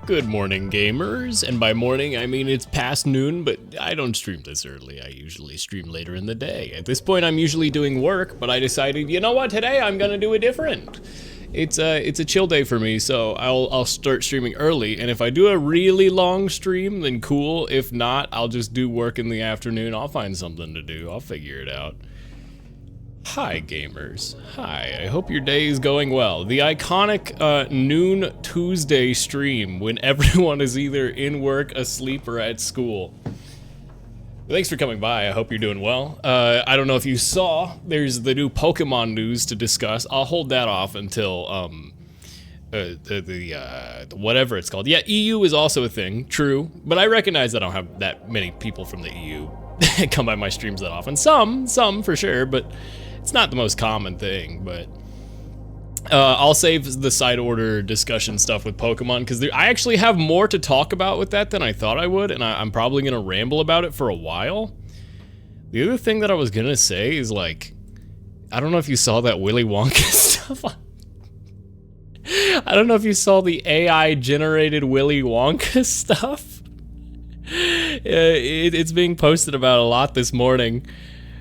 Good morning, gamers, and by morning I mean it's past noon, but I don't stream this early. I usually stream later in the day. At this point I'm usually doing work, but I decided, you know what, today I'm gonna do it different. It's a chill day for me, so I'll start streaming early, and if I do a really long stream, then cool. If not, I'll just do work in the afternoon. I'll find something to do. I'll figure it out. Hi gamers. Hi, I hope your day is going well. The iconic noon Tuesday stream when everyone is either in work, asleep, or at school. Thanks for coming by, I hope you're doing well. I don't know if you saw, there's the new Pokemon news to discuss. I'll hold that off until whatever it's called. Yeah, EU is also a thing, true, but I recognize I don't have that many people from the EU come by my streams that often. Some for sure, but it's not the most common thing, but I'll save the side order discussion stuff with Pokemon because I actually have more to talk about with that than I thought I would, and I'm probably gonna ramble about it for a while. The other thing that I was gonna say is, like, I don't know if you saw that Willy Wonka stuff. I don't know if you saw the AI generated Willy Wonka stuff. It's being posted about a lot this morning,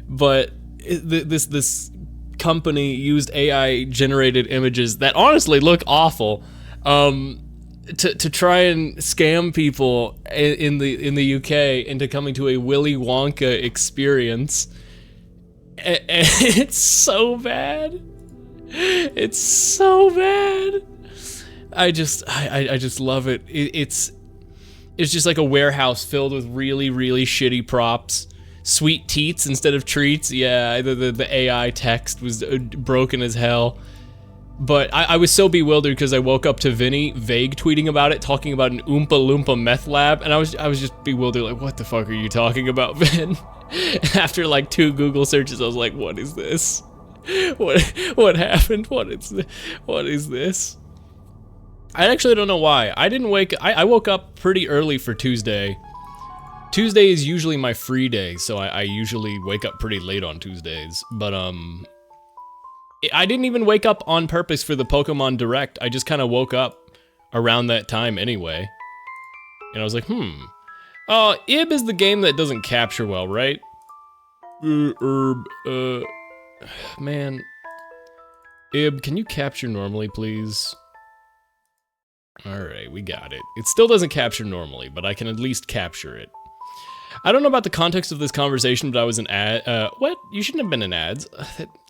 but this company used AI generated images that honestly look awful to try and scam people in the UK into coming to a Willy Wonka experience. And it's so bad. It's so bad. I just love it. It's just like a warehouse filled with really shitty props. Sweet teats instead of treats. Yeah, the AI text was broken as hell. But I was so bewildered because I woke up to Vinny vague tweeting about it, talking about an Oompa Loompa meth lab, and I was just bewildered, like, what the fuck are you talking about, Vin? After like 2 Google searches, I was like, what is this? What happened? What is this? I actually don't know why. I woke up pretty early for Tuesday. Tuesday is usually my free day, so I usually wake up pretty late on Tuesdays, but I didn't even wake up on purpose for the Pokemon Direct. I just kind of woke up around that time anyway, and I was like, IB is the game that doesn't capture well, right? Man, IB, can you capture normally, please? Alright, we got it. It still doesn't capture normally, but I can at least capture it. I don't know about the context of this conversation, but I was an ad. What? You shouldn't have been in ads.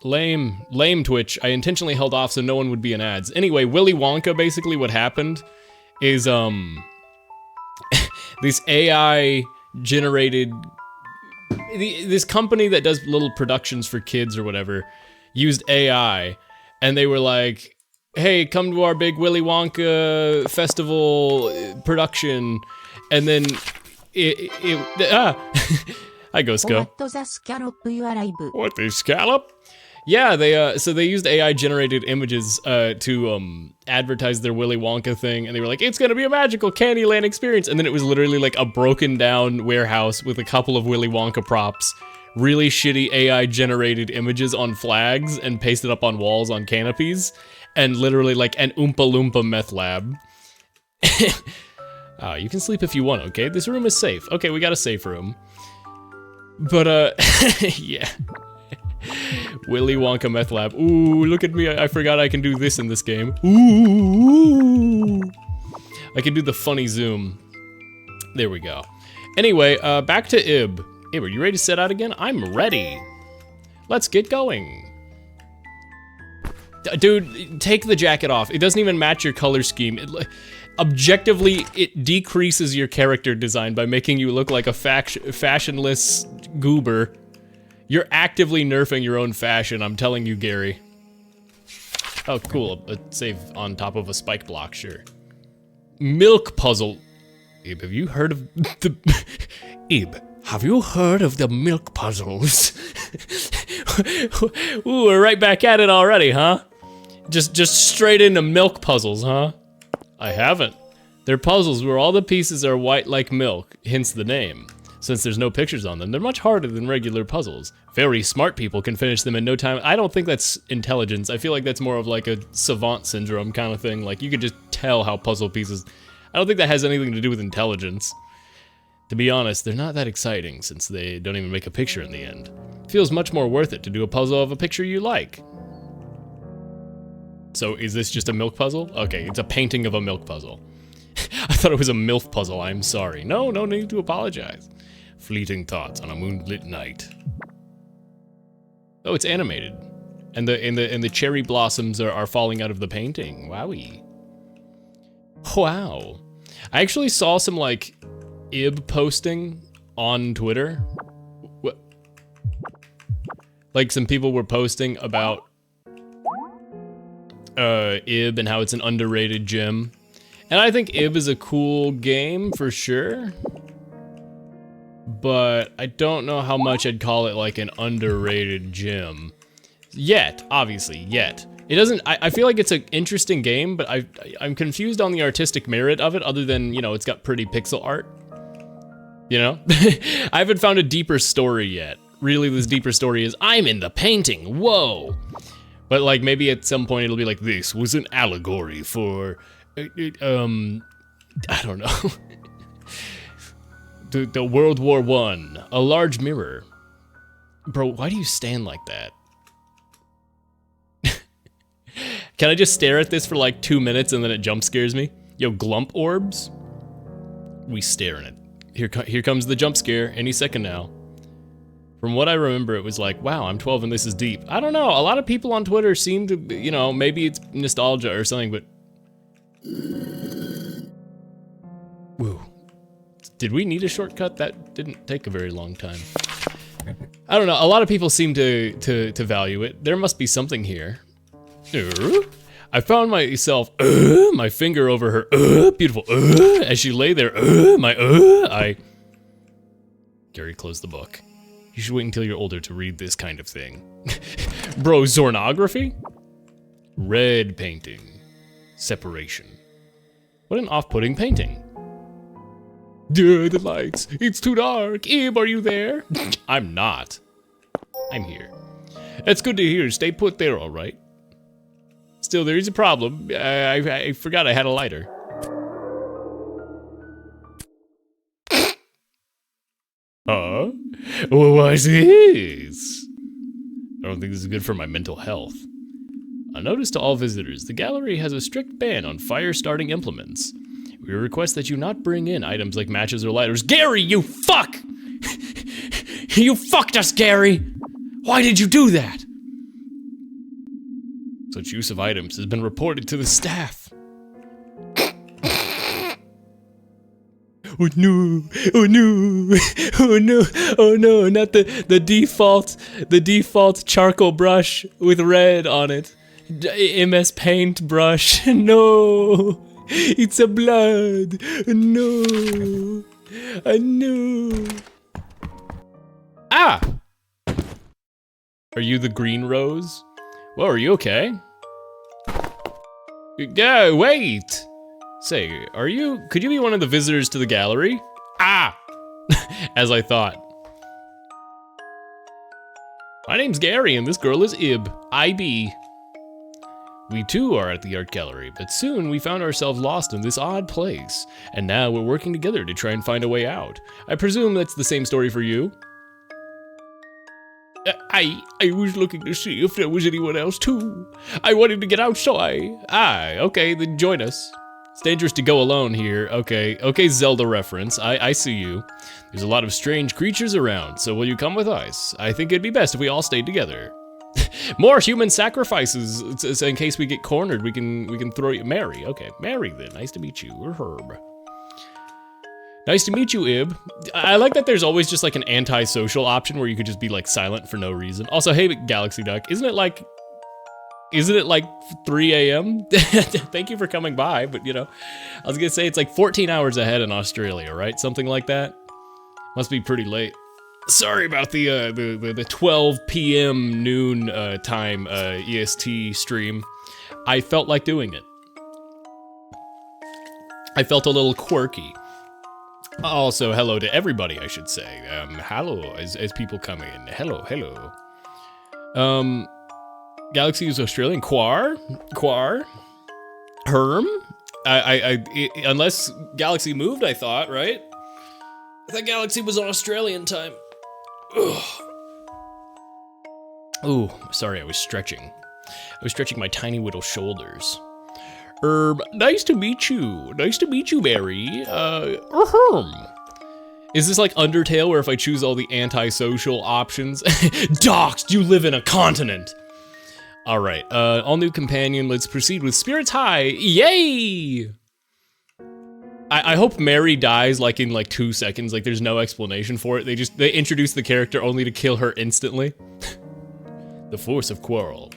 Lame Twitch. I intentionally held off so no one would be in ads. Anyway, Willy Wonka, basically what happened is, this AI generated, this company that does little productions for kids or whatever, used AI, and they were like, hey, come to our big Willy Wonka festival production, and then Hi, Ghostco. What the scallop? Yeah, so they used AI generated images to advertise their Willy Wonka thing, and they were like, it's gonna be a magical Candyland experience, and then it was literally like a broken down warehouse with a couple of Willy Wonka props, really shitty AI generated images on flags and pasted up on walls on canopies, and literally like an Oompa Loompa meth lab. You can sleep if you want, okay? This room is safe. Okay, we got a safe room. But, yeah. Willy Wonka meth lab. Ooh, look at me. I forgot I can do this in this game. Ooh. I can do the funny zoom. There we go. Anyway, back to IB. IB, are you ready to set out again? I'm ready. Let's get going. Dude, take the jacket off. It doesn't even match your color scheme. Objectively, it decreases your character design by making you look like a fashionless goober. You're actively nerfing your own fashion, I'm telling you, Gary. Oh, cool. A save on top of a spike block, sure. Milk puzzle. Ib, have you heard of the... Ib, have you heard of the milk puzzles? Ooh, we're right back at it already, huh? Just straight into milk puzzles, huh? I haven't. They're puzzles where all the pieces are white like milk, hence the name. Since there's no pictures on them, they're much harder than regular puzzles. Very smart people can finish them in no time. I don't think that's intelligence. I feel like that's more of like a savant syndrome kind of thing. Like, you could just tell how puzzle pieces... I don't think that has anything to do with intelligence. To be honest, they're not that exciting since they don't even make a picture in the end. It feels much more worth it to do a puzzle of a picture you like. So is this just a milk puzzle? Okay, it's a painting of a milk puzzle. I thought it was a MILF puzzle, I'm sorry. No need to apologize. Fleeting thoughts on a moonlit night. Oh, it's animated. And the cherry blossoms are falling out of the painting. Wowie. Wow. I actually saw some like Ib posting on Twitter. What? Like some people were posting about Ib and how it's an underrated gem. And I think Ib is a cool game for sure. But I don't know how much I'd call it like an underrated gem. Yet, obviously, yet. It doesn't, I feel like it's an interesting game, but I'm confused on the artistic merit of it other than, you know, it's got pretty pixel art. You know? I haven't found a deeper story yet. Really, this deeper story is, I'm in the painting, whoa! But like, maybe at some point it'll be like, this was an allegory for, I don't know. the World War I, a large mirror. Bro, why do you stand like that? Can I just stare at this for like 2 minutes and then it jump scares me? Yo, glump orbs? We stare in it. Here comes the jump scare any second now. From what I remember, it was like, wow, I'm 12 and this is deep. I don't know, a lot of people on Twitter seem to, you know, maybe it's nostalgia or something, but... Woo. Did we need a shortcut? That didn't take a very long time. I don't know, a lot of people seem to value it. There must be something here. I found myself, my finger over her, beautiful, as she lay there, Gary, close the book. You should wait until you're older to read this kind of thing. Bro, Zornography? Red painting. Separation. What an off-putting painting. Duh, the lights. It's too dark. Ib, are you there? I'm not. I'm here. That's good to hear. Stay put there, all right? Still, there is a problem. I forgot I had a lighter. Huh? What's this? I don't think this is good for my mental health. A notice to all visitors. The gallery has a strict ban on fire-starting implements. We request that you not bring in items like matches or lighters. Gary, you fuck! You fucked us, Gary! Why did you do that? Such use of items has been reported to the staff. Oh no, oh no, oh no, oh no, not the default charcoal brush with red on it. MS Paint brush, no, it's a blood, no, no. Ah! Are you the green rose? Well, are you okay? Yeah, wait! Say, could you be one of the visitors to the gallery? Ah! As I thought. My name's Gary and this girl is Ib, IB. We too are at the art gallery, but soon we found ourselves lost in this odd place. And now we're working together to try and find a way out. I presume that's the same story for you? I was looking to see if there was anyone else too. I wanted to get out, so okay, then join us. It's dangerous to go alone here. Okay, Zelda reference. I see you. There's a lot of strange creatures around, so will you come with us? I think it'd be best if we all stayed together. More human sacrifices. It's in case we get cornered, we can throw you. Mary, okay, Mary then. Nice to meet you. Or Herb. Nice to meet you, Ib. I like that there's always just like an anti-social option where you could just be like silent for no reason. Also, hey, Galaxy Duck, isn't it like 3 a.m.? Thank you for coming by, but you know, I was gonna say it's like 14 hours ahead in Australia, right? Something like that. Must be pretty late. Sorry about the 12 p.m. noon time EST stream. I felt like doing it. I felt a little quirky. Also, hello to everybody, I should say. Hello, as people come in. Hello. Galaxy is Australian. Quar? Herm? Unless Galaxy moved, I thought, right? I thought Galaxy was on Australian time. Ugh. Ooh, sorry, I was stretching. I was stretching my tiny little shoulders. Nice to meet you. Nice to meet you, Mary. Is this like Undertale, where if I choose all the antisocial options? Doxed, you live in a continent. All right, all new companion, let's proceed with Spirits High, yay! I hope Mary dies like in like 2 seconds, like there's no explanation for it. They introduce the character only to kill her instantly. The Force of Quarrel.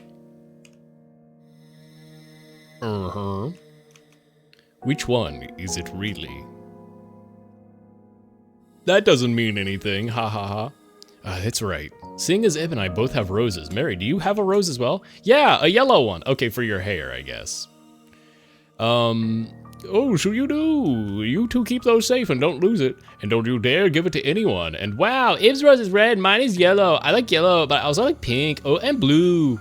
Which one is it really? That doesn't mean anything, ha ha ha. That's right. Seeing as Ib and I both have roses, Mary, do you have a rose as well? Yeah, a yellow one. Okay, for your hair, I guess. Oh, so you do. You two keep those safe and don't lose it. And don't you dare give it to anyone. And wow, Ib's rose is red, mine is yellow. I like yellow, but I also like pink. Oh, and blue.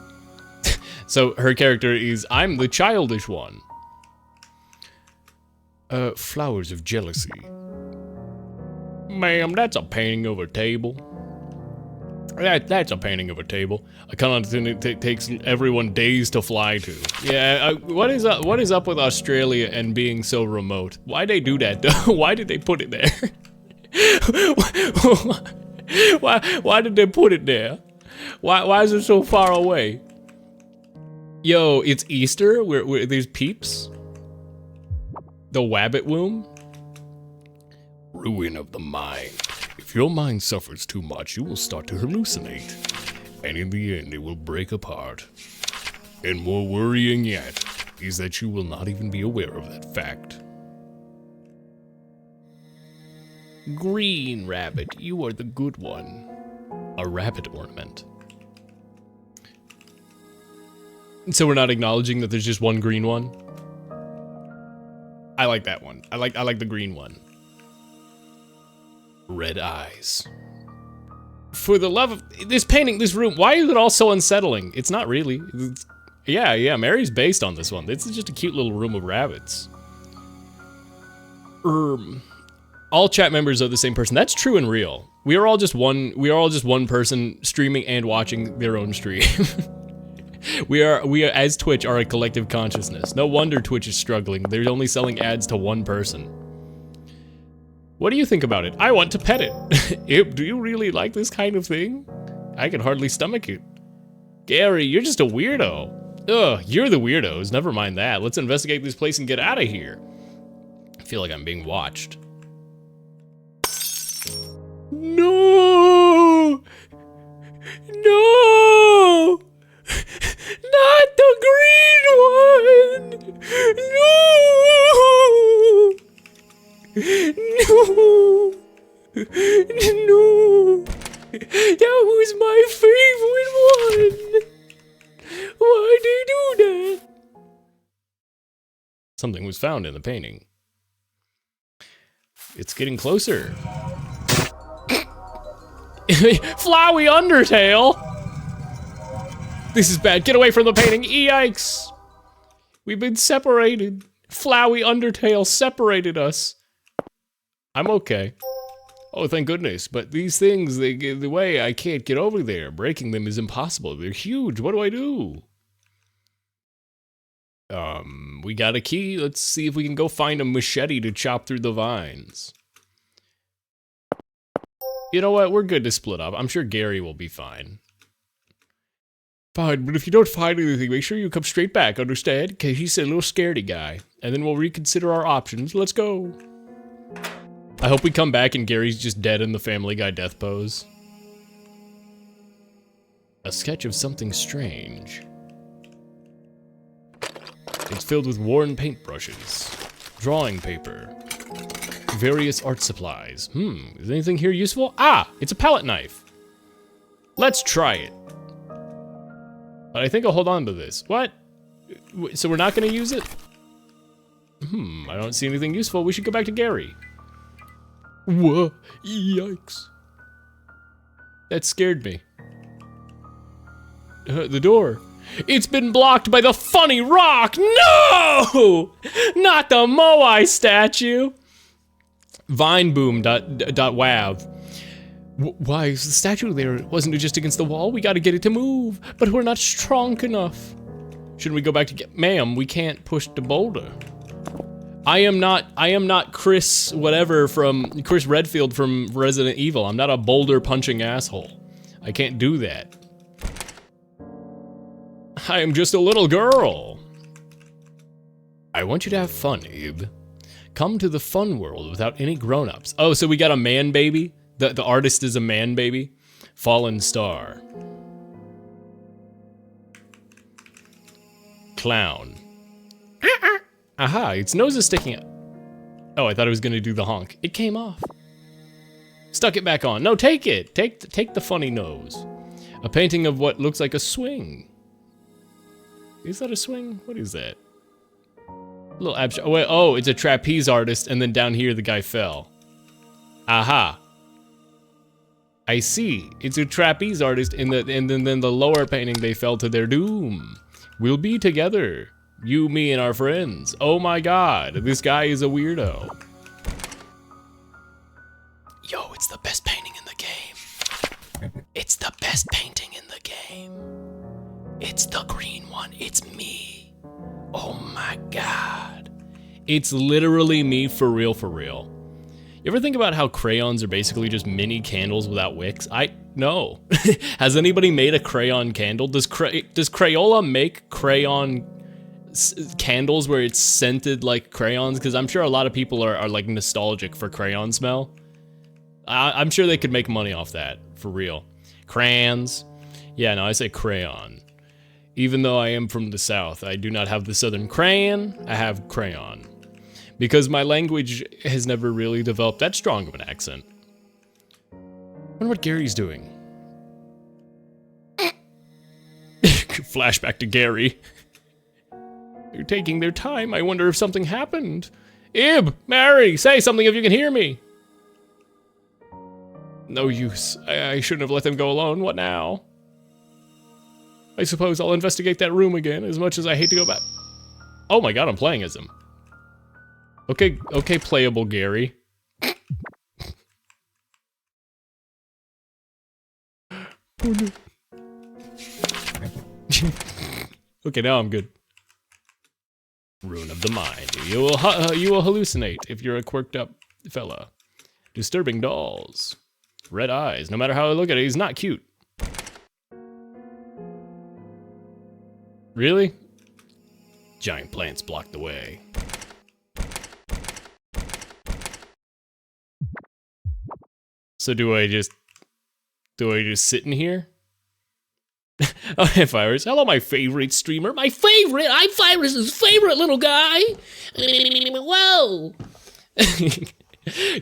So her character is, I'm the childish one. Flowers of jealousy. Ma'am, that's a painting of a table. That's a painting of a table. A continent it takes everyone days to fly to. Yeah, what is up with Australia and being so remote? Why'd they do that though? Why did they put it there? Why did they put it there? Why is it so far away? Yo, it's Easter. Where there's peeps. The Wabbit womb. Ruin of the mind. If your mind suffers too much, you will start to hallucinate. And in the end, it will break apart. And more worrying yet, is that you will not even be aware of that fact. Green rabbit, you are the good one. A rabbit ornament. So we're not acknowledging that there's just one green one? I like that one. I like the green one. Red eyes. For the love of this painting, this room, why is it all so unsettling? It's not really. Yeah, Mary's based on this one. This is just a cute little room of rabbits. All chat members are the same person. That's true and real. We are all just one person streaming and watching their own stream. We as Twitch are a collective consciousness. No wonder Twitch is struggling. They're only selling ads to one person. What do you think about it? I want to pet it. Ib, do you really like this kind of thing? I can hardly stomach it. Gary, you're just a weirdo. Ugh, you're the weirdos. Never mind that. Let's investigate this place and get out of here. I feel like I'm being watched. No! No! Not the green one! No! No! No! That was my favorite one! Why'd they do that? Something was found in the painting. It's getting closer. Flowey Undertale! This is bad. Get away from the painting. Yikes! We've been separated. Flowey Undertale separated us. I'm okay. Oh, thank goodness. But these things, they get the way. I can't get over there. Breaking them is impossible. They're huge. What do I do? We got a key. Let's see if we can go find a machete to chop through the vines. You know what? We're good to split up. I'm sure Gary will be fine. Fine, but if you don't find anything, make sure you come straight back, understand? Because he's a little scaredy guy. And then we'll reconsider our options. Let's go. I hope we come back and Gary's just dead in the Family Guy death pose. A sketch of something strange. It's filled with worn paintbrushes, drawing paper, various art supplies. Is anything here useful? Ah, it's a palette knife. Let's try it. But I think I'll hold on to this. What? So we're not gonna use it? I don't see anything useful. We should go back to Gary. Whoa, yikes. That scared me. The door. It's been blocked by the funny rock. No! Not the Moai statue. Vineboom.wav. Why is the statue there? Wasn't it just against the wall? We gotta get it to move, but we're not strong enough. Shouldn't we go back to get, ma'am, we can't push the boulder. I am not Chris whatever from, Chris Redfield from Resident Evil. I'm not a boulder punching asshole. I can't do that. I am just a little girl. I want you to have fun, Abe. Come to the fun world without any grown-ups. Oh, so we got a man baby? The artist is a man baby? Fallen star. Clown. Aha, its nose is sticking out. Oh, I thought it was gonna do the honk. It came off. Stuck it back on. No, take it. Take the funny nose. A painting of what looks like a swing. Is that a swing? What is that? A little abstract. Oh, wait, oh, it's a trapeze artist, and then down here the guy fell. Aha. I see. It's a trapeze artist, and then the lower painting they fell to their doom. We'll be together. You, me, and our friends. Oh my god, this guy is a weirdo. Yo, it's the best painting in the game. It's the best painting in the game. It's the green one, it's me. Oh my god. It's literally me for real, for real. You ever think about how crayons are basically just mini candles without wicks? No. Has anybody made a crayon candle? Does Crayola make crayon candles where it's scented like crayons? Because I'm sure a lot of people are like nostalgic for crayon smell. I'm sure they could make money off that, for real. Crayons. Yeah, no, I say crayon. Even though I am from the South, I do not have the Southern crayon, I have crayon. Because my language has never really developed that strong of an accent. I wonder what Gary's doing. Flashback to Gary. They're taking their time. I wonder if something happened. Ib, Mary, say something if you can hear me. No use. I shouldn't have let them go alone. What now? I suppose I'll investigate that room again, as much as I hate to go back. Oh my god, I'm playing as him. Okay, playable Gary. Oh no. Okay, now I'm good. Ruin of the mind. You will hallucinate if you're a quirked up fella. Disturbing dolls. Red eyes. No matter how I look at it, he's not cute. Really? Giant plants block the way. So do I just sit in here? Oh, hey, Virus. Hello, my favorite streamer. My favorite? I'm Virus's favorite little guy. Whoa.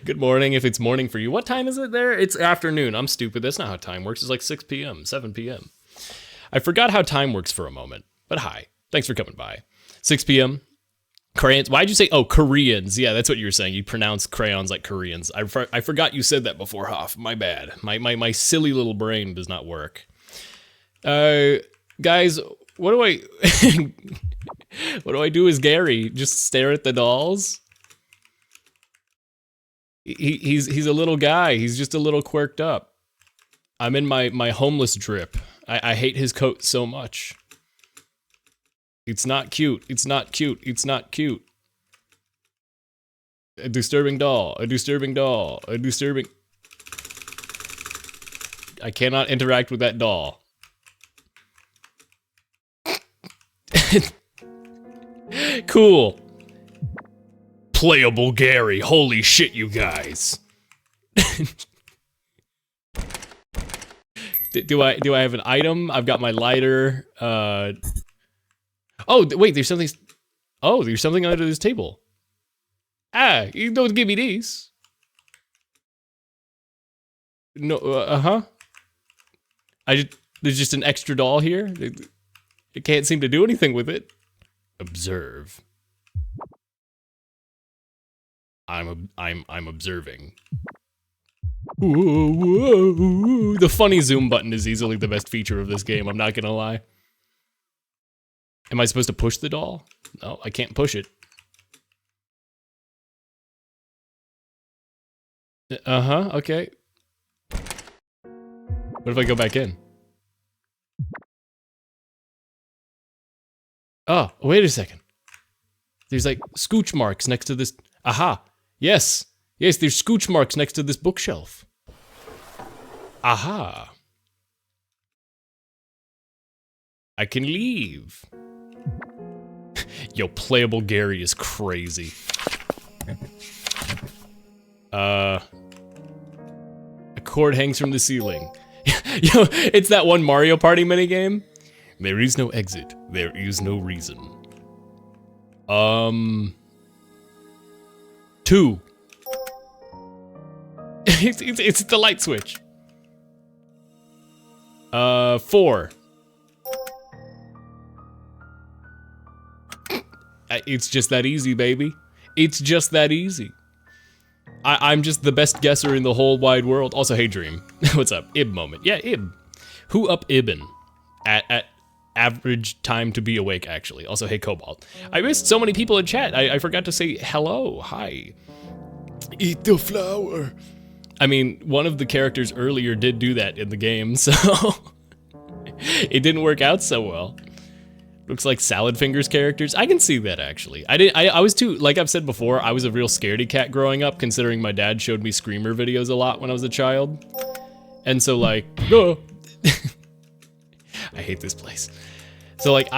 Good morning, if it's morning for you. What time is it there? It's afternoon. I'm stupid. That's not how time works. It's like 6 p.m., 7 p.m. I forgot how time works for a moment. But hi. Thanks for coming by. 6 p.m. Crayons. Why'd you say? Oh, Koreans. Yeah, that's what you were saying. You pronounce crayons like Koreans. I forgot you said that before, Hoff. My bad. My silly little brain does not work. Guys, what do I what do I do as Gary? Just stare at the dolls? He's a little guy. He's just a little quirked up. I'm in my homeless drip. I hate his coat so much. It's not cute. It's not cute. It's not cute. A disturbing doll. A disturbing doll. A disturbing... I cannot interact with that doll. Cool. Playable Gary. Holy shit, you guys. Do I have an item? I've got my lighter. Oh, wait, there's something. Oh, there's something under this table. Ah, you don't give me these. No, there's just an extra doll here. It can't seem to do anything with it. Observe. I'm observing. Whoa, whoa, whoa. The funny zoom button is easily the best feature of this game, I'm not gonna lie. Am I supposed to push the doll? No, I can't push it. Uh-huh, okay. What if I go back in? Oh, wait a second. There's like scooch marks next to this. Aha. Yes. Yes, there's scooch marks next to this bookshelf. Aha. I can leave. Yo, playable Gary is crazy. A cord hangs from the ceiling. Yo, it's that one Mario Party minigame. There is no exit. There is no reason. 2. It's the light switch. 4. It's just that easy, baby. It's just that easy. I'm just the best guesser in the whole wide world. Also, hey Dream. What's up? Ib moment. Yeah, Ib. Who up Ibn? At average time to be awake, actually. Also, hey Cobalt. I missed so many people in chat. I forgot to say hello. Hi. Eat the flower. I mean, one of the characters earlier did do that in the game, so it didn't work out so well. Looks like Salad Fingers characters. I can see that, actually. I was too, like I've said before, I was a real scaredy cat growing up, considering my dad showed me Screamer videos a lot when I was a child. And so, like, oh. I hate this place. So, like,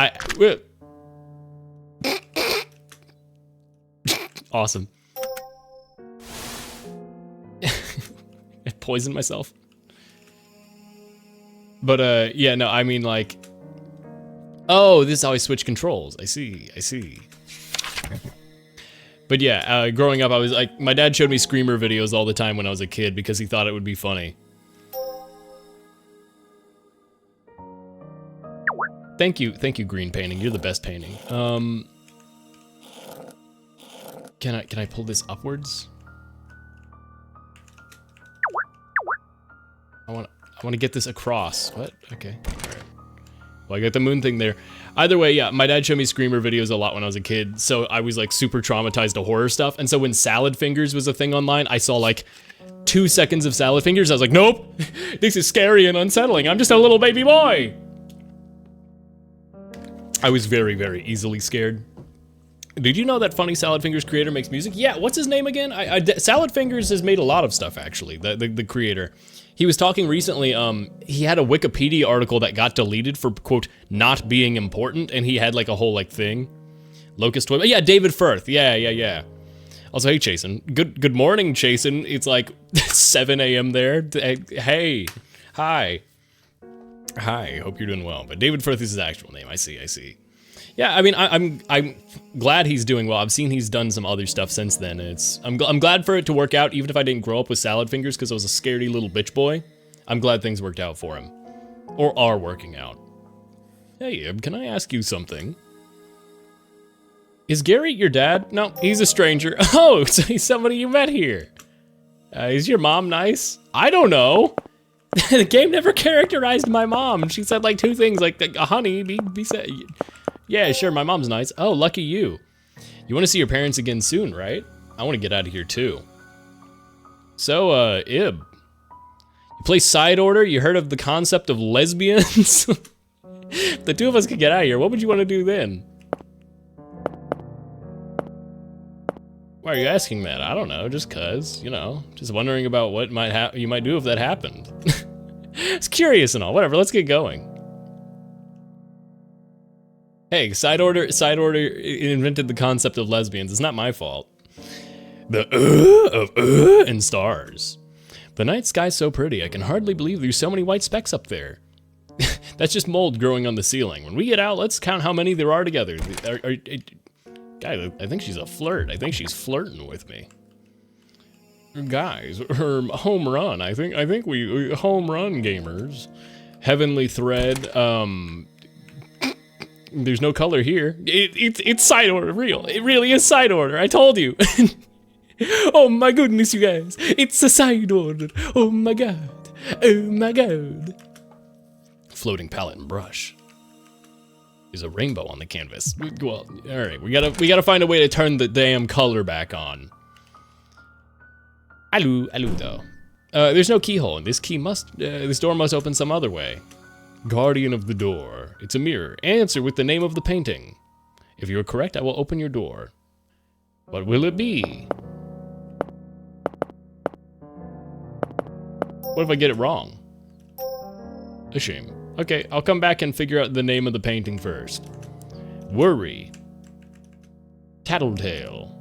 awesome. I poisoned myself. But, yeah, no, I mean, like, oh, this is how I switch controls. I see, I see. But yeah, growing up, I was like, my dad showed me Screamer videos all the time when I was a kid because he thought it would be funny. Thank you, Green Painting. You're the best painting. Can I pull this upwards? I want to get this across. What? Okay. All right. Well, I got the moon thing there. Either way, yeah, my dad showed me Screamer videos a lot when I was a kid, so I was like super traumatized to horror stuff. And so when Salad Fingers was a thing online, I saw like 2 seconds of Salad Fingers. I was like, nope, this is scary and unsettling. I'm just a little baby boy. I was very, very easily scared. Did you know that Funny Salad Fingers creator makes music? Yeah, what's his name again? Salad Fingers has made a lot of stuff, actually, the creator. He was talking recently, he had a Wikipedia article that got deleted for, quote, not being important, and he had like a whole like thing. Locust Toy, yeah, David Firth, yeah. Also, hey Chasen, good morning Chasen, it's like 7 a.m. there. Hey, hi, hope you're doing well. But David Firth is his actual name, I see. Yeah, I mean, I'm glad he's doing well. I've seen he's done some other stuff since then. I'm glad for it to work out, even if I didn't grow up with Salad Fingers because I was a scaredy little bitch boy. I'm glad things worked out for him, or are working out. Hey, Ib, can I ask you something? Is Gary your dad? No, he's a stranger. Oh, so he's somebody you met here. Is your mom nice? I don't know. The game never characterized my mom. She said like 2 things, like honey, be said. Yeah, sure, my mom's nice. Oh, lucky you. You want to see your parents again soon, right? I want to get out of here too. So, Ib, you play side order? You heard of the concept of lesbians? If the 2 of us could get out of here, what would you want to do then? Why are you asking that? I don't know, just cause, you know, just wondering about what you might do if that happened. It's curious and all, whatever, let's get going. Hey, side order invented the concept of lesbians. It's not my fault. The of and stars. The night sky's so pretty, I can hardly believe there's so many white specks up there. That's just mold growing on the ceiling. When we get out, let's count how many there are together. Guy, I think she's a flirt. I think she's flirting with me. Guys, her home run. I think we home run gamers. Heavenly thread. There's no color here. It's side order, real. It really is side order. I told you. Oh my goodness, you guys. It's a side order. Oh my god. Oh my god. Floating palette and brush. There's a rainbow on the canvas. Well, all right, we gotta find a way to turn the damn color back on. Hello, though. There's no keyhole, and this door must open some other way. Guardian of the door. It's a mirror. Answer with the name of the painting. If you're correct, I will open your door. What will it be? What if I get it wrong? A shame. Okay, I'll come back and figure out the name of the painting first. Worry. Tattletale.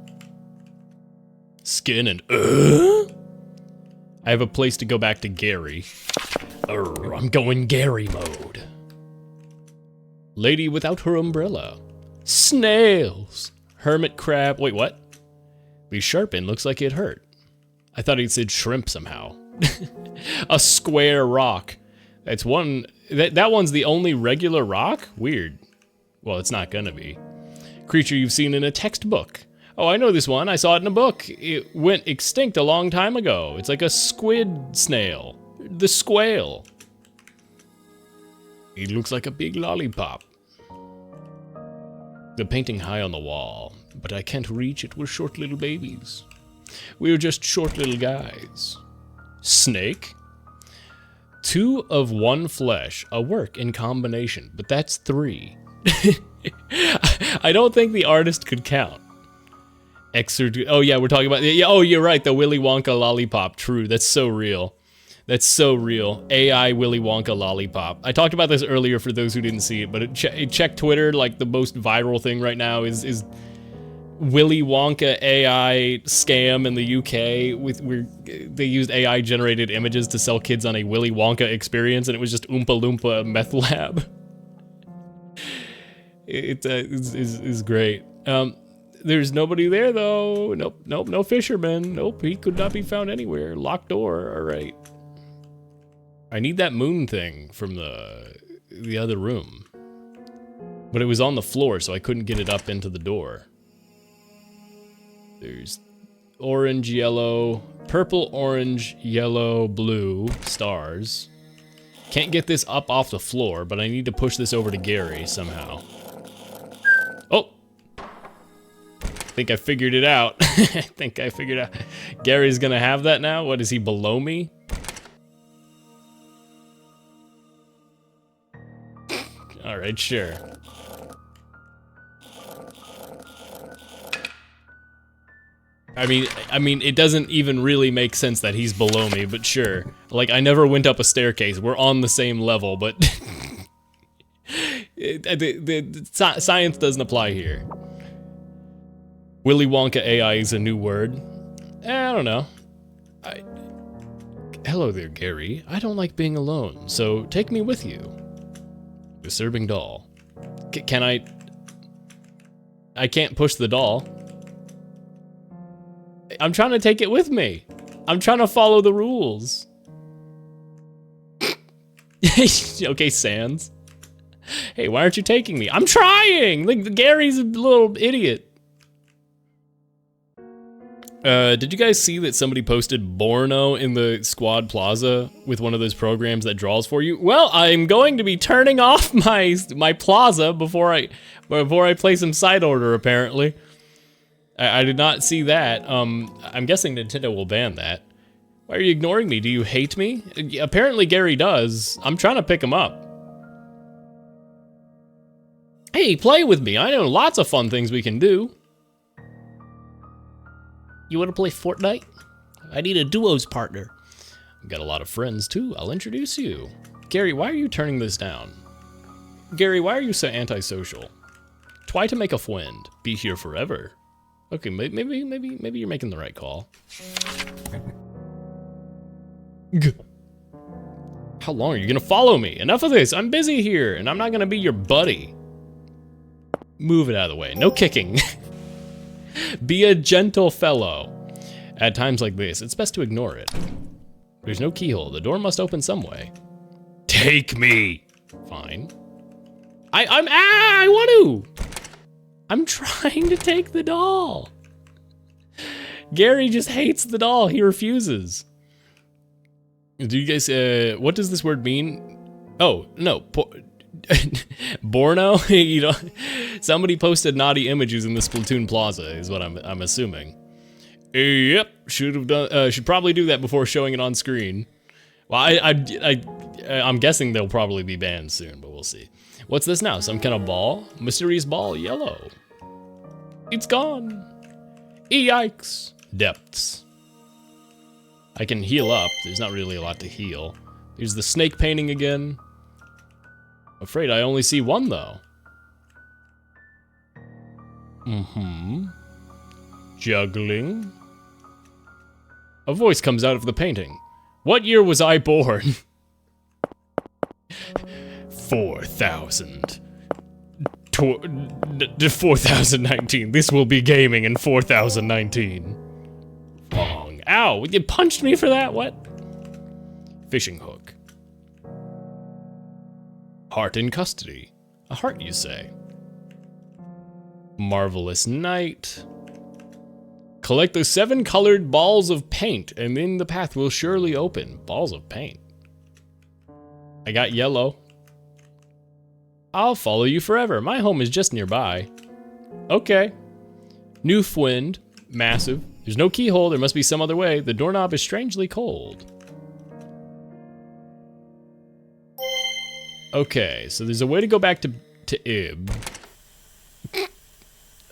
Skin and I have a place to go back to Gary. I'm going Gary mode. Lady without her umbrella. Snails. Hermit crab. Wait, what? Be sharpened. Looks like it hurt. I thought it said shrimp somehow. A square rock. That's one. That one's the only regular rock? Weird. Well, it's not gonna be. Creature you've seen in a textbook. Oh, I know this one. I saw it in a book. It went extinct a long time ago. It's like a squid snail. The squale. It looks like a big lollipop. The painting high on the wall, but I can't reach it. We're short little babies. We're just short little guys. Snake. 2 of 1 flesh, a work in combination, but that's 3. I don't think the artist could count. Oh yeah, we're talking about, yeah, oh, you're right, the Willy Wonka lollipop, true, that's so real. That's so real. AI Willy Wonka lollipop. I talked about this earlier for those who didn't see it, but check Twitter, like the most viral thing right now is Willy Wonka AI scam in the UK where they used AI generated images to sell kids on a Willy Wonka experience, and it was just Oompa Loompa meth lab. It's great. There's nobody there though. Nope, no fisherman. Nope, he could not be found anywhere. Locked door. All right. I need that moon thing from the other room, but it was on the floor, so I couldn't get it up into the door. There's orange, yellow, purple, orange, yellow, blue stars. Can't get this up off the floor, but I need to push this over to Gary somehow. Oh! I think I figured it out. I think I figured out. Gary's gonna have that now? What, is he below me? Alright, sure. I mean, it doesn't even really make sense that he's below me, but sure. Like, I never went up a staircase. We're on the same level, but science doesn't apply here. Willy Wonka AI is a new word. I don't know. Hello there, Gary. I don't like being alone, so take me with you. Disturbing doll. Can I can't push the doll. I'm trying to take it with me. I'm trying to follow the rules. Okay, Sans. Hey, why aren't you taking me? I'm trying! Like, Gary's a little idiot. Did you guys see that somebody posted Borno in the Squad Plaza with one of those programs that draws for you? Well, I'm going to be turning off my Plaza before I play some side order, apparently. I did not see that. I'm guessing Nintendo will ban that. Why are you ignoring me? Do you hate me? Apparently Gary does. I'm trying to pick him up. Hey, play with me. I know lots of fun things we can do. You want to play Fortnite? I need a duos partner. I've got a lot of friends too. I'll introduce you. Gary, why are you turning this down? Gary, why are you so antisocial? Try to make a friend. Be here forever. Okay, maybe you're making the right call. How long are you gonna follow me? Enough of this. I'm busy here, and I'm not gonna be your buddy. Move it out of the way. No kicking. Be a gentle fellow. At times like this, it's best to ignore it. There's no keyhole. The door must open some way. Take me. Fine. I want to. I'm trying to take the doll. Gary just hates the doll. He refuses. Do you guys, what does this word mean? Oh, no. Borno? You know, somebody posted naughty images in the Splatoon Plaza, is what I'm assuming. Yep, should probably do that before showing it on screen. Well, I'm guessing they'll probably be banned soon, but we'll see. What's this now? Some kind of ball? Mysterious ball, yellow. It's gone. Yikes. Depths. I can heal up. There's not really a lot to heal. Here's the snake painting again. Afraid I only see one, though. Juggling. A voice comes out of the painting. What year was I born? 4019. This will be gaming in 4019. Wrong. Ow, you punched me for that? What? Fishing hook. Heart in custody. A heart, you say? Marvelous night. Collect the 7 colored balls of paint, and then the path will surely open. Balls of paint. I got yellow. I'll follow you forever. My home is just nearby. Okay. Newfound. Massive. There's no keyhole. There must be some other way. The doorknob is strangely cold. Okay, so there's a way to go back to Ib.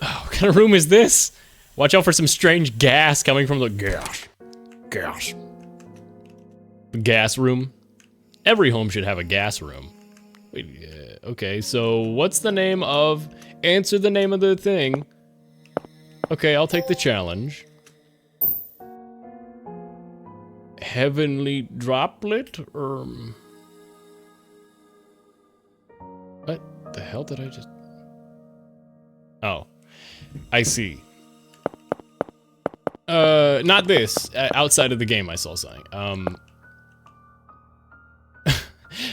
Oh, what kind of room is this? Watch out for some strange gas coming from the gas. The gas room. Every home should have a gas room. Wait, okay, so what's the name of... Answer the name of the thing. Okay, I'll take the challenge. Heavenly droplet? What the hell did I just... Oh, I see. Not this. Outside of the game, I saw something.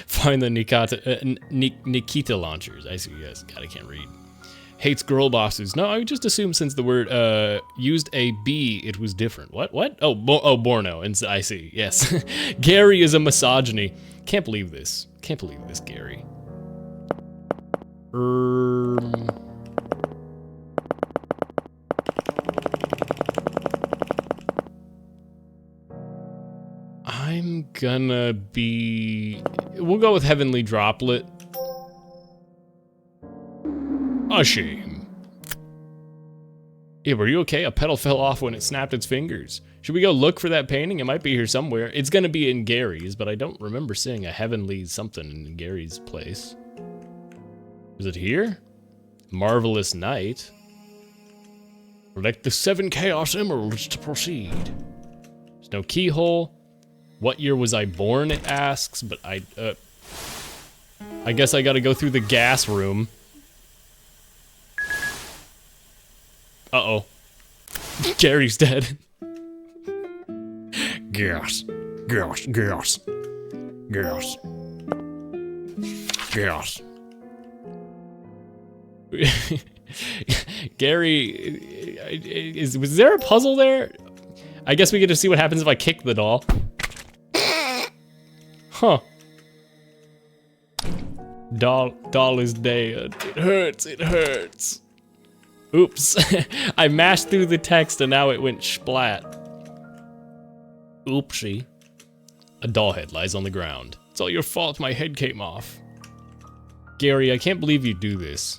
Find the Nikita launchers. I see. Yes. God, I can't read. Hates girl bosses. No, I just assumed since the word used a B, it was different. What? Oh, Borno. And I see. Yes. Gary is a misogyny. Can't believe this. Can't believe this, Gary. I'm gonna be... We'll go with Heavenly Droplet. A shame. Yeah, were you okay? A petal fell off when it snapped its fingers. Should we go look for that painting? It might be here somewhere. It's gonna be in Gary's, but I don't remember seeing a Heavenly something in Gary's place. Is it here? Marvelous night. Collect the 7 Chaos Emeralds to proceed. There's no keyhole. What year was I born, it asks, but I guess I gotta go through the gas room. Uh-oh. Gary's dead. Gas. Gary, was there a puzzle there? I guess we get to see what happens if I kick the doll. Huh. Doll is dead. It hurts. Oops. I mashed through the text and now it went splat. Oopsie. A doll head lies on the ground. It's all your fault my head came off. Gary, I can't believe you do this.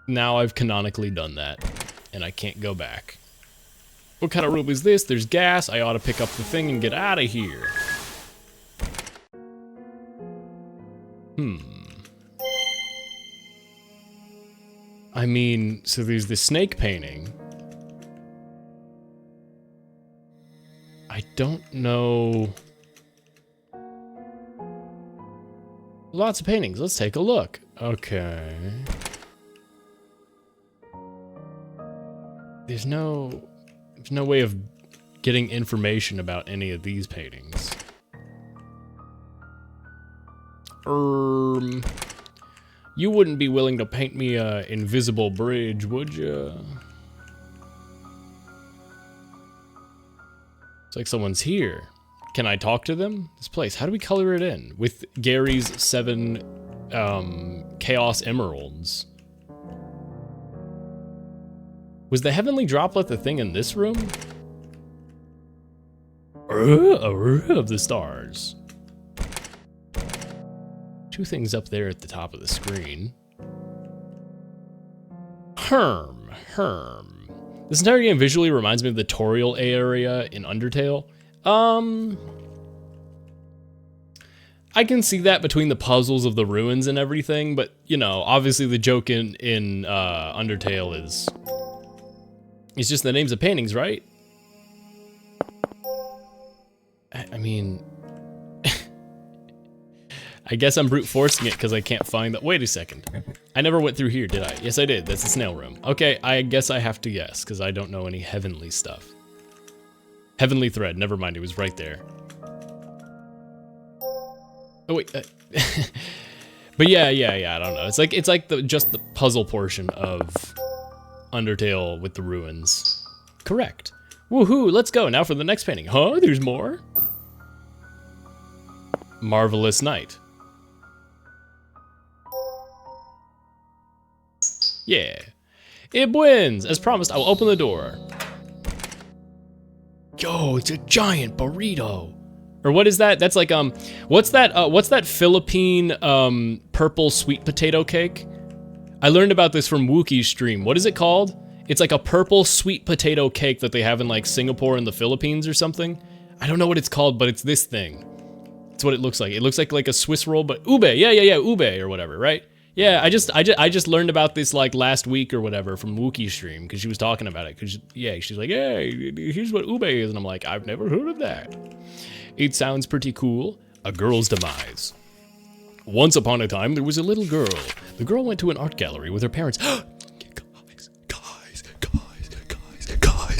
Now I've canonically done that, and I can't go back. What kind of room is this? There's gas. I ought to pick up the thing and get out of here. I mean, so there's the snake painting. I don't know. Lots of paintings. Let's take a look. Okay. There's no way of getting information about any of these paintings. You wouldn't be willing to paint me a invisible bridge, would you? It's like someone's here. Can I talk to them? This place, how do we color it in? With Gary's 7 Chaos Emeralds. Was the Heavenly Droplet the thing in this room? Of the stars. 2 things up there at the top of the screen. Herm. This entire game visually reminds me of the tutorial area in Undertale. I can see that between the puzzles of the ruins and everything, but, you know, obviously the joke in Undertale is... It's just the names of paintings, right? I mean... I guess I'm brute forcing it because I can't find that. Wait a second. I never went through here, did I? Yes, I did. That's the snail room. Okay, I guess I have to guess because I don't know any heavenly stuff. Heavenly thread. Never mind. It was right there. Oh wait. But yeah. I don't know. It's like just the puzzle portion of Undertale with the ruins. Correct. Woohoo! Let's go now for the next painting. Huh? There's more. Marvelous night. Yeah. It wins! As promised, I'll open the door. Yo, it's a giant burrito. Or what is that? That's like, what's that Philippine, purple sweet potato cake? I learned about this from Wookie's stream. What is it called? It's like a purple sweet potato cake that they have in like Singapore and the Philippines or something. I don't know what it's called, but it's this thing. It's what it looks like. It looks like a Swiss roll, but ube. Yeah, ube or whatever, right? Yeah, I just learned about this like last week or whatever from Wookie's stream because she was talking about it. Cause she's like, hey, here's what ube is, and I'm like, I've never heard of that. It sounds pretty cool. A girl's demise. Once upon a time, there was a little girl. The girl went to an art gallery with her parents. Guys,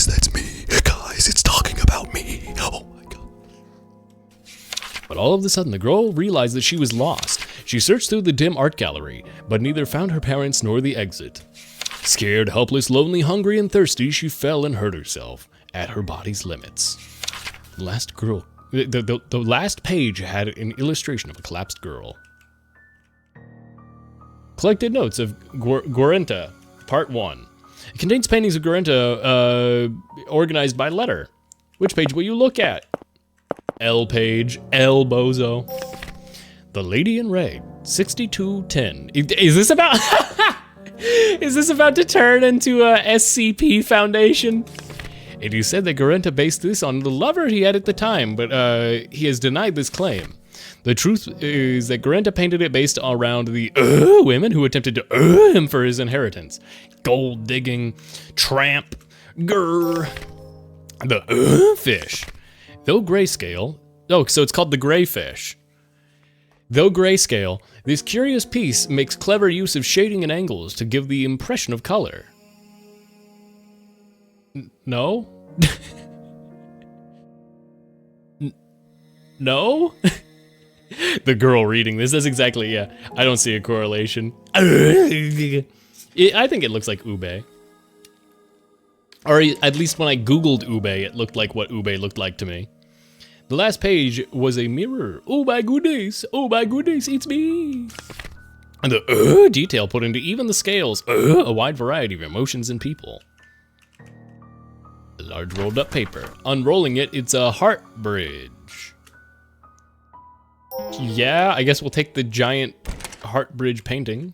that's me. Guys, it's talking about me. Oh my god. But all of a sudden, the girl realized that she was lost. She searched through the dim art gallery, but neither found her parents nor the exit. Scared, helpless, lonely, hungry, and thirsty, she fell and hurt herself at her body's limits. The last page had an illustration of a collapsed girl. Collected notes of Guarenta, Part 1. It contains paintings of Guarenta organized by letter. Which page will you look at? L page, L bozo. The Lady in Red, 6210. Is this about... Is this about to turn into a SCP Foundation? It is said that Guarenta based this on the lover he had at the time, but he has denied this claim. The truth is that Guarenta painted it based around the women who attempted to him for his inheritance. Gold digging, tramp, grr, the fish. Though grayscale, so it's called the gray fish. Though grayscale, this curious piece makes clever use of shading and angles to give the impression of color. No? No? The girl reading this, that's exactly, yeah. I don't see a correlation. I think it looks like ube. Or at least when I googled ube, it looked like what ube looked like to me. The last page was a mirror. Oh my goodness, it's me. And the detail put into even the scales, a wide variety of emotions and people. A large rolled up paper. Unrolling it, it's a heart bridge. Yeah, I guess we'll take the giant heart bridge painting.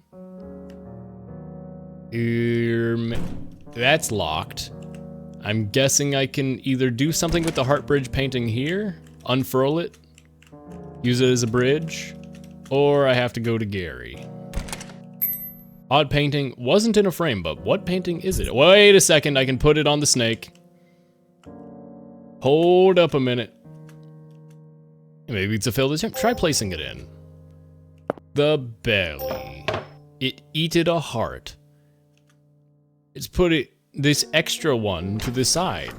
That's locked. I'm guessing I can either do something with the heart bridge painting here, unfurl it, use it as a bridge, or I have to go to Gary. Odd painting wasn't in a frame, but what painting is it? Wait a second, I can put it on the snake. Hold up a minute. Maybe it's a failed attempt. Try placing it in. The belly. It eated a heart. Let's put this extra one to the side.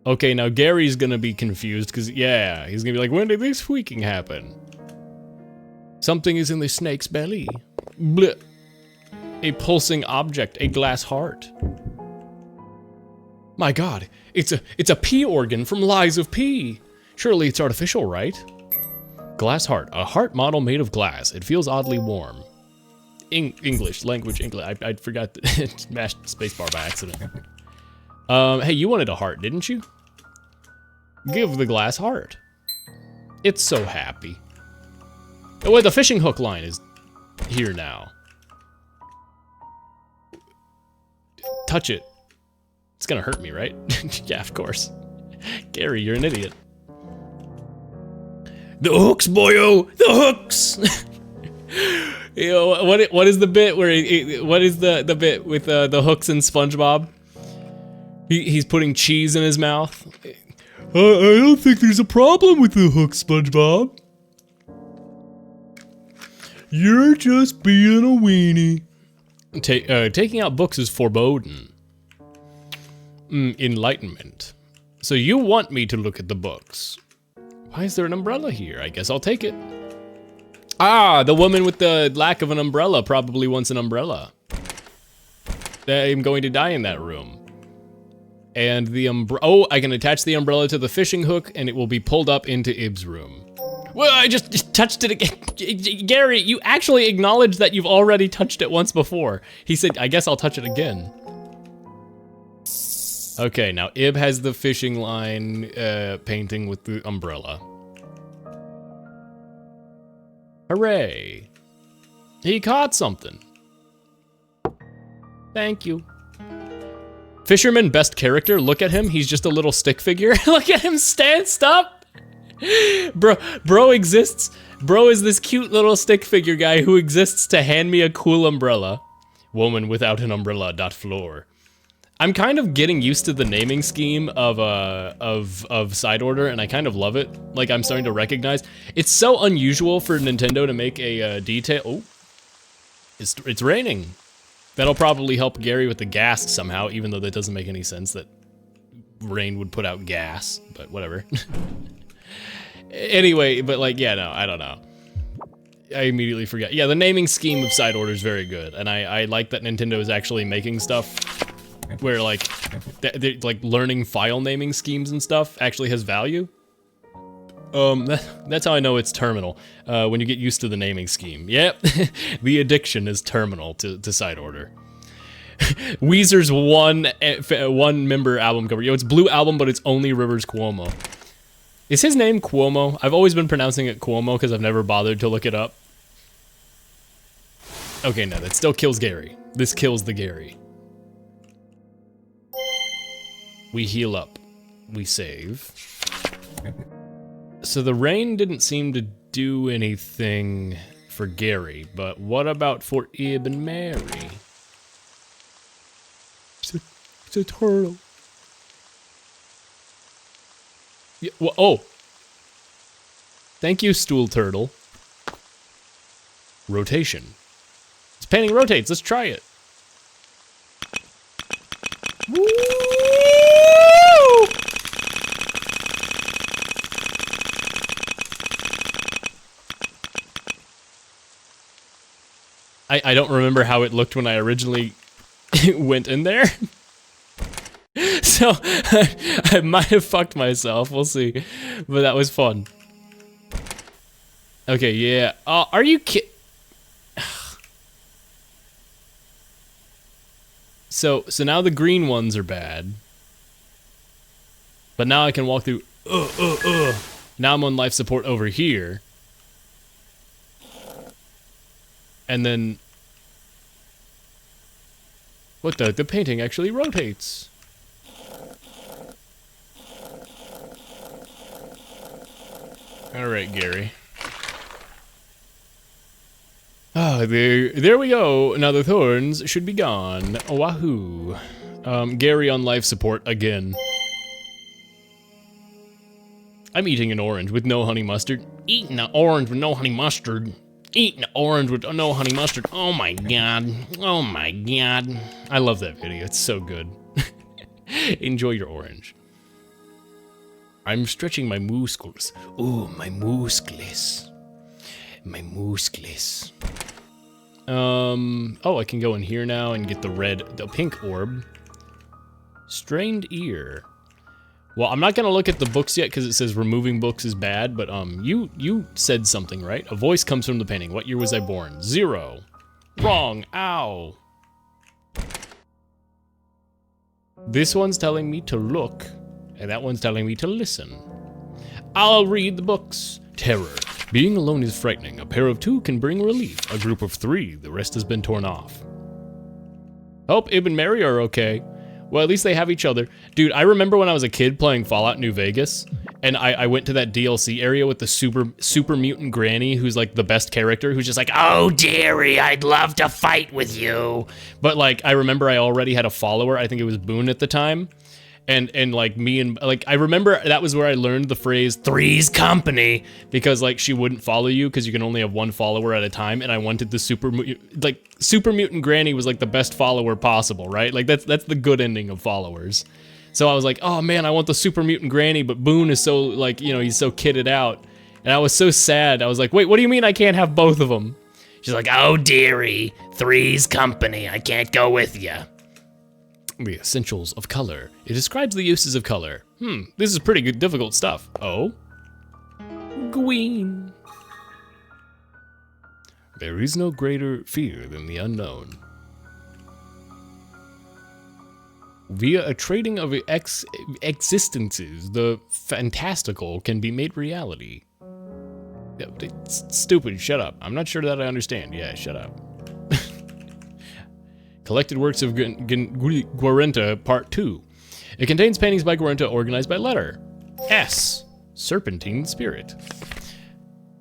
Okay, now Gary's gonna be confused because, yeah, he's gonna be like, when did this freaking happen? Something is in the snake's belly. Blech. A pulsing object, a glass heart. My god, it's a pee organ from Lies of P. Surely it's artificial, right? Glass heart. A heart model made of glass. It feels oddly warm. English. Language English. I forgot to mashed spacebar by accident. Hey, you wanted a heart, didn't you? Give the glass heart. It's so happy. Oh, wait, the fishing hook line is here now. Touch it. It's gonna hurt me, right? Yeah, of course. Gary, you're an idiot. The hooks, boyo! The hooks! You know, what is the bit where what is the bit with the hooks and SpongeBob? He's putting cheese in his mouth. I don't think there's a problem with the hook, SpongeBob. You're just being a weenie. Taking out books is foreboding. Enlightenment. So you want me to look at the books? Why is there an umbrella here? I guess I'll take it. Ah, the woman with the lack of an umbrella probably wants an umbrella. I'm going to die in that room. And the oh, I can attach the umbrella to the fishing hook and it will be pulled up into Ib's room. Well, I just touched it again. Gary, you actually acknowledged that you've already touched it once before. He said, I guess I'll touch it again. Okay, now Ib has the fishing line painting with the umbrella. Hooray. He caught something. Thank you. Fisherman best character, look at him. He's just a little stick figure. Look at him stand up. Bro exists. Bro is this cute little stick figure guy who exists to hand me a cool umbrella. Woman without an umbrella, .floor. I'm kind of getting used to the naming scheme of side order, and I kind of love it. Like, I'm starting to recognize. It's so unusual for Nintendo to make a detail. Oh, it's raining. That'll probably help Gary with the gas somehow, even though that doesn't make any sense that rain would put out gas, but whatever. Anyway, but like, yeah, no, I don't know. I immediately forgot. Yeah, the naming scheme of side order is very good, and I like that Nintendo is actually making stuff where like learning file naming schemes and stuff actually has value. That's how I know it's terminal, when you get used to the naming scheme. Yep, the addiction is terminal to side order. Weezer's one member album cover. Yo, it's Blue Album, but it's only Rivers Cuomo. Is his name Cuomo? I've always been pronouncing it Cuomo because I've never bothered to look it up. Okay, no, that still kills Gary. This kills the Gary. We heal up. We save. So the rain didn't seem to do anything for Gary, but what about for Ib and Mary? It's a turtle. Yeah, well, oh. Thank you, stool turtle. Rotation. This painting rotates. Let's try it. Woo! I don't remember how it looked when I originally went in there. So I might have fucked myself. We'll see. But that was fun. Okay, yeah. Are you So now the green ones are bad. But now I can walk through. Now I'm on life support over here. And then what the painting actually rotates. All right, Gary. Ah, there we go. Now the thorns should be gone. Wahoo. Gary on life support again. I'm eating an orange with no honey mustard. Eating an orange with no honey mustard. Eating an orange with no honey mustard. Oh my god. Oh my god. I love that video. It's so good. Enjoy your orange. I'm stretching my muscles. Ooh, my muscles. My muscles. Oh, I can go in here now and get the pink orb. Strained ear. Well, I'm not gonna look at the books yet because it says removing books is bad, but you said something, right? A voice comes from the painting. What year was I born? 0. Wrong, ow. This one's telling me to look, and that one's telling me to listen. I'll read the books. Terror. Being alone is frightening. A pair of 2 can bring relief. A group of 3, the rest has been torn off. Hope Ib and Mary are okay. Well, at least they have each other. Dude, I remember when I was a kid playing Fallout New Vegas, and I went to that DLC area with the super mutant granny who's like the best character, who's just like, oh, dearie, I'd love to fight with you. But like, I remember I already had a follower, I think it was Boone at the time, and like me and like, I remember that was where I learned the phrase three's company, because like she wouldn't follow you because you can only have one follower at a time, and I wanted the super mutant granny was like the best follower possible, right? Like that's the good ending of followers. So I was like, oh man, I want the super mutant granny, but Boone is so like, you know, he's so kitted out. And I was so sad. I was like, wait, what do you mean I can't have both of them? She's like, oh dearie, three's company, I can't go with ya. The essentials of color. It describes the uses of color. This is pretty good, difficult stuff. Oh? Green. There is no greater fear than the unknown. Via a trading of existences, the fantastical can be made reality. It's stupid, shut up. I'm not sure that I understand. Yeah, shut up. Collected Works of Guarenta, Part 2. It contains paintings by Guarenta organized by letter. S. Serpentine Spirit.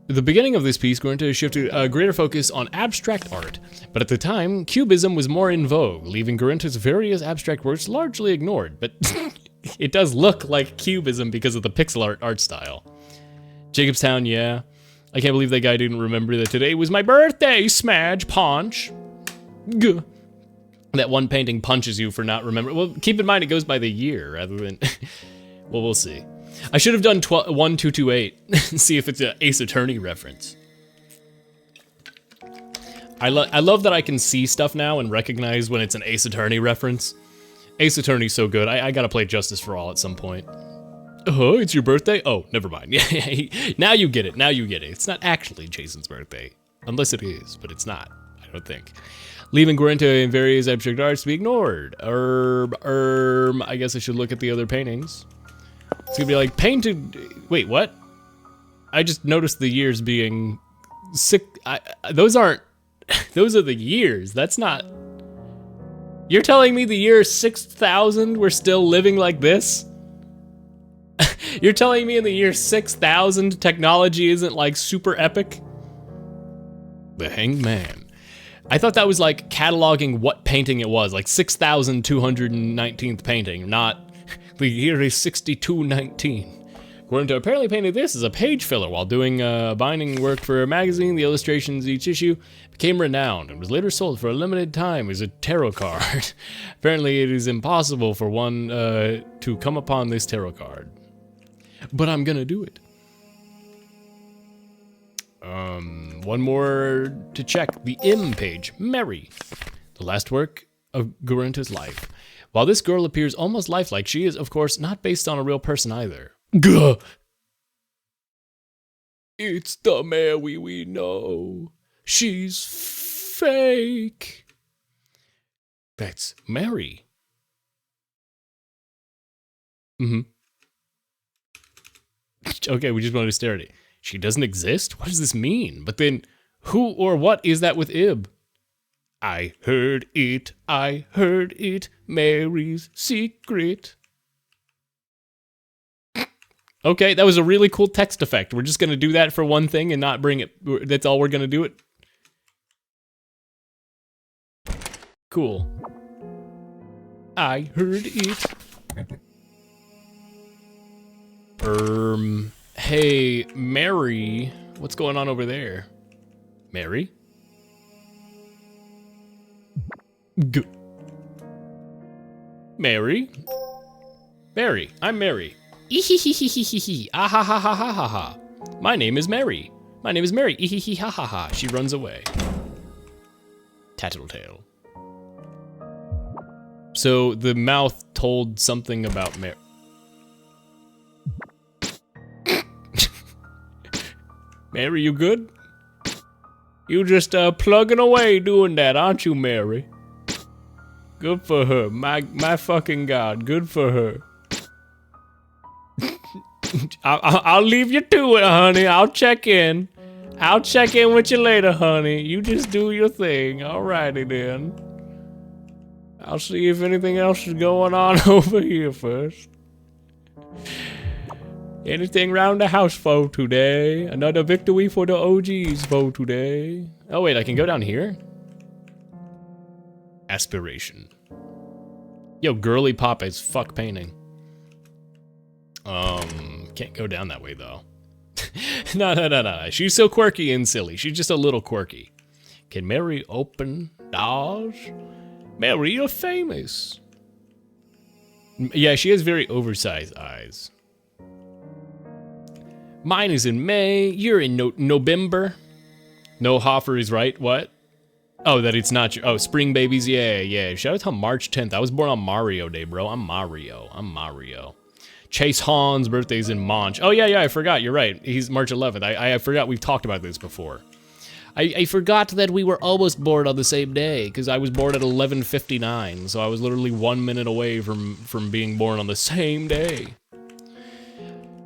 At the beginning of this piece, Guarenta shifted a greater focus on abstract art, but at the time, Cubism was more in vogue, leaving Guarenta's various abstract works largely ignored, but it does look like Cubism because of the pixel art style. Jacobstown, yeah. I can't believe that guy didn't remember that today was my birthday, Smadge Paunch. Gah. That one painting punches you for not remembering. Well, keep in mind it goes by the year rather than... well, we'll see. I should have done 1228, see if it's an Ace Attorney reference. I love that I can see stuff now and recognize when it's an Ace Attorney reference. Ace Attorney's so good. I gotta play Justice for All at some point. Oh, it's your birthday? Oh, never mind. Now you get it. Now you get it. It's not actually Jason's birthday. Unless it is, but it's not. I don't think. Leaving Guarenta in various abstract arts to be ignored. I guess I should look at the other paintings. It's gonna be like painted. Wait, what? I just noticed the years being sick. Those aren't. Those are the years. That's not. You're telling me the year 6000 we're still living like this? You're telling me in the year 6000 technology isn't like super epic? The Hanged Man. I thought that was like cataloging what painting it was, like 6,219th painting, not the year is 6219. Guarenta apparently painted this as a page filler while doing binding work for a magazine. The illustrations each issue became renowned and was later sold for a limited time as a tarot card. Apparently it is impossible for one to come upon this tarot card. But I'm gonna do it. One more to check. The M page. Mary. The last work of Guarenta's life. While this girl appears almost lifelike, she is, of course, not based on a real person either. Gah! It's the Mary we know. She's fake. That's Mary. Okay, we just wanted to stare at it. She doesn't exist? What does this mean? But then, who or what is that with Ib? I heard it, Mary's secret. Okay, that was a really cool text effect. We're just gonna do that for one thing and not bring it, that's all we're gonna do it? Cool. I heard it. Hey, Mary, what's going on over there? Mary? Mary? Mary, I'm Mary. Ehehehehehe, ah ha ha ha ha ha ha. My name is Mary. My name is Mary, ehehe ha ha ha. She runs away. Tattletale. So the mouth told something about Mary. Mary, you good? You just plugging away doing that, aren't you, Mary? Good for her. My fucking God, good for her. I'll leave you to it, honey. I'll check in. I'll check in with you later, honey. You just do your thing. Alrighty then. I'll see if anything else is going on over here first. Anything round the house for today? Another victory for the OGs for today. Oh wait, I can go down here? Aspiration. Yo, girly pop as fuck painting. Can't go down that way though. No. She's so quirky and silly. She's just a little quirky. Can Mary open doors? Mary, you're famous. Yeah, she has very oversized eyes. Mine is in May. You're in November. No, Hoffer is right. What? Oh, that it's not your... Oh, spring babies. Yeah. Shout out to March 10th. I was born on Mario Day, bro. I'm Mario. Chase Hahn's birthday's in March. Oh, yeah, I forgot. You're right. He's March 11th. I forgot we've talked about this before. I forgot that we were almost born on the same day, because I was born at 11:59, so I was literally 1 minute away from being born on the same day.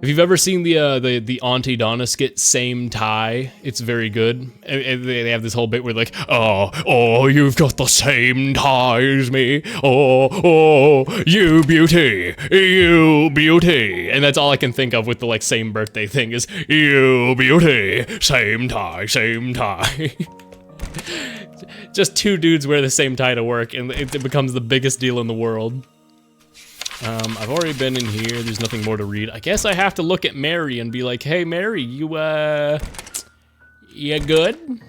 If you've ever seen the Auntie Donna skit, Same Tie, it's very good. And they have this whole bit where like, oh, you've got the same tie as me. Oh, you beauty. And that's all I can think of with the like same birthday thing is, you beauty, same tie. Just two dudes wear the same tie to work and it becomes the biggest deal in the world. I've already been in here. There's nothing more to read. I guess I have to look at Mary and be like, hey, Mary, you good?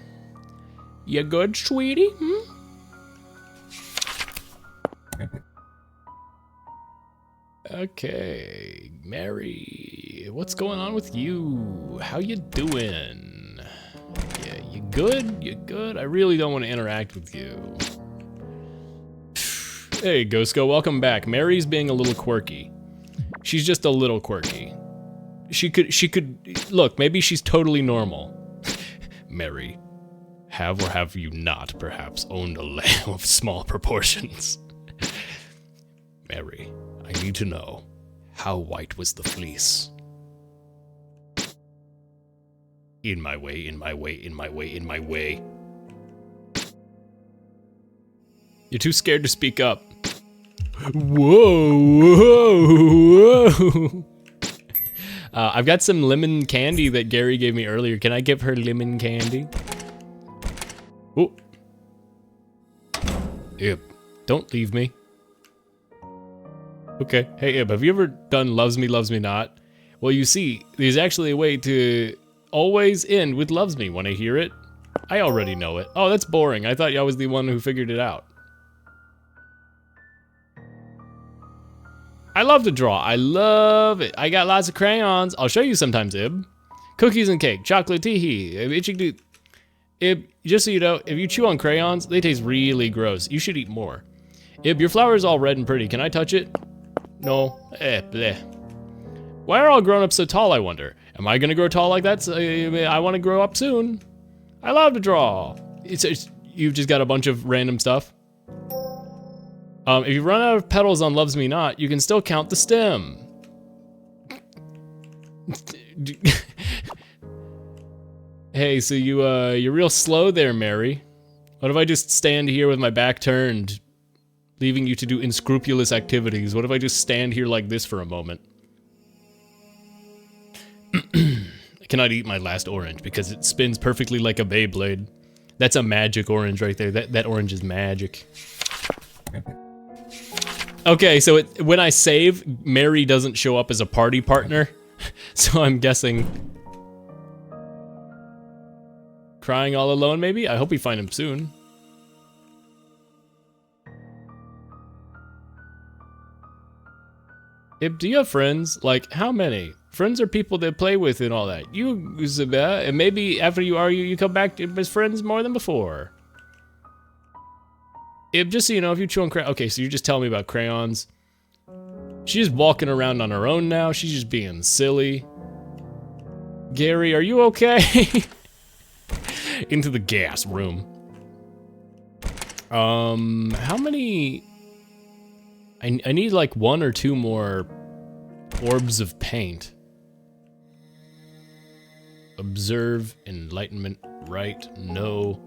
You good, sweetie? Okay, Mary, what's going on with you? How you doing? Yeah, you good? You good? I really don't want to interact with you. Hey, Ghostgo, welcome back. Mary's being a little quirky. She's just a little quirky. She could, look, maybe she's totally normal. Mary, have or have you not perhaps owned a lamb of small proportions? Mary, I need to know, how white was the fleece? In my way. You're too scared to speak up. Whoa. I've got some lemon candy that Gary gave me earlier. Can I give her lemon candy? Oh. Ib, don't leave me. Okay. Hey, Ib, have you ever done Loves Me, Loves Me Not? Well, you see, there's actually a way to always end with Loves Me when I hear it. I already know it. Oh, that's boring. I thought y'all was the one who figured it out. I love to draw. I love it. I got lots of crayons. I'll show you sometimes, Ib. Cookies and cake, chocolate teehee, itchy do. Ib, just so you know, if you chew on crayons, they taste really gross. You should eat more. Ib, your flower is all red and pretty. Can I touch it? No. Bleh. Why are all grown-ups so tall, I wonder? Am I gonna grow tall like that? I want to grow up soon. I love to draw. You've just got a bunch of random stuff. If you run out of petals on Loves Me Not, you can still count the stem. Hey, so you're real slow there, Mary. What if I just stand here with my back turned, leaving you to do unscrupulous activities? What if I just stand here like this for a moment? I cannot eat my last orange because it spins perfectly like a Beyblade. That's a magic orange right there. That orange is magic. Okay, so when I save, Mary doesn't show up as a party partner, so I'm guessing crying all alone, maybe? I hope we find him soon. Ib, do you have friends? Like, how many? Friends are people that play with and all that. You, Zabah, and maybe after you argue, you come back as friends more than before. Ib, just so you know, if you chew on crayons... Okay, so you're just telling me about crayons. She's walking around on her own now. She's just being silly. Gary, are you okay? Into the gas room. How many... I need like 1 or 2 more orbs of paint. Observe, enlightenment, right, no.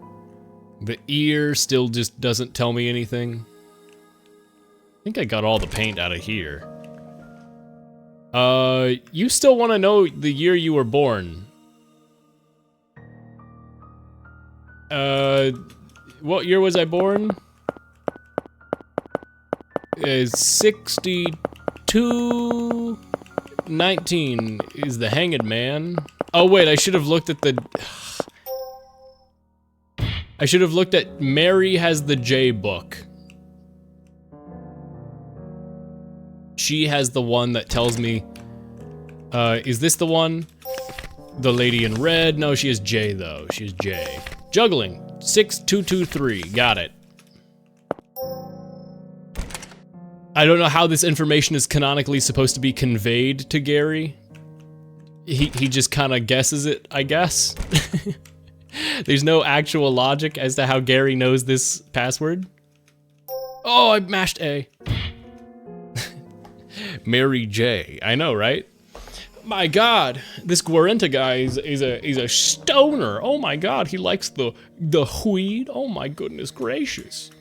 The ear still just doesn't tell me anything. I think I got all the paint out of here. You still want to know the year you were born? What year was I born? 6219 is the Hanged Man. Oh wait, I should have looked at the... I should have looked at Mary has the J book. She has the one that tells me, is this the one? The lady in red? No, she is J though, she is J. Juggling, 6223, got it. I don't know how this information is canonically supposed to be conveyed to Gary. He just kind of guesses it, I guess. There's no actual logic as to how Gary knows this password. Oh, I mashed A. Mary J. I know, right? My God, this Guarenta guy is a stoner. Oh my God, he likes the weed. Oh my goodness gracious.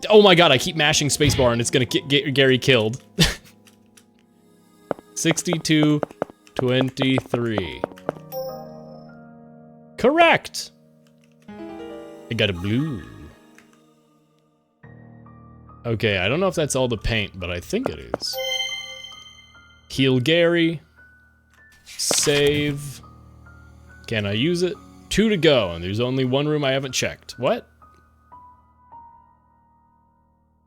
Oh my God, I keep mashing spacebar and it's gonna get Gary killed. 6223. Correct. I got a blue. Okay, I don't know if that's all the paint, but I think it is. Heal Gary. Save. Can I use it? 2 to go, and there's only 1 room I haven't checked. What?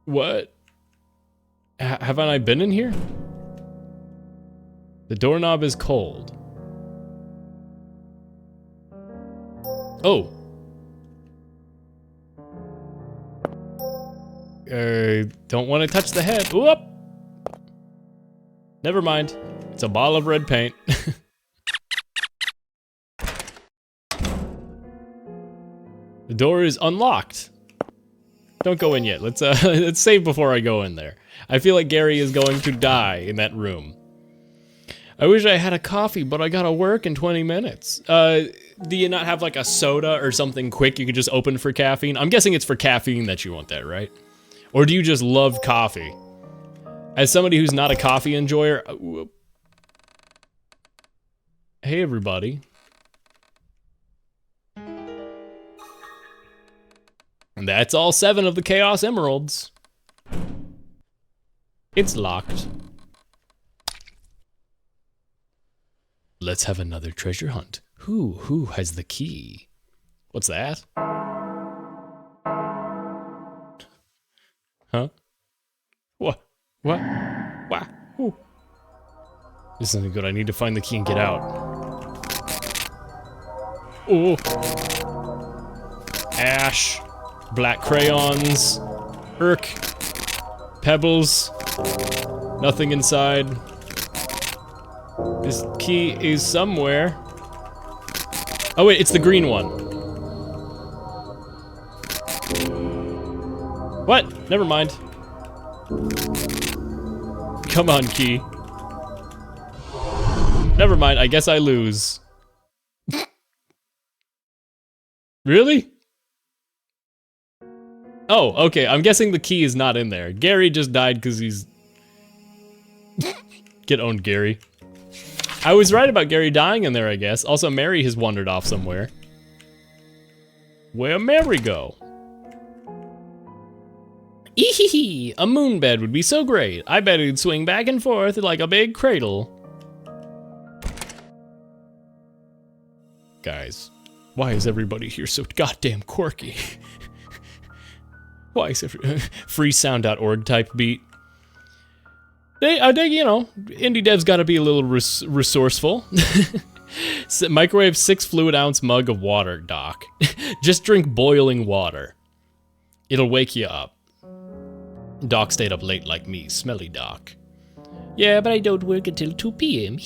What? Haven't I been in here? The doorknob is cold. Oh. Don't want to touch the head. Whoop! Never mind. It's a ball of red paint. The door is unlocked. Don't go in yet. Let's save before I go in there. I feel like Gary is going to die in that room. I wish I had a coffee, but I gotta work in 20 minutes. Do you not have like a soda or something quick you could just open for caffeine? I'm guessing it's for caffeine that you want that, right? Or do you just love coffee? As somebody who's not a coffee enjoyer... Hey everybody. And that's all 7 of the Chaos Emeralds. It's locked. Let's have another treasure hunt. Who has the key? What's that? Huh? What? What? What? Who? This isn't good. I need to find the key and get out. Oh. Ash. Black crayons. Irk. Pebbles. Nothing inside. This key is somewhere. Oh wait, it's the green one. What? Never mind. Come on, key. Never mind, I guess I lose. Really? Oh, okay, I'm guessing the key is not in there. Gary just died because he's... Get owned, Gary. I was right about Gary dying in there, I guess. Also, Mary has wandered off somewhere. Where'd Mary go? Eehee! A moon bed would be so great. I bet it'd swing back and forth like a big cradle. Guys, why is everybody here so goddamn quirky? Why is it freesound.org type beat? They, you know, indie devs gotta be a little resourceful. Microwave 6 fluid ounce mug of water, Doc. Just drink boiling water. It'll wake you up. Doc stayed up late like me, smelly Doc. Yeah, but I don't work until 2 p.m.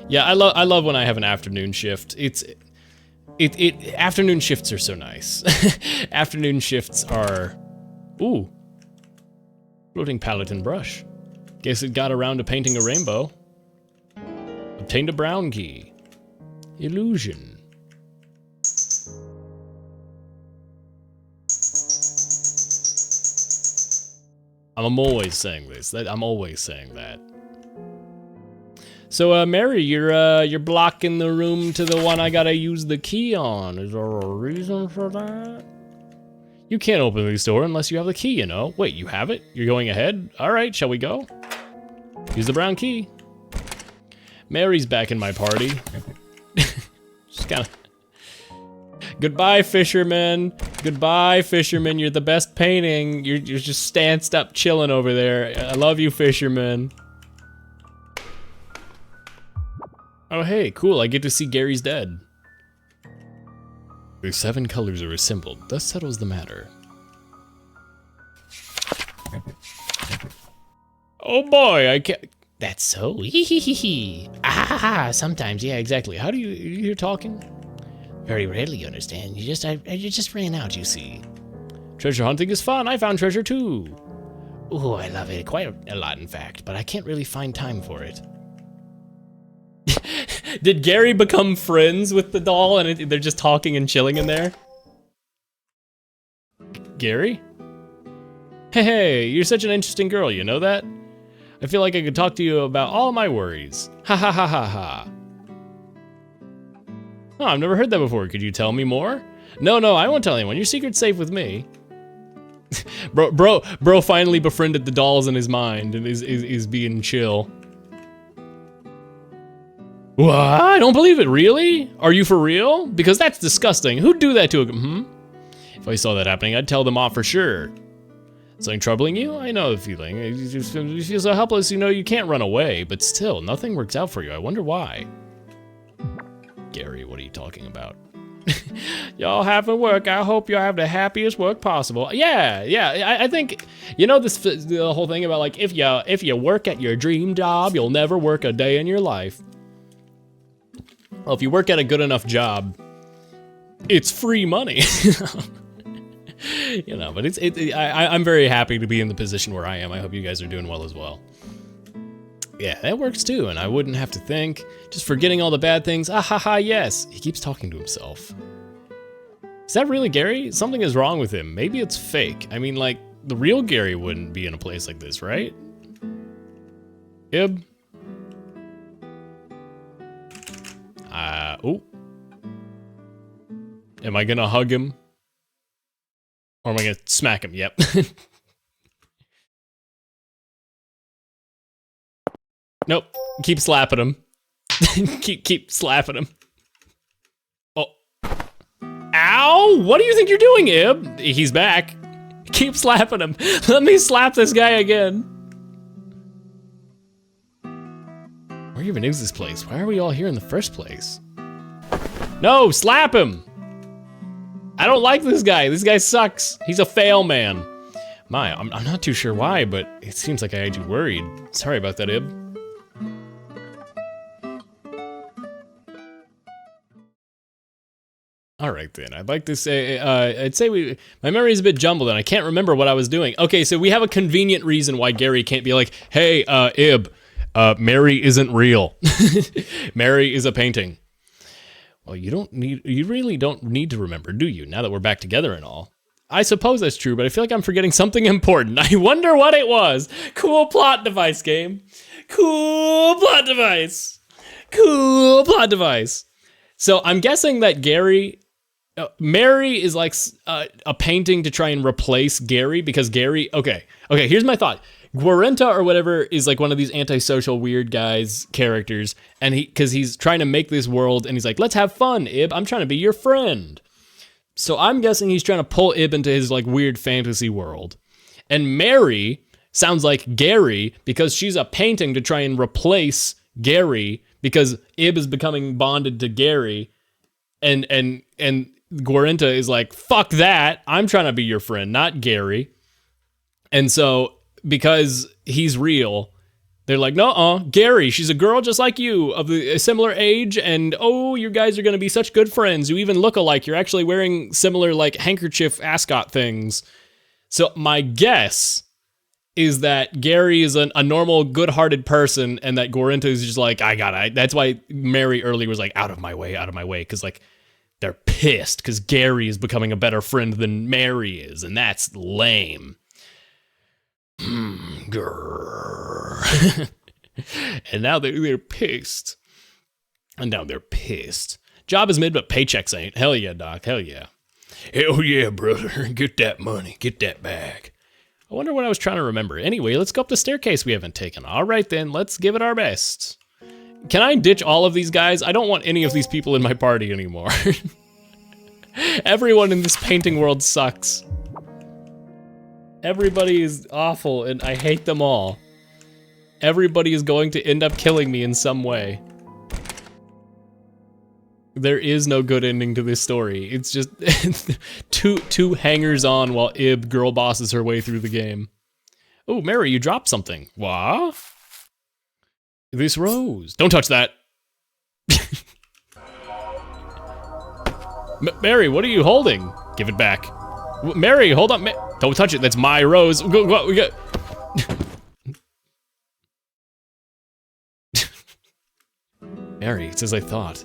Yeah, I love when I have an afternoon shift. Afternoon shifts are so nice. Afternoon shifts are, ooh, floating palette and brush. Guess it got around to painting a rainbow. Obtained a brown key. Illusion. I'm always saying this. I'm always saying that. So, Mary, you're blocking the room to the one I gotta use the key on. Is there a reason for that? You can't open this door unless you have the key, you know. Wait, you have it? You're going ahead? All right, shall we go? Use the brown key. Mary's back in my party. Just kinda. Goodbye, fisherman. Goodbye, fisherman. You're the best painting. You're just stanced up chilling over there. I love you, fisherman. Oh, hey, cool. I get to see Gary's dead. The 7 colors are assembled. Thus settles the matter. Oh boy, I can't. That's so. Ah, sometimes, yeah, exactly. How do you're talking? Very rarely, you understand. You just ran out, you see. Treasure hunting is fun. I found treasure too. Ooh, I love it. Quite a lot, in fact, but I can't really find time for it. Did Gary become friends with the doll and they're just talking and chilling in there? Gary? Hey, you're such an interesting girl, you know that? I feel like I could talk to you about all my worries. Ha ha ha ha ha. Oh, I've never heard that before. Could you tell me more? No, I won't tell anyone. Your secret's safe with me. Bro finally befriended the dolls in his mind and is being chill. What? I don't believe it, really? Are you for real? Because that's disgusting. Who'd do that to a, If I saw that happening, I'd tell them off for sure. Something troubling you? I know the feeling. You feel so helpless, you know you can't run away, but still, nothing works out for you. I wonder why. Gary, what are you talking about? Y'all having work. I hope y'all have the happiest work possible. Yeah. I think, you know, the whole thing about like, if you work at your dream job, you'll never work a day in your life. Well, if you work at a good enough job, it's free money. You know, but I'm very happy to be in the position where I am. I hope you guys are doing well as well. Yeah, that works too, and I wouldn't have to think. Just forgetting all the bad things. Ah ha ha, yes. He keeps talking to himself. Is that really Gary? Something is wrong with him. Maybe it's fake. I mean, like, the real Gary wouldn't be in a place like this, right? Ib? Oh. Am I gonna hug him? Or am I gonna smack him? Yep. Nope. Keep slapping him. keep slapping him. Oh. Ow! What do you think you're doing, Ib? He's back. Keep slapping him. Let me slap this guy again. Where even is this place? Why are we all here in the first place? No, slap him! I don't like this guy. This guy sucks. He's a fail man. My, I'm not too sure why, but it seems like I had you worried. Sorry about that, Ib. All right then, I'd like to say, I'd say my memory is a bit jumbled and I can't remember what I was doing. Okay, so we have a convenient reason why Gary can't be like, hey, Ib, Mary isn't real. Mary is a painting. Well, you really don't need to remember, do you, now that we're back together and all? I suppose that's true, but I feel like I'm forgetting something important. I wonder what it was. Cool plot device, game. Cool plot device. Cool plot device. So I'm guessing that Mary is like a painting to try and replace Gary because Gary, okay, here's my thought. Guarenta or whatever is like one of these antisocial weird guys characters, and because he's trying to make this world, and he's like, let's have fun, Ib, I'm trying to be your friend. So I'm guessing he's trying to pull Ib into his like weird fantasy world. And Mary sounds like Gary because she's a painting to try and replace Gary because Ib is becoming bonded to Gary, and Guarenta is like, fuck that, I'm trying to be your friend, not Gary. And so because he's real, They're like, no, Gary, she's a girl just like you, of a similar age, and oh, you guys are gonna be such good friends. You even look alike. You're actually wearing similar, like, handkerchief ascot things. So my guess is that Gary is a normal, good-hearted person, and that Gorinta is just like, that's why Mary earlier was like, out of my way, because, like, they're pissed, because Gary is becoming a better friend than Mary is, and that's lame. Grrr. And now they're pissed. And now they're pissed. Job is mid, but paychecks ain't. Hell yeah, Doc. Hell yeah. Hell yeah, brother. Get that money. Get that bag. I wonder what I was trying to remember. Anyway, let's go up the staircase we haven't taken. All right, then. Let's give it our best. Can I ditch all of these guys? I don't want any of these people in my party anymore. Everyone in this painting world sucks. Everybody is awful, and I hate them all. Everybody is going to end up killing me in some way. There is no good ending to this story. It's just two hangers on while Ib girl bosses her way through the game. Oh, Mary, you dropped something. What? This rose. Don't touch that. Mary, what are you holding? Give it back. Mary, hold on. Don't touch it. That's my rose. We got. Mary, it's as I thought.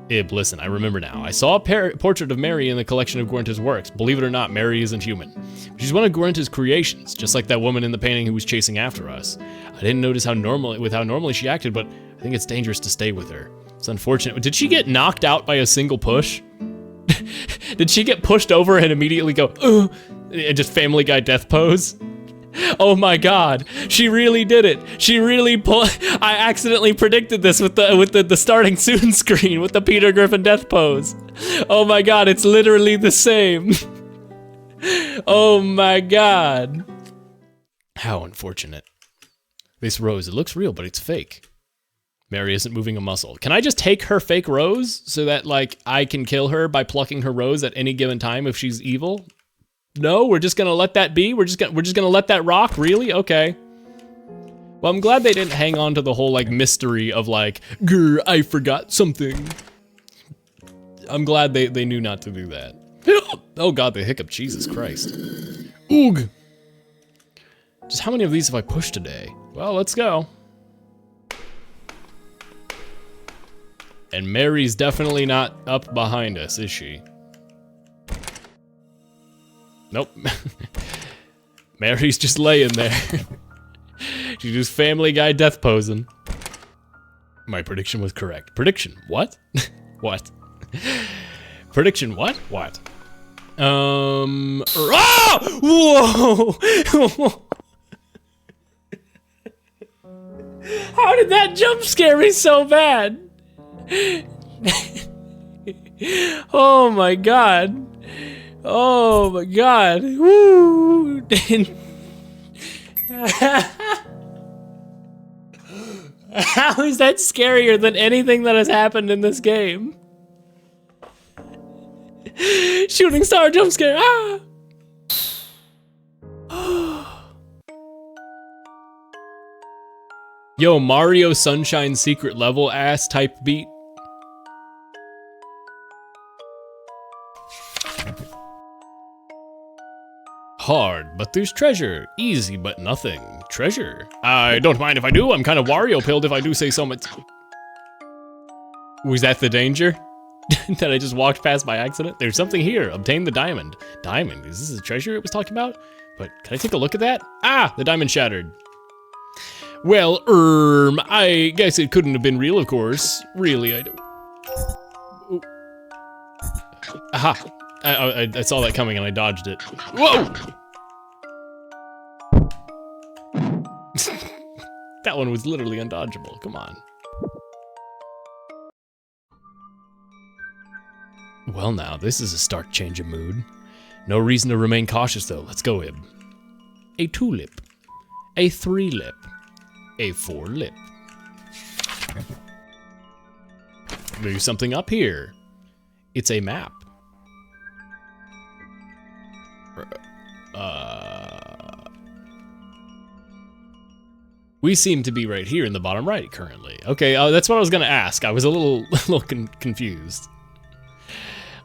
Ib, listen, I remember now. I saw a portrait of Mary in the collection of Gorinta's works. Believe it or not, Mary isn't human. She's one of Gorinta's creations, just like that woman in the painting who was chasing after us. I didn't notice how normally she acted, but I think it's dangerous to stay with her. It's unfortunate. Did she get knocked out by a single push? Did she get pushed over and immediately go, ugh, and just Family Guy death pose? Oh my god, she really did it. She really I accidentally predicted this with the starting soon screen with the Peter Griffin death pose. Oh my god, it's literally the same. Oh my god. How unfortunate. This rose, it looks real, but it's fake. Mary isn't moving a muscle. Can I just take her fake rose so that, like, I can kill her by plucking her rose at any given time if she's evil? No, we're just gonna let that be? We're just gonna let that rock? Really? Okay. Well, I'm glad they didn't hang on to the whole, like, mystery of, like, grr, I forgot something. I'm glad they knew not to do that. Oh god, the hiccup, Jesus Christ. Oog! Just how many of these have I pushed today? Well, let's go. And Mary's definitely not up behind us, is she? Nope. Mary's just laying there. She's just Family Guy death posing. My prediction was correct. Prediction, what? What? Prediction, what? What? Ah! Whoa! How did that jump scare me so bad? Oh my god. Oh my god. Woo! How is that scarier than anything that has happened in this game? Shooting star jump scare. Ah! Yo, Mario Sunshine secret level ass type beat. Hard, but there's treasure. Easy, but nothing. Treasure. I don't mind if I do. I'm kind of Wario-pilled if I do say so much. Was that the danger? That I just walked past by accident? There's something here. Obtain the diamond. Diamond? Is this a treasure it was talking about? But can I take a look at that? Ah, the diamond shattered. Well, I guess it couldn't have been real, of course. Really, I don't. Ooh. Aha. I saw that coming and I dodged it. Whoa! That one was literally undodgeable. Come on. Well now, this is a stark change of mood. No reason to remain cautious though. Let's go, Ib. A 2-lip. A 3-lip. A 4-lip. There's something up here. It's a map. We seem to be right here in the bottom right currently. Okay, that's what I was gonna ask. I was a little, confused.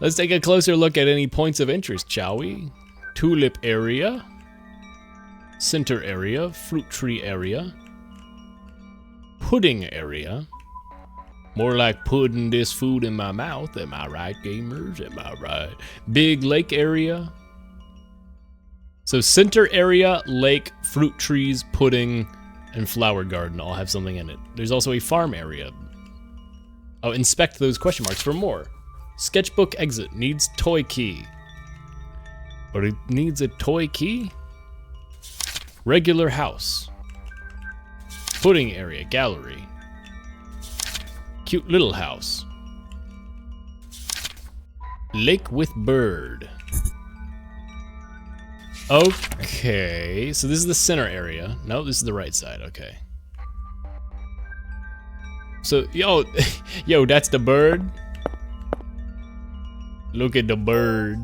Let's take a closer look at any points of interest, shall we? Tulip area. Center area. Fruit tree area. Pudding area. More like putting this food in my mouth. Am I right, gamers? Am I right? Big lake area. So center area, lake, fruit trees, pudding, and flower garden all have something in it. There's also a farm area. Oh, inspect those question marks for more. Sketchbook exit needs toy key. But it needs a toy key? Regular house. Pudding area, gallery. Cute little house. Lake with bird. Okay, so this is the center area. No, this is the right side, okay. So, yo, that's the bird. Look at the bird.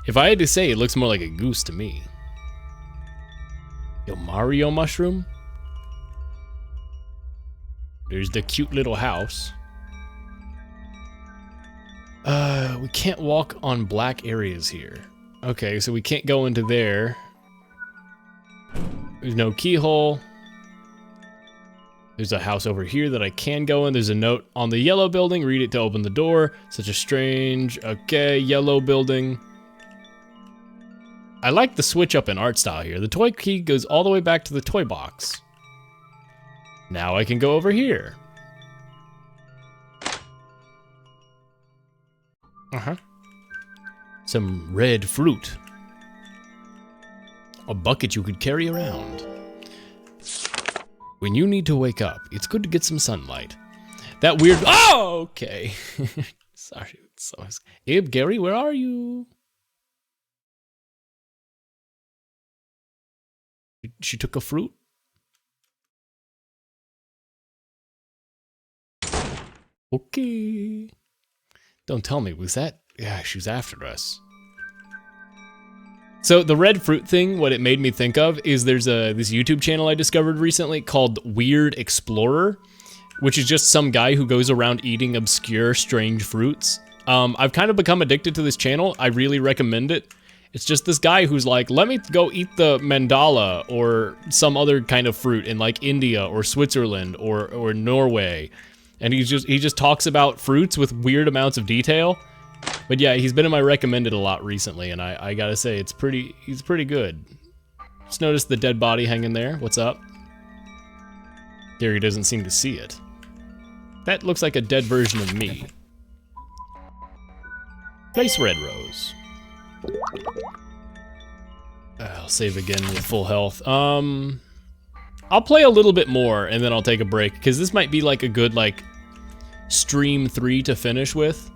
If I had to say, it looks more like a goose to me. Yo, Mario mushroom? There's the cute little house. We can't walk on black areas here. Okay, so we can't go into there. There's no keyhole. There's a house over here that I can go in. There's a note on the yellow building. Read it to open the door. Such a strange, okay, yellow building. I like the switch up in art style here. The toy key goes all the way back to the toy box. Now I can go over here. Uh-huh. Some red fruit. A bucket you could carry around. When you need to wake up, it's good to get some sunlight. That weird, oh, okay. Sorry. Abe, Gary, where are you? She took a fruit? Okay. Don't tell me, was that? Yeah, she was after us. So the red fruit thing, what it made me think of is there's this YouTube channel I discovered recently called Weird Explorer, which is just some guy who goes around eating obscure, strange fruits. I've kind of become addicted to this channel. I really recommend it. It's just this guy who's like, let me go eat the mandala or some other kind of fruit in like India or Switzerland or Norway. And he just talks about fruits with weird amounts of detail. But yeah, he's been in my recommended a lot recently, and I gotta say, he's pretty good. Just noticed the dead body hanging there. What's up? Gary doesn't seem to see it. That looks like a dead version of me. Place red rose. I'll save again with full health. I'll play a little bit more and then I'll take a break, because this might be like a good stream 3 to finish with.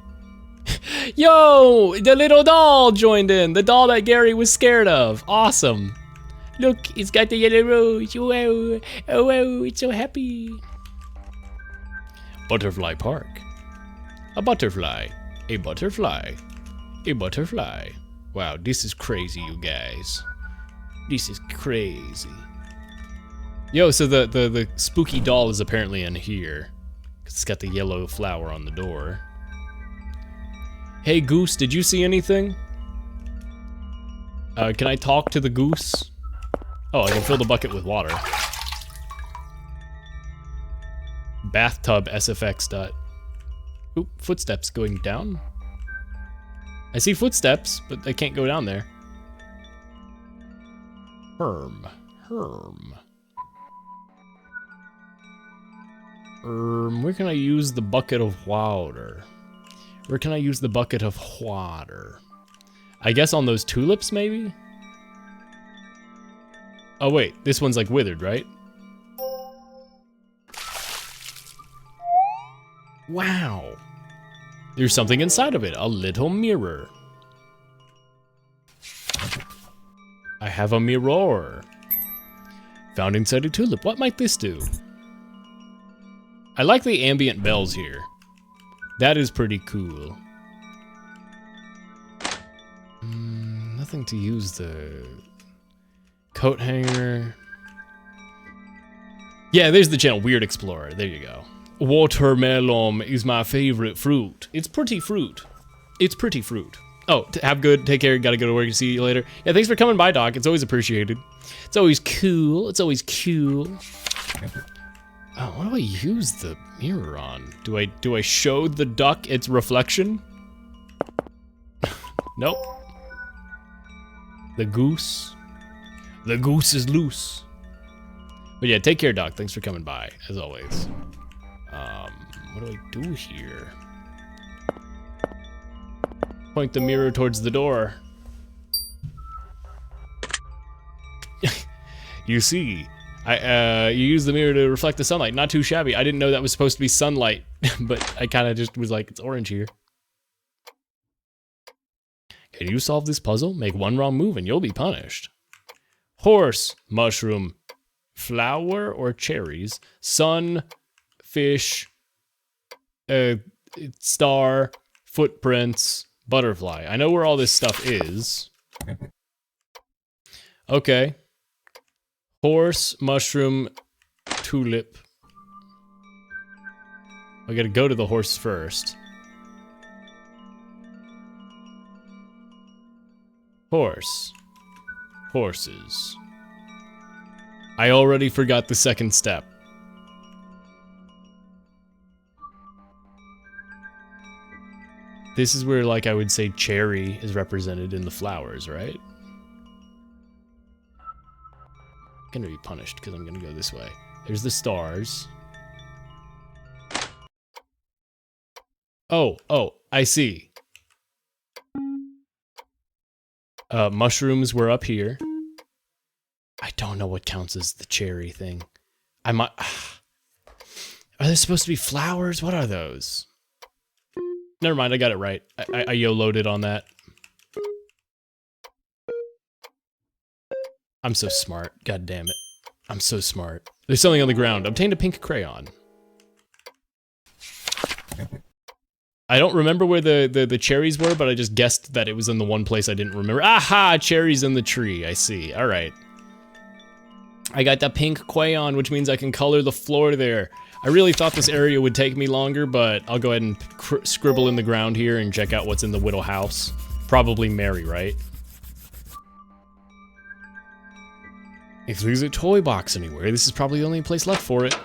Yo, the little doll joined in. The doll that Gary was scared of. Awesome. Look, it's got the yellow rose. Wow, oh wow, it's so happy. Butterfly Park. A butterfly. A butterfly. A butterfly. Wow, this is crazy, you guys. This is crazy. Yo, so the spooky doll is apparently in here. 'Cause it's got the yellow flower on the door. Hey Goose, did you see anything? Can I talk to the goose? Oh, I can fill the bucket with water. Bathtub SFX dot. Oop, footsteps going down. I see footsteps, but I can't go down there. Herm. Where can I use the bucket of water? Where can I use the bucket of water? I guess on those tulips, maybe? Oh wait, this one's like withered, right? Wow. There's something inside of it, a little mirror. I have a mirror. Found inside a tulip. What might this do? I like the ambient bells here. That is pretty cool. Nothing to use the coat hanger. Yeah, there's the channel, Weird Explorer. There you go. Watermelon is my favorite fruit. It's pretty fruit. It's pretty fruit. Oh, have good, take care, gotta go to work, see you later. Yeah, thanks for coming by, Doc. It's always appreciated. It's always cool. It's always cool. Oh, what do I use the mirror on? Do I show the duck its reflection? Nope. The goose. The goose is loose. But yeah, take care, Doc. Thanks for coming by, as always. What do I do here? Point the mirror towards the door. You see, you use the mirror to reflect the sunlight. Not too shabby. I didn't know that was supposed to be sunlight, but I kind of just was like, it's orange here. Can you solve this puzzle? Make one wrong move and you'll be punished. Horse, mushroom, flower or cherries, sun, fish, star, footprints, butterfly. I know where all this stuff is. Okay. Horse, mushroom, tulip. I gotta go to the horse first. Horse. Horses. I already forgot the second step. This is where, like, I would say cherry is represented in the flowers, right? I'm gonna be punished because I'm gonna go this way. There's the stars. Oh, I see. Mushrooms were up here. I don't know what counts as the cherry thing. I might... Are they supposed to be flowers? What are those? Never mind, I got it right. I YOLO'd it on that. I'm so smart. God damn it. I'm so smart. There's something on the ground. Obtained a pink crayon. I don't remember where the cherries were, but I just guessed that it was in the one place I didn't remember. Aha! Cherries in the tree. I see. All right. I got the pink crayon, which means I can color the floor there. I really thought this area would take me longer, but I'll go ahead and scribble in the ground here and check out what's in the Whittle house. Probably Mary, right? If there's a toy box anywhere, this is probably the only place left for it.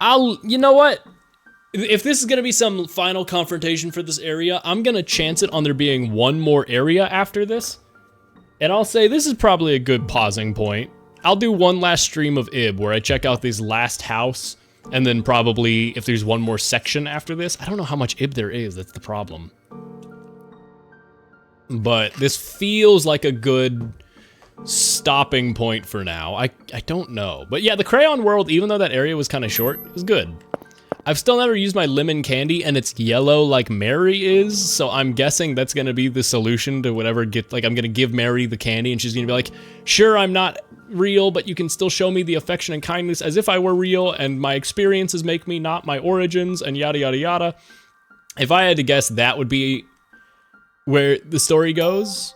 You know what? If this is gonna be some final confrontation for this area, I'm gonna chance it on there being one more area after this. And I'll say this is probably a good pausing point. I'll do one last stream of Ib where I check out this last house, and then probably if there's one more section after this. I don't know how much Ib there is, that's the problem. But this feels like a good stopping point for now. I don't know. But yeah, the crayon world, even though that area was kind of short, it was good. I've still never used my lemon candy, and it's yellow like Mary is, so I'm guessing that's gonna be the solution to whatever like I'm gonna give Mary the candy, and she's gonna be like, sure, I'm not real, but you can still show me the affection and kindness as if I were real, and my experiences make me not my origins, and yada yada yada. If I had to guess, that would be where the story goes,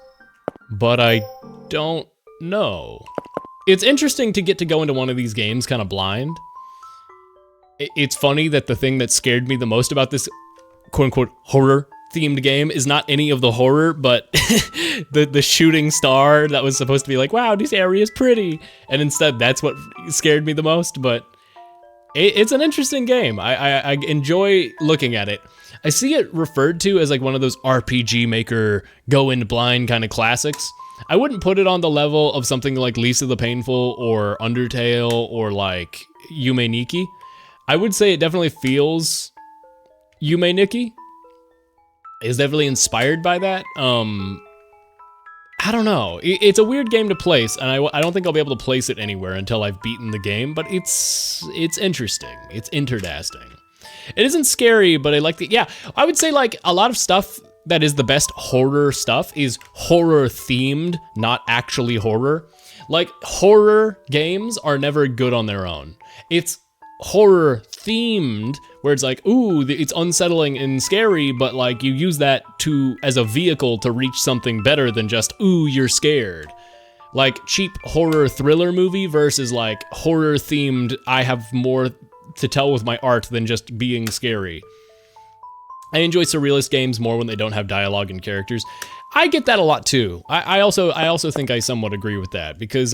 but I don't know. It's interesting to get to go into one of these games kind of blind. It's funny that the thing that scared me the most about this quote-unquote horror-themed game is not any of the horror, but the shooting star that was supposed to be like, wow, this area is pretty. And instead, that's what scared me the most, but it's an interesting game. I enjoy looking at it. I see it referred to as like one of those RPG Maker go in blind kind of classics. I wouldn't put it on the level of something like Lisa the Painful or Undertale or like Yume Nikki. I would say it definitely feels Yume Nikki. It's definitely inspired by that. I don't know. It's a weird game to place, and I don't think I'll be able to place it anywhere until I've beaten the game, but it's interesting. It's interdasting. It isn't scary, but I like the, yeah, I would say like a lot of stuff that is the best horror stuff is horror themed, not actually horror. Like horror games are never good on their own. It's horror themed where it's like, ooh, it's unsettling and scary, but like you use that as a vehicle to reach something better than just, ooh, you're scared. like cheap horror thriller movie versus like horror themed, I have more to tell with my art than just being scary. I enjoy surrealist games more when they don't have dialogue and characters. I get that a lot too. I also think I somewhat agree with that because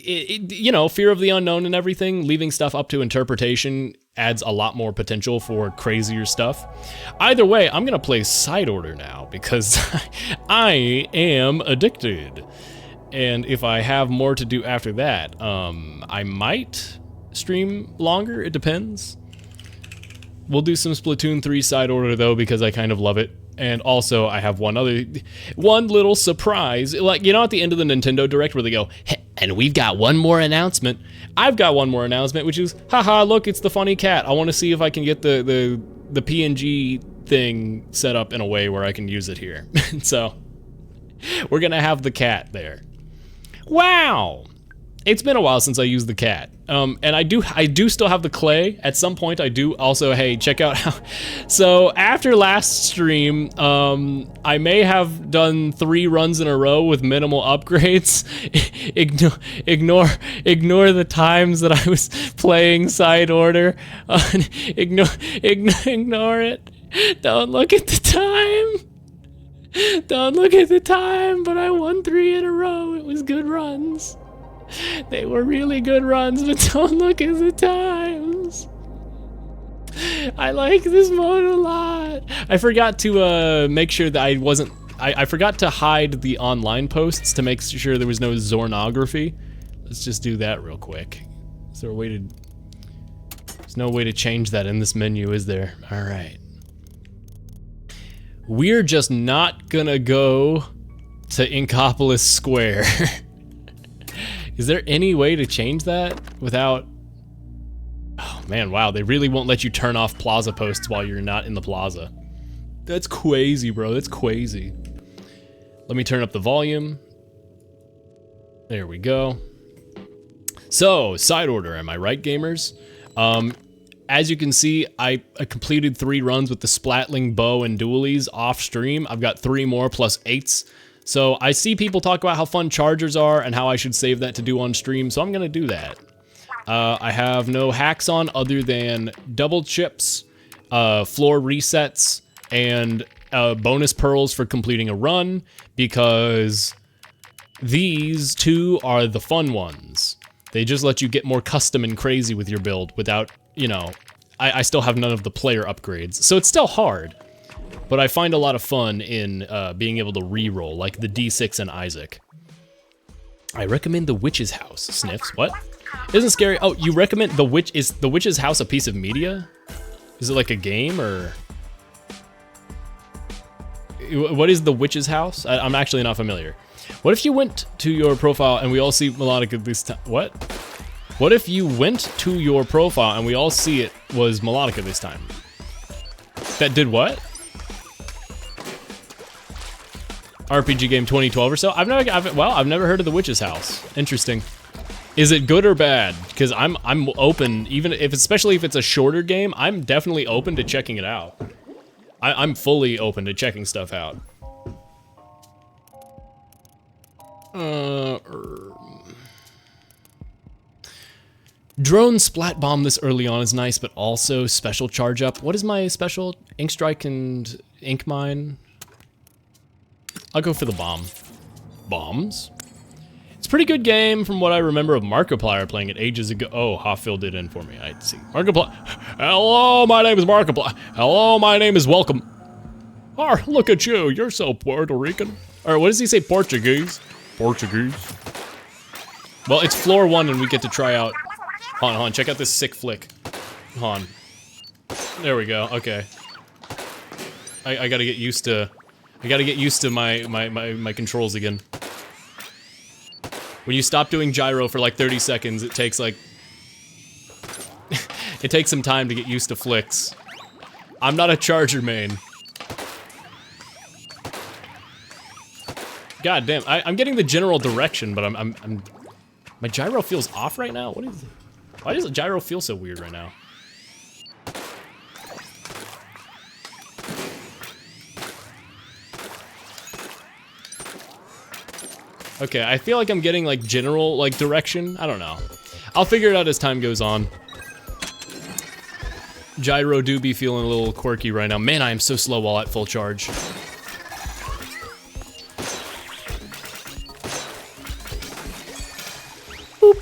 you know, fear of the unknown and everything, leaving stuff up to interpretation adds a lot more potential for crazier stuff. Either way, I'm gonna play side order now because I am addicted. And if I have more to do after that, I might stream longer, it depends. We'll do some Splatoon 3 side order though because I kind of love it. And also I have one little surprise. Like, you know, at the end of the Nintendo Direct where they go, hey, and we've got one more announcement. I've got one more announcement, which is, haha, look, it's the funny cat. I want to see if I can get the PNG thing set up in a way where I can use it here. So we're gonna have the cat there. Wow. It's been a while since I used the cat. And I do still have the clay. At some point I do also, hey, check out how, so after last stream, I may have done 3 runs in a row with minimal upgrades. Ignore the times that I was playing side order. Ignore it. Don't look at the time. Don't look at the time, but I won 3 in a row. It was good runs. They were really good runs, but don't look at the times. I like this mode a lot. I forgot to make sure that I forgot to hide the online posts to make sure there was no Zornography. Let's just do that real quick. Is there a way to... There's no way to change that in this menu, is there? All right. We're just not gonna go to Inkopolis Square. Is there any way to change that without... Oh man, wow, they really won't let you turn off plaza posts while you're not in the plaza. That's crazy, bro, that's crazy. Let me turn up the volume. There we go. So, side order, am I right, gamers? As you can see, I completed 3 runs with the Splatling bow and dualies off stream. I've got 3 more plus 8s. So I see people talk about how fun chargers are and how I should save that to do on stream, so I'm gonna do that. I have no hacks on other than double chips, floor resets, and bonus pearls for completing a run, because these 2 are the fun ones. They just let you get more custom and crazy with your build without, you know, I still have none of the player upgrades, so it's still hard. But I find a lot of fun in being able to re-roll, like the D6 and Isaac. I recommend the Witch's House. Sniffs, what? Isn't scary. Oh, you recommend the Witch, is the Witch's House a piece of media? Is it like a game, or? What is the Witch's House? I'm actually not familiar. What if you went to your profile and we all see Melodica this time? What? What if you went to your profile and we all see it was Melodica this time? That did what? RPG game 2012 or so. I've never heard of the Witch's House. Interesting. Is it good or bad? Because I'm open, even if, especially if it's a shorter game, I'm definitely open to checking it out. I'm fully open to checking stuff out. Drone splat bomb this early on is nice, but also special charge up. What is my special? Ink strike and ink mine. I'll go for the bomb. Bombs? It's a pretty good game from what I remember of Markiplier playing it ages ago. Oh, Hoff filled it in for me. I see. Markiplier. Hello, my name is Markiplier. Hello, my name is Welcome. Oh, look at you. You're so Puerto Rican. Or what does he say? Portuguese? Portuguese. Well, it's floor 1 and we get to try out. Hold on. Check out this sick flick. Hold on. There we go. Okay. I gotta get used to... I gotta get used to my controls again. When you stop doing gyro for like 30 seconds, it takes like... it takes some time to get used to flicks. I'm not a charger main. God damn, I'm getting the general direction, but my gyro feels off right now? What is it? Why does the gyro feel so weird right now? Okay, I feel like I'm getting like general like direction. I don't know. I'll figure it out as time goes on. Gyro do be feeling a little quirky right now. Man, I am so slow while at full charge. Boop.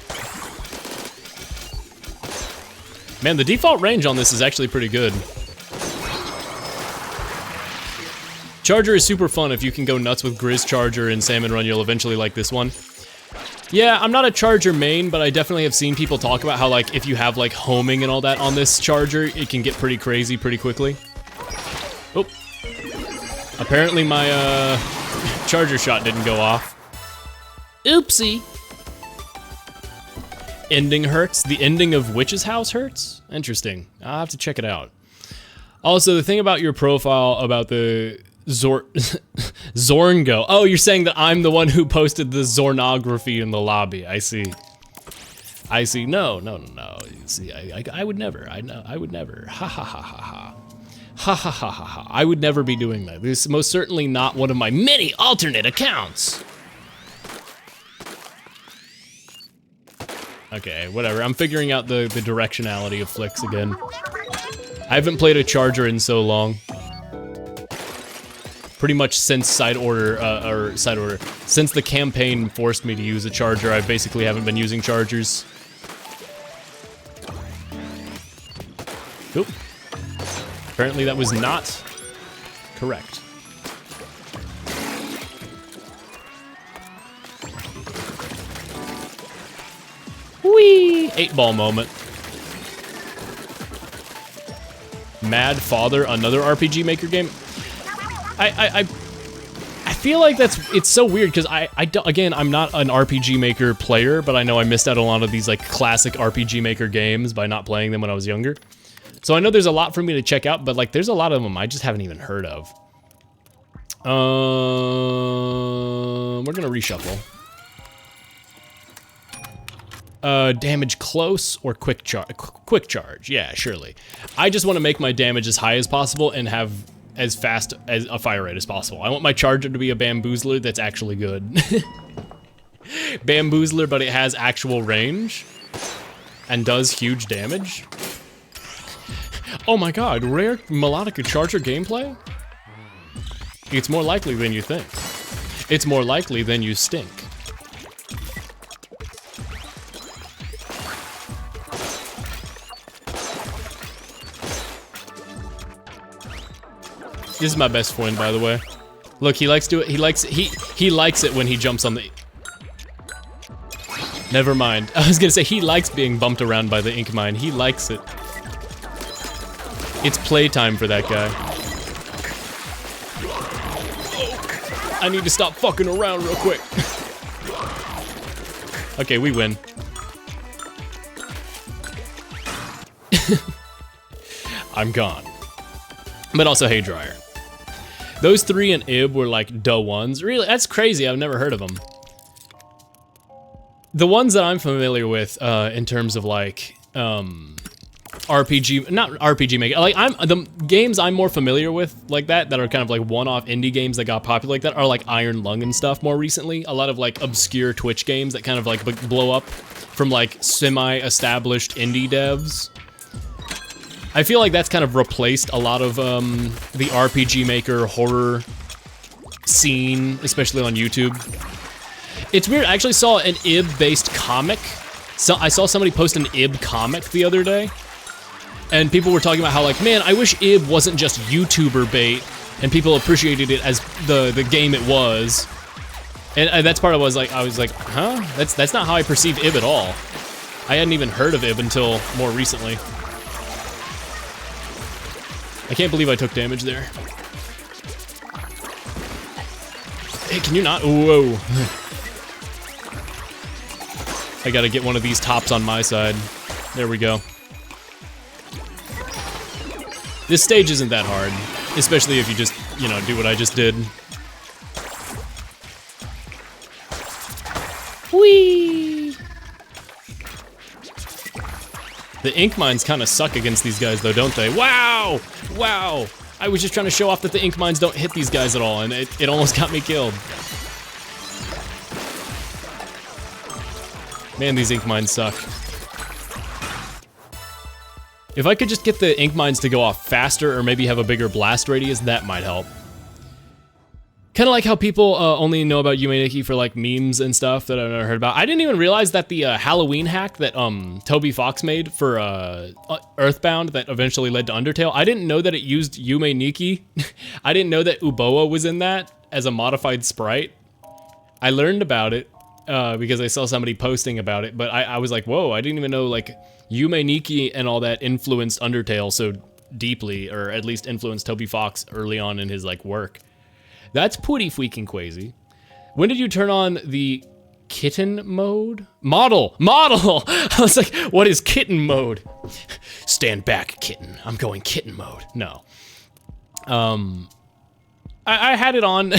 Man, the default range on this is actually pretty good. Charger is super fun if you can go nuts with Grizz Charger and Salmon Run, you'll eventually like this one. Yeah, I'm not a Charger main, but I definitely have seen people talk about how, like, if you have, like, homing and all that on this Charger, it can get pretty crazy pretty quickly. Oh. Apparently my, Charger shot didn't go off. Oopsie. Ending hurts? The ending of Witch's House hurts? Interesting. I'll have to check it out. Also, the thing about your profile about the Zorngo. Oh, you're saying that I'm the one who posted the Zornography in the lobby. I see. I see. No. You see, I would never. I would never. Ha ha ha ha ha. Ha ha ha ha ha. I would never be doing that. This is most certainly not one of my many alternate accounts. Okay, whatever. I'm figuring out the directionality of flicks again. I haven't played a Charger in so long. Pretty much since since the campaign forced me to use a Charger, I basically haven't been using Chargers. Oop. Apparently that was not correct. Whee! 8-ball moment. Mad Father, another RPG Maker game. I feel like it's so weird because again, I'm not an RPG Maker player, but I know I missed out on a lot of these like classic RPG Maker games by not playing them when I was younger. So I know there's a lot for me to check out, but like there's a lot of them I just haven't even heard of. We're gonna reshuffle. Damage close or quick charge. Yeah, surely. I just want to make my damage as high as possible and have as fast as a fire rate as possible. I want my Charger to be a bamboozler that's actually good. Bamboozler, but it has actual range and does huge damage. Oh my god, rare Melodica Charger gameplay? It's more likely than you think. It's more likely than you stink. This is my best friend, by the way. Look, he likes it when he jumps on the... Never mind. I was gonna say, he likes being bumped around by the ink mine. He likes it. It's playtime for that guy. Oh, I need to stop fucking around real quick. Okay, we win. I'm gone. But also Haydryer. Those three and Ib were like duh ones. Really, that's crazy. I've never heard of them. The ones that I'm familiar with, in terms of like, RPG, not RPG Maker, like the games I'm more familiar with like that are kind of like one-off indie games that got popular like that are like Iron Lung and stuff more recently. A lot of like obscure Twitch games that kind of like blow up from like semi-established indie devs. I feel like that's kind of replaced a lot of the RPG Maker horror scene, especially on YouTube. It's weird, I actually saw an Ib-based comic. So I saw somebody post an Ib comic the other day, and people were talking about how like, man, I wish Ib wasn't just YouTuber bait, and people appreciated it as the game it was. And that's part of what I was like, huh? That's not how I perceive Ib at all. I hadn't even heard of Ib until more recently. I can't believe I took damage there. Hey, can you not? Whoa. I gotta get one of these tops on my side. There we go. This stage isn't that hard, especially if you just, you know, do what I just did. Whee! The ink mines kind of suck against these guys though, don't they? Wow! Wow! I was just trying to show off that the ink mines don't hit these guys at all, and it almost got me killed. Man, these ink mines suck. If I could just get the ink mines to go off faster or maybe have a bigger blast radius, that might help. Kind of like how people only know about Yume Nikki for like memes and stuff that I've never heard about. I didn't even realize that the Halloween hack that Toby Fox made for Earthbound that eventually led to Undertale, I didn't know that it used Yume Nikki. I didn't know that Uboa was in that as a modified sprite. I learned about it because I saw somebody posting about it, but I was like, whoa, I didn't even know like Yume Nikki and all that influenced Undertale so deeply, or at least influenced Toby Fox early on in his like work. That's pretty freaking crazy. When did you turn on the kitten mode? Model! I was like, what is kitten mode? Stand back, kitten. I'm going kitten mode. No. I had it on.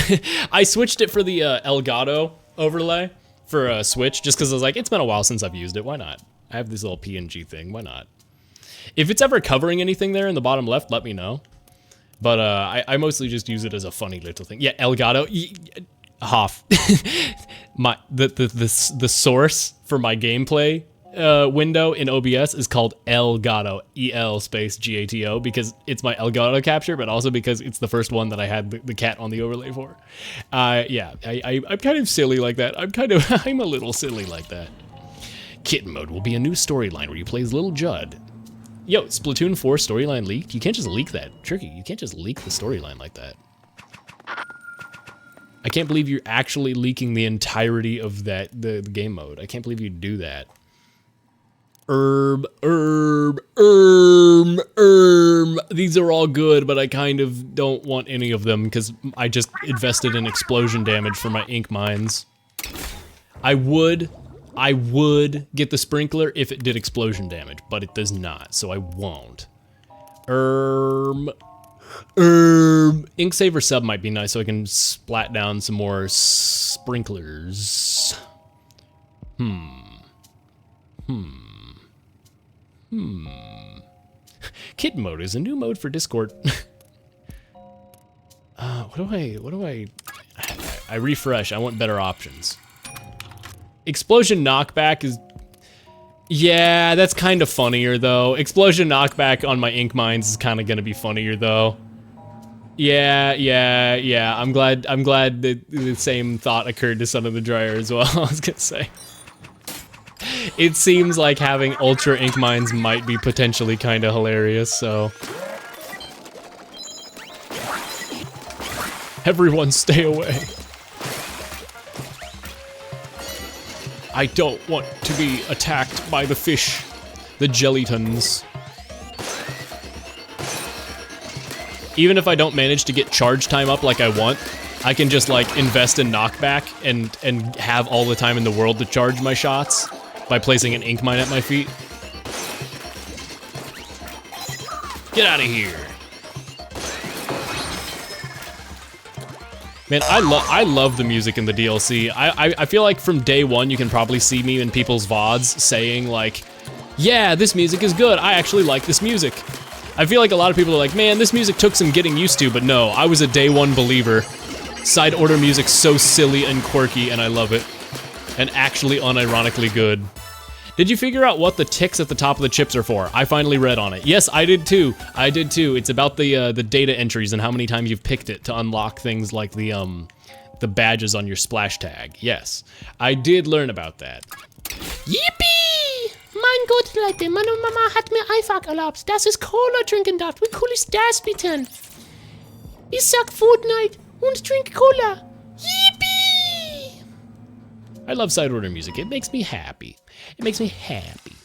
I switched it for the Elgato overlay for Switch, just because I was like, it's been a while since I've used it. Why not? I have this little PNG thing. Why not? If it's ever covering anything there in the bottom left, let me know. But I mostly just use it as a funny little thing. Yeah, Elgato. Hoff. the source for my gameplay window in OBS is called Elgato. EL space GATO, because it's my Elgato capture, but also because it's the first one that I had the cat on the overlay for. Yeah, I'm kind of silly like that. I'm a little silly like that. Kitten mode will be a new storyline where you play as Little Judd. Yo, Splatoon 4 storyline leaked? You can't just leak that. Tricky, you can't just leak the storyline like that. I can't believe you're actually leaking the entirety of the game mode. I can't believe you'd do that. These are all good, but I kind of don't want any of them because I just invested in explosion damage for my ink mines. I would get the sprinkler if it did explosion damage, but it does not, so I won't. Ink Saver sub might be nice so I can splat down some more sprinklers. Kitten mode is a new mode for Discord. What do I refresh, I want better options. Explosion knockback is, yeah, that's kind of funnier though. Explosion knockback on my ink mines is kind of gonna be funnier though. Yeah. I'm glad that the same thought occurred to Son of the Dryer as well. I was gonna say. It seems like having ultra ink mines might be potentially kind of hilarious, so. Everyone stay away. I don't want to be attacked by the fish, the Jellytons. Even if I don't manage to get charge time up like I want, I can just like invest in knockback and have all the time in the world to charge my shots by placing an ink mine at my feet. Get out of here. Man, I love the music in the DLC. I feel like from day one you can probably see me in people's VODs saying like, yeah, this music is good. I actually like this music. I feel like a lot of people are like, man, this music took some getting used to, but no, I was a day one believer. Side order music's so silly and quirky and I love it. And actually unironically good. Did you figure out what the ticks at the top of the chips are for? I finally read on it. Yes, I did too. It's about the data entries and how many times you've picked it to unlock things like the badges on your splash tag. Yes, I did learn about that. Yippie! Mein Gott, Leute, meine Mama hat mir einfach erlaubt, dass ich Cola trinken darf. Wie cool ist das bitte? Ich sag Fortnite und trink Cola. Yippie! I love side order music. It makes me happy. It makes me happy.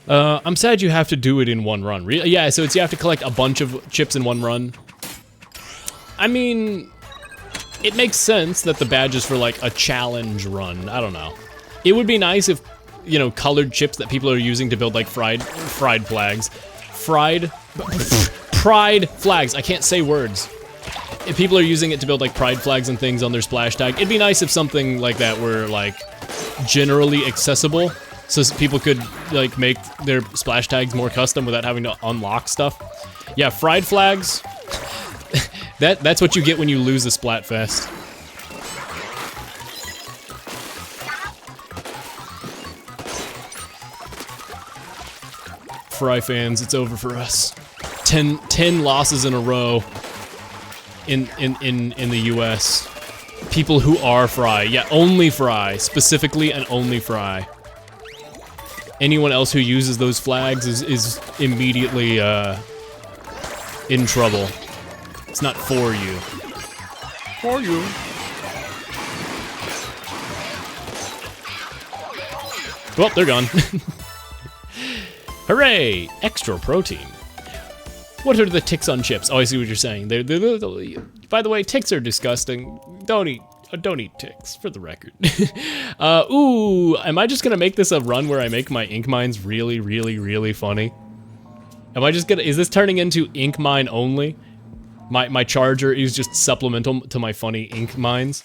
I'm sad you have to do it in one run. Yeah, so you have to collect a bunch of chips in one run. I mean, it makes sense that the badge is for like a challenge run. I don't know. It would be nice if, you know, colored chips that people are using to build like pride flags. Pride flags. I can't say words. If people are using it to build like pride flags and things on their splash tag, it'd be nice if something like that were like generally accessible, so people could like make their splash tags more custom without having to unlock stuff. Yeah, fried flags. That's what you get when you lose a Splatfest. Fry fans, it's over for us. 10 losses in a row in the US. People who are Fry. Yeah, only Fry. Specifically and only Fry. Anyone else who uses those flags is immediately in trouble. It's not for you. For you. Well, they're gone. Hooray! Extra protein. What are the ticks on chips? Oh, I see what you're saying. By the way, ticks are disgusting. Don't eat ticks, for the record. Ooh, am I just gonna make this a run where I make my ink mines really, really, really funny? Am I just gonna, is this turning into ink mine only? My charger is just supplemental to my funny ink mines.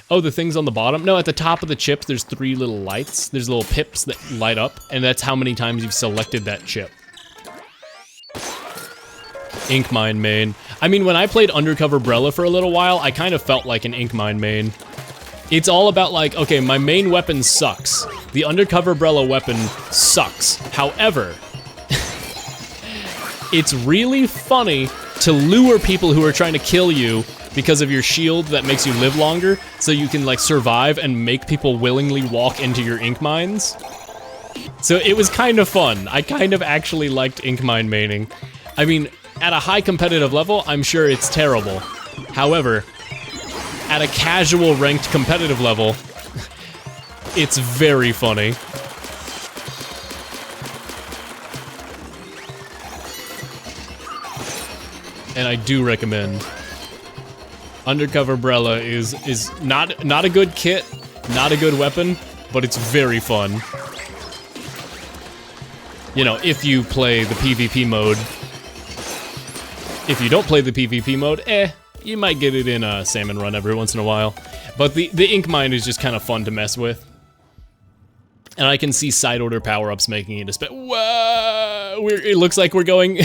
Oh, the things on the bottom? No, at the top of the chips, there's 3 little lights. There's little pips that light up, and that's how many times you've selected that chip. Ink mine main. I mean, when I played Undercover Brella for a little while, I kind of felt like an ink mine main. It's all about like, okay, my main weapon sucks. The Undercover Brella weapon sucks. However, it's really funny to lure people who are trying to kill you because of your shield that makes you live longer, so you can like survive and make people willingly walk into your ink mines. So it was kind of fun. I kind of actually liked ink mine maining. I mean, at a high competitive level, I'm sure it's terrible. However, at a casual ranked competitive level, it's very funny. And I do recommend. Undercover Brella is not a good kit, not a good weapon, but it's very fun. You know, if you play the PvP mode. If you don't play the PvP mode, you might get it in a Salmon Run every once in a while. But the ink mine is just kind of fun to mess with. And I can see side order power-ups making it a whoa! It looks like we're going...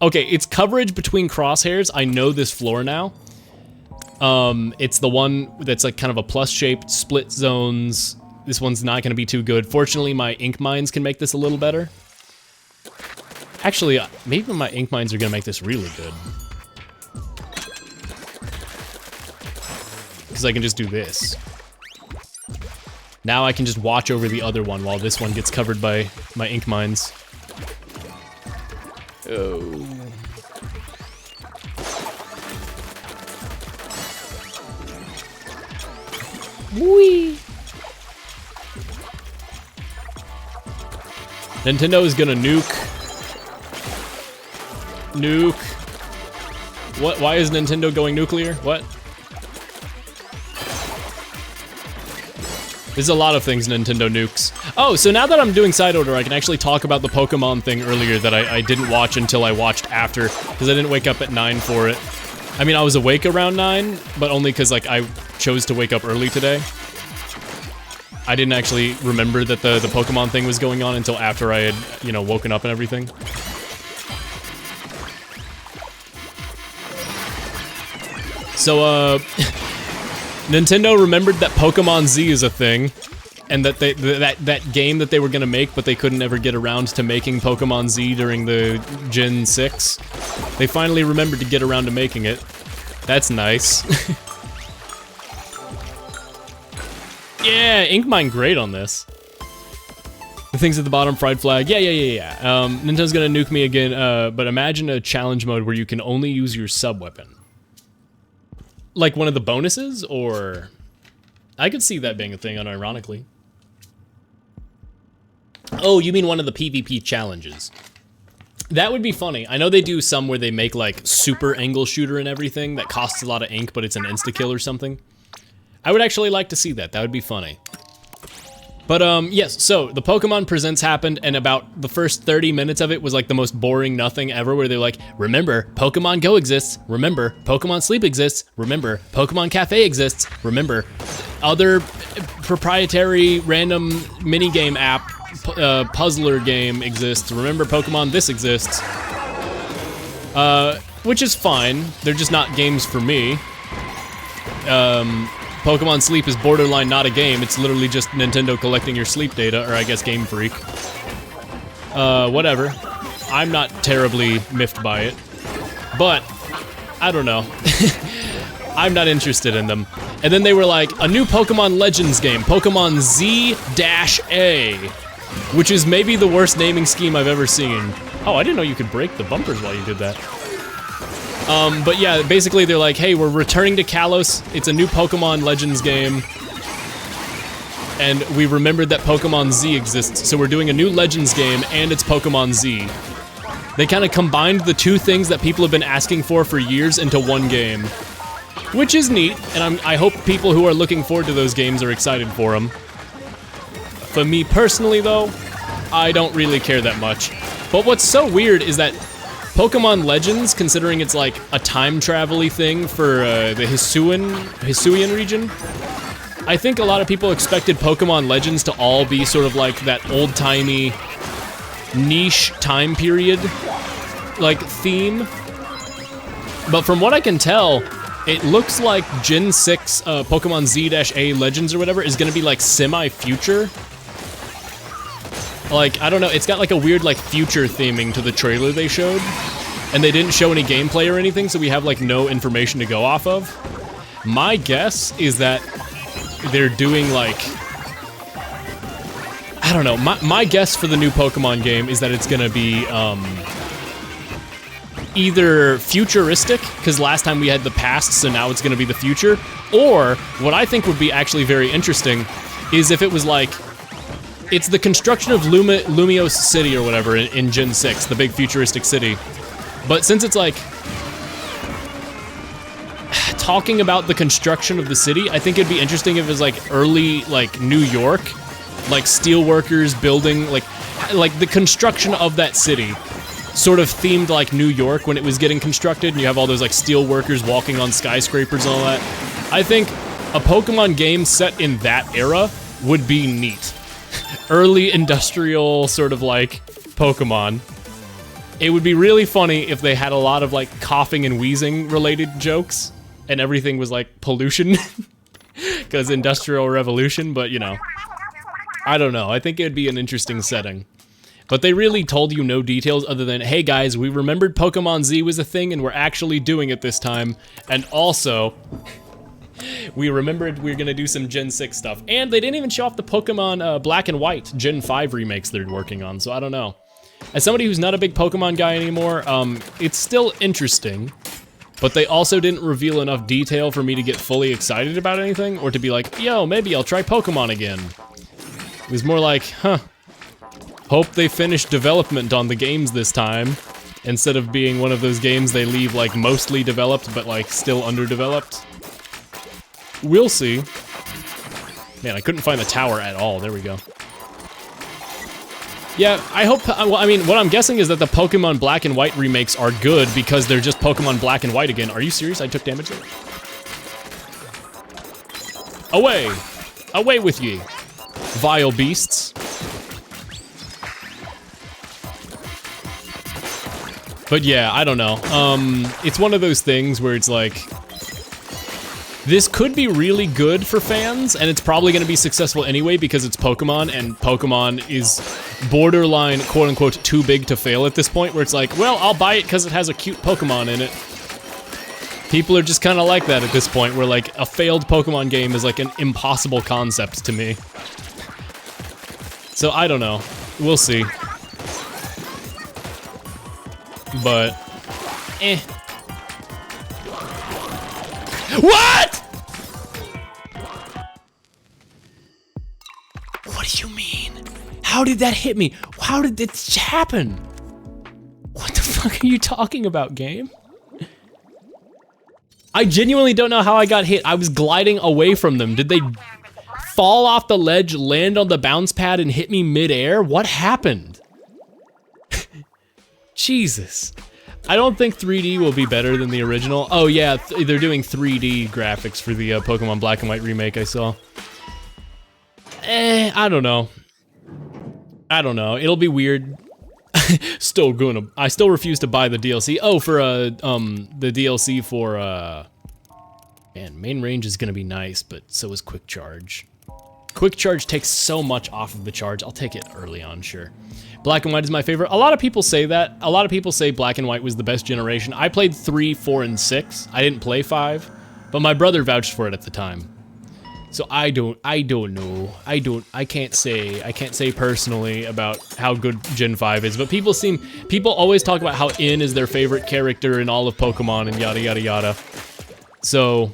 Okay, it's coverage between crosshairs. I know this floor now. It's the one that's like kind of a plus-shaped, split zones. This one's not going to be too good. Fortunately, my ink mines can make this a little better. Actually, maybe my ink mines are going to make this really good. Because I can just do this. Now I can just watch over the other one while this one gets covered by my ink mines. Oh. Whee! Nintendo is gonna nuke. Nuke. What? Why is Nintendo going nuclear? What? There's a lot of things Nintendo nukes. Oh, so now that I'm doing side order, I can actually talk about the Pokemon thing earlier that I didn't watch until I watched after, because I didn't wake up at 9 for it. I mean, I was awake around 9, but only because, like, I chose to wake up early today. I didn't actually remember that the Pokemon thing was going on until after I had, you know, woken up and everything. So, Nintendo remembered that Pokemon Z is a thing, and that that game that they were gonna make, but they couldn't ever get around to making Pokemon Z during the Gen 6. They finally remembered to get around to making it. That's nice. Yeah, ink mine great on this. The things at the bottom, fried flag. Yeah. Nintendo's gonna nuke me again, but imagine a challenge mode where you can only use your sub-weapon. Like one of the bonuses, or... I could see that being a thing, unironically. Oh, you mean one of the PvP challenges. That would be funny. I know they do some where they make, like, super angle shooter and everything that costs a lot of ink, but it's an insta-kill or something. I would actually like to see that. That would be funny. But, yes, so the Pokemon Presents happened, and about the first 30 minutes of it was like the most boring nothing ever, where they're like, remember, Pokemon Go exists, remember, Pokemon Sleep exists, remember, Pokemon Cafe exists, remember, other proprietary random minigame app, puzzler game exists, remember, Pokemon this exists. Which is fine, they're just not games for me. Pokemon Sleep is borderline not a game, it's literally just Nintendo collecting your sleep data, or I guess Game Freak. Whatever. I'm not terribly miffed by it, but I don't know. I'm not interested in them. And then they were like, a new Pokemon Legends game, Pokemon Z-A, which is maybe the worst naming scheme I've ever seen. Oh, I didn't know you could break the bumpers while you did that. But yeah, basically they're like, hey, we're returning to Kalos. It's a new Pokemon Legends game. And we remembered that Pokemon Z exists, so we're doing a new Legends game, and it's Pokemon Z. They kind of combined the two things that people have been asking for years into one game. Which is neat, and I hope people who are looking forward to those games are excited for them. For me personally, though, I don't really care that much. But what's so weird is that Pokemon Legends, considering it's like a time travel-y thing for the Hisuian region, I think a lot of people expected Pokemon Legends to all be sort of like that old-timey, niche time period, like, theme. But from what I can tell, it looks like Gen 6 Pokemon Z-A Legends or whatever is gonna be like semi-future. Like, I don't know, it's got like a weird like future theming to the trailer they showed. And they didn't show any gameplay or anything, so we have like no information to go off of. My guess is that they're doing like, I don't know, my guess for the new Pokemon game is that it's gonna be either futuristic, because last time we had the past, so now it's gonna be the future, or what I think would be actually very interesting is if it was like, it's the construction of Lumiose City or whatever in Gen 6, the big futuristic city. But since it's like talking about the construction of the city, I think it'd be interesting if it was like early like New York, like steel workers building like the construction of that city, sort of themed like New York when it was getting constructed, and you have all those like steel workers walking on skyscrapers and all that. I think a Pokemon game set in that era would be neat. Early industrial sort of like Pokemon. It would be really funny if they had a lot of like coughing and wheezing related jokes and everything was like pollution because Industrial Revolution, but you know, I don't know. I think it'd be an interesting setting. But they really told you no details other than, hey guys, we remembered Pokemon Z was a thing and we're actually doing it this time. And also, we remembered we were gonna do some Gen 6 stuff. And they didn't even show off the Pokemon Black and White Gen 5 remakes they're working on, so I don't know. As somebody who's not a big Pokemon guy anymore, it's still interesting, but they also didn't reveal enough detail for me to get fully excited about anything, or to be like, yo, maybe I'll try Pokemon again. It was more like, huh, hope they finish development on the games this time, instead of being one of those games they leave like mostly developed, but like still underdeveloped. We'll see. Man, I couldn't find the tower at all. There we go. Yeah, I hope, well, I mean, what I'm guessing is that the Pokemon Black and White remakes are good because they're just Pokemon Black and White again. Are you serious? I took damage there? Away! Away with ye, vile beasts. But yeah, I don't know. It's one of those things where it's like, this could be really good for fans, and it's probably going to be successful anyway because it's Pokemon, and Pokemon is borderline, quote-unquote, too big to fail at this point, where it's like, well, I'll buy it because it has a cute Pokemon in it. People are just kind of like that at this point, where, like, a failed Pokemon game is, like, an impossible concept to me. So, I don't know. We'll see. But, eh. What?! What do you mean? How did that hit me? How did this happen? What the fuck are you talking about, game? I genuinely don't know how I got hit. I was gliding away from them. Did they fall off the ledge, land on the bounce pad, and hit me mid-air? What happened? Jesus. I don't think 3D will be better than the original. Oh yeah, they're doing 3D graphics for the Pokemon Black and White remake I saw. I don't know. I don't know. It'll be weird. I still refuse to buy the DLC. Oh, for the DLC for man, main range is gonna be nice, but so is quick charge. Quick charge takes so much off of the charge. I'll take it early on, sure. Black and white is my favorite. A lot of people say that. A lot of people say black and white was the best generation. I played 3, 4, and 6. I didn't play 5, but my brother vouched for it at the time. So I don't know. I can't say personally about how good Gen 5 is, but people always talk about how In is their favorite character in all of Pokemon and yada yada yada. So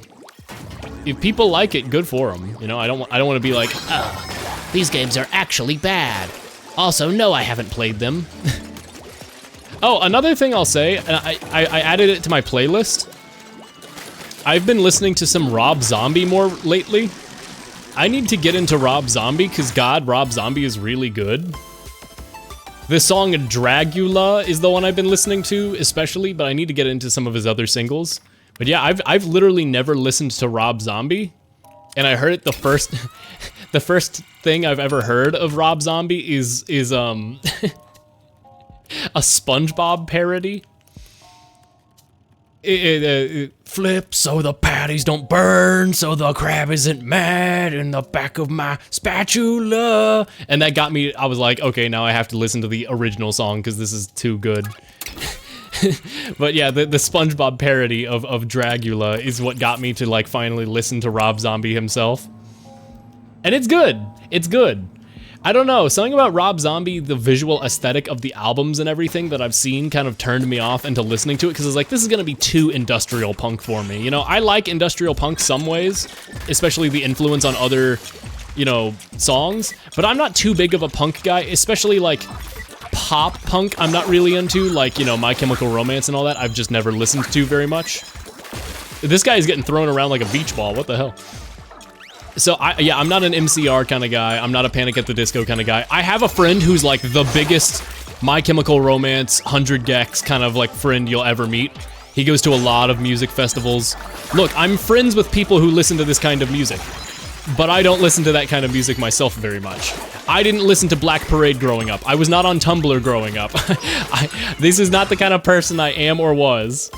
if people like it, good for them. You know, I don't want to be like, oh, these games are actually bad. Also, no, I haven't played them. Oh, another thing I'll say, and I added it to my playlist. I've been listening to some Rob Zombie more lately. I need to get into Rob Zombie, because God, Rob Zombie is really good. The song Dragula is the one I've been listening to, especially, but I need to get into some of his other singles. But yeah, I've literally never listened to Rob Zombie, and I heard it the first thing I've ever heard of Rob Zombie is a SpongeBob parody. Flip so the patties don't burn, so the crab isn't mad in the back of my spatula. And that got me, I was like, okay, now I have to listen to the original song because this is too good. But yeah, the SpongeBob parody of Dragula is what got me to like finally listen to Rob Zombie himself. And it's good. It's good. I don't know, something about Rob Zombie, the visual aesthetic of the albums and everything that I've seen kind of turned me off into listening to it, because it's like, this is gonna be too industrial punk for me. You know, I like industrial punk some ways, especially the influence on other, you know, songs, but I'm not too big of a punk guy, especially like pop punk I'm not really into, like, you know, My Chemical Romance and all that, I've just never listened to very much. This guy is getting thrown around like a beach ball, what the hell? So, I'm not an MCR kind of guy. I'm not a Panic at the Disco kind of guy. I have a friend who's like the biggest My Chemical Romance 100 gex kind of like friend you'll ever meet. He goes to a lot of music festivals. Look, I'm friends with people who listen to this kind of music, but I don't listen to that kind of music myself very much. I didn't listen to Black Parade growing up. I was not on Tumblr growing up. This is not the kind of person I am or was.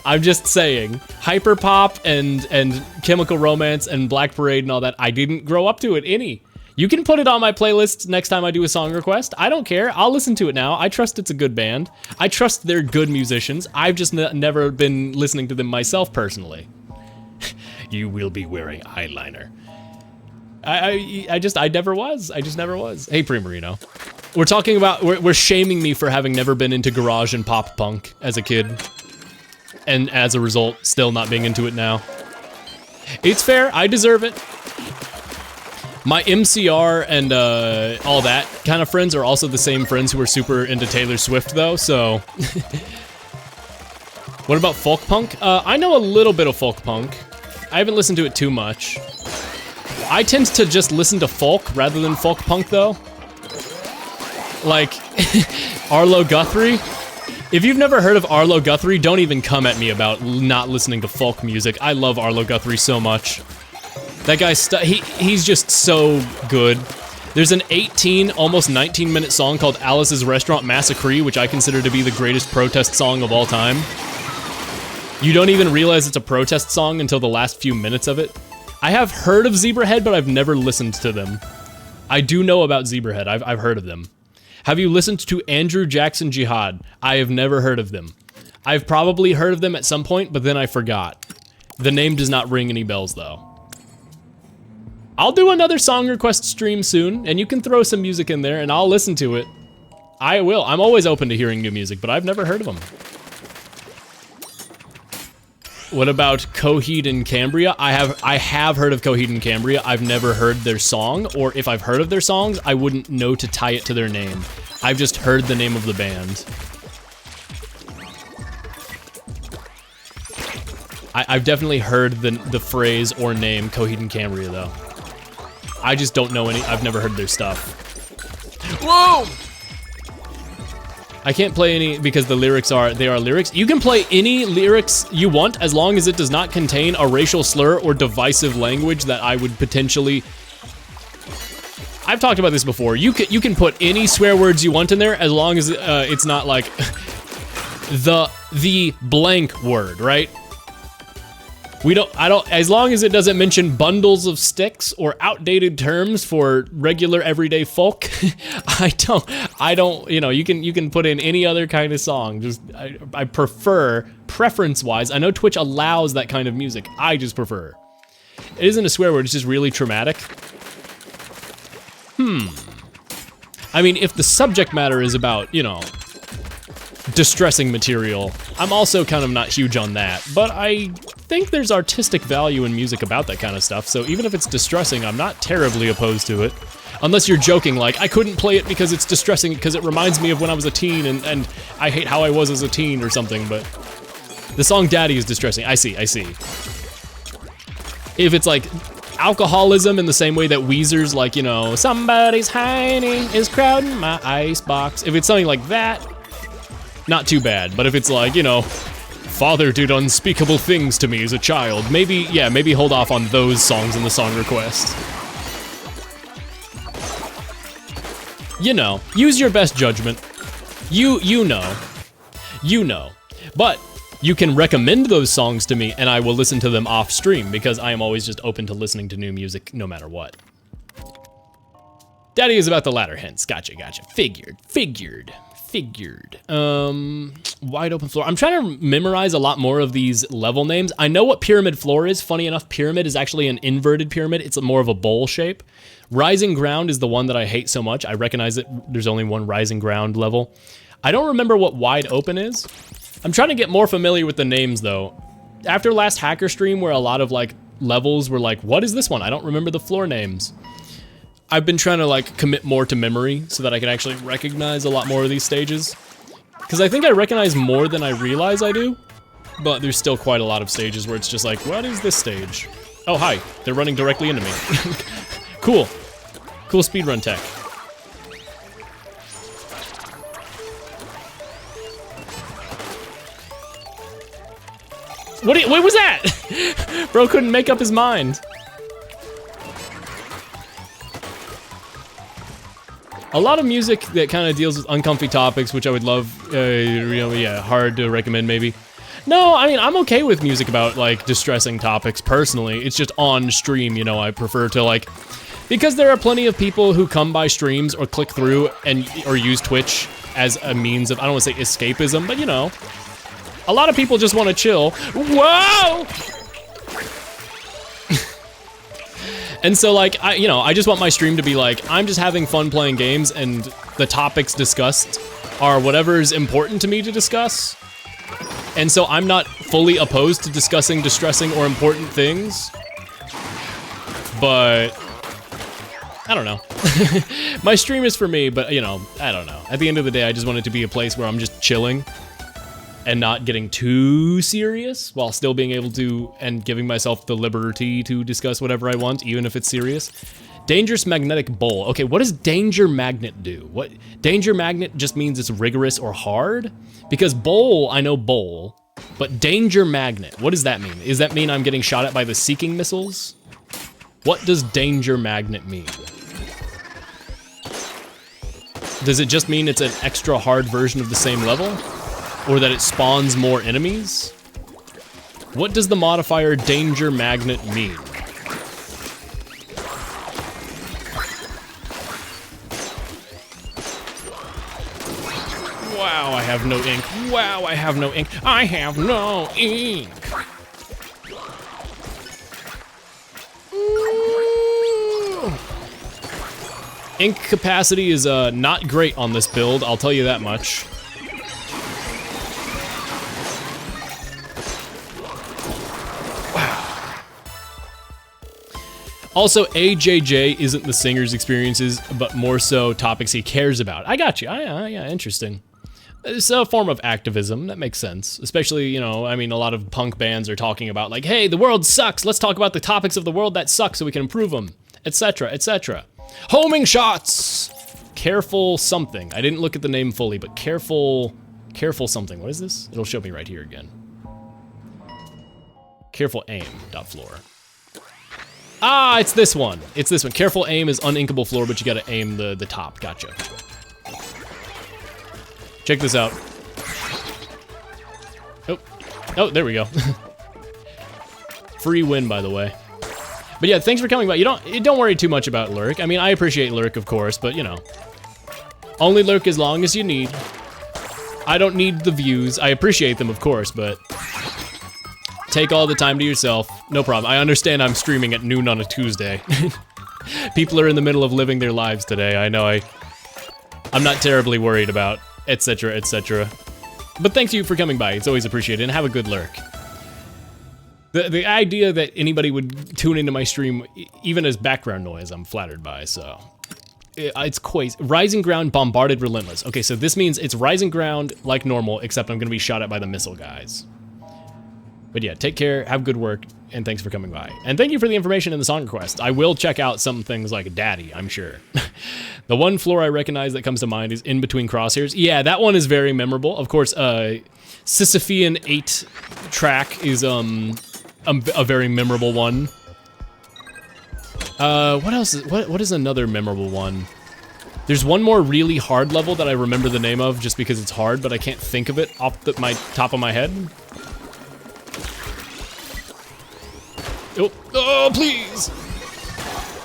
I'm just saying, hyperpop and Chemical Romance and Black Parade and all that, I didn't grow up to it any. You can put it on my playlist next time I do a song request. I don't care. I'll listen to it now. I trust it's a good band. I trust they're good musicians. I've just never been listening to them myself personally. You will be wearing eyeliner. I never was. I just never was. Hey, Primarino. We're talking about, we're shaming me for having never been into garage and pop punk as a kid. And as a result, still not being into it now. It's fair, I deserve it. My MCR and all that kind of friends are also the same friends who are super into Taylor Swift though, so. What about folk punk? I know a little bit of folk punk. I haven't listened to it too much. I tend to just listen to folk rather than folk punk though. Like, Arlo Guthrie. If you've never heard of Arlo Guthrie, don't even come at me about not listening to folk music. I love Arlo Guthrie so much. That guy's he's just so good. There's an 18, almost 19-minute song called Alice's Restaurant Massacre, which I consider to be the greatest protest song of all time. You don't even realize it's a protest song until the last few minutes of it. I have heard of Zebrahead, but I've never listened to them. I do know about Zebrahead, I've heard of them. Have you listened to Andrew Jackson Jihad? I have never heard of them. I've probably heard of them at some point, but then I forgot. The name does not ring any bells, though. I'll do another song request stream soon, and you can throw some music in there, and I'll listen to it. I will. I'm always open to hearing new music, but I've never heard of them. What about Coheed and Cambria? I have heard of Coheed and Cambria. I've never heard their song, or if I've heard of their songs, I wouldn't know to tie it to their name. I've just heard the name of the band. I've definitely heard the phrase or name Coheed and Cambria though. I just don't know any, I've never heard their stuff. Whoa! I can't play any because the lyrics are lyrics. You can play any lyrics you want as long as it does not contain a racial slur or divisive language that I would potentially... I've talked about this before. You can put any swear words you want in there as long as it's not like the blank word, right? as long as it doesn't mention bundles of sticks or outdated terms for regular everyday folk, I don't, you can put in any other kind of song. Just, I prefer, preference-wise, I know Twitch allows that kind of music. I just prefer. It isn't a swear word, it's just really traumatic. I mean, if the subject matter is about, distressing material, I'm also kind of not huge on that, but I think there's artistic value in music about that kind of stuff, so even if it's distressing, I'm not terribly opposed to it. Unless you're joking, like, I couldn't play it because it's distressing because it reminds me of when I was a teen and I hate how I was as a teen or something, but the song Daddy is distressing. I see. If it's like alcoholism in the same way that Weezer's like, somebody's hiding is crowding my icebox. If it's something like that, not too bad. But if it's like, father did unspeakable things to me as a child, maybe hold off on those songs in the song request. Use your best judgment. You know. But you can recommend those songs to me and I will listen to them off stream because I am always just open to listening to new music no matter what. Daddy is about the latter hints. Gotcha. Figured. Wide open floor. I'm trying to memorize a lot more of these level names. I know what pyramid floor is. Funny enough, pyramid is actually an inverted pyramid. It's more of a bowl shape. Rising ground is the one that I hate so much. I recognize it. There's only one rising ground level. I don't remember what wide open is. I'm trying to get more familiar with the names though. After last hacker stream where a lot of like levels were like, what is this one? I don't remember the floor names. I've been trying to like commit more to memory so that I can actually recognize a lot more of these stages. Because I think I recognize more than I realize I do, but there's still quite a lot of stages where it's just like, what is this stage? Oh, hi, they're running directly into me. Cool speedrun tech. What was that? Bro couldn't make up his mind. A lot of music that kind of deals with uncomfy topics, which I would love, hard to recommend maybe. No, I mean, I'm okay with music about like distressing topics personally. It's just on stream, I prefer to like, because there are plenty of people who come by streams or click through or use Twitch as a means of, I don't want to say escapism, but a lot of people just want to chill. Whoa! And so like, I just want my stream to be like, I'm just having fun playing games and the topics discussed are whatever's important to me to discuss. And so I'm not fully opposed to discussing distressing or important things. But I don't know. My stream is for me, but I don't know. At the end of the day, I just want it to be a place where I'm just chilling and not getting too serious while still being able to and giving myself the liberty to discuss whatever I want, even if it's serious. Dangerous magnetic bowl. Okay, what does danger magnet do? What danger magnet just means it's rigorous or hard? Because bowl, I know bowl, but danger magnet, what does that mean? Does that mean I'm getting shot at by the seeking missiles? What does danger magnet mean? Does it just mean it's an extra hard version of the same level? Or that it spawns more enemies? What does the modifier danger magnet mean? Wow, I have no ink. Wow, I have no ink. I have no ink. Ooh. Ink capacity is not great on this build, I'll tell you that much. Also, AJJ isn't the singer's experiences, but more so topics he cares about. I got you. Yeah, interesting. It's a form of activism. That makes sense. Especially, I mean, a lot of punk bands are talking about like, hey, the world sucks. Let's talk about the topics of the world that suck so we can improve them, etc., etc. Homing shots. Careful something. I didn't look at the name fully, but careful something. What is this? It'll show me right here again. Careful aim. Floor. Ah, it's this one. It's this one. Careful aim is uninkable floor, but you gotta aim the top. Gotcha. Check this out. Oh, there we go. Free win, by the way. But yeah, thanks for coming by. You don't worry too much about lurk. I mean, I appreciate lurk, of course, but you know, only lurk as long as you need. I don't need the views. I appreciate them, of course, but take all the time to yourself. No problem. I understand I'm streaming at noon on a Tuesday. People are in the middle of living their lives today. I know I'm not terribly worried about etc, etc. But thank you for coming by. It's always appreciated, and have a good lurk. The idea that anybody would tune into my stream, even as background noise, I'm flattered by, so. It's quite, Rising Ground, Bombarded, Relentless. Okay, so this means it's Rising Ground like normal, except I'm gonna be shot at by the missile guys. But yeah, take care, have good work, and thanks for coming by. And thank you for the information in the song request. I will check out some things like Daddy, I'm sure. The one floor I recognize that comes to mind is In Between Crosshairs. Yeah, that one is very memorable. Of course, Sisyphean 8 track is a very memorable one. What else is, what is another memorable one? There's one more really hard level that I remember the name of just because it's hard, but I can't think of it off my top of my head. Oh, please!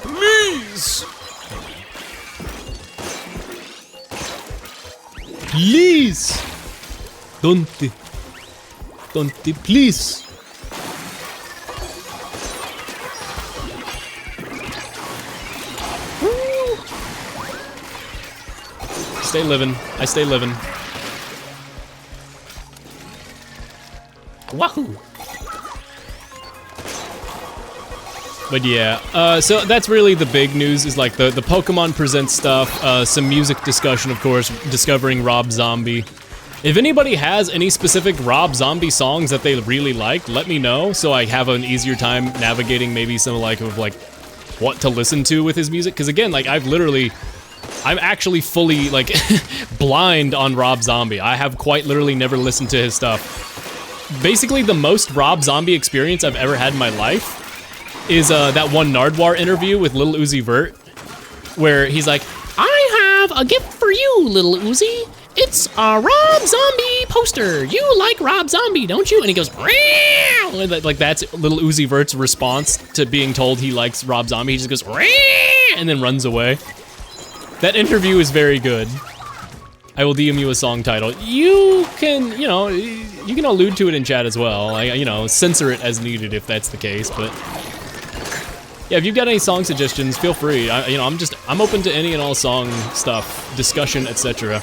Please! Please! Don't, please! Stay living. I stay living. Wahoo! But yeah, so that's really the big news, is like the Pokemon Presents stuff, some music discussion, of course, discovering Rob Zombie. If anybody has any specific Rob Zombie songs that they really liked, let me know, so I have an easier time navigating maybe some of what to listen to with his music, because again, like, I'm actually fully, like, blind on Rob Zombie. I have quite literally never listened to his stuff. Basically, the most Rob Zombie experience I've ever had in my life is that one Nardwuar interview with Lil Uzi Vert, where he's like, I have a gift for you, Lil Uzi. It's a Rob Zombie poster. You like Rob Zombie, don't you? And he goes, Reah! Like that's Lil Uzi Vert's response to being told he likes Rob Zombie. He just goes, Reah! And then runs away. That interview is very good. I will DM you a song title. You can, you can allude to it in chat as well. Censor it as needed if that's the case, but yeah, if you've got any song suggestions, feel free. I'm open to any and all song stuff, discussion, etc.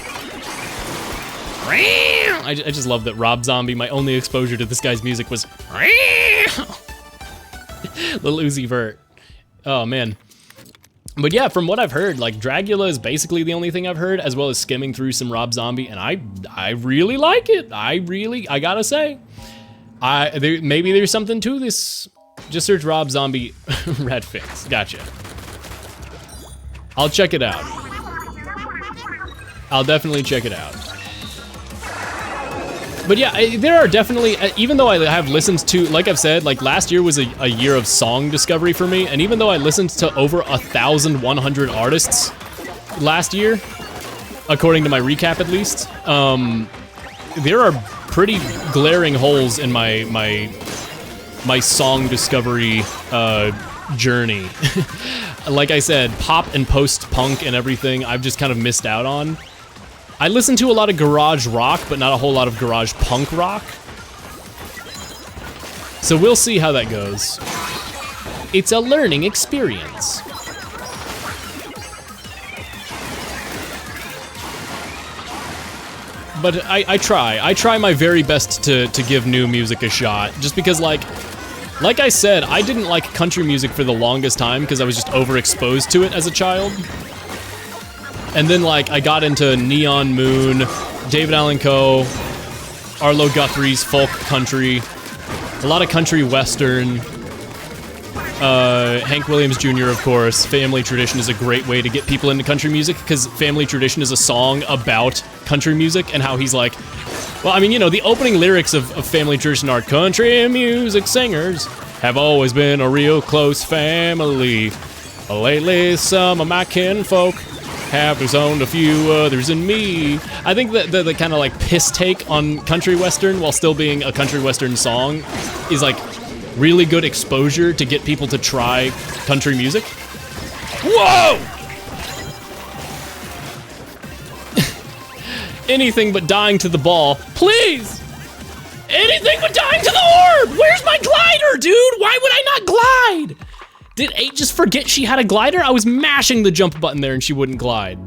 I just love that Rob Zombie, my only exposure to this guy's music was Lil Uzi Vert. Oh man. But yeah, from what I've heard, like Dragula is basically the only thing I've heard, as well as skimming through some Rob Zombie, and I really like it. I gotta say, maybe there's something to this. Just search Rob Zombie Red Fix. Gotcha. I'll check it out. I'll definitely check it out. But yeah, there are definitely, even though I have listened to, like I've said, like last year was a year of song discovery for me, and even though I listened to over 1,100 artists last year, according to my recap at least, there are pretty glaring holes in my song discovery journey. Like I said, pop and post-punk and everything I've just kind of missed out on. I listen to a lot of garage rock, but not a whole lot of garage punk rock. So we'll see how that goes. It's a learning experience. But I try my very best to give new music a shot, just because like I said, I didn't like country music for the longest time because I was just overexposed to it as a child. And then like I got into Neon Moon, David Allan Coe, Arlo Guthrie's folk country, a lot of country western, Hank Williams Jr. of course. Family Tradition is a great way to get people into country music because Family Tradition is a song about country music and how he's like, well, I mean, the opening lyrics of Family Tradition are, country music singers have always been a real close family. Lately, some of my kinfolk have disowned a few others in me. I think that the kind of like piss take on country western while still being a country western song is like really good exposure to get people to try country music. Whoa! Anything but dying to the ball. Please! Anything but dying to the orb! Where's my glider, dude? Why would I not glide? Did 8 just forget she had a glider? I was mashing the jump button there and she wouldn't glide.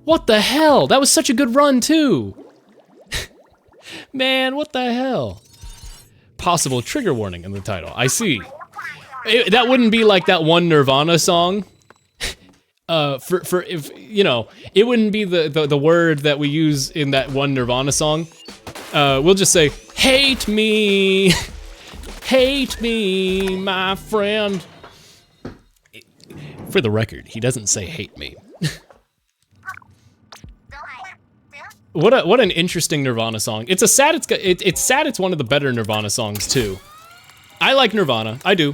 What the hell? That was such a good run, too. Man, what the hell? Possible trigger warning in the title. I see. That wouldn't be like that one Nirvana song. For if you know, it wouldn't be the word that we use in that one Nirvana song. We'll just say, hate me, my friend. For the record, he doesn't say hate me. What an interesting Nirvana song. It's sad. It's one of the better Nirvana songs too. I like Nirvana. I do.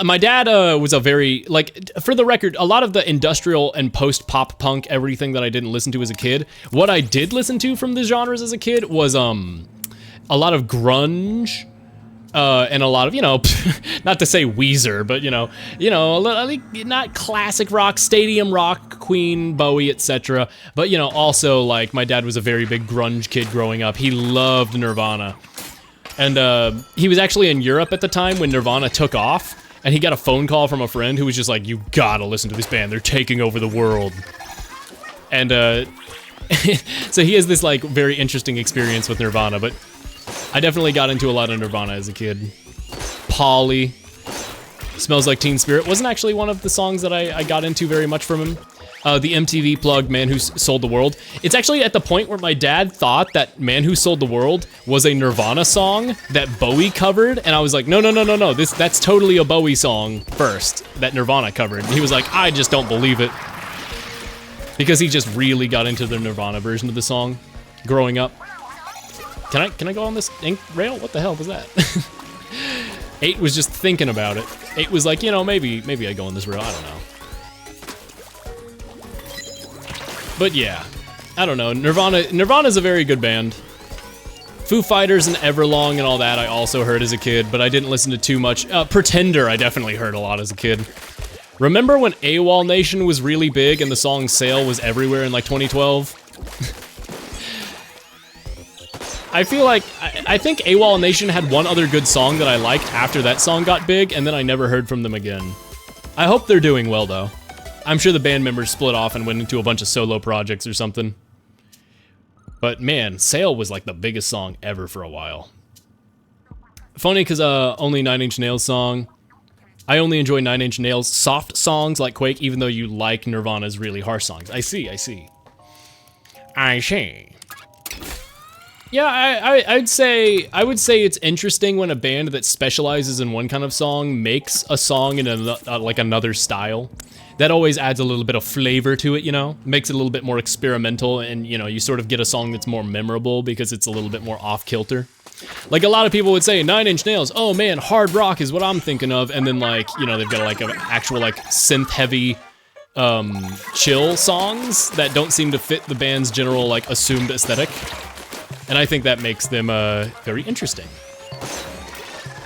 My dad was a very, like, for the record, a lot of the industrial and post-pop punk, everything that I didn't listen to as a kid, what I did listen to from the genres as a kid was a lot of grunge, and a lot of, you know, not to say Weezer, but, you know, not classic rock, stadium rock, Queen, Bowie, etc. But, you know, also, like, my dad was a very big grunge kid growing up. He loved Nirvana. And he was actually in Europe at the time when Nirvana took off, and he got a phone call from a friend who was just like, you gotta listen to this band, they're taking over the world. And so he has this, like, very interesting experience with Nirvana, but I definitely got into a lot of Nirvana as a kid. Polly, Smells Like Teen Spirit wasn't actually one of the songs that I got into very much from him. The MTV plug, Man Who Sold the World. It's actually at the point where my dad thought that Man Who Sold the World was a Nirvana song that Bowie covered, and I was like, no, that's totally a Bowie song first, that Nirvana covered. And he was like, I just don't believe it. Because he just really got into the Nirvana version of the song growing up. Can I go on this ink rail? What the hell was that? 8 was just thinking about it. 8 was like, you know, maybe I go on this rail, I don't know. But yeah, I don't know, Nirvana's a very good band. Foo Fighters and Everlong and all that I also heard as a kid, but I didn't listen to too much. Pretender I definitely heard a lot as a kid. Remember when AWOL Nation was really big and the song Sail was everywhere in like 2012? I feel like, I think AWOL Nation had one other good song that I liked after that song got big, and then I never heard from them again. I hope they're doing well though. I'm sure the band members split off and went into a bunch of solo projects or something. But man, Sail was like the biggest song ever for a while. Funny because only 9 Inch Nails song. I only enjoy 9 Inch Nails soft songs like Quake, even though you like Nirvana's really harsh songs. I see. Yeah, I would say it's interesting when a band that specializes in one kind of song makes a song in like another style. That always adds a little bit of flavor to it, you know? Makes it a little bit more experimental, and, you know, you sort of get a song that's more memorable because it's a little bit more off-kilter. Like, a lot of people would say, 9 Inch Nails, oh man, hard rock is what I'm thinking of, and then, like, you know, they've got, like, an actual, like, synth-heavy, chill songs that don't seem to fit the band's general, like, assumed aesthetic. And I think that makes them, very interesting.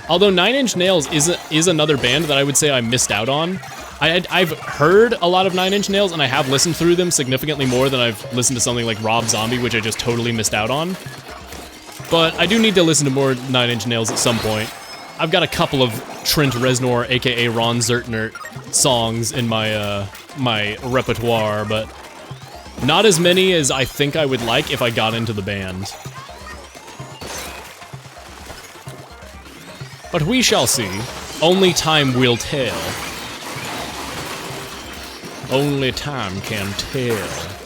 Although 9 Inch Nails is another band that I would say I missed out on. I've heard a lot of 9 Inch Nails, and I have listened through them significantly more than I've listened to something like Rob Zombie, which I just totally missed out on. But I do need to listen to more 9 Inch Nails at some point. I've got a couple of Trent Reznor, aka Ron Zertner, songs in my my repertoire, but not as many as I think I would like if I got into the band. But we shall see. Only time will tell. Only time can tell.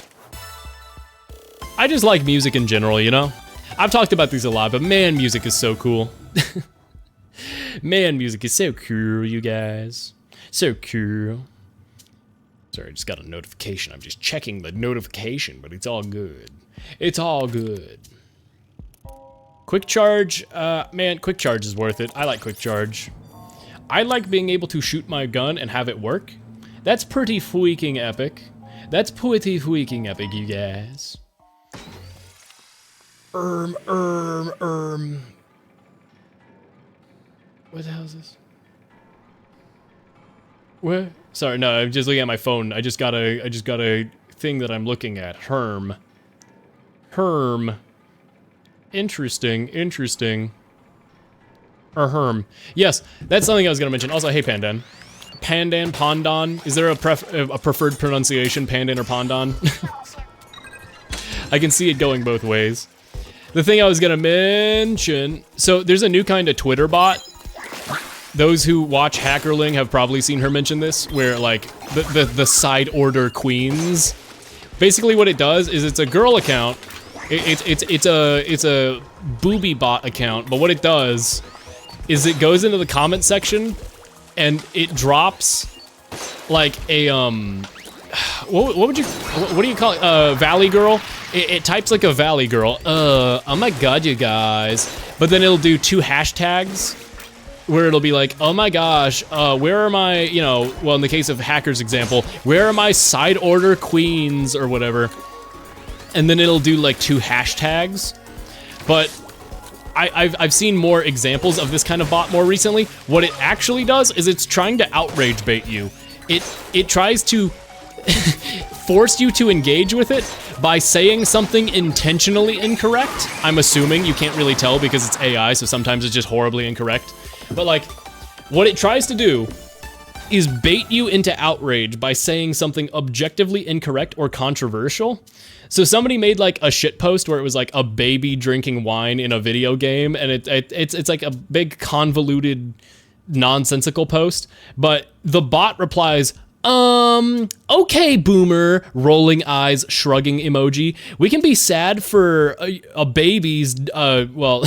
I just like music in general, you know? I've talked about these a lot, but man, music is so cool. Man, music is so cool, you guys. So cool. Sorry, I just got a notification. I'm just checking the notification, but it's all good. It's all good. Quick charge, man, quick charge is worth it. I like quick charge. I like being able to shoot my gun and have it work. That's pretty freaking epic. That's pretty freaking epic, you guys. What the hell is this? What? Sorry, no, I'm just looking at my phone. I just got a thing that I'm looking at. Herm. Interesting. Or Herm. Yes, that's something I was gonna mention. Also, hey, Pandan. Pandan? Is there a preferred pronunciation, Pandan or Pandan? I can see it going both ways. The thing I was gonna mention, so there's a new kind of Twitter bot. Those who watch Hackerling have probably seen her mention this, where like the side order queens. Basically, what it does is it's a girl account. It's a booby bot account, but what it does is it goes into the comment section and it drops like a what do you call it? Valley girl. It types like a Valley girl. Oh my god, you guys. But then it'll do 2 hashtags where it'll be like, oh my gosh, where are my, you know, well, in the case of Hacker's example, where are my side order queens or whatever? And then it'll do like 2 hashtags. But I've seen more examples of this kind of bot more recently. What it actually does is it's trying to outrage bait you. It tries to force you to engage with it by saying something intentionally incorrect. I'm assuming, you can't really tell because it's AI, so sometimes it's just horribly incorrect. But like, what it tries to do is bait you into outrage by saying something objectively incorrect or controversial. So somebody made like a shit post where it was like a baby drinking wine in a video game, and it's like a big convoluted nonsensical post, but the bot replies, okay, boomer, rolling eyes, shrugging emoji. We can be sad for a baby's, well,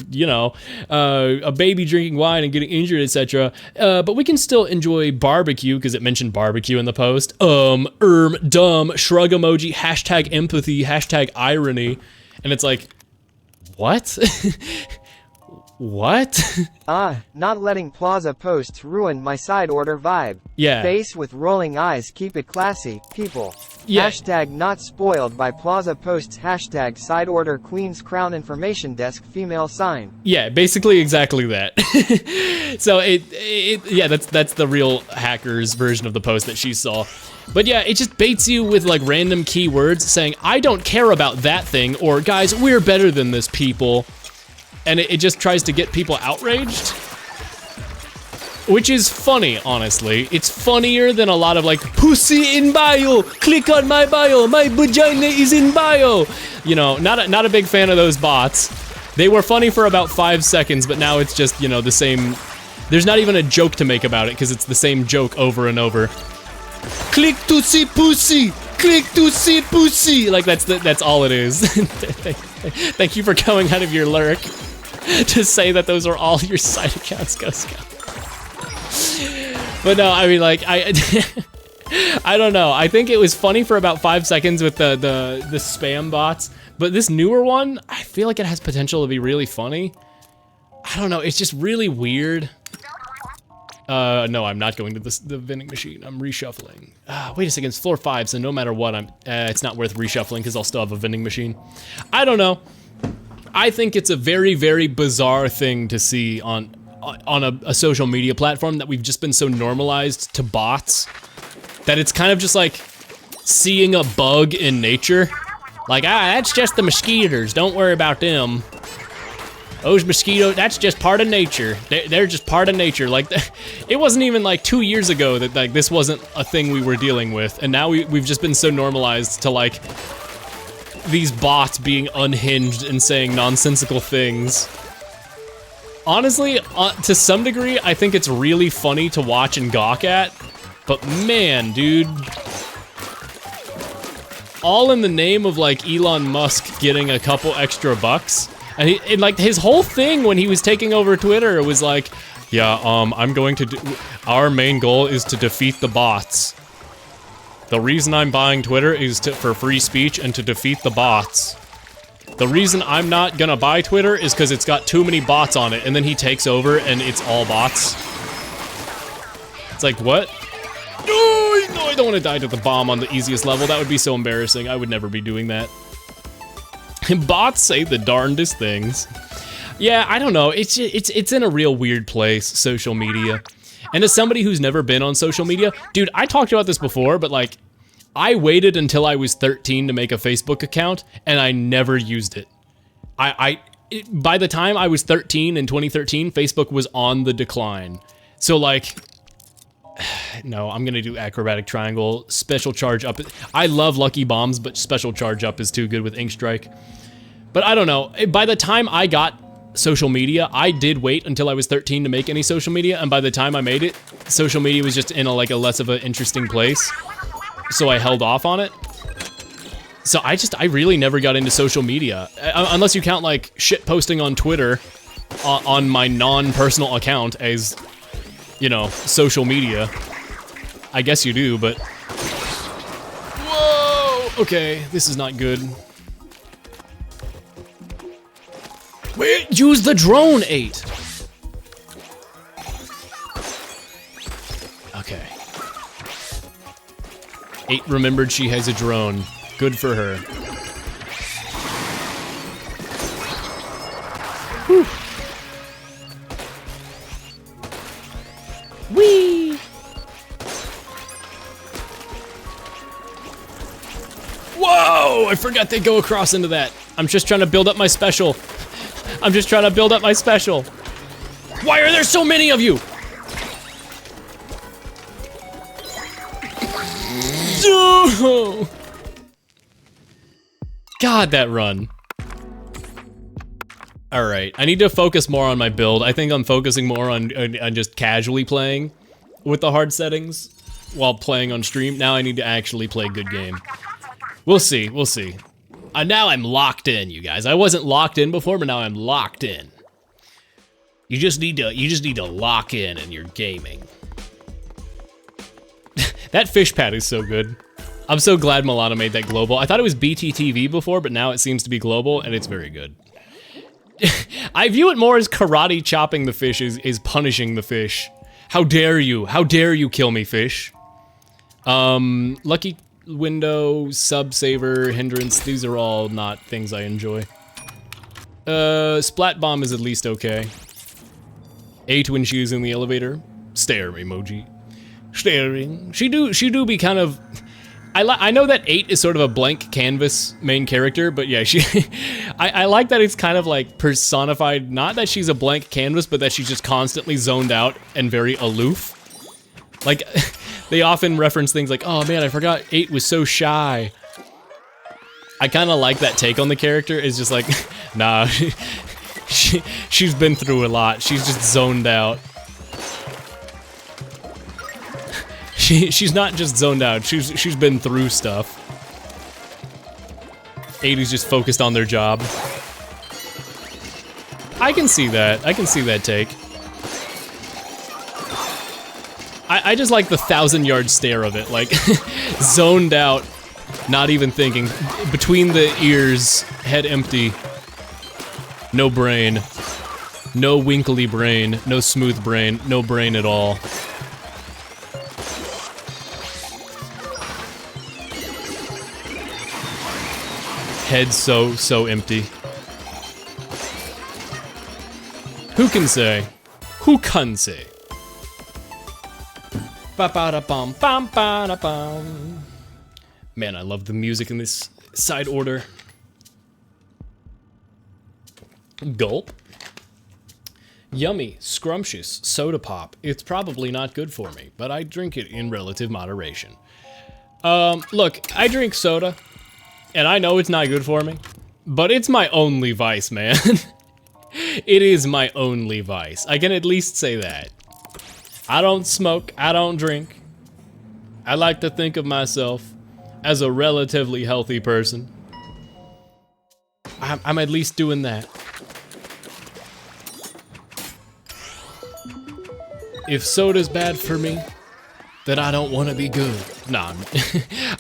you know, a baby drinking wine and getting injured, etc. But we can still enjoy barbecue, because it mentioned barbecue in the post. Dumb, shrug emoji, hashtag empathy, hashtag irony. And it's like, what? What? Not letting Plaza posts ruin my side order vibe. Yeah. Face with rolling eyes, keep it classy, people. Yeah. Hashtag not spoiled by Plaza posts, hashtag side order Queen's Crown Information Desk female sign. Yeah, basically exactly that. So yeah, that's the real Hacker's version of the post that she saw. But yeah, it just baits you with like random keywords saying, I don't care about that thing, or guys, we're better than this, people. And it just tries to get people outraged. Which is funny, honestly. It's funnier than a lot of like, pussy in bio, click on my bio, my vagina is in bio. You know, not a big fan of those bots. They were funny for about 5 seconds, but now it's just, you know, the same. There's not even a joke to make about it, because it's the same joke over and over. Click to see pussy, click to see pussy. Like that's all it is. Thank you for going out of your lurk to say that those are all your side accounts, Go Scout. But no, I mean, like, I don't know. I think it was funny for about 5 seconds with the spam bots, but this newer one, I feel like it has potential to be really funny. I don't know, it's just really weird. No, I'm not going to the vending machine. I'm reshuffling. Wait a second, it's floor 5, so no matter what, it's not worth reshuffling because I'll still have a vending machine. I don't know. I think it's a very, very bizarre thing to see on a social media platform that we've just been so normalized to bots that it's kind of just like seeing a bug in nature. Like, that's just the mosquitoes. Don't worry about them. Those mosquitoes, that's just part of nature. They're just part of nature. Like, it wasn't even like 2 years ago that like this wasn't a thing we were dealing with, and now we've just been so normalized to like these bots being unhinged and saying nonsensical things. Honestly, to some degree, I think it's really funny to watch and gawk at, but man, dude. All in the name of like Elon Musk getting a couple extra bucks. And like his whole thing when he was taking over Twitter was like, yeah, I'm going to our main goal is to defeat the bots. The reason I'm buying Twitter is for free speech and to defeat the bots. The reason I'm not gonna buy Twitter is because it's got too many bots on it, and then he takes over and it's all bots. It's like, what? No, I don't want to die to the bomb on the easiest level. That would be so embarrassing. I would never be doing that. Bots say the darndest things. Yeah, I don't know. It's in a real weird place, social media. And as somebody who's never been on social media, dude, I talked about this before, but like, I waited until I was 13 to make a Facebook account, and I never used it. By the time I was 13 in 2013, Facebook was on the decline. So like, no, I'm gonna do acrobatic triangle, special charge up. I love lucky bombs, but special charge up is too good with ink strike. But I don't know, by the time I got social media, I did wait until I was 13 to make any social media, and by the time I made it, social media was just in a less of an interesting place. So I held off on it. So I really never got into social media, unless you count like shit posting on Twitter on my non-personal account as, you know, social media. I guess you do, but whoa, okay, this is not good. Wait, use the drone, 8. Okay. 8 remembered she has a drone. Good for her. Whew. Whee! Whoa! I forgot they go across into that. I'm just trying to build up my special. I'm just trying to build up my special. Why are there so many of you? No! God, that run. All right, I need to focus more on my build. I think I'm focusing more on just casually playing with the hard settings while playing on stream. Now I need to actually play a good game. We'll see, we'll see. Now I'm locked in, you guys. I wasn't locked in before, but now I'm locked in. You just need to lock in your gaming. That fish pad is so good. I'm so glad Milano made that global. I thought it was BTTV before, but now it seems to be global, and it's very good. I view it more as karate chopping the fish is punishing the fish. How dare you? How dare you kill me, fish? Lucky window, sub saver, hindrance, these are all not things I enjoy. Splat bomb is at least okay. 8 when she is in the elevator. Stare emoji. Staring. She do be kind of... I know that 8 is sort of a blank canvas main character, but yeah, I like that it's kind of like personified, not that she's a blank canvas, but that she's just constantly zoned out and very aloof. Like, they often reference things like, oh man, I forgot 8 was so shy. I kind of like that take on the character, is just like, nah, she's been through a lot, she's just zoned out. She's not just zoned out, she's been through stuff. 8 is just focused on their job. I can see that take. I just like the 1,000-yard stare of it, like, zoned out, not even thinking. Between the ears, head empty. No brain. No winkly brain, no smooth brain, no brain at all. Head so empty. Who can say? Who can say? Ba-ba-da-bum-bum-ba-da-bum. Man, I love the music in this side order. Gulp. Yummy, scrumptious, soda pop. It's probably not good for me, but I drink it in relative moderation. Look, I drink soda. And I know it's not good for me, but it's my only vice, man. It is my only vice. I can at least say that. I don't smoke, I don't drink. I like to think of myself as a relatively healthy person. I'm at least doing that. If soda's bad for me, then I don't want to be good. Nah,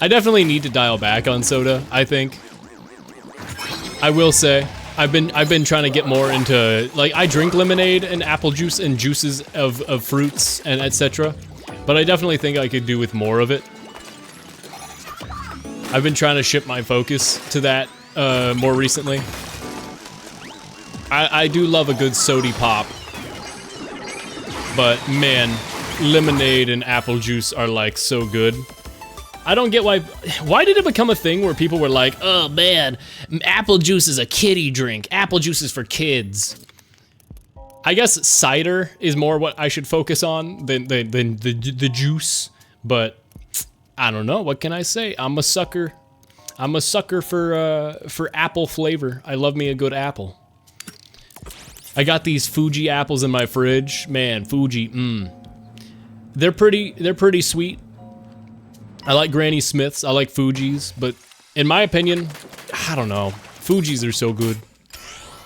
I definitely need to dial back on soda, I think. I will say, I've been trying to get more into, like, I drink lemonade and apple juice and juices of fruits and etc. But I definitely think I could do with more of it. I've been trying to shift my focus to that more recently. I do love a good sody pop. But man, lemonade and apple juice are like so good. I don't get why did it become a thing where people were like, oh man, apple juice is a kiddie drink. Apple juice is for kids. I guess cider is more what I should focus on than the juice, but I don't know, what can I say? I'm a sucker. I'm a sucker for apple flavor. I love me a good apple. I got these Fuji apples in my fridge. Man, Fuji, They're pretty sweet. I like Granny Smiths, I like Fuji's, but in my opinion, I don't know. Fuji's are so good.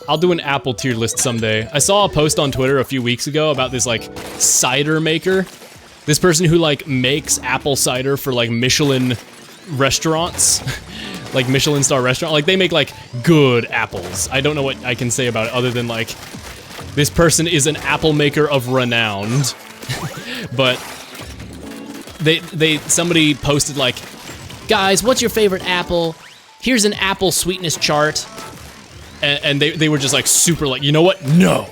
I'll do an apple tier list someday. I saw a post on Twitter a few weeks ago about this like cider maker. This person who like makes apple cider for like Michelin restaurants. Like Michelin star restaurant. Like they make like good apples. I don't know what I can say about it other than like this person is an apple maker of renown. But somebody posted like, guys, what's your favorite apple? Here's an apple sweetness chart. And they were just like super like, you know what? No.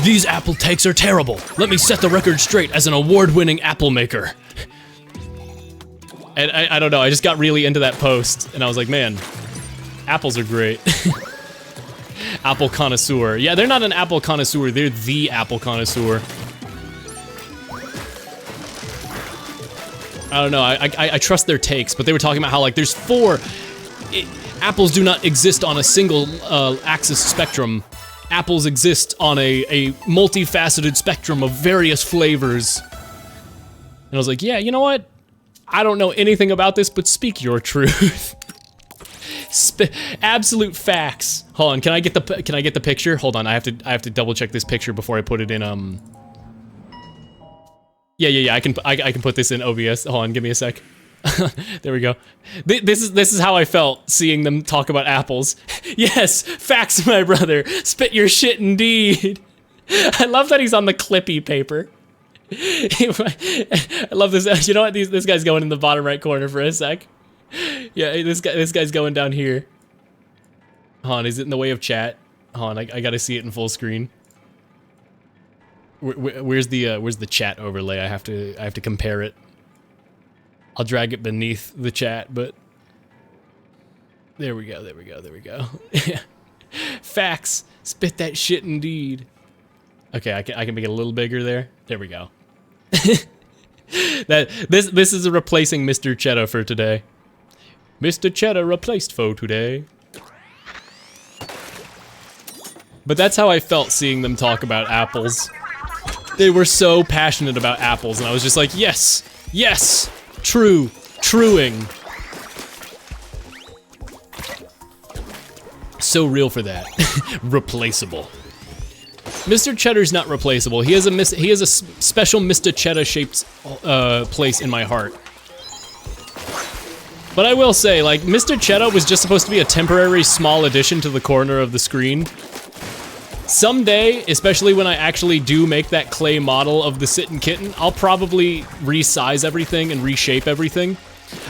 These apple takes are terrible. Let me set the record straight as an award-winning apple maker. And I don't know, I just got really into that post and I was like, man, apples are great. Apple connoisseur. Yeah, they're not an apple connoisseur, they're the apple connoisseur. I don't know, I trust their takes, but they were talking about how like there's apples do not exist on a single axis spectrum. Apples exist on a multifaceted spectrum of various flavors. And I was like, yeah, you know what? I don't know anything about this, but speak your truth. Absolute facts. Hold on, can I get the picture? Hold on, I have to double check this picture before I put it in Yeah, I can put this in OBS. Hold on, give me a sec. There we go. This is how I felt seeing them talk about apples. Yes, facts, my brother. Spit your shit indeed. I love that he's on the Clippy paper. I love this. You know what? This guy's going in the bottom right corner for a sec. Yeah, this guy's going down here. Hold on, is it in the way of chat? Hold on, I gotta see it in full screen. Where's the chat overlay? I have to compare it. I'll drag it beneath the chat, but there we go. Facts. Spit that shit indeed. Okay, I can make it a little bigger there. There we go. This is replacing Mr. Cheddar for today. Mr. Cheddar replaced for today. But that's how I felt seeing them talk about apples. They were so passionate about apples, and I was just like, yes, truing. So real for that. Replaceable. Mr. Cheddar's not replaceable. He has a special Mr. Cheddar shaped place in my heart. But I will say, like, Mr. Cheddar was just supposed to be a temporary small addition to the corner of the screen. Someday, especially when I actually do make that clay model of the Sittin' Kitten, I'll probably resize everything and reshape everything.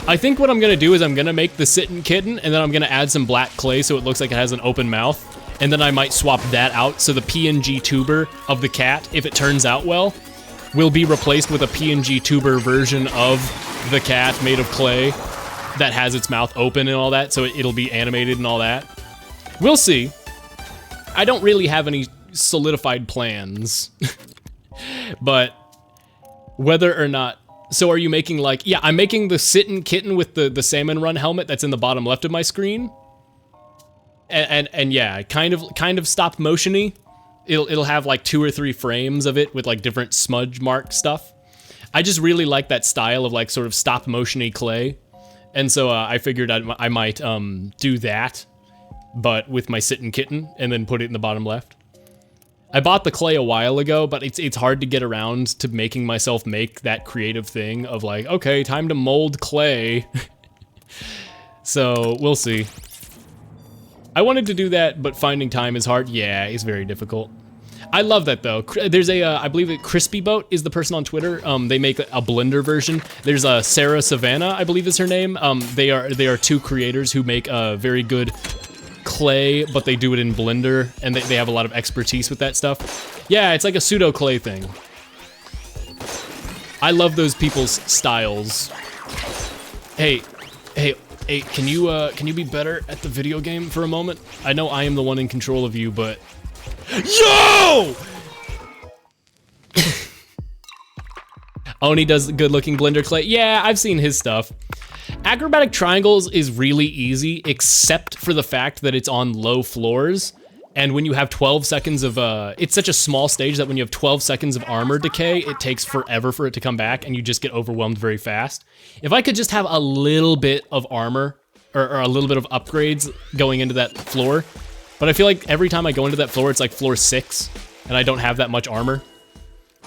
I think what I'm gonna do is I'm gonna make the Sittin' Kitten, and then I'm gonna add some black clay so it looks like it has an open mouth. And then I might swap that out, so the PNG tuber of the cat, if it turns out well, will be replaced with a PNG tuber version of the cat made of clay that has its mouth open and all that, so it'll be animated and all that. We'll see. I don't really have any solidified plans. But whether or not... So are you making like... Yeah, I'm making the Sittin' Kitten with the Salmon Run helmet that's in the bottom left of my screen. And yeah, kind of stop motion-y. It'll have like 2 or 3 frames of it with like different smudge mark stuff. I just really like that style of like sort of stop motion-y clay. And so I figured I might do that, but with my Sittin' Kitten, and then put it in the bottom left. I bought the clay a while ago, but it's hard to get around to making myself make that creative thing of like, okay, time to mold clay. So we'll see. I wanted to do that, but finding time is hard. Yeah, it's very difficult. I love that though. There's a, I believe it Crispy Boat is the person on Twitter. They make a Blender version. There's a Sarah Savannah, I believe is her name. They are 2 creators who make very good clay, but they do it in Blender, and they have a lot of expertise with that stuff. Yeah, it's like a pseudo clay thing. I love those people's styles. Hey, can you be better at the video game for a moment? I know I am the one in control of you, but... Yo! Oni does good-looking Blender clay. Yeah, I've seen his stuff. Acrobatic triangles is really easy, except for the fact that it's on low floors. And when you have 12 seconds of, it's such a small stage that when you have 12 seconds of armor decay, it takes forever for it to come back, and you just get overwhelmed very fast. If I could just have a little bit of armor, or a little bit of upgrades going into that floor, but I feel like every time I go into that floor, it's like floor 6, and I don't have that much armor,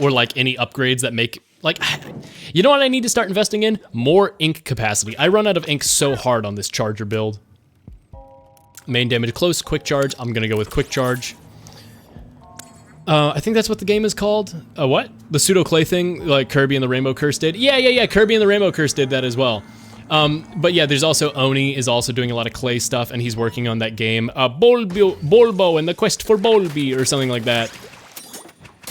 or like any upgrades that make, like, you know what I need to start investing in? More ink capacity. I run out of ink so hard on this charger build. Main damage close, quick charge. I'm gonna go with quick charge. I think that's what the game is called. What? The pseudo clay thing, like Kirby and the Rainbow Curse did? Yeah, Kirby and the Rainbow Curse did that as well. But yeah, there's also Oni is also doing a lot of clay stuff, and he's working on that game. Bulbo and the Quest for Bolby, or something like that.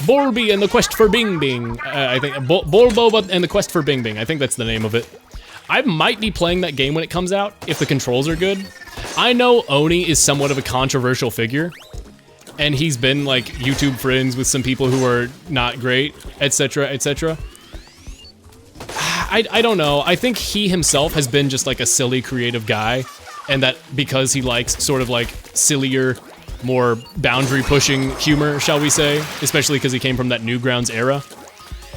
Bolby and the Quest for Bing Bing. I think Bulbo and the Quest for Bing Bing. I think that's the name of it. I might be playing that game when it comes out, if the controls are good. I know Oni is somewhat of a controversial figure, and he's been like YouTube friends with some people who are not great, etc., etc. I don't know. I think he himself has been just like a silly creative guy, and that because he likes sort of like sillier, more boundary-pushing humor, shall we say, especially because he came from that Newgrounds era.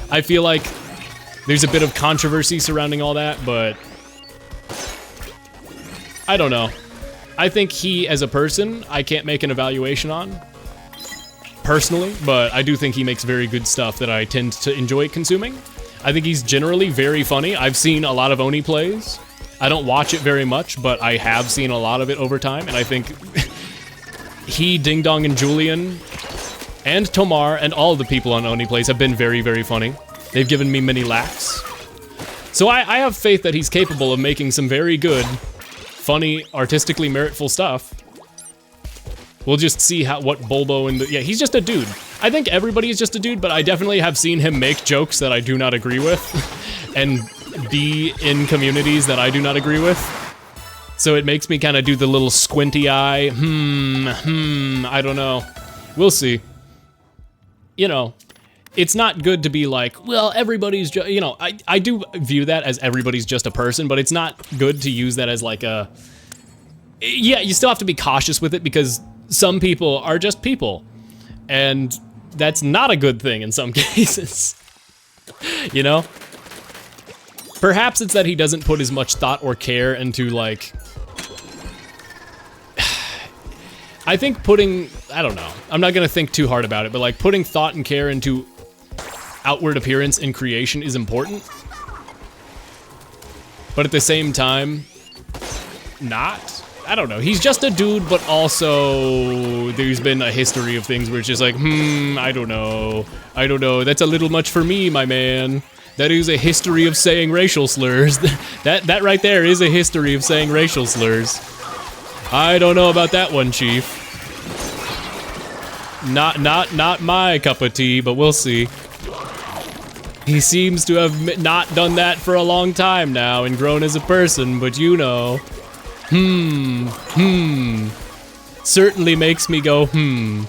I feel like there's a bit of controversy surrounding all that, but I don't know. I think he, as a person, I can't make an evaluation on, personally, but I do think he makes very good stuff that I tend to enjoy consuming. I think he's generally very funny. I've seen a lot of Oni plays. I don't watch it very much, but I have seen a lot of it over time, and I think he, Ding Dong, and Julian, and Tomar, and all of the people on Oni plays have been very, very funny. They've given me many laughs. So I have faith that he's capable of making some very good, funny, artistically meritful stuff. We'll just see what Bulbo and yeah, he's just a dude. I think everybody is just a dude, but I definitely have seen him make jokes that I do not agree with and be in communities that I do not agree with. So it makes me kind of do the little squinty eye, I don't know. We'll see. You know, it's not good to be like, well, everybody's just, you know, I do view that as everybody's just a person, but it's not good to use that as like a, yeah, you still have to be cautious with it because some people are just people. And that's not a good thing in some cases, you know? Perhaps it's that he doesn't put as much thought or care into like, I think putting, I don't know, I'm not gonna think too hard about it, but like putting thought and care into outward appearance in creation is important. But at the same time, not. I don't know, he's just a dude, but also there's been a history of things where it's just like, I don't know, that's a little much for me, my man. That is a history of saying racial slurs. That right there is a history of saying racial slurs. I don't know about that one, Chief. Not my cup of tea, but we'll see. He seems to have not done that for a long time now and grown as a person, but you know. Certainly makes me go, I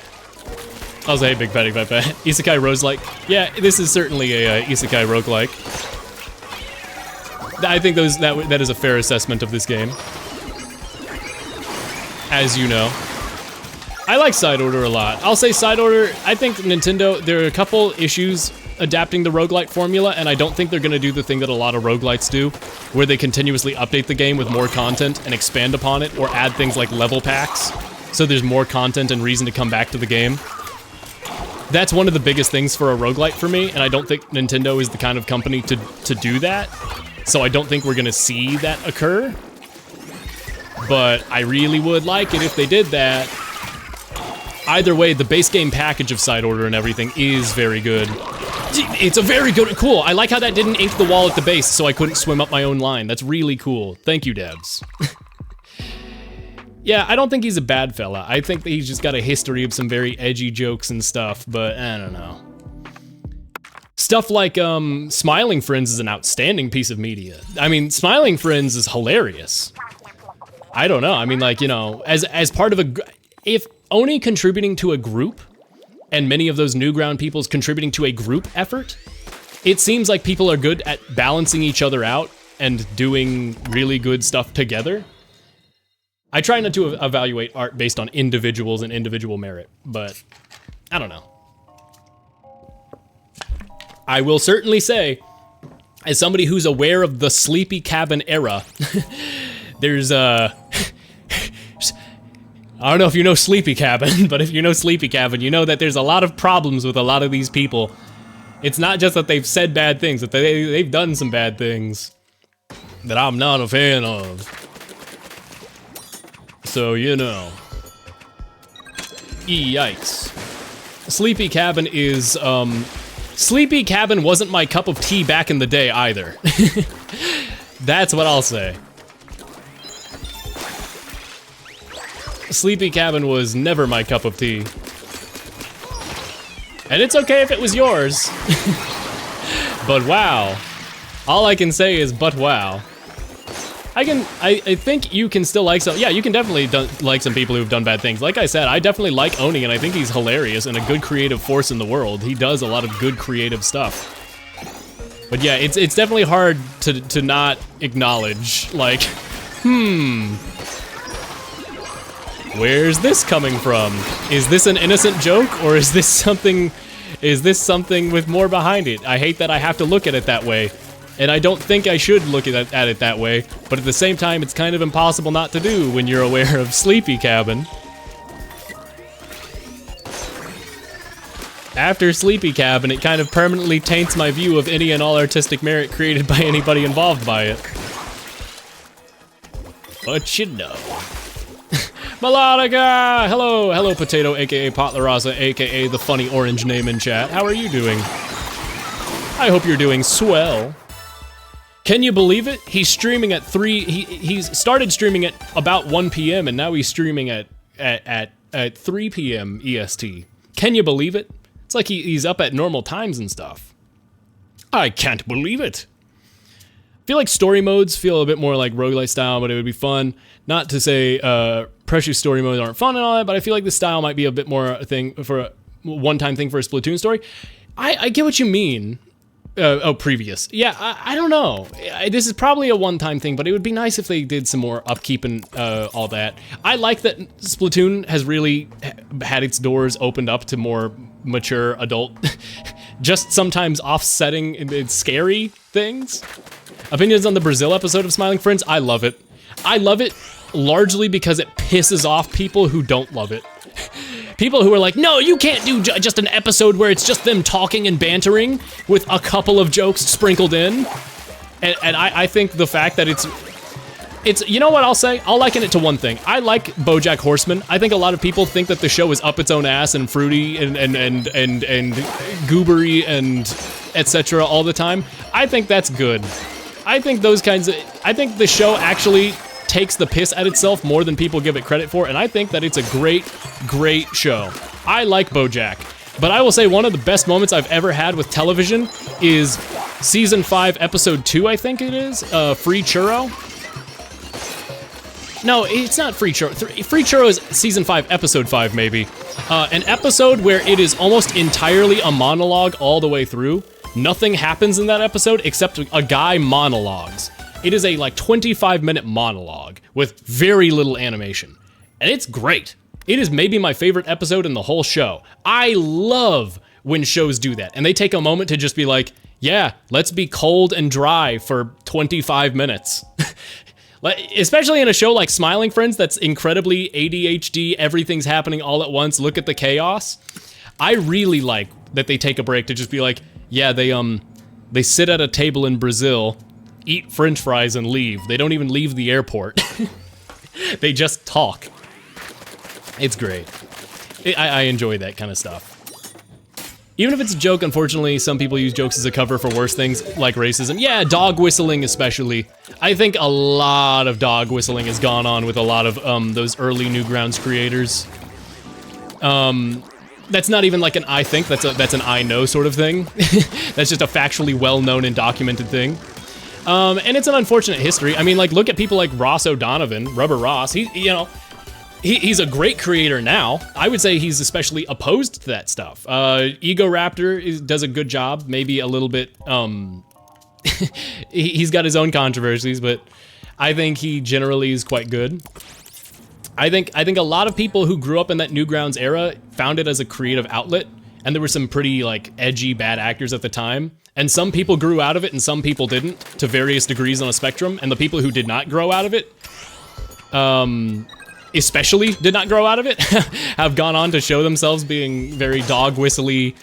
was like, hey, Big Fatty Pepe. Isekai roguelike. Yeah, this is certainly a isekai roguelike. I think that is a fair assessment of this game. As you know. I like Side Order a lot. I'll say Side Order, I think Nintendo, there are a couple issues adapting the roguelite formula, and I don't think they're gonna do the thing that a lot of roguelites do, where they continuously update the game with more content and expand upon it, or add things like level packs, so there's more content and reason to come back to the game. That's one of the biggest things for a roguelite for me, and I don't think Nintendo is the kind of company to do that, so I don't think we're gonna see that occur. But I really would like it if they did that. Either way, the base game package of Side Order and everything is very good. It's a very good, cool. I like how that didn't ink the wall at the base so I couldn't swim up my own line. That's really cool. Thank you, devs. Yeah, I don't think he's a bad fella. I think that he's just got a history of some very edgy jokes and stuff, but I don't know. Stuff like Smiling Friends is an outstanding piece of media. I mean, Smiling Friends is hilarious. I don't know. I mean, like, you know, as part of if Oni contributing to a group and many of those Newground people's contributing to a group effort, it seems like people are good at balancing each other out and doing really good stuff together. I try not to evaluate art based on individuals and individual merit, but I don't know. I will certainly say, as somebody who's aware of the Sleepy Cabin era, there's I don't know if you know Sleepy Cabin, but if you know Sleepy Cabin, you know that there's a lot of problems with a lot of these people. It's not just that they've said bad things, that they've done some bad things that I'm not a fan of. So, you know. Yikes. Sleepy Cabin is, Sleepy Cabin wasn't my cup of tea back in the day either. That's what I'll say. Sleepy Cabin was never my cup of tea. And it's okay if it was yours. But wow. All I can say is, but wow. I think you can still like some, yeah, you can definitely like some people who've done bad things. Like I said, I definitely like Oni, and I think he's hilarious and a good creative force in the world. He does a lot of good creative stuff. But yeah, it's definitely hard to not acknowledge, like, where's this coming from? Is this an innocent joke, or is this something with more behind it? I hate that I have to look at it that way. And I don't think I should look at it that way, but at the same time, it's kind of impossible not to do when you're aware of Sleepy Cabin. After Sleepy Cabin, it kind of permanently taints my view of any and all artistic merit created by anybody involved by it. But you know. Melodica! Hello Potato, aka Potlarasa, aka the funny orange name in chat. How are you doing? I hope you're doing swell. Can you believe it? He's streaming at 3, he's started streaming at about 1 p.m. and now he's streaming at 3 p.m. EST. Can you believe it? It's like he's up at normal times and stuff. I can't believe it. I feel like story modes feel a bit more like roguelite style, but it would be fun. Not to say Precious story modes aren't fun and all that, but I feel like this style might be a bit more a thing for a one-time thing for a Splatoon story. I get what you mean. Previous. Yeah, I don't know. This is probably a one-time thing, but it would be nice if they did some more upkeep and all that. I like that Splatoon has really had its doors opened up to more mature adult, just sometimes offsetting and scary things. Opinions on the Brazil episode of Smiling Friends? I love it. I love it largely because it pisses off people who don't love it. People who are like, no, you can't do just an episode where it's just them talking and bantering with a couple of jokes sprinkled in. And I think the fact that it's, you know what I'll say? I'll liken it to one thing. I like BoJack Horseman. I think a lot of people think that the show is up its own ass and fruity and goobery and etc. all the time. I think that's good. I think I think the show actually takes the piss at itself more than people give it credit for, and I think that it's a great show. I like BoJack, but I will say one of the best moments I've ever had with television is season 5, episode 2, I think it is, Free Churro. No, it's not Free Churro. Free Churro is season 5, episode 5, maybe. An episode where it is almost entirely a monologue all the way through. Nothing happens in that episode except a guy monologues. It is a like 25-minute monologue with very little animation. And it's great. It is maybe my favorite episode in the whole show. I love when shows do that. And they take a moment to just be like, yeah, let's be cold and dry for 25 minutes. Especially in a show like Smiling Friends that's incredibly ADHD, everything's happening all at once, look at the chaos. I really like that they take a break to just be like, yeah, they sit at a table in Brazil, eat french fries and leave. They don't even leave the airport. They just talk. It's great. I enjoy that kind of stuff. Even if it's a joke, unfortunately, some people use jokes as a cover for worse things, like racism. Yeah, dog whistling especially. I think a lot of dog whistling has gone on with a lot of those early Newgrounds creators. That's not even like an I think, that's an I know sort of thing. That's just a factually well-known and documented thing. And it's an unfortunate history. I mean, like, look at people like Ross O'Donovan, Rubber Ross. He's a great creator now. I would say he's especially opposed to that stuff. Ego Raptor does a good job, maybe a little bit, he's got his own controversies, but I think he generally is quite good. I think a lot of people who grew up in that Newgrounds era found it as a creative outlet, and there were some pretty, like, edgy bad actors at the time, and some people grew out of it and some people didn't, to various degrees on a spectrum, and the people who did not grow out of it, especially did not grow out of it, have gone on to show themselves being very dog whistly,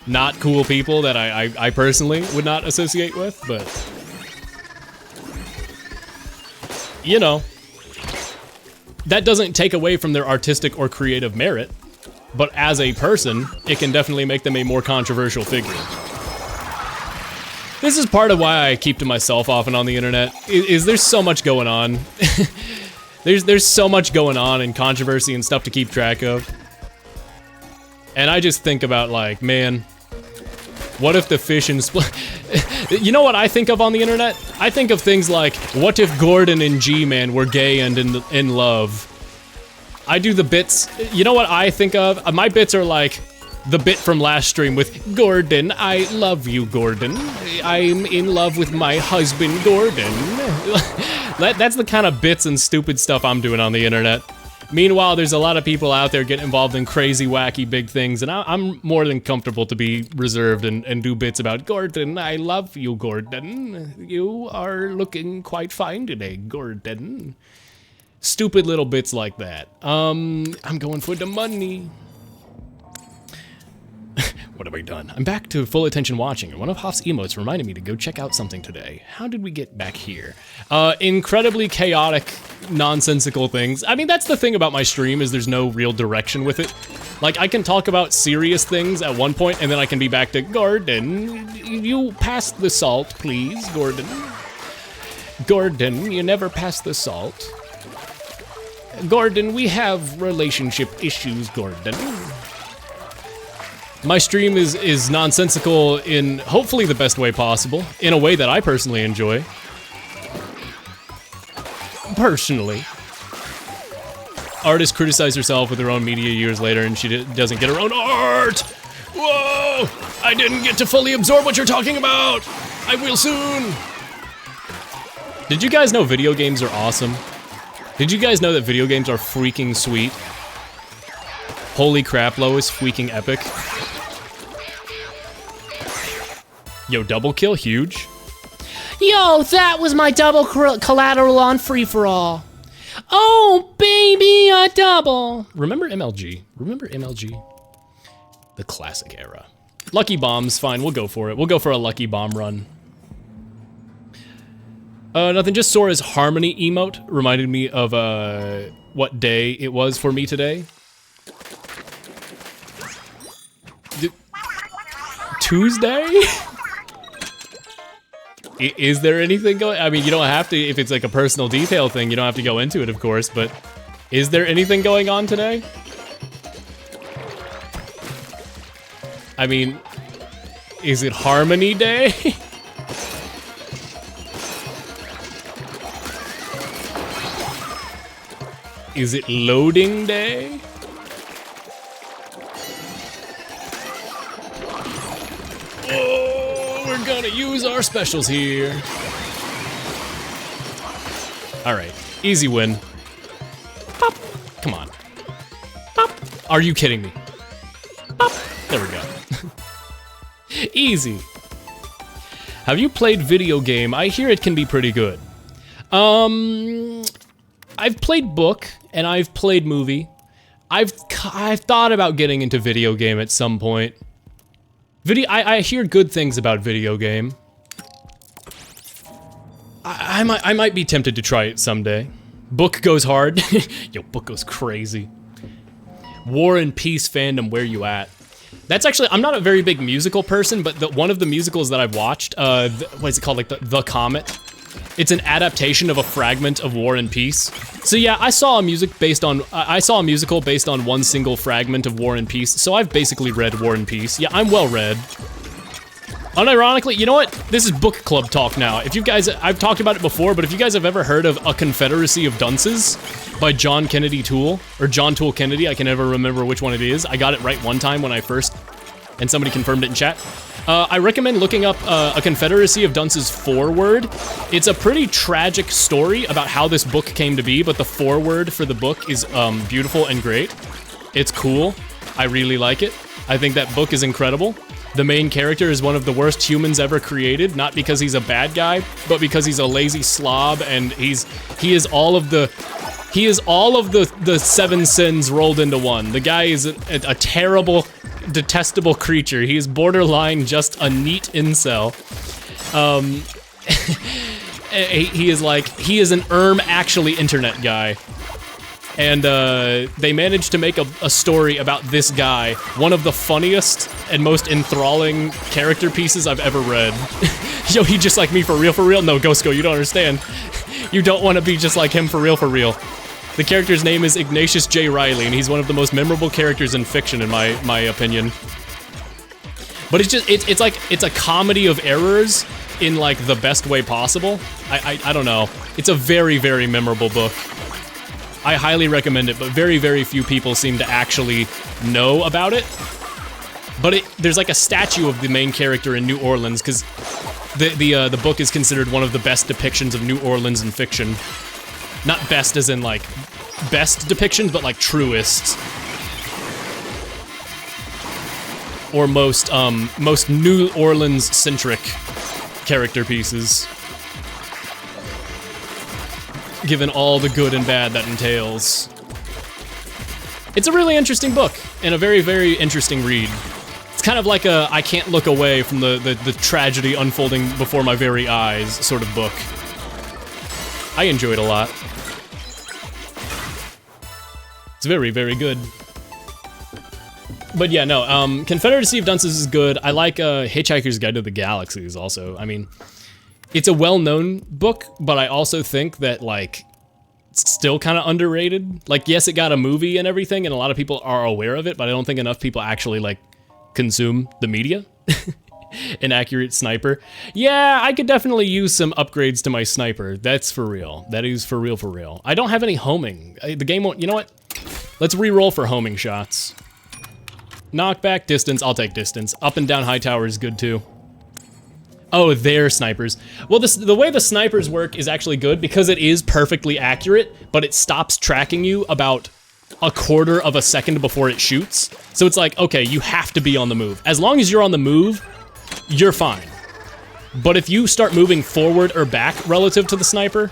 not cool people that I personally would not associate with, but, you know, that doesn't take away from their artistic or creative merit, but as a person, it can definitely make them a more controversial figure. This is part of why I keep to myself often on the internet, is there's so much going on. There's so much going on and controversy and stuff to keep track of. And I just think about, like, man, what if the fish and split... You know what I think of on the internet? I think of things like, what if Gordon and G-Man were gay and in love? I do the bits... You know what I think of? My bits are like the bit from last stream with, Gordon, I love you, Gordon. I'm in love with my husband, Gordon. That's the kind of bits and stupid stuff I'm doing on the internet. Meanwhile, there's a lot of people out there getting involved in crazy, wacky, big things, and I'm more than comfortable to be reserved and do bits about, Gordon, I love you, Gordon. You are looking quite fine today, Gordon. Stupid little bits like that. I'm going for the money. What have I done? I'm back to full attention watching, and one of Hoff's emotes reminded me to go check out something today. How did we get back here? Incredibly chaotic, nonsensical things. I mean, that's the thing about my stream, is there's no real direction with it. Like, I can talk about serious things at one point, and then I can be back to, Gordon, you pass the salt, please, Gordon. Gordon, you never pass the salt. Gordon, we have relationship issues, Gordon. My stream is nonsensical in hopefully the best way possible, in a way that I personally enjoy. Personally. Artists criticize herself with her own media years later, and she doesn't get her own art! Whoa! I didn't get to fully absorb what you're talking about! I will soon! Did you guys know video games are awesome? Did you guys know that video games are freaking sweet? Holy crap, Lois, freaking epic. Yo, double kill, huge. Yo, that was my double collateral on free-for-all. Oh, baby, a double. Remember MLG? Remember MLG? The classic era. Lucky bombs, fine, we'll go for it. We'll go for a lucky bomb run. Nothing, just Sora's Harmony emote reminded me of, what day it was for me today. Tuesday? Is there anything going? I mean, you don't have to, if it's like a personal detail thing, you don't have to go into it, of course, but is there anything going on today? I mean, is it Harmony Day? Is it Loading Day? We're gonna use our specials here. All right, easy win. Pop. Come on. Pop. Are you kidding me? Pop. There we go. Easy. Have you played video game? I hear it can be pretty good. I've played book and I've played movie. I've thought about getting into video game at some point. I hear good things about video game. I might be tempted to try it someday. Book goes hard. Yo, book goes crazy. War and Peace fandom, where you at? That's actually, I'm not a very big musical person, but one of the musicals that I've watched, what is it called, like the Comet? It's an adaptation of a fragment of War and Peace. So yeah, I saw a musical based on one single fragment of War and Peace, so I've basically read War and Peace. Yeah, I'm well read. Unironically, you know what? This is book club talk now. If you guys, I've talked about it before, but if you guys have ever heard of A Confederacy of Dunces by John Kennedy Toole, or John Toole Kennedy, I can never remember which one it is. I got it right one time when I first, and somebody confirmed it in chat. I recommend looking up A Confederacy of Dunce's foreword. It's a pretty tragic story about how this book came to be, but the foreword for the book is beautiful and great. It's cool. I really like it. I think that book is incredible. The main character is one of the worst humans ever created, not because he's a bad guy, but because he's a lazy slob, and he is all of the seven sins rolled into one. The guy is a terrible, detestable creature. He is borderline just a neat incel. He is an actually internet guy. And they managed to make a story about this guy, one of the funniest and most enthralling character pieces I've ever read. Yo, he just like me for real, for real? No, Ghostco, you don't understand. You don't want to be just like him for real, for real. The character's name is Ignatius J. Riley, and he's one of the most memorable characters in fiction, in my opinion. But it's a comedy of errors in like the best way possible. I don't know. It's a very, very memorable book. I highly recommend it, but very, very few people seem to actually know about it. But there's like a statue of the main character in New Orleans, because the book is considered one of the best depictions of New Orleans in fiction. Not best as in like best depictions, but like truest. Or most New Orleans-centric character pieces. Given all the good and bad that entails. It's a really interesting book, and a very, very interesting read. It's kind of like a I can't look away from the tragedy unfolding before my very eyes sort of book. I enjoy it a lot. It's very, very good. But yeah, no, Confederacy of Dunces is good. I like Hitchhiker's Guide to the Galaxies also. I mean, it's a well-known book, but I also think that, like, it's still kind of underrated. Like, yes, it got a movie and everything, and a lot of people are aware of it, but I don't think enough people actually, like, consume the media. An accurate sniper. Yeah, I could definitely use some upgrades to my sniper. That's for real. That is for real, for real. I don't have any homing. The game won't... You know what? Let's re-roll for homing shots. Knockback, distance. I'll take distance. Up and down high tower is good, too. Oh, they're snipers. Well, the way the snipers work is actually good because it is perfectly accurate, but it stops tracking you about a quarter of a second before it shoots. So it's like, okay, you have to be on the move. As long as you're on the move, you're fine. But if you start moving forward or back relative to the sniper,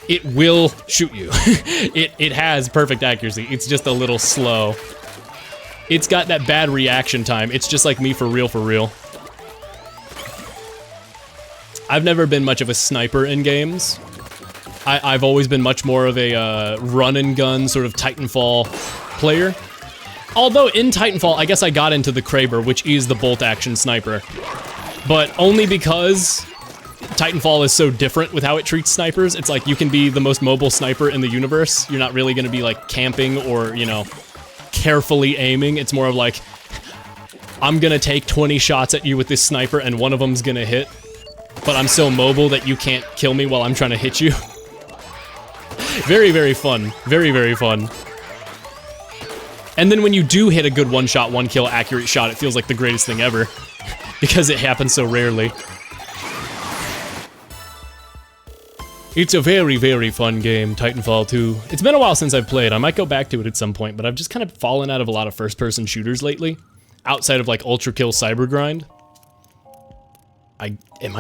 it will shoot you. It has perfect accuracy. It's just a little slow. It's got that bad reaction time. It's just like me for real, for real. I've never been much of a sniper in games. I've always been much more of a run and gun sort of Titanfall player. Although in Titanfall, I guess I got into the Kraber, which is the bolt action sniper. But only because Titanfall is so different with how it treats snipers. It's like you can be the most mobile sniper in the universe. You're not really gonna be like camping or, you know, carefully aiming. It's more of like, I'm gonna take 20 shots at you with this sniper and one of them's gonna hit. But I'm so mobile that you can't kill me while I'm trying to hit you. Very, very fun. Very, very fun. And then when you do hit a good one-shot, one-kill accurate shot, it feels like the greatest thing ever. Because it happens so rarely. It's a very, very fun game, Titanfall 2. It's been a while since I've played. I might go back to it at some point, but I've just kind of fallen out of a lot of first-person shooters lately. Outside of, like, Ultra Kill Cyber Grind. Am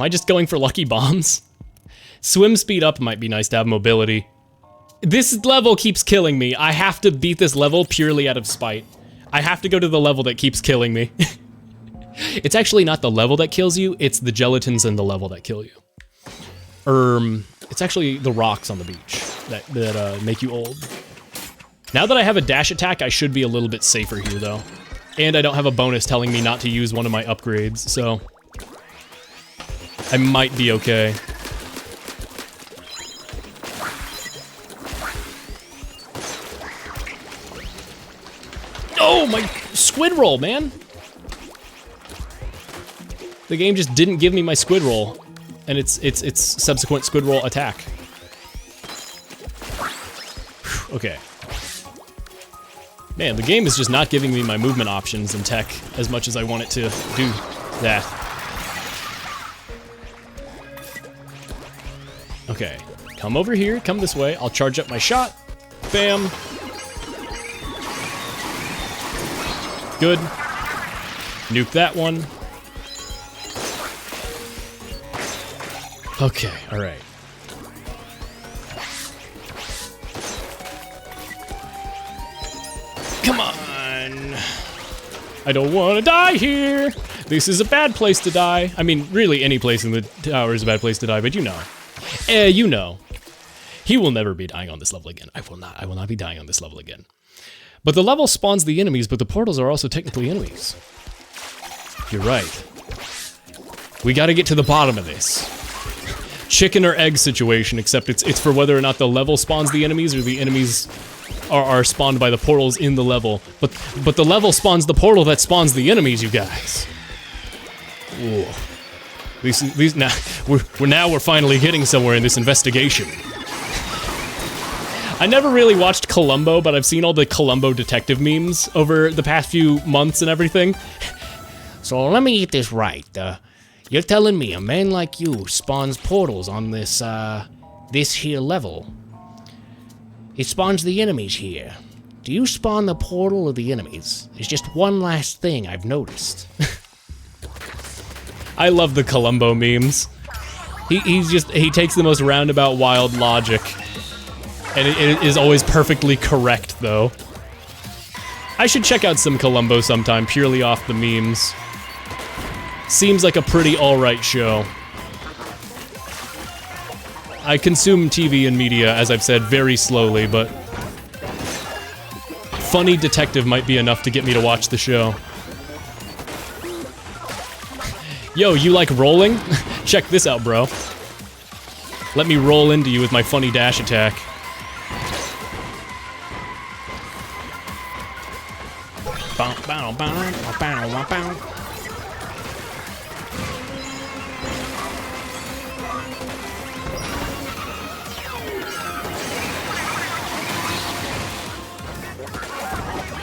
I just going for lucky bombs? Swim speed up might be nice to have mobility. This level keeps killing me. I have to beat this level purely out of spite. I have to go to the level that keeps killing me. It's actually not the level that kills you, it's the gelatins in the level that kill you. It's actually the rocks on the beach that make you old. Now that I have a dash attack, I should be a little bit safer here, though. And I don't have a bonus telling me not to use one of my upgrades, so I might be okay. Oh, my squid roll, man. The game just didn't give me my squid roll and its subsequent squid roll attack. Whew, okay. Man, the game is just not giving me my movement options in tech as much as I want it to do that. Okay, come over here, come this way. I'll charge up my shot. Bam. Good. Nuke that one. Okay, all right. Come on. I don't want to die here. This is a bad place to die. I mean, really, any place in the tower is a bad place to die, but you know. You know. He will never be dying on this level again. I will not be dying on this level again. But the level spawns the enemies, but the portals are also technically enemies. You're right. We gotta get to the bottom of this. Chicken or egg situation, except it's for whether or not the level spawns the enemies or the enemies are spawned by the portals in the level. But the level spawns the portal that spawns the enemies, you guys. Ooh. These now we're finally getting somewhere in this investigation. I never really watched Columbo, but I've seen all the Columbo detective memes over the past few months and everything. So let me get this right. You're telling me a man like you spawns portals on this here level. It spawns the enemies here. Do you spawn the portal or the enemies? There's just one last thing I've noticed. I love the Columbo memes. He takes the most roundabout, wild logic. And it is always perfectly correct, though. I should check out some Columbo sometime, purely off the memes. Seems like a pretty alright show. I consume TV and media, as I've said, very slowly, but funny detective might be enough to get me to watch the show. Yo, you like rolling? Check this out, bro. Let me roll into you with my funny dash attack.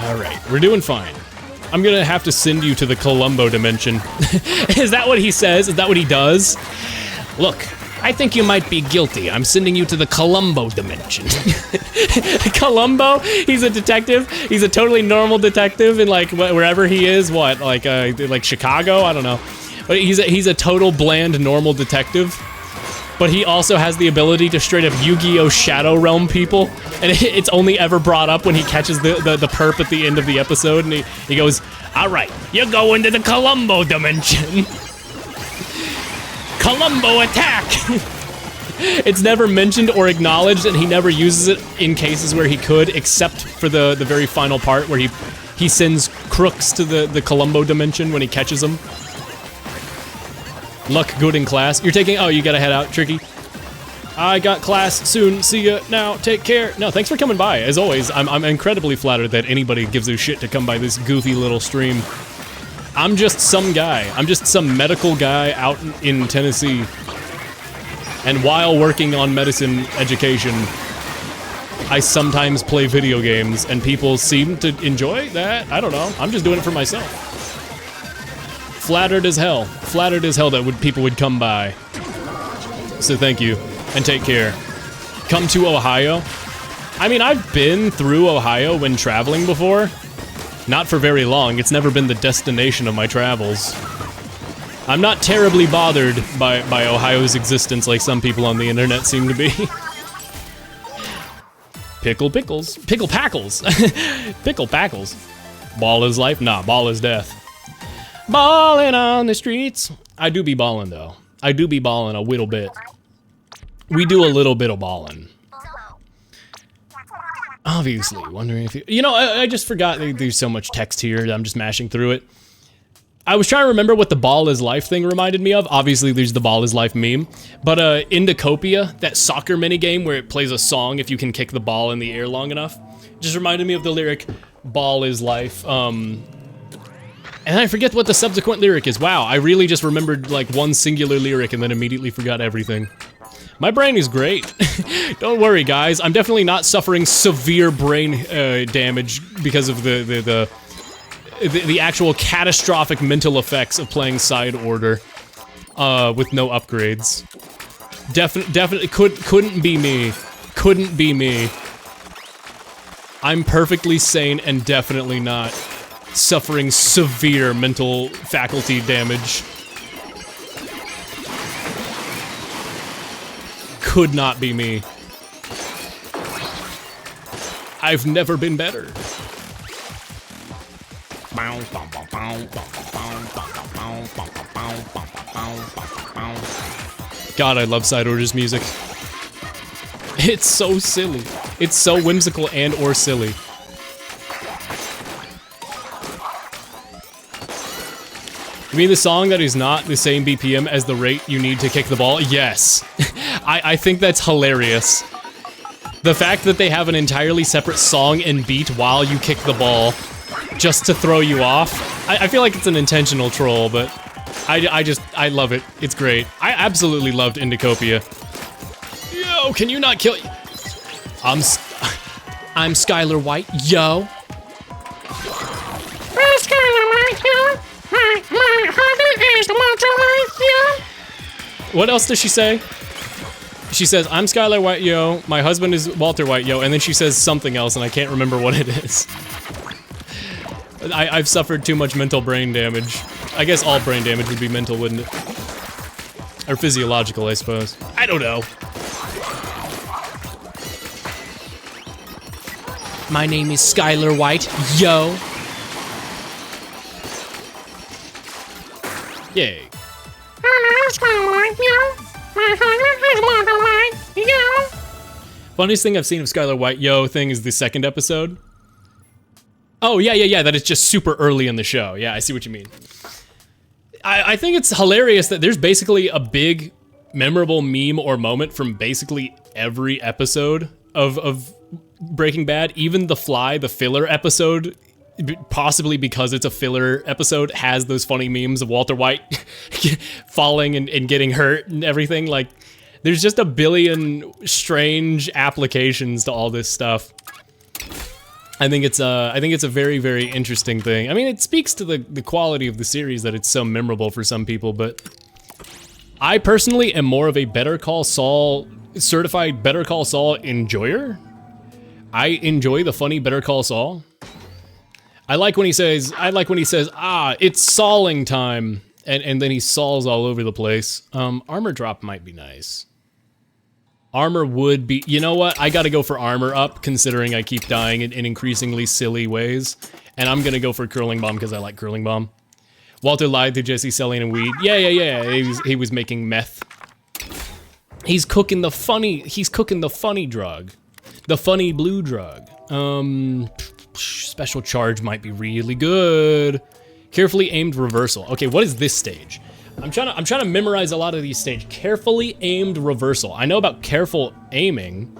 Alright, we're doing fine. I'm gonna have to send you to the Columbo dimension. Is that what he says? Is that what he does? Look, I think you might be guilty. I'm sending you to the Columbo dimension. Columbo? He's a detective? He's a totally normal detective in, like, wherever he is? What, like Chicago? I don't know. But he's a total bland, normal detective. But he also has the ability to straight up Yu-Gi-Oh! Shadow Realm people. And it's only ever brought up when he catches the perp at the end of the episode. And he goes, "Alright, you're going to the Columbo dimension." Columbo attack! It's never mentioned or acknowledged, and he never uses it in cases where he could, except for the very final part where he sends crooks to the Columbo dimension when he catches them. Luck good in class. You're taking, oh, you gotta head out, Tricky. I got class soon, see ya now, take care. No, thanks for coming by. As always, I'm incredibly flattered that anybody gives a shit to come by this goofy little stream. I'm just some guy. I'm just some medical guy out in Tennessee. And while working on medicine education, I sometimes play video games, and people seem to enjoy that. I don't know. I'm just doing it for myself. Flattered as hell. Flattered as hell that people would come by. So thank you, and take care. Come to Ohio. I mean, I've been through Ohio when traveling before. Not for very long. It's never been the destination of my travels. I'm not terribly bothered by Ohio's existence like some people on the internet seem to be. Pickle pickles. Pickle packles. Pickle packles. Ball is life? Nah, ball is death. Ballin' on the streets. I do be ballin' though. I do be ballin' a little bit. We do a little bit of ballin'. Obviously, wondering if you know, I just forgot there's so much text here that I'm just mashing through it. I was trying to remember what the ball is life thing reminded me of. Obviously, there's the ball is life meme. But Indicopia, that soccer minigame where it plays a song if you can kick the ball in the air long enough, just reminded me of the lyric, ball is life. And I forget what the subsequent lyric is. Wow, I really just remembered like one singular lyric and then immediately forgot everything. My brain is great. Don't worry, guys. I'm definitely not suffering severe brain damage because of the actual catastrophic mental effects of playing side order with no upgrades. Definitely couldn't be me. Couldn't be me. I'm perfectly sane and definitely not suffering severe mental faculty damage. Could not be me. I've never been better. God, I love Side Order's music. It's so silly. It's so whimsical and or silly. You mean the song that is not the same BPM as the rate you need to kick the ball? Yes. I think that's hilarious. The fact that they have an entirely separate song and beat while you kick the ball just to throw you off. I feel like it's an intentional troll, but I love it. It's great. I absolutely loved Indicopia. Yo, can you not kill? I'm Skylar White. Yo. What else does she say? She says, I'm Skylar White, yo. My husband is Walter White, yo. And then she says something else, and I can't remember what it is. I've suffered too much mental brain damage. I guess all brain damage would be mental, wouldn't it? Or physiological, I suppose. I don't know. My name is Skylar White, yo. Yay. Funniest thing I've seen of Skylar White, yo, thing is the second episode. Oh, yeah, that it's just super early in the show. Yeah, I see what you mean. I think it's hilarious that there's basically a big, memorable meme or moment from basically every episode of Breaking Bad. Even The Fly, the filler episode, possibly because it's a filler episode, has those funny memes of Walter White falling and getting hurt and everything. Like, there's just a billion strange applications to all this stuff. I think it's a very, very interesting thing. I mean, it speaks to the quality of the series that it's so memorable for some people, but I personally am more of a Better Call Saul, certified Better Call Saul enjoyer. I enjoy the funny Better Call Saul. I like when he says, ah, it's Sauling time, and then he Sauls all over the place. Armor drop might be nice. Armor would be, you know what? I gotta go for armor up, considering I keep dying in increasingly silly ways. And I'm gonna go for curling bomb, because I like curling bomb. Walter lied to Jesse selling and weed. Yeah. He was making meth. He's cooking the funny drug. The funny blue drug. Special charge might be really good. Carefully aimed reversal. Okay, what is this stage? I'm trying to memorize a lot of these stages. Carefully aimed reversal. I know about careful aiming,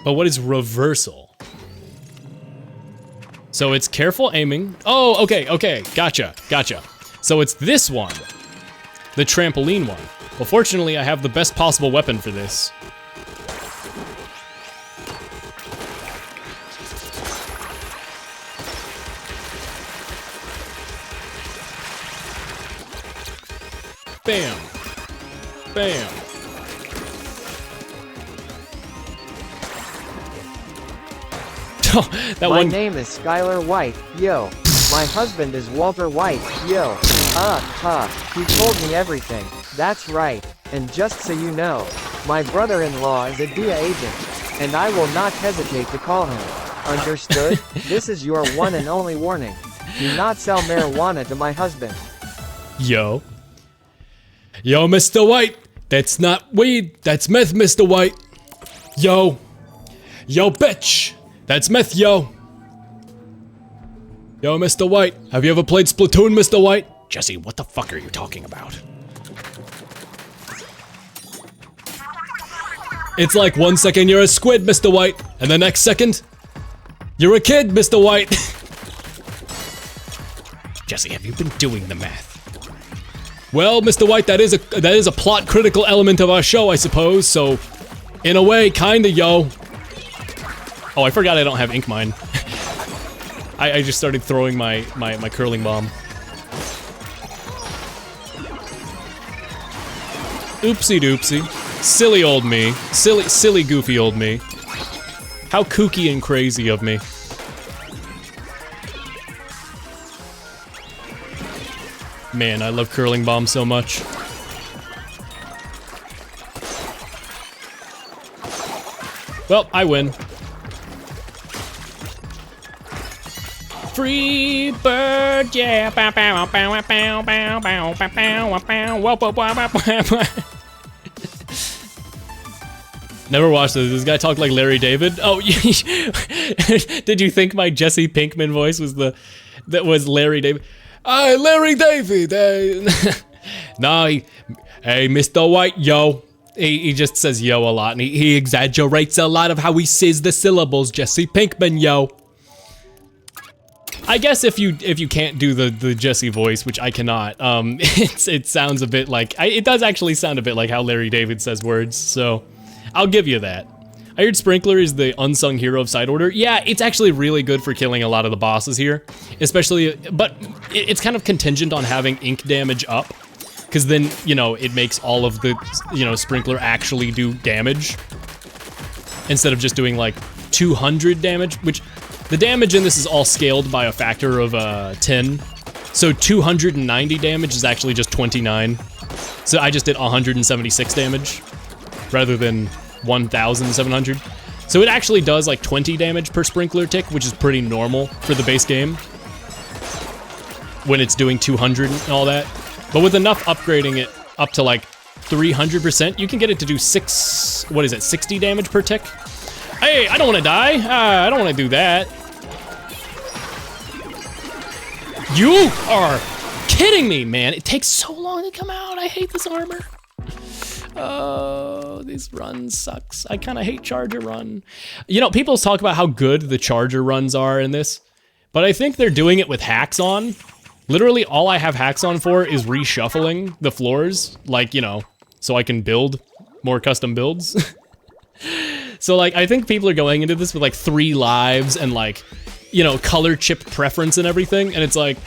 but what is reversal? So it's careful aiming. Oh, okay, gotcha. So it's this one, the trampoline one. Well, fortunately, I have the best possible weapon for this. Bam. Bam. My name is Skylar White, yo. My husband is Walter White, yo. He told me everything. That's right. And just so you know, my brother-in-law is a DIA agent, and I will not hesitate to call him. Understood? This is your one and only warning. Do not sell marijuana to my husband. Yo, Mr. White, that's not weed, that's meth, Mr. White. Yo, bitch, That's meth, yo. Yo, Mr. White. Have you ever played Splatoon, Mr. White? Jesse, what the fuck are you talking about? It's like 1 second you're a squid, Mr. White, and the next second, you're a kid, Mr. White. Jesse, have you been doing the math? Well, Mr. White, that is a plot critical element of our show, I suppose, so in a way, kinda, yo. Oh, I forgot I don't have ink mine. I just started throwing my curling bomb. Oopsie doopsie. Silly old me. Silly goofy old me. How kooky and crazy of me. Man, I love curling bombs so much. Well, I win. Free bird, yeah. Bow, bow, bow, bow, bow, bow, bow, bow, bow, whoa, whoa, whoa, whoa, whoa. Never watched this. This guy talked like Larry David. Oh, did you think my Jesse Pinkman voice was that was Larry David? Larry David. Nah, hey, Mr. White, yo. He just says yo a lot, and he exaggerates a lot of how he says the syllables. Jesse Pinkman, yo. I guess if you can't do the Jesse voice, which I cannot, it sounds a bit like it does actually sound a bit like how Larry David says words. So I'll give you that. I heard Sprinkler is the unsung hero of Side Order. Yeah, it's actually really good for killing a lot of the bosses here, especially, but it's kind of contingent on having ink damage up, because then, you know, it makes all of the, you know, Sprinkler actually do damage, instead of just doing like 200 damage, which the damage in this is all scaled by a factor of 10, so 290 damage is actually just 29, so I just did 176 damage, rather than 1,700. So it actually does like 20 damage per Sprinkler tick, which is pretty normal for the base game, when it's doing 200 and all that. But with enough upgrading it up to like 300%, you can get it to do 60 damage per tick. Hey, I don't want to die. I don't want to do that. You are kidding me, man. It takes so long to come out. I hate this armor. Oh, this run sucks. I kind of hate Charger Run. You know, people talk about how good the Charger runs are in this, but I think they're doing it with hacks on. Literally, all I have hacks on for is reshuffling the floors, like, you know, so I can build more custom builds. So, like, I think people are going into this with, like, 3 lives and, like, you know, color chip preference and everything, and it's like,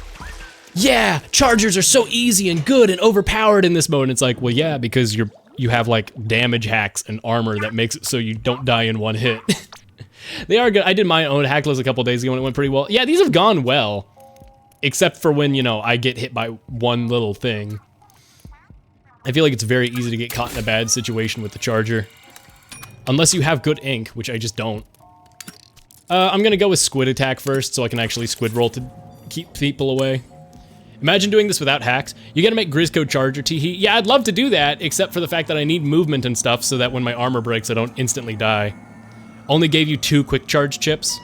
yeah, Chargers are so easy and good and overpowered in this mode. And it's like, well, yeah, because you have like damage hacks and armor that makes it so you don't die in one hit. They are good. I did my own hack list a couple days ago and it went pretty well. Yeah, these have gone well, except for when, you know, I get hit by one little thing. I feel like it's very easy to get caught in a bad situation with the Charger, unless you have good ink, which I just don't. I'm gonna go with Squid Attack first, so I can actually Squid Roll to keep people away. Imagine doing this without hacks. You gotta make Grizzco Charger teehee. Yeah, I'd love to do that, except for the fact that I need movement and stuff so that when my armor breaks, I don't instantly die. Only gave you 2 quick charge chips.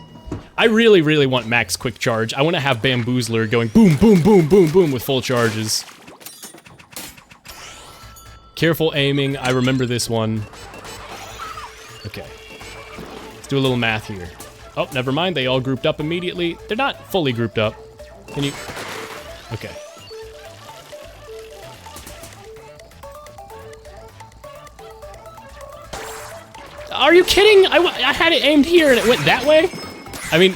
I really, really want max quick charge. I want to have Bamboozler going boom, boom, boom, boom, boom with full charges. Careful aiming. I remember this one. Okay. Let's do a little math here. Oh, never mind. They all grouped up immediately. They're not fully grouped up. Can you... Okay. Are you kidding? I had it aimed here and it went that way? I mean,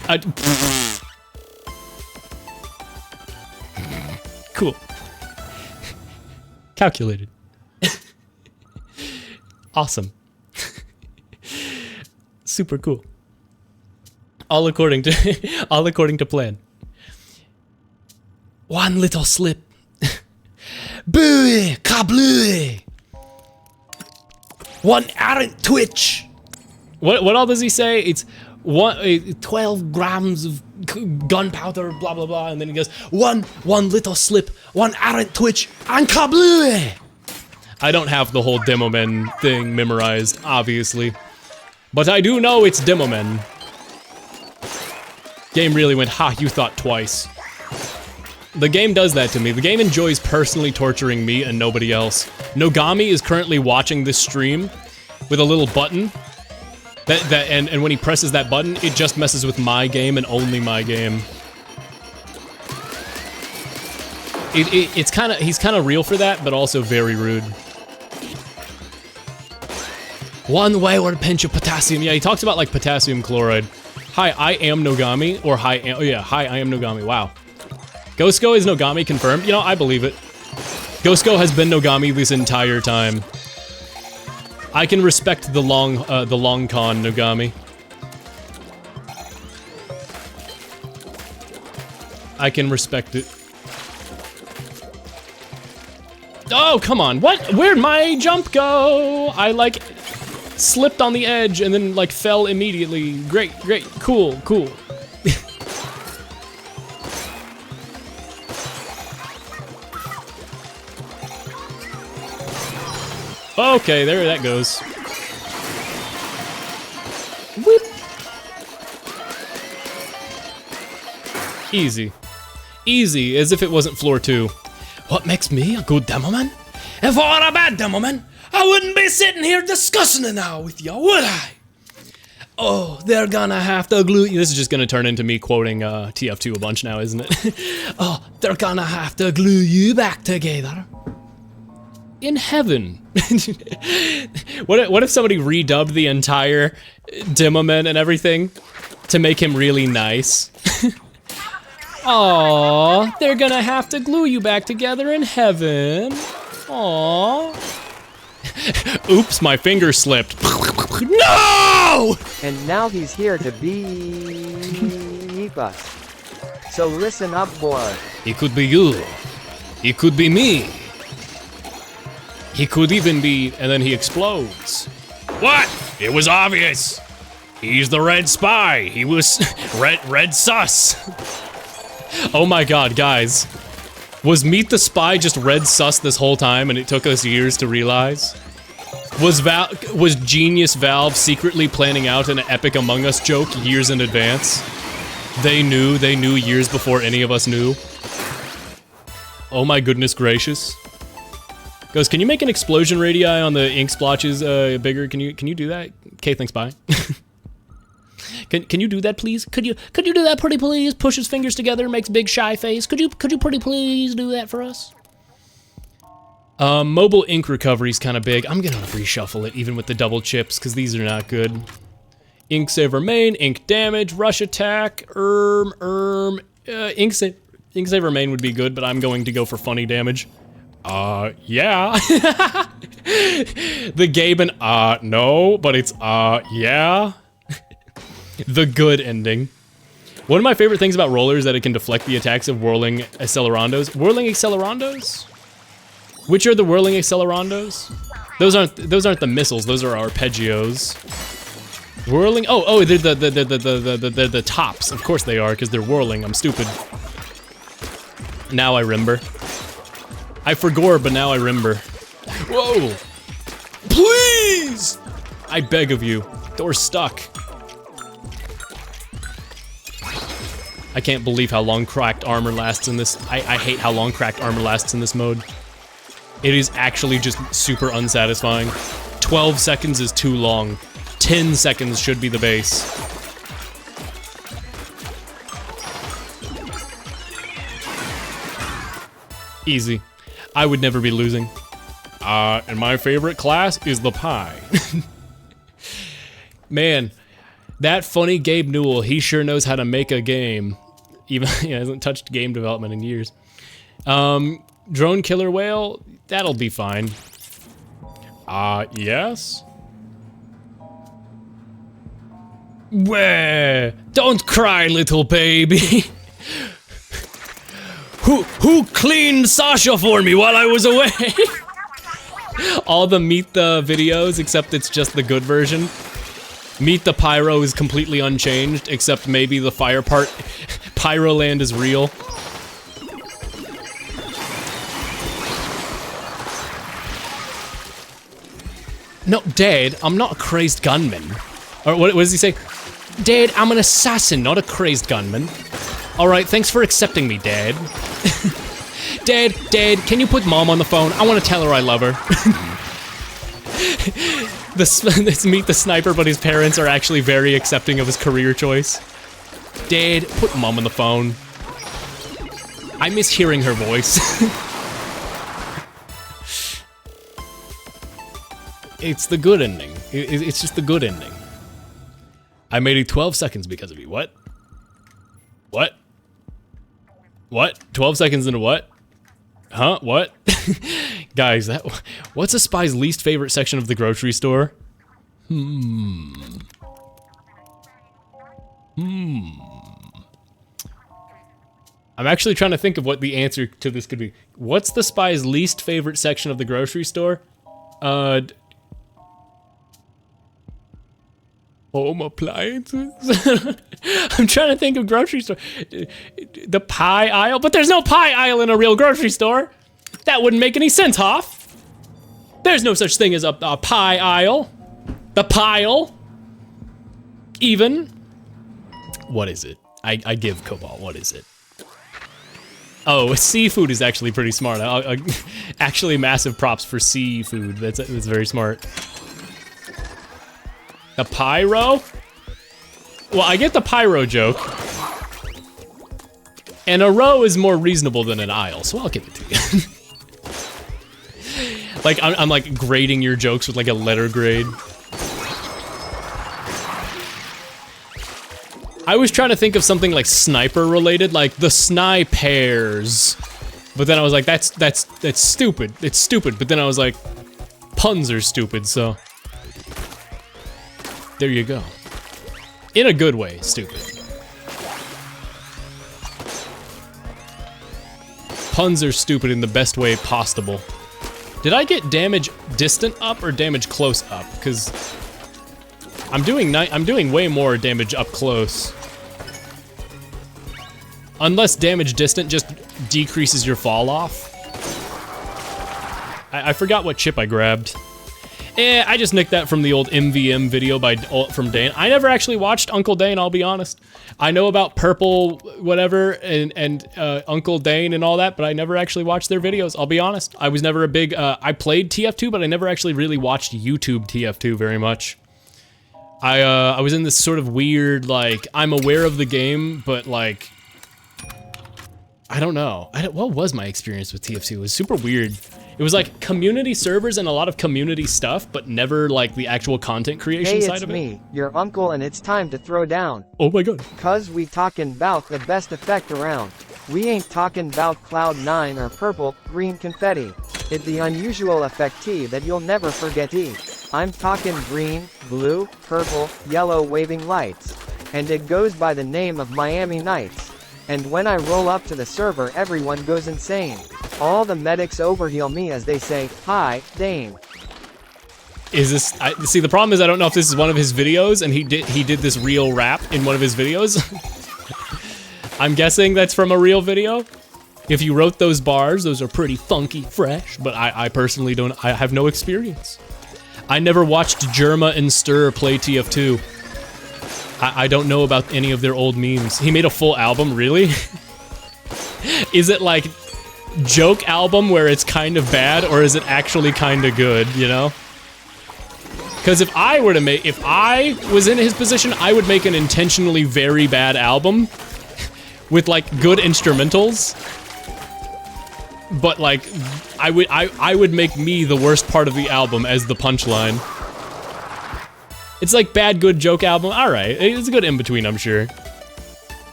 cool. Calculated. Awesome. Super cool. All according to plan. One little slip. Boo! Kablooey! One errant twitch. What all does he say? It's 12 grams of gunpowder, blah blah blah, and then he goes one little slip, one errant twitch, and kablooey! I don't have the whole Demomen thing memorized, obviously, but I do know it's Demomen. Game really went, ha, you thought twice. The game does that to me. The game enjoys personally torturing me and nobody else. Nogami is currently watching this stream with a little button. And when he presses that button, it just messes with my game and only my game. He's kind of real for that, but also very rude. 1 wayward pinch of potassium. Yeah, he talks about like potassium chloride. Hi, I am Nogami, or hi, I am Nogami. Wow. Ghosko is Nogami confirmed. You know, I believe it. Ghosko has been Nogami this entire time. I can respect the long con Nogami. I can respect it. Oh, come on. What? Where'd my jump go? I, like, slipped on the edge and then, like, fell immediately. Great, great. Cool, cool. Okay, there that goes. Whip. Easy. Easy, as if it wasn't floor 2. What makes me a good demoman? If I were a bad demoman, I wouldn't be sitting here discussing it now with you, would I? Oh, they're gonna have to glue you. This is just gonna turn into me quoting TF2 a bunch now, isn't it? Oh, they're gonna have to glue you back together. In heaven. What if somebody redubbed the entire Demoman and everything to make him really nice? Aww, they're gonna have to glue you back together in heaven. Aww. Oops, my finger slipped. No! And now he's here to beep us. So listen up, boy. It could be you. It could be me. He could even be, and then he explodes. What? It was obvious. He's the red spy. He was red sus. Oh my god, guys. Was Meet the Spy just red sus this whole time and it took us years to realize? Was Genius Valve secretly planning out an epic Among Us joke years in advance? They knew years before any of us knew. Oh my goodness gracious. Goes, can you make an explosion radii on the ink splotches bigger? Can you do that? Okay, thanks, bye. Can you do that, please? Could you do that, pretty please? Pushes fingers together, makes big shy face. Could you pretty please do that for us? Mobile ink recovery's kind of big. I'm gonna reshuffle it, even with the double chips, because these are not good. Ink saver main, ink damage, rush attack, ink saver main would be good, but I'm going to go for funny damage. Yeah. The Gaben, no, but it's, yeah. The good ending. One of my favorite things about roller is that it can deflect the attacks of whirling accelerandos. Whirling accelerandos? Which are the whirling accelerandos? Those aren't the missiles, those are arpeggios. Whirling, oh, they're the tops. Of course they are, because they're whirling, I'm stupid. Now I remember. I forgot, but now I remember. Whoa! Please! I beg of you. Door's stuck. I can't believe how long cracked armor lasts in this. I hate how long cracked armor lasts in this mode. It is actually just super unsatisfying. 12 seconds is too long. 10 seconds should be the base. Easy. I would never be losing. And my favorite class is the pie. Man, that funny Gabe Newell, he sure knows how to make a game. Even he hasn't touched game development in years. Drone killer whale, that'll be fine. Yes? Where? Don't cry, little baby. Who cleaned Sasha for me while I was away? All the Meet the videos, except it's just the good version. Meet the Pyro is completely unchanged, except maybe the fire part. Pyroland is real. No, Dad, I'm not a crazed gunman. Or what does he say? Dad, I'm an assassin, not a crazed gunman. All right, thanks for accepting me, Dad. Dad, can you put Mom on the phone? I want to tell her I love her. Let's meet the sniper, but his parents are actually very accepting of his career choice. Dad, put Mom on the phone. I miss hearing her voice. It's the good ending. It's just the good ending. I made it 12 seconds because of you. What? What? What? 12 seconds into what? Huh? What? Guys, what's a spy's least favorite section of the grocery store? I'm actually trying to think of what the answer to this could be. What's the spy's least favorite section of the grocery store? Home appliances? I'm trying to think of grocery store. The pie aisle? But there's no pie aisle in a real grocery store. That wouldn't make any sense, Hoff. There's no such thing as a pie aisle. The pile. Even. What is it? I give Cobalt, what is it? Oh, seafood is actually pretty smart. Actually, massive props for seafood. That's very smart. The pyro? Well, I get the pyro joke. And a row is more reasonable than an aisle, so I'll give it to you. Like, I'm like grading your jokes with like a letter grade. I was trying to think of something like sniper related, like the snipers. But then I was like, that's stupid. It's stupid. But then I was like, puns are stupid, so. There you go. In a good way, stupid. Puns are stupid in the best way possible. Did I get damage distant up or damage close up? Because I'm doing way more damage up close. Unless damage distant just decreases your fall off. I forgot what chip I grabbed. I just nicked that from the old MVM video from Dane. I never actually watched Uncle Dane, I'll be honest. I know about Purple whatever and Uncle Dane and all that, but I never actually watched their videos, I'll be honest. I was never a big, I played TF2, but I never actually really watched YouTube TF2 very much. I was in this sort of weird, like, I'm aware of the game, but like, I don't know. What was my experience with TF2? It was super weird. It was like community servers and a lot of community stuff, but never like the actual content creation side of it. Hey, it's me, your uncle, and it's time to throw down. Oh my god. Cause we talking about the best effect around. We ain't talking about Cloud9 or purple, green confetti. It the unusual effect that you'll never forget. I'm talking green, blue, purple, yellow waving lights. And it goes by the name of Miami Nights. And when I roll up to the server, everyone goes insane. All the medics overheal me as they say, "Hi, Dane." Is this? See, the problem is I don't know if this is one of his videos, and he did this real rap in one of his videos. I'm guessing that's from a real video. If you wrote those bars, those are pretty funky, fresh. But I personally don't. I have no experience. I never watched Jerma and Stir play TF2. I don't know about any of their old memes. He made a full album, really? Is it like joke album where it's kind of bad, or is it actually kind of good, you know? Because if I was in his position, I would make an intentionally very bad album with like good instrumentals. But like, I would make me the worst part of the album as the punchline. It's like bad, good joke album. All right, it's a good in between, I'm sure.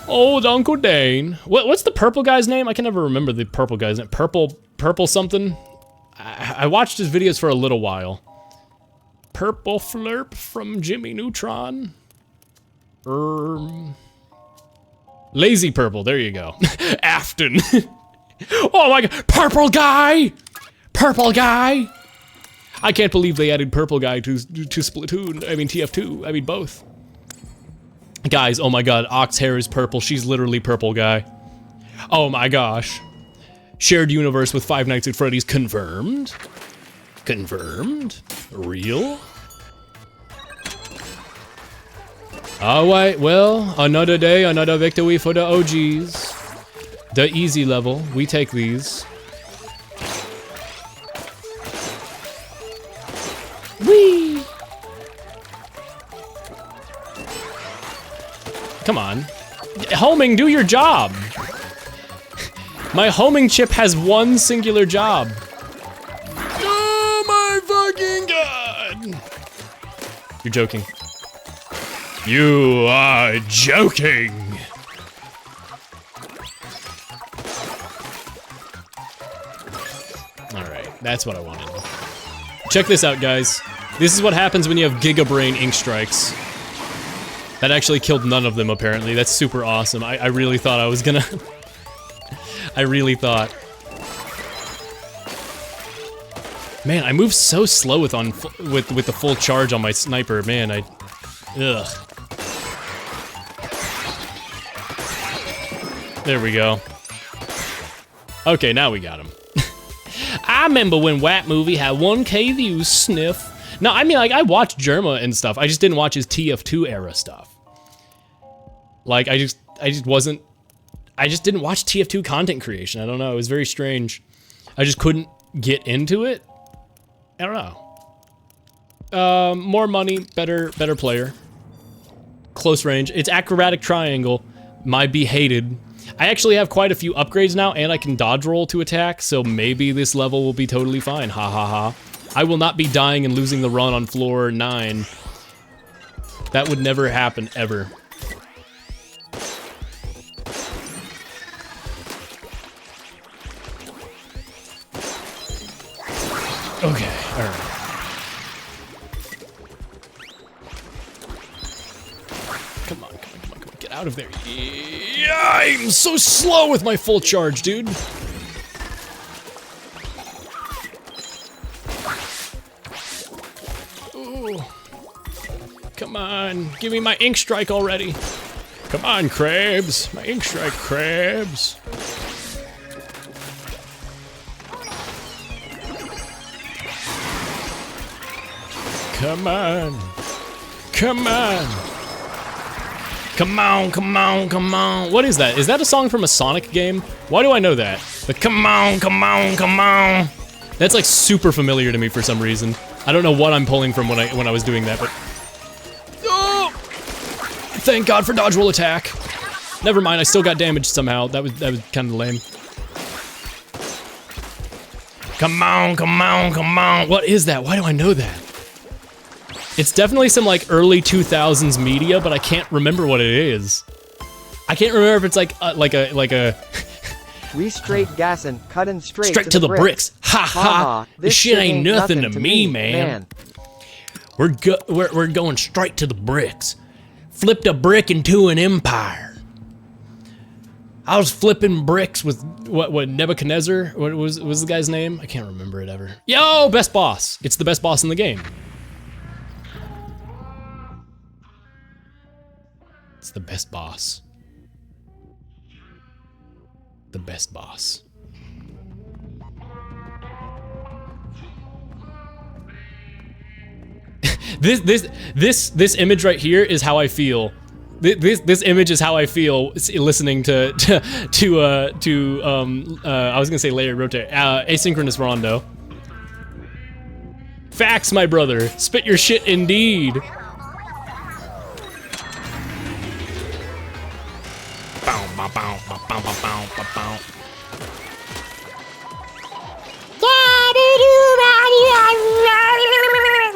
Old Uncle Dane. What's the purple guy's name? I can never remember the purple guy's name. Purple something. I watched his videos for a little while. Purple Flurp from Jimmy Neutron. Lazy Purple. There you go. Afton. Oh my god, purple guy! Purple guy! I can't believe they added purple guy to Splatoon, I mean TF2, I mean both. Guys, oh my god, Oxhair is purple, she's literally purple guy. Oh my gosh. Shared universe with Five Nights at Freddy's confirmed. Confirmed? Real? Alright, well, another day, another victory for the OGs. The easy level, we take these. Whee! Come on. Homing, do your job! My homing chip has one singular job. Oh my fucking god! You're joking. You are joking! Alright, that's what I wanted. Check this out, guys. This is what happens when you have Gigabrain ink strikes. That actually killed none of them, apparently. That's super awesome. I really thought I was gonna... I really thought. Man, I move so slow with the full charge on my sniper. Man, ugh. There we go. Okay, now we got him. I remember when Wat Movie had 1K views, sniff. No, I mean, like, I watched Germa and stuff. I just didn't watch his TF2 era stuff. Like, I just didn't watch TF2 content creation. I don't know, it was very strange. I just couldn't get into it. I don't know. More money, better player. Close range. It's acrobatic triangle. My be hated. I actually have quite a few upgrades now, and I can dodge roll to attack, so maybe this level will be totally fine. Ha ha ha. I will not be dying and losing the run on floor 9. That would never happen, ever. Okay, alright. Come on, get out of there. Yeah, I'm so slow with my full charge, dude. Ooh. Come on, give me my ink strike already. Come on, crabs. My ink strike, crabs. Come on. Come on. Come on, come on, come on. What is that? Is that a song from a Sonic game? Why do I know that? The come on, come on, come on. That's like super familiar to me for some reason. I don't know what I'm pulling from when I was doing that, but... Oh! Thank God for dodge roll attack. Never mind, I still got damaged somehow. That was kind of lame. Come on, come on, come on. What is that? Why do I know that? It's definitely some like early 2000s media, but I can't remember what it is. I can't remember if it's like a We straight gassing, cutting straight to the bricks. Ha ha! This shit ain't nothing to me, man. We're going straight to the bricks. Flipped a brick into an empire. I was flipping bricks with what Nebuchadnezzar? What was the guy's name? I can't remember it ever. Yo, best boss! It's the best boss in the game. It's the best boss. The best boss. This image right here is how I feel. This image is how I feel listening to I was gonna say layer rotate, asynchronous rondo. Facts, my brother. Spit your shit indeed.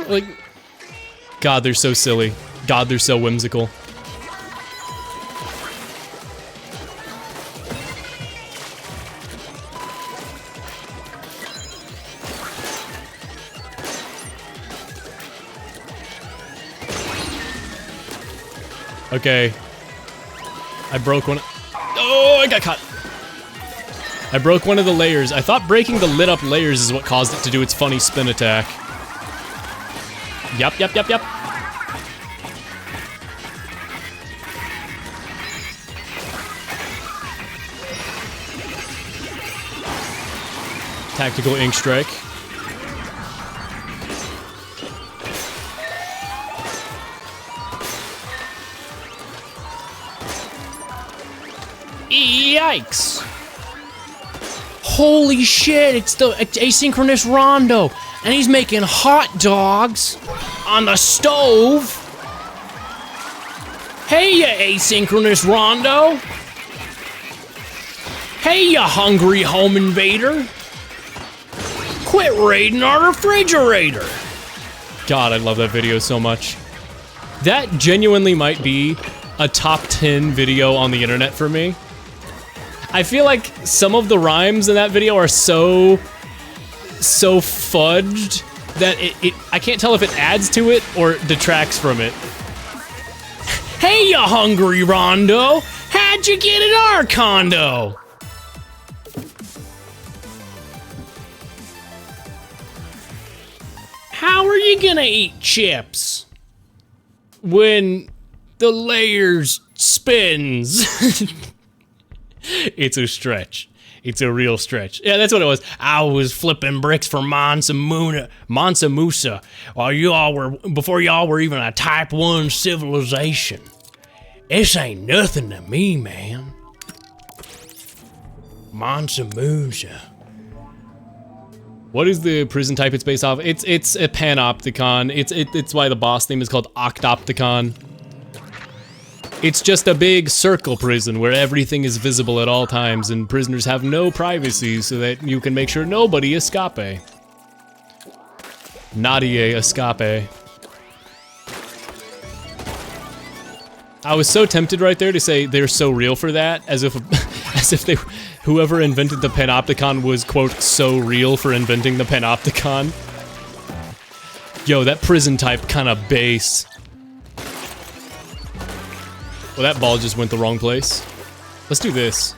Like, God, they're so silly. God, they're so whimsical. Okay. I broke one. Oh, I got caught. I broke one of the layers. I thought breaking the lit up layers is what caused it to do its funny spin attack. Yup. Tactical ink strike. Yikes. Holy shit, it's asynchronous Rondo, and he's making hot dogs on the stove. Hey, you asynchronous Rondo. Hey, you hungry home invader. Quit raiding our refrigerator. God, I love that video so much. That genuinely might be a top 10 video on the internet for me. I feel like some of the rhymes in that video are so fudged that I can't tell if it adds to it or detracts from it. Hey, you hungry Rondo! How'd you get in our condo? How are you gonna eat chips when the layers spins? It's a stretch. It's a real stretch. Yeah, that's what it was. I was flipping bricks for Mansa Musa while before y'all were even a type 1 civilization. This ain't nothing to me, man. Mansa Musa. What is the prison type it's based off? It's a panopticon. It's why the boss theme is called Octopticon. It's just a big circle prison where everything is visible at all times and prisoners have no privacy so that you can make sure nobody escape. Nadie escape. I was so tempted right there to say they're so real for that, as if whoever invented the panopticon was, quote, so real for inventing the panopticon. Yo, that prison type kinda base. Well, that ball just went the wrong place. Let's do this.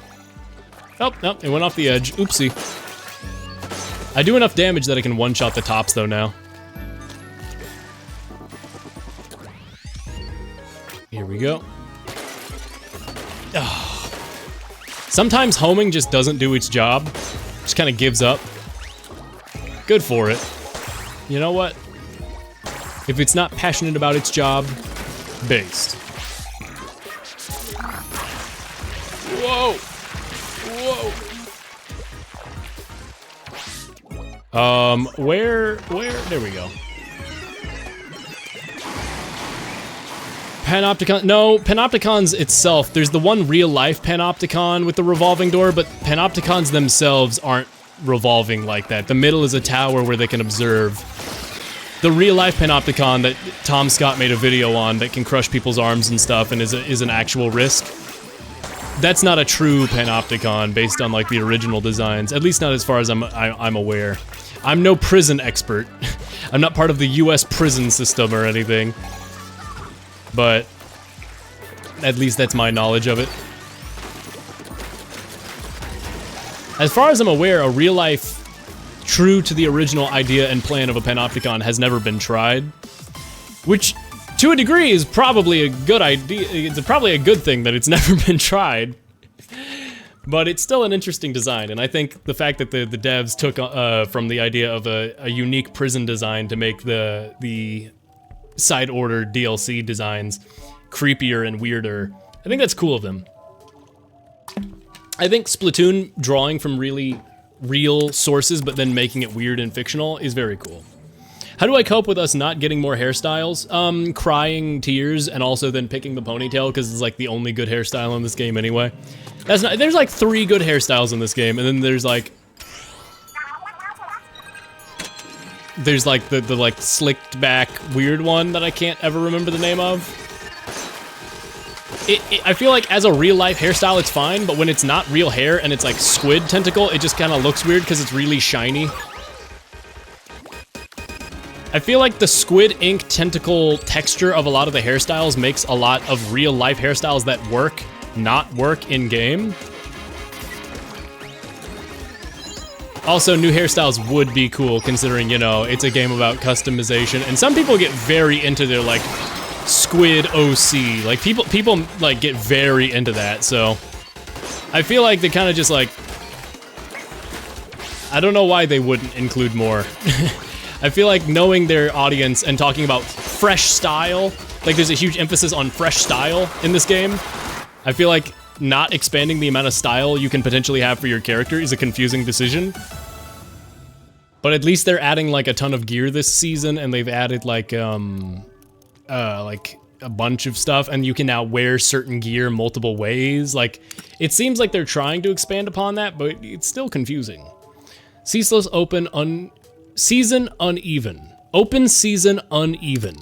Oh, no, it went off the edge. Oopsie. I do enough damage that I can one-shot the tops, though, now. Here we go. Oh. Sometimes homing just doesn't do its job. Just kind of gives up. Good for it. You know what? If it's not passionate about its job, based. Whoa! Whoa! Where, there we go. Panopticon, no, Panopticons itself, there's the one real-life Panopticon with the revolving door, but Panopticons themselves aren't revolving like that. The middle is a tower where they can observe. The real-life Panopticon that Tom Scott made a video on that can crush people's arms and stuff and is an actual risk. That's not a true Panopticon based on like the original designs, at least not as far as I'm aware. I'm no prison expert. I'm not part of the US prison system or anything. But at least that's my knowledge of it. As far as I'm aware, a real life, true to the original idea and plan of a Panopticon has never been tried. Which, to a degree, is probably a good idea. It's probably a good thing that it's never been tried. But it's still an interesting design, and I think the fact that the devs took from the idea of a unique prison design to make the side order DLC designs creepier and weirder, I think that's cool of them. I think Splatoon drawing from really real sources but then making it weird and fictional is very cool. How do I cope with us not getting more hairstyles? Crying tears and also then picking the ponytail because it's like the only good hairstyle in this game anyway. That's not, there's like 3 good hairstyles in this game, and then there's like the like slicked back weird one that I can't ever remember the name of. I feel like as a real life hairstyle it's fine, but when it's not real hair and it's like squid tentacle, it just kind of looks weird because it's really shiny. I feel like the squid ink tentacle texture of a lot of the hairstyles makes a lot of real life hairstyles that work not work in game. Also, new hairstyles would be cool considering, you know, it's a game about customization, and some people get very into their like squid OC. Like people like get very into that, so I feel like they kind of just like, I don't know why they wouldn't include more. I feel like knowing their audience and talking about fresh style, like there's a huge emphasis on fresh style in this game. I feel like not expanding the amount of style you can potentially have for your character is a confusing decision. But at least they're adding like a ton of gear this season, and they've added like a bunch of stuff, and you can now wear certain gear multiple ways. Like, it seems like they're trying to expand upon that, but it's still confusing. Ceaseless season uneven. Open season uneven.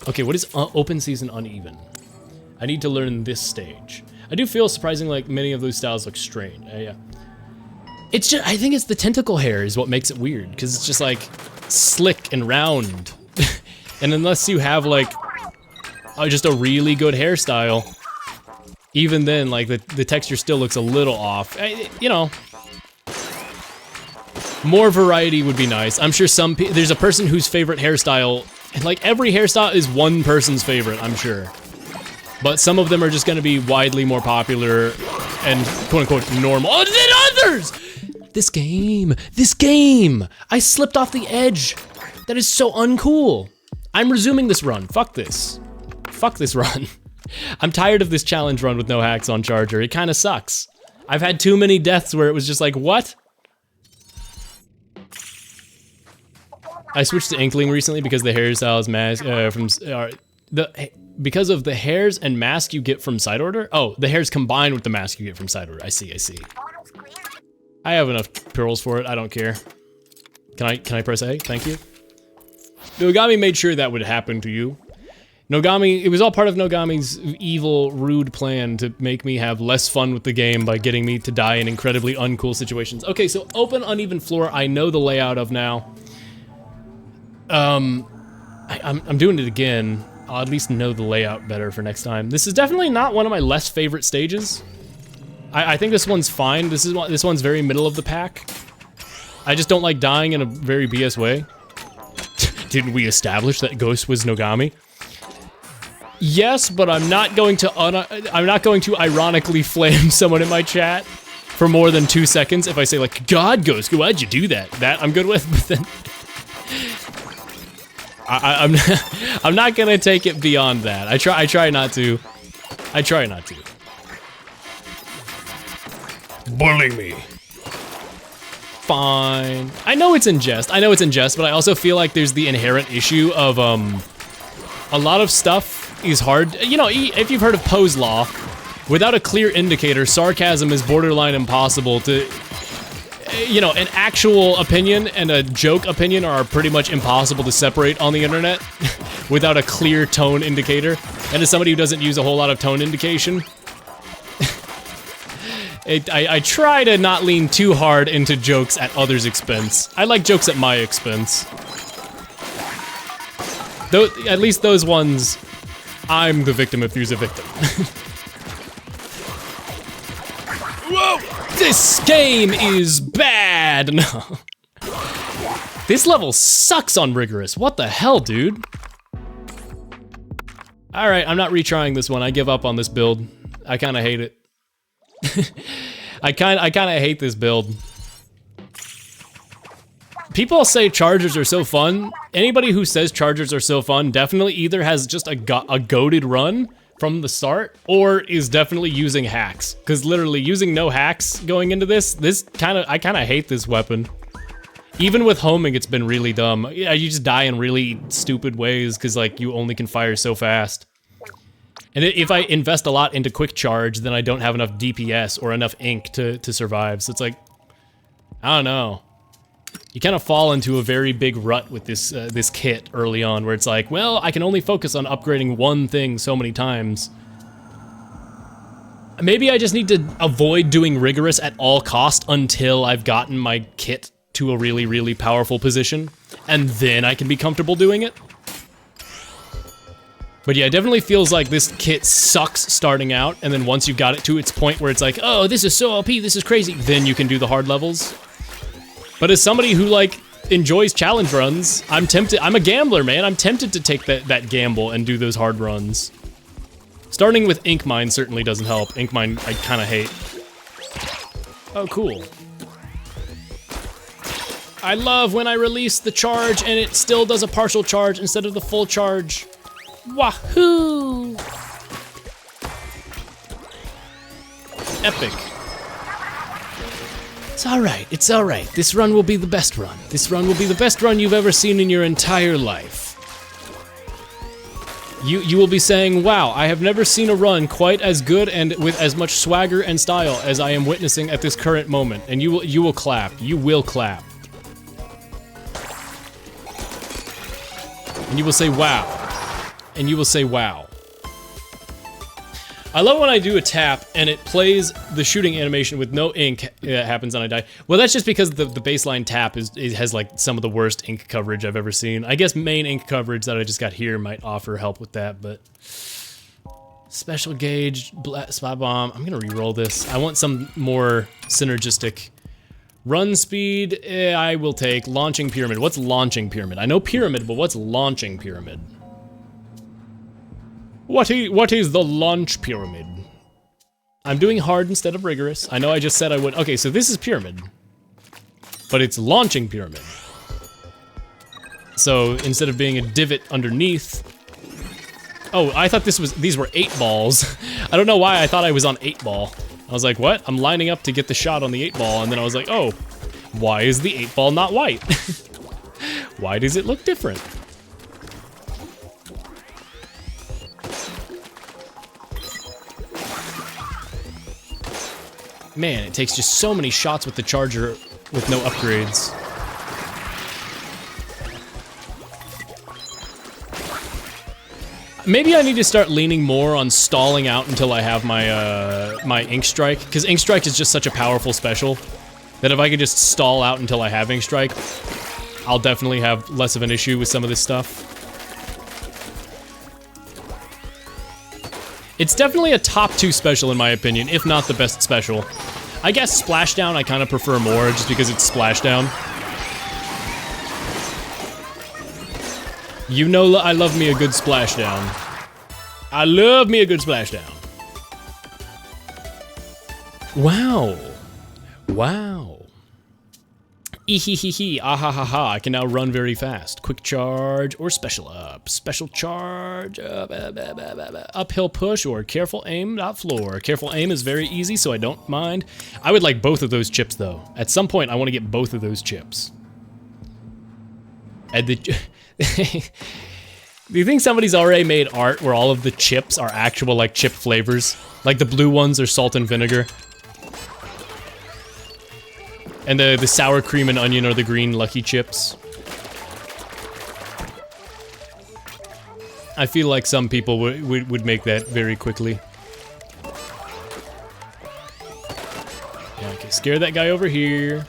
Okay, what is open season uneven? I need to learn this stage. I do feel surprisingly like many of those styles look strange. Yeah. It's just, I think it's the tentacle hair is what makes it weird, because it's just like slick and round. And unless you have like just a really good hairstyle, even then, like the texture still looks a little off. You know, more variety would be nice. I'm sure there's a person whose favorite hairstyle, and like every hairstyle is one person's favorite, I'm sure. But some of them are just gonna be widely more popular and quote-unquote normal than others! This game! I slipped off the edge! That is so uncool! I'm resuming this run, fuck this. Fuck this run. I'm tired of this challenge run with no hacks on Charger, it kinda sucks. I've had too many deaths where it was just like, what? I switched to Inkling recently because the hairstyles because of the hairs and mask you get from side order? Oh, the hairs combined with the mask you get from side order. I see. I have enough pearls for it, I don't care. Can I press A? Thank you. Nogami made sure that would happen to you. Nogami, it was all part of Nogami's evil, rude plan to make me have less fun with the game by getting me to die in incredibly uncool situations. Okay, so open uneven floor, I know the layout of now. I'm doing it again. I'll at least know the layout better for next time. This is definitely not one of my less favorite stages. I think this one's fine. This one's very middle of the pack. I just don't like dying in a very BS way. Didn't we establish that Ghost was Nogami? Yes, but I'm not going to ironically flame someone in my chat for more than 2 seconds if I say like, God, Ghost, why'd you do that? That I'm good with, but then I'm not gonna take it beyond that. I try not to. Bullying me. Fine. I know it's in jest, but I also feel like there's the inherent issue of, a lot of stuff is hard. You know, if you've heard of Poe's Law, without a clear indicator, sarcasm is borderline impossible to, you know, an actual opinion and a joke opinion are pretty much impossible to separate on the internet without a clear tone indicator. And as somebody who doesn't use a whole lot of tone indication, I try to not lean too hard into jokes at others' expense. I like jokes at my expense. Though, at least those ones, I'm the victim if there's a victim. Whoa! This game is bad! No. This level sucks on Rigorous. What the hell, dude? Alright, I'm not retrying this one. I give up on this build. I kinda hate it. I kinda hate this build. People say chargers are so fun. Anybody who says chargers are so fun definitely either has just a goated run from the start, or is definitely using hacks. Cause literally using no hacks going into this I kinda hate this weapon. Even with homing, it's been really dumb. Yeah, you just die in really stupid ways cause like you only can fire so fast. And if I invest a lot into quick charge, then I don't have enough DPS or enough ink to survive. So it's like, I don't know. You kind of fall into a very big rut with this this kit early on, where it's like, well, I can only focus on upgrading one thing so many times. Maybe I just need to avoid doing Rigorous at all cost until I've gotten my kit to a really, really powerful position, and then I can be comfortable doing it. But yeah, it definitely feels like this kit sucks starting out, and then once you've got it to its point where it's like, oh, this is so OP, this is crazy, then you can do the hard levels. But as somebody who, like, enjoys challenge runs, I'm tempted, I'm a gambler, man, I'm tempted to take that gamble and do those hard runs. Starting with Ink Mine certainly doesn't help. Ink Mine I kinda hate. Oh, cool. I love when I release the charge and it still does a partial charge instead of the full charge. Wahoo! epic. It's alright, it's alright. This run will be the best run. This run will be the best run you've ever seen in your entire life. You will be saying, wow, I have never seen a run quite as good and with as much swagger and style as I am witnessing at this current moment. And you will clap. You will clap. And you will say, wow. And you will say, wow. I love when I do a tap and it plays the shooting animation with no ink that happens and I die. Well, that's just because the baseline tap has like some of the worst ink coverage I've ever seen. I guess main ink coverage that I just got here might offer help with that, but... Special gauge, spot bomb. I'm gonna re-roll this. I want some more synergistic. Run speed, I will take. Launching pyramid. What's launching pyramid? I know pyramid, but what's launching pyramid? What is the launch pyramid? I'm doing hard instead of rigorous. I know I just said I would. Okay, so this is pyramid. But it's launching pyramid. So instead of being a divot underneath... Oh, I thought these were 8 balls. I don't know why I thought I was on 8 ball. I was like, what? I'm lining up to get the shot on the 8 ball, and then I was like, oh, why is the 8 ball not white? Why does it look different? Man, it takes just so many shots with the charger with no upgrades. Maybe I need to start leaning more on stalling out until I have my my Ink Strike, because Ink Strike is just such a powerful special that if I could just stall out until I have Ink Strike, I'll definitely have less of an issue with some of this stuff. It's definitely a top 2 special in my opinion, if not the best special. I guess Splashdown I kind of prefer more, just because it's Splashdown. You know I love me a good Splashdown. I love me a good Splashdown. Wow. Wow. Ehehehe, ahahaha, I can now run very fast. Quick charge or special up. Special charge, uphill push or careful aim, not floor. Careful aim is very easy, so I don't mind. I would like both of those chips though. At some point, I want to get both of those chips. And the... Do you think somebody's already made art where all of the chips are actual like chip flavors? Like the blue ones are salt and vinegar. And the sour cream and onion are the green Lucky Chips. I feel like some people would make that very quickly. Yeah, okay, scare that guy over here.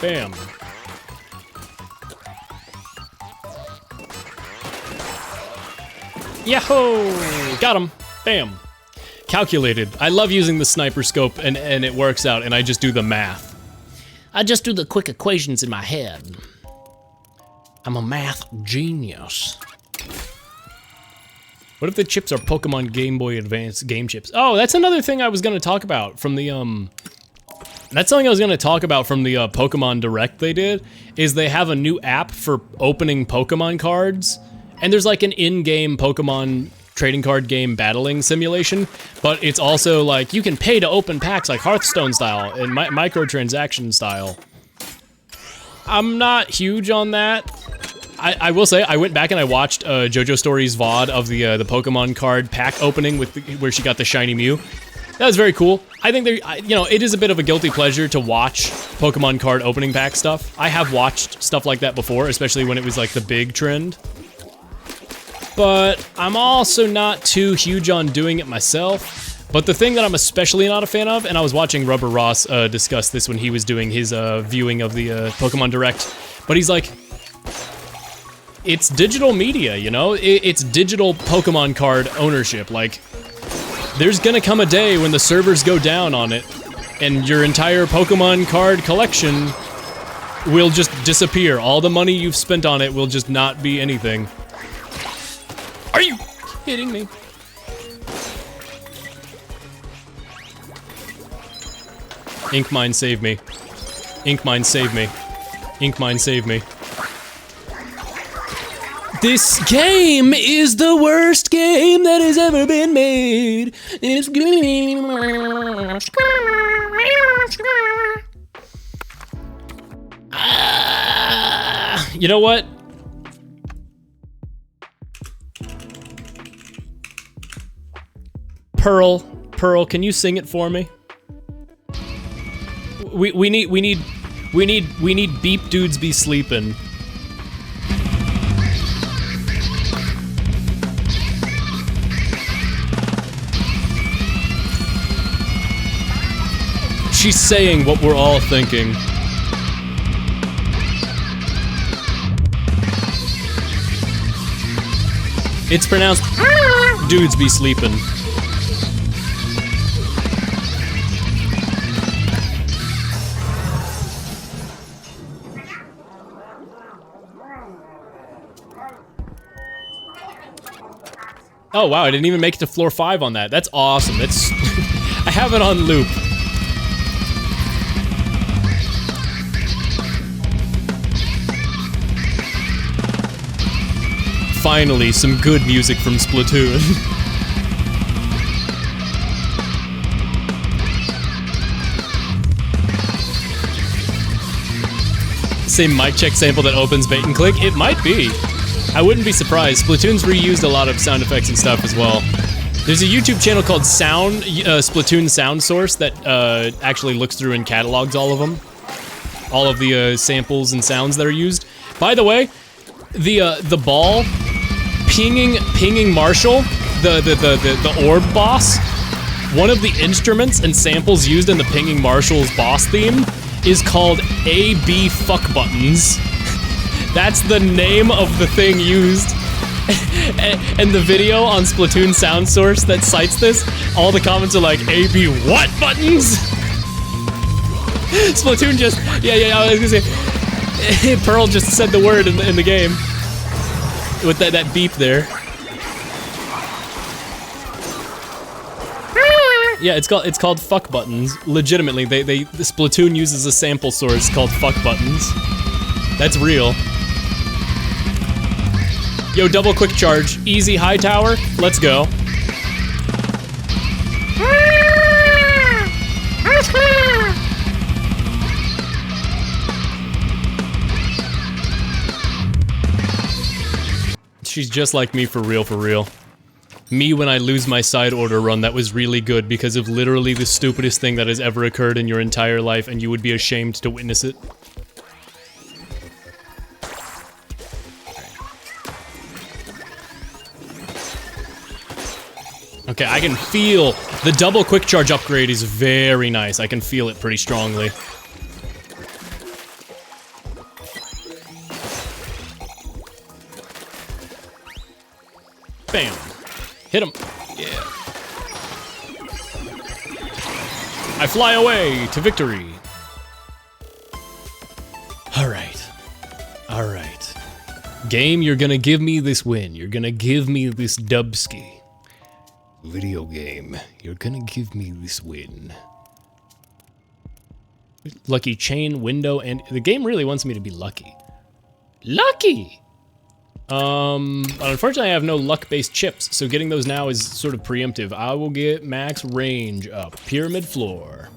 Bam. Yahoo! Got him. Bam. Calculated. I love using the sniper scope and it works out and I just do the math. I just do the quick equations in my head. I'm a math genius. What if the chips are Pokemon Game Boy Advance game chips? Oh, that's another thing I was gonna talk about from the that's something I was gonna talk about from the Pokemon Direct they did, is they have a new app for opening Pokemon cards. And there's like an in-game Pokemon trading card game battling simulation, but it's also like you can pay to open packs like Hearthstone style and microtransaction style. I'm not huge on that. I will say I went back and I watched JoJo Story's VOD of the Pokemon card pack opening with where she got the shiny Mew. That was very cool. I think you know, it is a bit of a guilty pleasure to watch Pokemon card opening pack stuff. I have watched stuff like that before, especially when it was like the big trend. But I'm also not too huge on doing it myself. But the thing that I'm especially not a fan of, and I was watching Rubber Ross discuss this when he was doing his viewing of the Pokemon Direct, but he's like, it's digital media, you know? It's digital Pokemon card ownership. Like, there's gonna come a day when the servers go down on it, and your entire Pokemon card collection will just disappear. All the money you've spent on it will just not be anything. Are you kidding me? Ink Mine save me. Ink Mine save me. Ink Mine save me. This game is the worst game that has ever been made. It's you know what? Pearl, can you sing it for me? We need beep dudes be sleeping. She's saying what we're all thinking. It's pronounced dudes be sleeping. Oh wow, I didn't even make it to floor 5 on that. That's awesome. That's I have it on loop. Finally, some good music from Splatoon. Same mic check sample that opens bait and click? It might be. I wouldn't be surprised. Splatoon's reused a lot of sound effects and stuff as well. There's a YouTube channel called Splatoon Sound Source that actually looks through and catalogs all of them. All of the samples and sounds that are used. By the way, the ball pinging Marshall, the orb boss, one of the instruments and samples used in the pinging Marshall's boss theme is called AB fuck buttons. That's the name of the thing used. And the video on Splatoon Sound Source that cites this, all the comments are like, AB what buttons? Splatoon just, yeah, I was gonna say, Pearl just said the word in the game. With that beep there. Yeah, it's called fuck buttons. Legitimately, the Splatoon uses a sample source called fuck buttons. That's real. Yo, double quick charge, easy high tower, let's go. She's just like me for real, for real. Me when I lose my side order run that was really good because of literally the stupidest thing that has ever occurred in your entire life and you would be ashamed to witness it. Okay, I can feel the double quick charge upgrade is very nice. I can feel it pretty strongly. Bam. Hit him. Yeah. I fly away to victory. All right. All right. Game, you're gonna give me this win. You're gonna give me this dubski. Video game, you're gonna give me this win. Lucky chain, window, and the game really wants me to be lucky. Lucky! Unfortunately I have no luck-based chips, so getting those now is sort of preemptive. I will get max range up. Pyramid floor.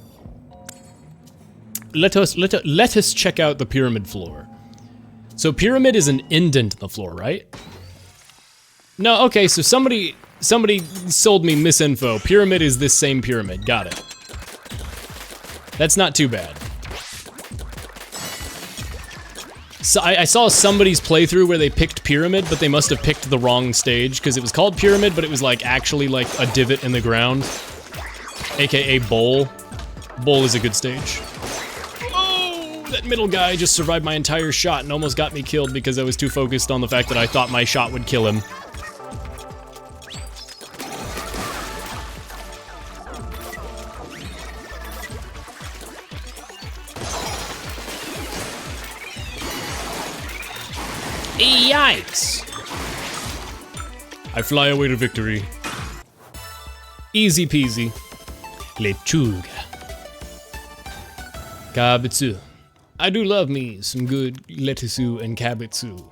Let us check out the pyramid floor. So pyramid is an indent in the floor, right? No, okay, so somebody sold me misinfo. Pyramid is this same pyramid. Got it. That's not too bad. So I saw somebody's playthrough where they picked pyramid, but they must have picked the wrong stage because it was called pyramid, but it was like actually like a divot in the ground, aka bowl. Bowl is a good stage. Oh, that middle guy just survived my entire shot and almost got me killed because I was too focused on the fact that I thought my shot would kill him. Yikes! I fly away to victory. Easy peasy. Lechuga. Kabitsu. I do love me some good lettuce and kabitsu.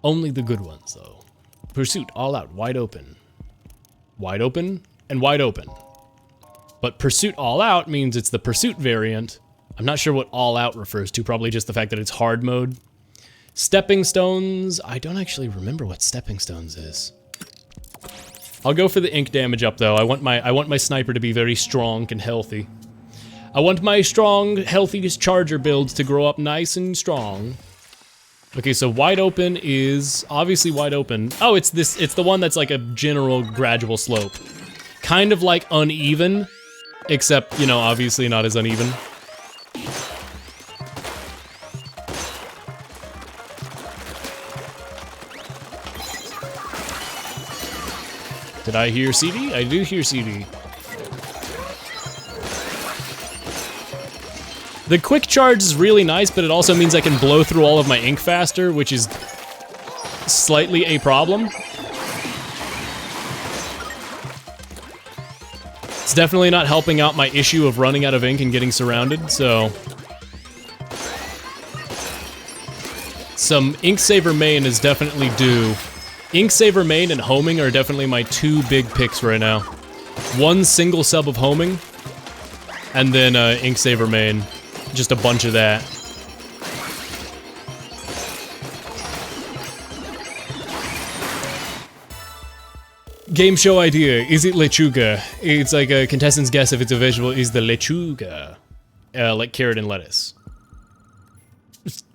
Only the good ones, though. Pursuit, all out, wide open. Wide open and wide open. But Pursuit all out means it's the Pursuit variant. I'm not sure what all out refers to, probably just the fact that it's hard mode. Stepping stones, I don't actually remember what stepping stones is. I'll go for the ink damage up though. I want my sniper to be very strong and healthy. I want my strong, healthy charger builds to grow up nice and strong. Okay, so wide open is obviously wide open. Oh, it's the one that's like a general gradual slope. Kind of like uneven, except, you know, obviously not as uneven. Did I hear CD? I do hear CD. The quick charge is really nice, but it also means I can blow through all of my ink faster, which is slightly a problem. It's definitely not helping out my issue of running out of ink and getting surrounded, so... Some Ink Saver main is definitely due. Ink Saver main and homing are definitely my two big picks right now. One single sub of homing, and then Ink Saver main. Just a bunch of that. Game show idea. Is it lechuga? It's like a contestant's guess if it's a vegetable. Is the lechuga like carrot and lettuce?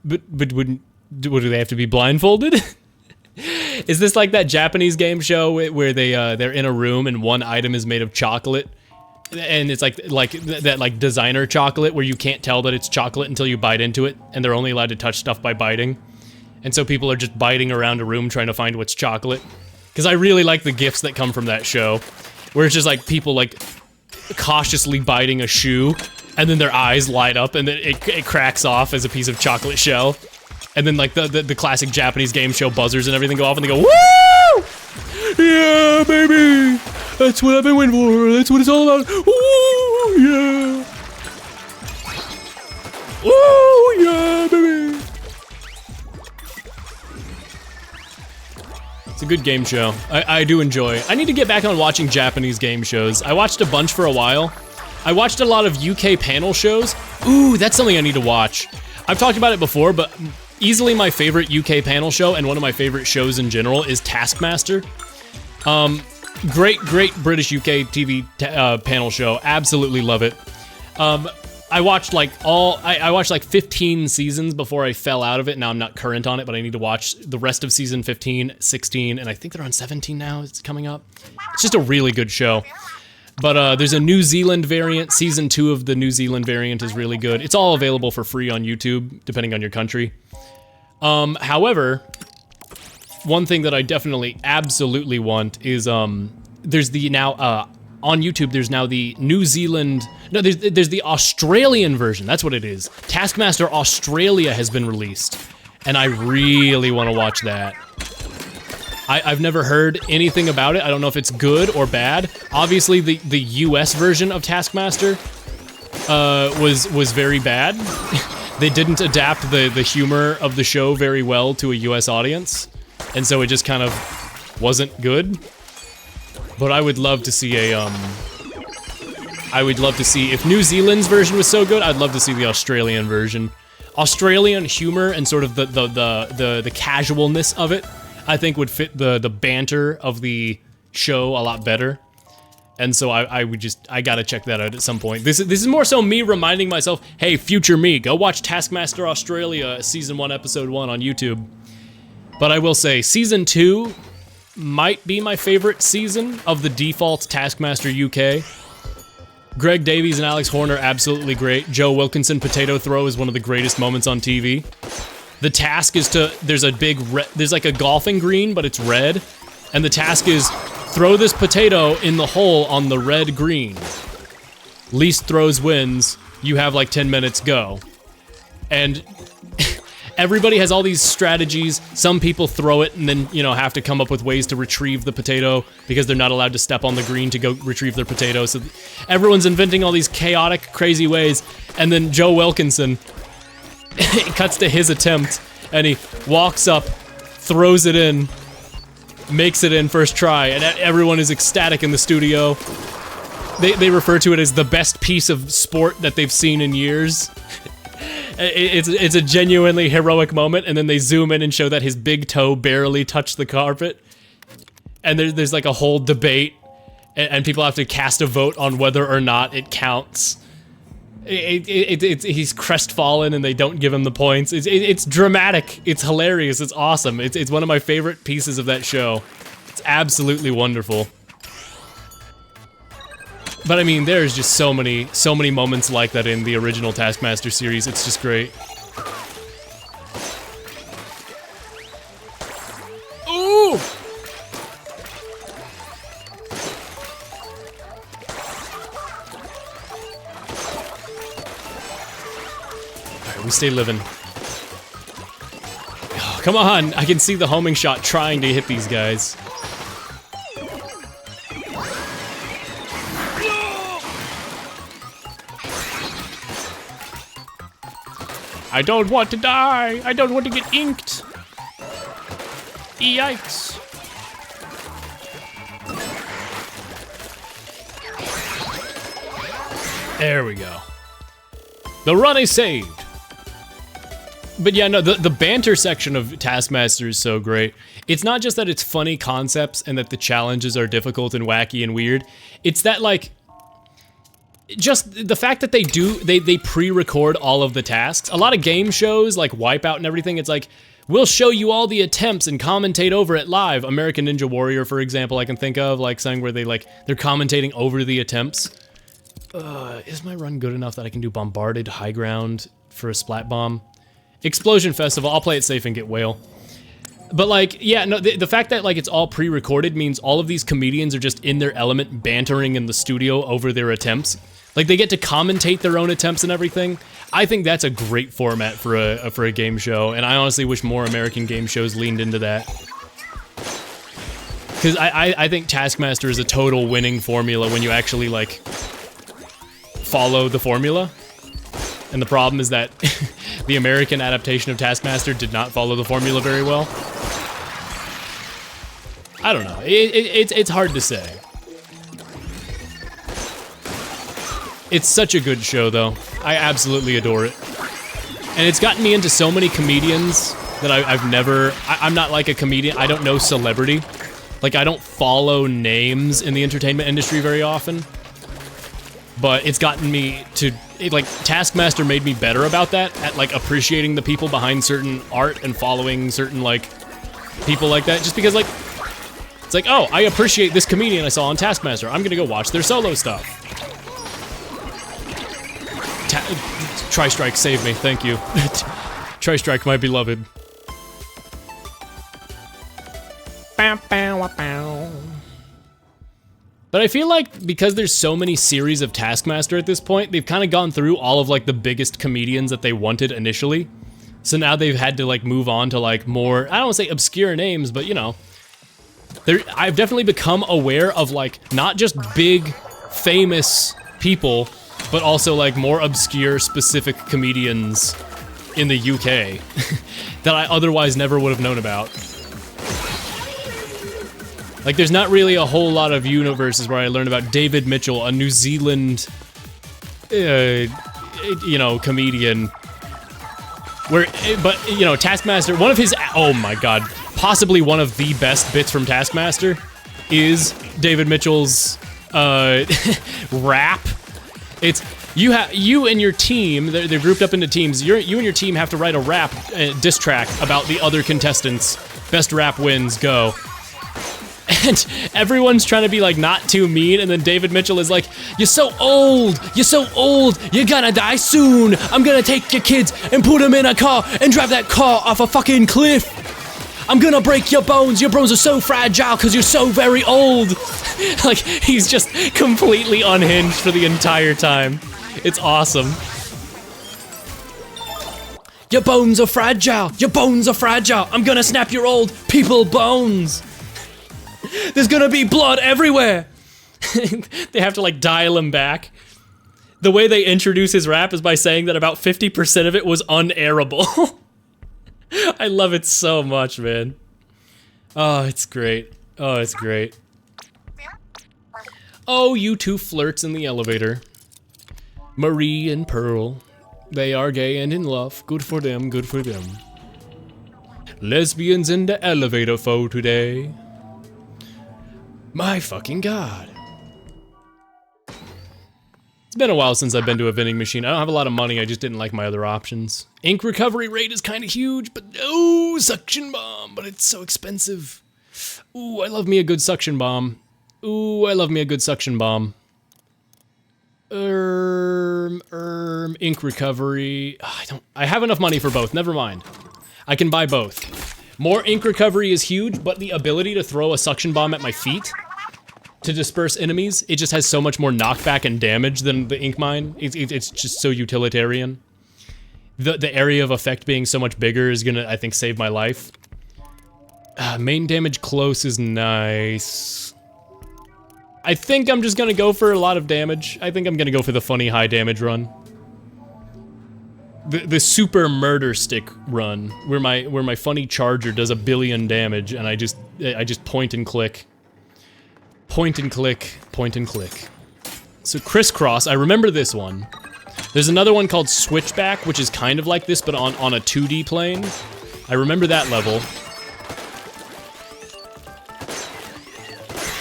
But would they have to be blindfolded? Is this like that Japanese game show where they're in a room and one item is made of chocolate? And it's like that designer chocolate where you can't tell that it's chocolate until you bite into it, and they're only allowed to touch stuff by biting. And so people are just biting around a room trying to find what's chocolate. Because I really like the gifs that come from that show, where it's just like people like cautiously biting a shoe, and then their eyes light up, and then it cracks off as a piece of chocolate shell. And then like the classic Japanese game show buzzers and everything go off, and they go, woo! Yeah, baby! That's what I've been waiting for. That's what it's all about. Ooh, yeah. Ooh, yeah, baby. It's a good game show. I do enjoy. I need to get back on watching Japanese game shows. I watched a bunch for a while. I watched a lot of UK panel shows. Ooh, that's something I need to watch. I've talked about it before, but easily my favorite UK panel show and one of my favorite shows in general is Taskmaster. Great British UK TV panel show. Absolutely love it. I watched like I watched like 15 seasons before I fell out of it. Now I'm not current on it, but I need to watch the rest of season 15, 16, and I think they're on 17 now. It's coming up. It's just a really good show. But there's a New Zealand variant. Season 2 of the New Zealand variant is really good. It's all available for free on YouTube, depending on your country. However, one thing that I definitely absolutely want is there's the now on YouTube there's now the New Zealand, no, there's the Australian version. That's what it is. Taskmaster Australia has been released, and I really want to watch that. I've never heard anything about it. I don't know if it's good or bad. Obviously the US version of Taskmaster was very bad. They didn't adapt the humor of the show very well to a US audience. And so it just kind of wasn't good. But I would love to see if New Zealand's version was so good, I'd love to see the Australian version. Australian humor and sort of the casualness of it, I think would fit the banter of the show a lot better. And so I gotta check that out at some point. This is more so me reminding myself, hey, future me, go watch Taskmaster Australia Season 1, Episode 1 on YouTube. But I will say, Season 2 might be my favorite season of the default Taskmaster UK. Greg Davies and Alex Horner, absolutely great. Joe Wilkinson potato throw is one of the greatest moments on TV. The task is there's like a golfing green, but it's red. And the task is, throw this potato in the hole on the red green. Least throws wins. You have like 10 minutes, go. And everybody has all these strategies. Some people throw it and then, you know, have to come up with ways to retrieve the potato because they're not allowed to step on the green to go retrieve their potato. So everyone's inventing all these chaotic, crazy ways. And then Joe Wilkinson, it cuts to his attempt, and he walks up, throws it in, makes it in first try, and everyone is ecstatic in the studio. They refer to it as the best piece of sport that they've seen in years. It's a genuinely heroic moment, and then they zoom in and show that his big toe barely touched the carpet. And there's like a whole debate, and people have to cast a vote on whether or not it counts. He's crestfallen, and they don't give him the points. It's dramatic. It's hilarious. It's awesome. It's one of my favorite pieces of that show. It's absolutely wonderful. But I mean, there's just so many moments like that in the original Taskmaster series. It's just great. Ooh! Alright, we stay living. Oh, come on! I can see the homing shot trying to hit these guys. I don't want to die! I don't want to get inked! Yikes! There we go. The run is saved! But yeah, no, the banter section of Taskmaster is so great. It's not just that it's funny concepts and that the challenges are difficult and wacky and weird. It's that, like, just the fact that they pre-record all of the tasks. A lot of game shows, like Wipeout and everything, it's like, we'll show you all the attempts and commentate over it live. American Ninja Warrior, for example, I can think of, like, something where they're commentating over the attempts. Is my run good enough that I can do Bombarded High Ground for a Splat Bomb? Explosion Festival, I'll play it safe and get Whale. But like, yeah, no, the fact that like it's all pre-recorded means all of these comedians are just in their element bantering in the studio over their attempts. Like they get to commentate their own attempts and everything. I think that's a great format for a game show, and I honestly wish more American game shows leaned into that. Because I think Taskmaster is a total winning formula when you actually like follow the formula. And the problem is that the American adaptation of Taskmaster did not follow the formula very well. I don't know. It's hard to say. It's such a good show, though. I absolutely adore it. And it's gotten me into so many comedians that I'm not like a comedian. I don't know celebrity. Like, I don't follow names in the entertainment industry very often. But it's gotten me to, like, Taskmaster made me better about that, at, like, appreciating the people behind certain art and following certain, like, people like that. Just because, like, it's like, oh, I appreciate this comedian I saw on Taskmaster. I'm gonna go watch their solo stuff. Tri-Strike, save me, thank you. Tri-Strike, my beloved. But I feel like because there's so many series of Taskmaster at this point, they've kind of gone through all of like the biggest comedians that they wanted initially. So now they've had to like move on to like more, I don't want to say obscure names, but you know. I've definitely become aware of like not just big, famous people, but also like more obscure, specific comedians in the UK that I otherwise never would have known about. Like, there's not really a whole lot of universes where I learned about David Mitchell, a New Zealand, you know, comedian. But, you know, Taskmaster, one of his, oh my god, possibly one of the best bits from Taskmaster is David Mitchell's, rap. It's, you and your team, they're grouped up into teams, you and your team have to write a rap diss track about the other contestants. Best rap wins, go. And everyone's trying to be like not too mean, and then David Mitchell is like, you're so old, you're gonna die soon, I'm gonna take your kids and put them in a car and drive that car off a fucking cliff. I'm gonna break your bones are so fragile because you're so very old. Like, he's just completely unhinged for the entire time. It's awesome. Your bones are fragile, I'm gonna snap your old people bones. There's gonna be blood everywhere! They have to like dial him back. The way they introduce his rap is by saying that about 50% of it was unairable. I love it so much, man. Oh, it's great. Oh, it's great. Oh, you two flirts in the elevator. Marie and Pearl. They are gay and in love. Good for them, good for them. Lesbians in the elevator for today. My fucking god. It's been a while since I've been to a vending machine. I don't have a lot of money, I just didn't like my other options. Ink recovery rate is kind of huge, but oh, suction bomb, but it's so expensive. Ooh, I love me a good suction bomb. Ooh, I love me a good suction bomb. Ink recovery. I have enough money for both, never mind. I can buy both. More ink recovery is huge, but the ability to throw a suction bomb at my feet to disperse enemies, it just has so much more knockback and damage than the ink mine. It's just so utilitarian. The area of effect being so much bigger is gonna, I think, save my life. Main damage close is nice. I think I'm just gonna go for a lot of damage. I think I'm gonna go for the funny high damage run. The super murder stick run, where my funny charger does 1 billion damage, and I just point and click. Point and click, point and click. So crisscross, I remember this one. There's another one called switchback, which is kind of like this, but on a 2D plane. I remember that level.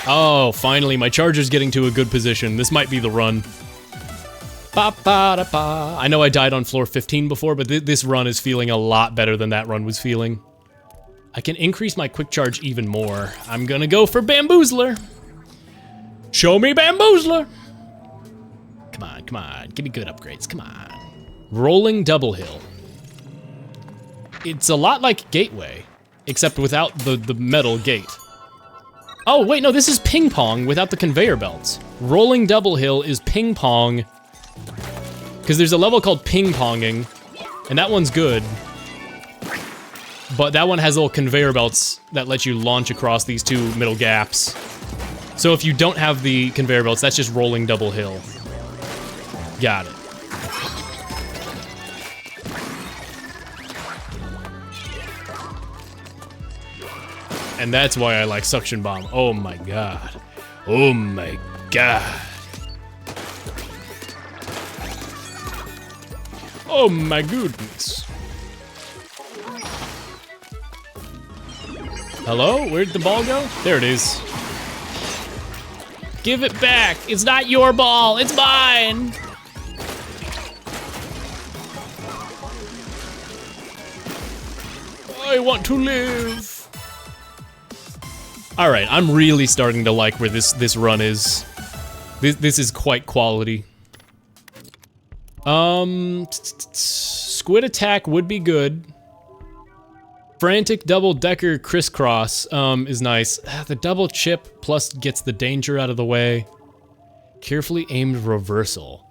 Oh, finally, my charger's getting to a good position. This might be the run. Ba-ba-da-ba. I know I died on floor 15 before, but this run is feeling a lot better than that run was feeling. I can increase my quick charge even more. I'm gonna go for Bamboozler. Show me Bamboozler. Come on, come on. Give me good upgrades, come on. Rolling double hill. It's a lot like Gateway, except without the metal gate. Oh, wait, no, this is ping pong without the conveyor belts. Rolling double hill is ping pong. Because there's a level called ping ponging, and that one's good. But that one has little conveyor belts that let you launch across these two middle gaps. So if you don't have the conveyor belts, that's just rolling double hill. Got it. And that's why I like suction bomb. Oh my god. Oh my god. Oh my goodness. Hello? Where'd the ball go? There it is. Give it back. It's not your ball. It's mine. I want to live. All right, I'm really starting to like where this run is. This is quite quality. Squid attack would be good. Frantic double-decker crisscross is nice. The double chip plus gets the danger out of the way. Carefully aimed reversal.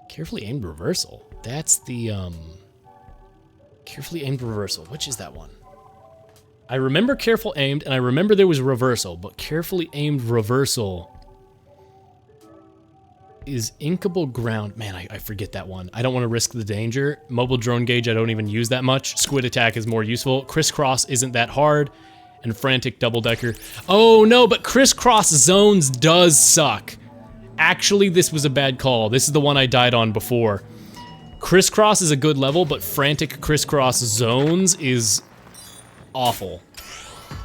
Carefully aimed reversal. That's the carefully aimed reversal. Which is that one? I remember careful aimed, and I remember there was reversal, but carefully aimed reversal is inkable ground. Man, I forget that one. I don't want to risk the danger. Mobile drone gauge, I don't even use that much. Squid attack is more useful. Crisscross isn't that hard. And frantic double-decker. Oh no, but crisscross zones does suck. Actually, this was a bad call. This is the one I died on before. Crisscross is a good level, but frantic crisscross zones is awful.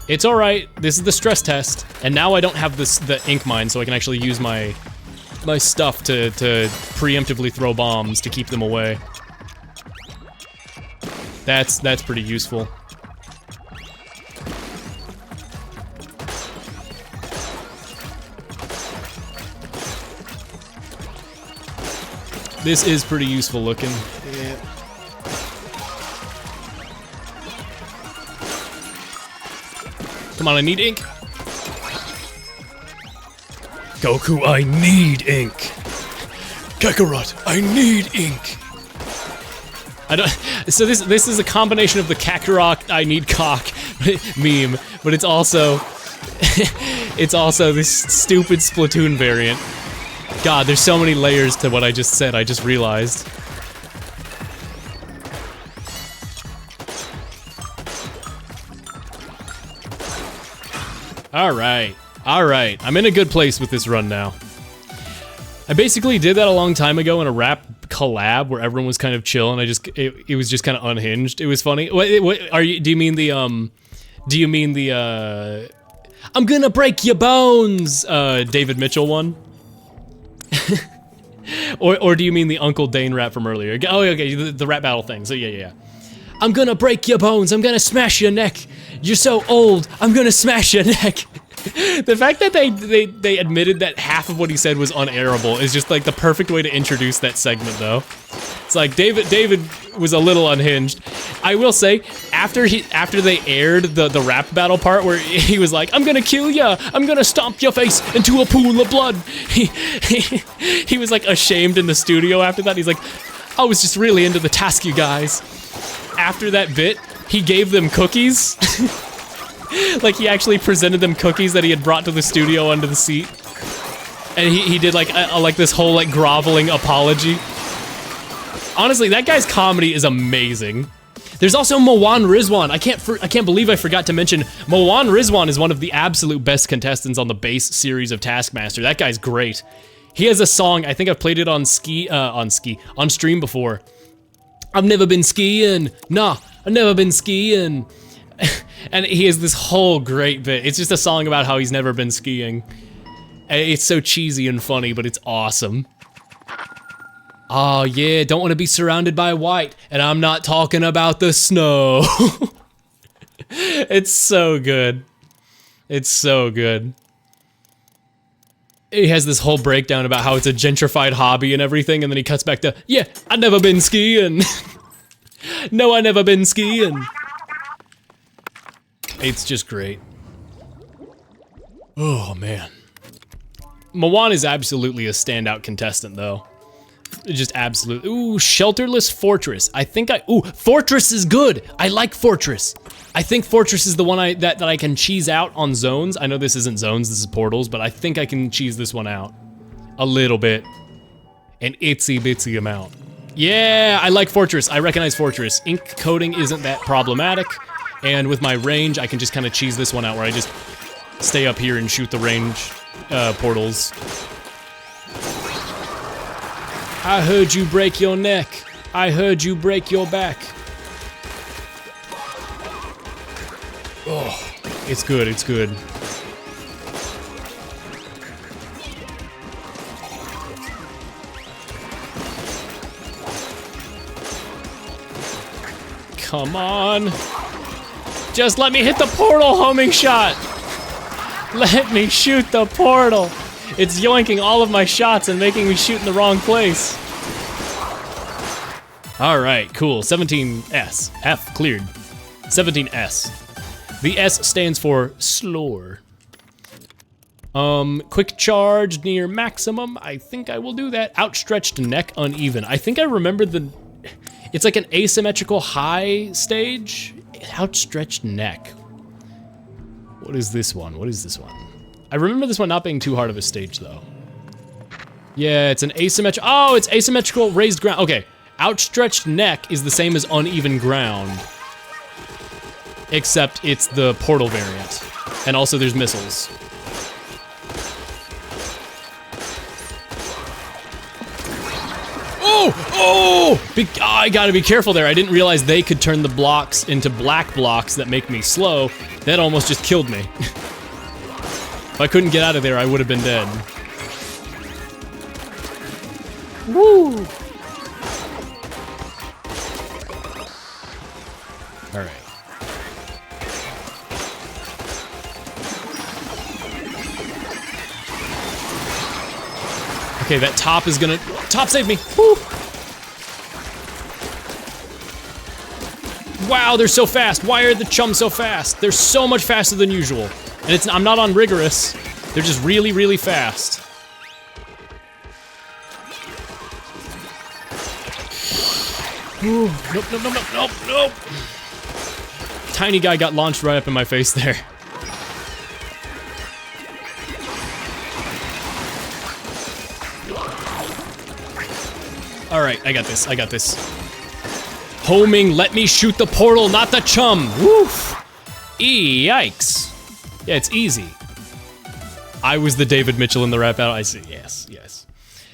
It's alright. This is the stress test. And now I don't have the ink mine, so I can actually use my stuff to preemptively throw bombs to keep them away. That's pretty useful. This is pretty useful looking. Yeah. Come on, I need ink. Goku, I need ink. Kakarot, I need ink. I don't. So this is a combination of the Kakarot I need cock meme, but it's also this stupid Splatoon variant. God, there's so many layers to what I just said. I just realized. All right. All right. I'm in a good place with this run now. I basically did that a long time ago in a rap collab where everyone was kind of chill and it was just kind of unhinged. It was funny. Do you mean the I'm gonna break your bones, David Mitchell one? or do you mean the Uncle Dane rap from earlier? Oh, okay, the rap battle thing. So yeah. I'm gonna break your bones. I'm gonna smash your neck. You're so old. I'm gonna smash your neck. The fact that they admitted that half of what he said was unairable is just like the perfect way to introduce that segment, though. It's like David was a little unhinged. I will say, after they aired the rap battle part where he was like, "I'm gonna kill ya, I'm gonna stomp your face into a pool of blood," he was like ashamed in the studio after that. He's like, "I was just really into the task, you guys." After that bit, he gave them cookies. Like, he actually presented them cookies that he had brought to the studio under the seat. And he did like this whole like groveling apology. Honestly, that guy's comedy is amazing. There's also Mowan Rizwan. I can't believe I forgot to mention Mowan Rizwan is one of the absolute best contestants on the base series of Taskmaster. That guy's great. He has a song, I think I've played it on stream before. I've never been skiing. Nah, I've never been skiing. And he has this whole great bit. It's just a song about how he's never been skiing. It's so cheesy and funny, but it's awesome. Oh yeah, don't want to be surrounded by white, and I'm not talking about the snow. It's so good. It's so good. He has this whole breakdown about how it's a gentrified hobby and everything, and then he cuts back to, yeah, I've never been skiing. No, I never been skiing. It's just great. Oh, man. Mowan is absolutely a standout contestant, though. Just absolute. Ooh, Shelterless Fortress. Ooh, Fortress is good. I like Fortress. I think Fortress is the one that I can cheese out on zones. I know this isn't zones, this is portals, but I think I can cheese this one out. A little bit. An itsy bitsy amount. Yeah, I like Fortress. I recognize Fortress. Ink coding isn't that problematic. And with my range, I can just kind of cheese this one out where I just stay up here and shoot the range portals. I heard you break your neck. I heard you break your back. Oh, it's good, it's good. Come on. Just let me hit the portal homing shot. Let me shoot the portal. It's yoinking all of my shots and making me shoot in the wrong place. All right, cool. 17S. F cleared. 17S. The S stands for slower. Quick charge near maximum. I think I will do that. Outstretched neck uneven. I think I remember it's like an asymmetrical high stage. Outstretched neck. What is this one? What is this one? I remember this one not being too hard of a stage, though. Yeah, it's an asymmetrical. Oh, it's asymmetrical raised ground. Okay, outstretched neck is the same as uneven ground, except it's the portal variant, and also there's missiles. Oh! I gotta be careful there. I didn't realize they could turn the blocks into black blocks that make me slow. That almost just killed me. If I couldn't get out of there, I would have been dead. Woo! All right. Okay, that top is gonna... Top saved me! Woo! Wow, they're so fast. Why are the chums so fast? They're so much faster than usual. And I'm not on rigorous. They're just really, really fast. Ooh, nope, nope, nope, nope, nope, nope. Tiny guy got launched right up in my face there. All right, I got this, I got this. Homing, let me shoot the portal, not the chum. Woof. Yikes. Yeah, it's easy. I was the David Mitchell in the rap battle. I see. Yes, yes.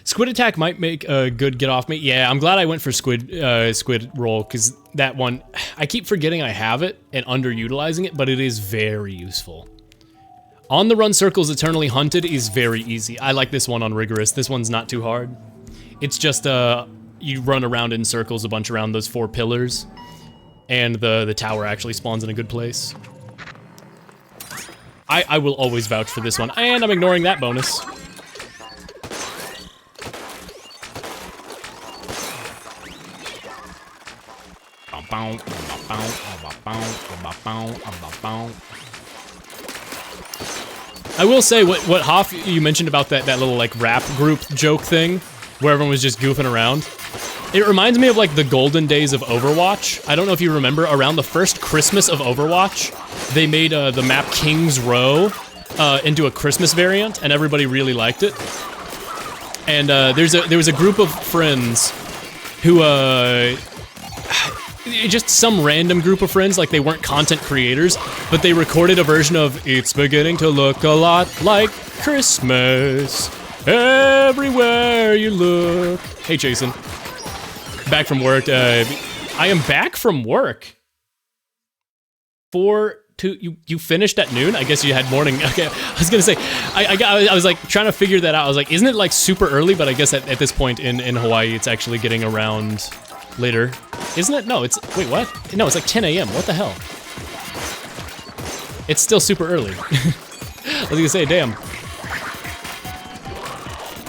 Squid attack might make a good get off me. Yeah, I'm glad I went for squid roll, because that one, I keep forgetting I have it and underutilizing it, but it is very useful. On the run circles eternally hunted is very easy. I like this one on rigorous. This one's not too hard. It's just you run around in circles a bunch around those 4 pillars, and the tower actually spawns in a good place. I will always vouch for this one, and I'm ignoring that bonus. I will say what Hoff, you mentioned about that little like rap group joke thing where everyone was just goofing around. It reminds me of like the golden days of Overwatch. I don't know if you remember, around the first Christmas of Overwatch, they made the map King's Row into a Christmas variant, and everybody really liked it. And there was a group of friends who just some random group of friends, like they weren't content creators, but they recorded a version of "It's beginning to look a lot like Christmas everywhere you look." Hey, Jason. Back from work. I am back from work. 4 to you finished at noon? I guess you had morning. Okay, I was gonna say I was like trying to figure that out. I was like, isn't it like super early? But I guess at this point in Hawaii, it's actually getting around later, isn't it? No, it's wait, what? No, it's like 10 a.m. What the hell? It's still super early. I was gonna say, damn.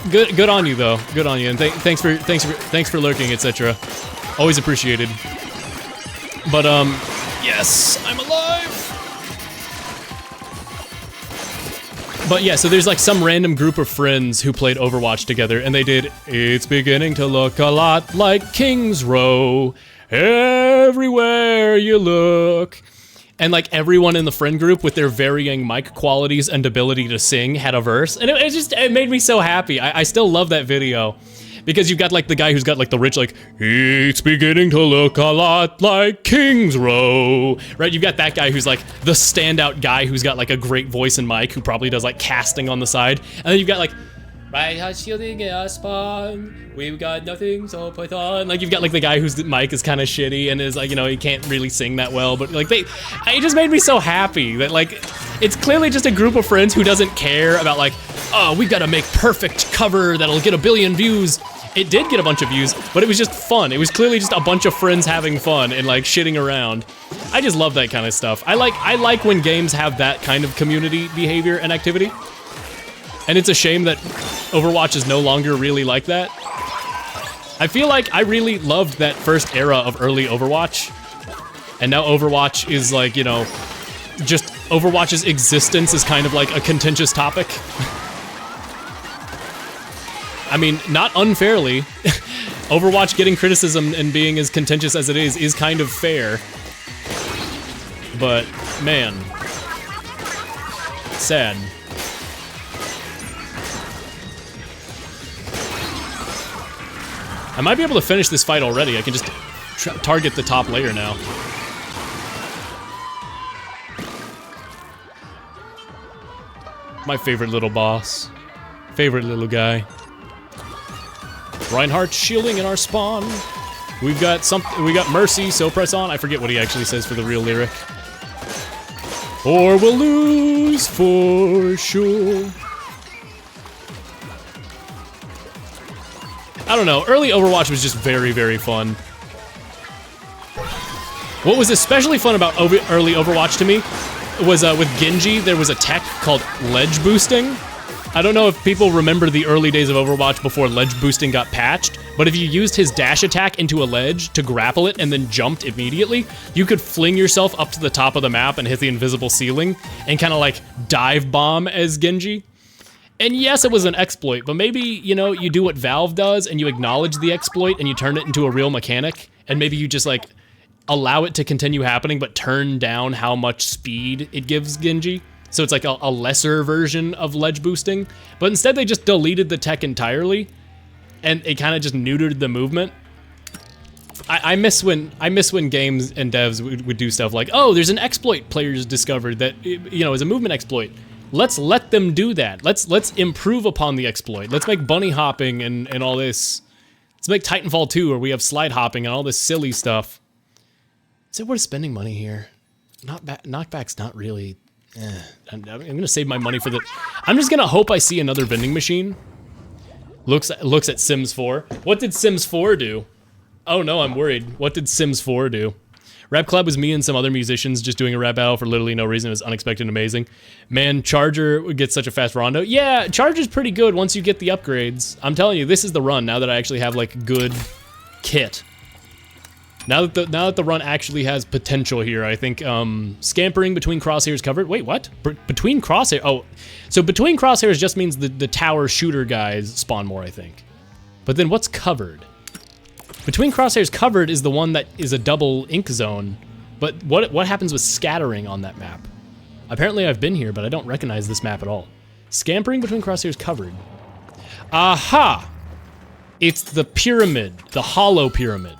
Good on you though. Good on you, and thanks for lurking, etc. Always appreciated. But yes, I'm alive. But yeah, so there's like some random group of friends who played Overwatch together, and they did "It's beginning to look a lot like King's Row everywhere you look." And like everyone in the friend group with their varying mic qualities and ability to sing had a verse, and it made me so happy. I still love that video. Because you've got like the guy who's got like the rich like, "It's beginning to look a lot like King's Row," right? You've got that guy who's like the standout guy who's got like a great voice and mic, who probably does like casting on the side. And then you've got like, "Right house shielding us spawn, we've got nothing to put on." Like you've got like the guy whose mic is kind of shitty and is like, you know, he can't really sing that well, but like it just made me so happy that like, it's clearly just a group of friends who doesn't care about like, oh, we've got to make perfect cover that'll get 1 billion views. It did get a bunch of views, but it was just fun. It was clearly just a bunch of friends having fun and like shitting around. I just love that kind of stuff. I like when games have that kind of community behavior and activity. And it's a shame that Overwatch is no longer really like that. I feel like I really loved that first era of early Overwatch. And now Overwatch is like, you know, just Overwatch's existence is kind of like a contentious topic. I mean, not unfairly. Overwatch getting criticism and being as contentious as it is kind of fair. But, man. Sad. I might be able to finish this fight already. I can just target the top layer now. My favorite little boss. Favorite little guy. Reinhardt shielding in our spawn. We got Mercy, so press on. I forget what he actually says for the real lyric. Or we'll lose for sure. I don't know, early Overwatch was just very, very fun. What was especially fun about early Overwatch to me was with Genji, there was a tech called ledge boosting. I don't know if people remember the early days of Overwatch before ledge boosting got patched, but if you used his dash attack into a ledge to grapple it and then jumped immediately, you could fling yourself up to the top of the map and hit the invisible ceiling and kind of like dive bomb as Genji. And yes, it was an exploit, but maybe, you know, you do what Valve does and you acknowledge the exploit and you turn it into a real mechanic, and maybe you just like allow it to continue happening but turn down how much speed it gives Genji. So it's like a lesser version of ledge boosting, but instead they just deleted the tech entirely, and it kind of just neutered the movement. I miss when games and devs would do stuff like, oh, there's an exploit players discovered that, you know, is a movement exploit. Let's let them do that. Let's improve upon the exploit. Let's make bunny hopping and all this. Let's make Titanfall 2 where we have slide hopping and all this silly stuff. Is it worth spending money here? Knockback's not really. I'm gonna save my money for the. I'm just gonna hope I see another vending machine. Looks at Sims 4. What did Sims 4 do? Oh no, I'm worried. What did Sims 4 do? Rap Collab was me and some other musicians just doing a rap battle for literally no reason. It was unexpected and amazing. Man, Charger gets such a fast rondo. Yeah, Charger's pretty good once you get the upgrades. I'm telling you, this is the run now that I actually have like good kit. Now that the run actually has potential here, I think scampering between crosshairs covered. Wait, what? Between crosshairs? Oh, so between crosshairs just means the tower shooter guys spawn more, I think. But then what's covered? Between crosshairs covered is the one that is a double ink zone. But what happens with scattering on that map? Apparently I've been here, but I don't recognize this map at all. Scampering between crosshairs covered. Aha! It's the pyramid, the hollow pyramid.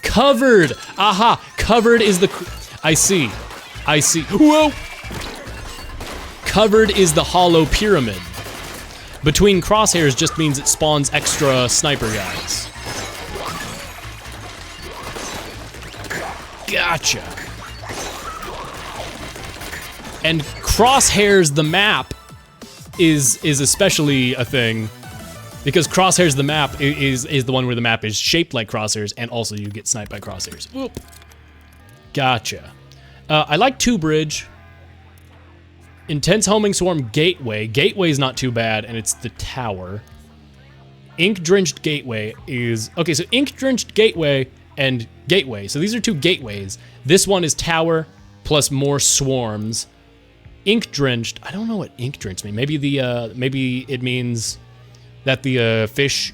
Covered! Aha! Covered is the... I see. Whoa! Covered is the hollow pyramid. Between crosshairs just means it spawns extra sniper guys. Gotcha. And crosshairs the map is especially a thing. Because crosshairs the map is the one where the map is shaped like crosshairs, and also you get sniped by crosshairs. Whoop. Gotcha. I like 2 bridge. Intense homing swarm gateway. Gateway's not too bad, and it's the tower. Ink drenched gateway is okay. So ink drenched gateway and gateway. So these are 2 gateways. This one is tower plus more swarms. Ink drenched. I don't know what ink drenched means. Maybe it means that the fish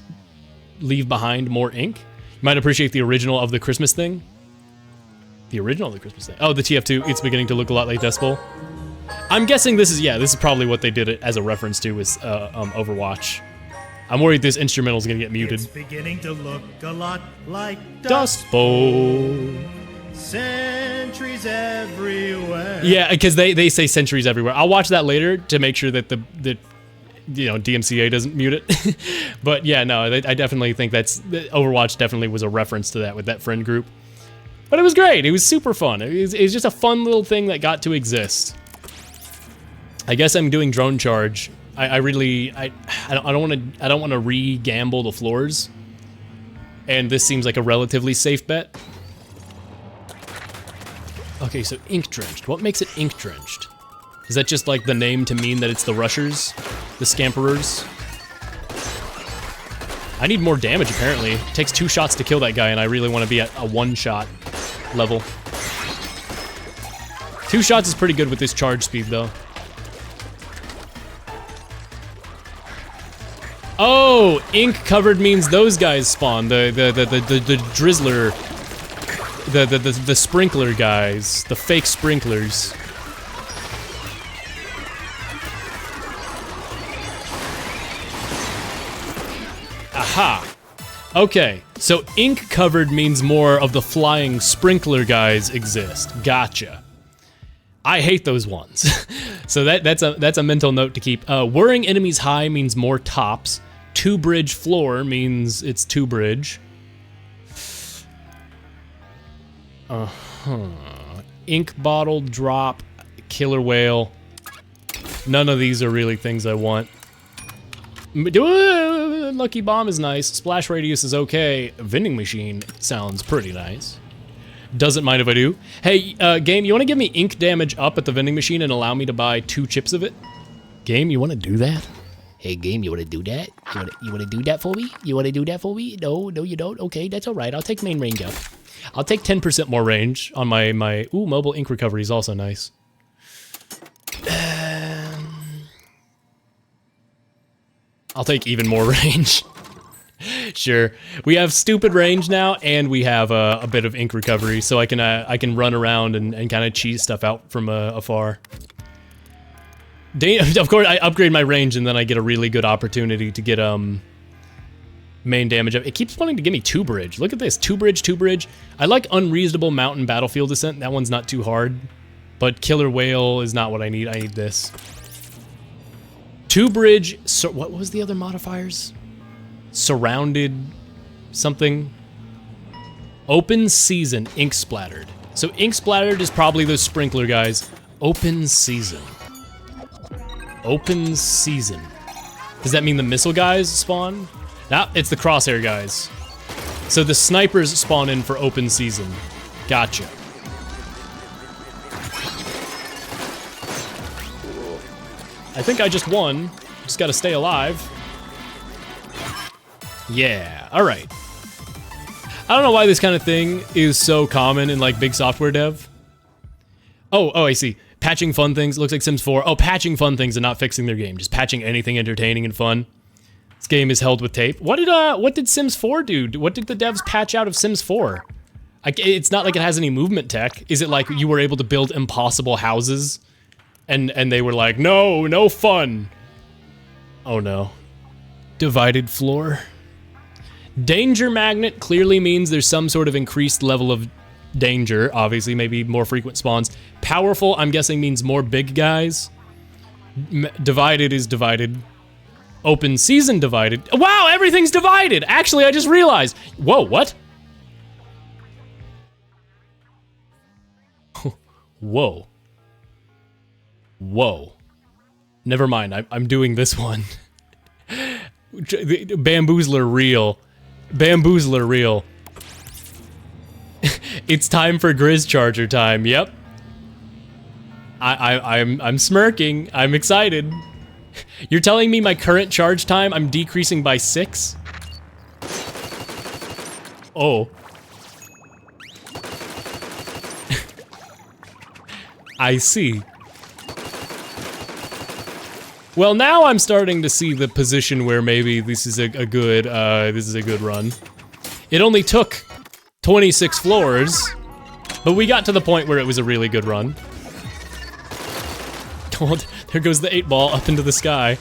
leave behind more ink. You might appreciate the original of the Christmas thing. The original of the Christmas thing. Oh, the TF2, it's beginning to look a lot like Death Bowl. I'm guessing this is probably what they did it as a reference to is Overwatch. I'm worried this instrumental is gonna get muted. It's beginning to look a lot like Dust Bowl. Sentries everywhere. Yeah, because they say sentries everywhere. I'll watch that later to make sure that the DMCA doesn't mute it. But yeah, no, I definitely think Overwatch definitely was a reference to that with that friend group. But it was great. It was super fun. It was just a fun little thing that got to exist. I guess I'm doing drone charge. I don't want to re-gamble the floors. And this seems like a relatively safe bet. Okay, so ink drenched. What makes it ink drenched? Is that just like the name to mean that it's the rushers? The scamperers? I need more damage apparently. It takes 2 shots to kill that guy and I really want to be at a 1-shot level. 2 shots is pretty good with this charge speed though. Oh, ink covered means those guys spawn. The drizzler, the sprinkler guys, the fake sprinklers. Aha. Okay, so ink covered means more of the flying sprinkler guys exist. Gotcha. I hate those ones. So that's a mental note to keep. Whirring enemies high means more tops. 2 bridge floor means it's 2 bridge. Ink bottle drop, killer whale. None of these are really things I want. Lucky bomb is nice. Splash radius is okay. Vending machine sounds pretty nice. Doesn't mind if I do. Hey, game, you want to give me ink damage up at the vending machine and allow me to buy 2 chips of it? Game, you want to do that? Hey, game, you want to do that? You want to do that for me? You want to do that for me? No, you don't. Okay, that's all right. I'll take main range up. I'll take 10% more range on my ooh, mobile ink recovery is also nice. I'll take even more range. Sure. We have stupid range now, and we have a bit of ink recovery, so I can run around and kind of cheese stuff out from afar. Of course, I upgrade my range, and then I get a really good opportunity to get main damage up. It keeps wanting to give me 2 bridge. Look at this, 2 bridge, 2 bridge. I like unreasonable mountain battlefield descent. That one's not too hard, but killer whale is not what I need. I need this. Two bridge, what was the other modifiers? Surrounded something. Open season, ink splattered. So ink splattered is probably those sprinkler guys. Open season. Open season. Does that mean the missile guys spawn? Nah, it's the crosshair guys. So the snipers spawn in for open season. Gotcha. I think I just won. Just gotta stay alive. Yeah, alright. I don't know why this kind of thing is so common in like big software dev. Oh, I see. Patching fun things. Looks like Sims 4. Oh, patching fun things and not fixing their game. Just patching anything entertaining and fun. This game is held with tape. What did Sims 4 do? What did the devs patch out of Sims 4? It's not like it has any movement tech. Is it like you were able to build impossible houses? And they were like, no fun. Oh no. Divided floor. Danger magnet clearly means there's some sort of increased level of danger. Obviously, maybe more frequent spawns. Powerful, I'm guessing, means more big guys. Divided is divided. Open season divided. Wow, everything's divided! Actually, I just realized. Whoa, what? Whoa. Whoa. Never mind, I'm doing this one. Bamboozler real. Bamboozler real. It's time for Grizz Charger time, yep. I'm smirking, I'm excited. You're telling me my current charge time I'm decreasing by 6? Oh. I see. Well, now I'm starting to see the position where maybe this is a good run. It only took 26 floors, but we got to the point where it was a really good run. Oh, there goes the 8-ball up into the sky.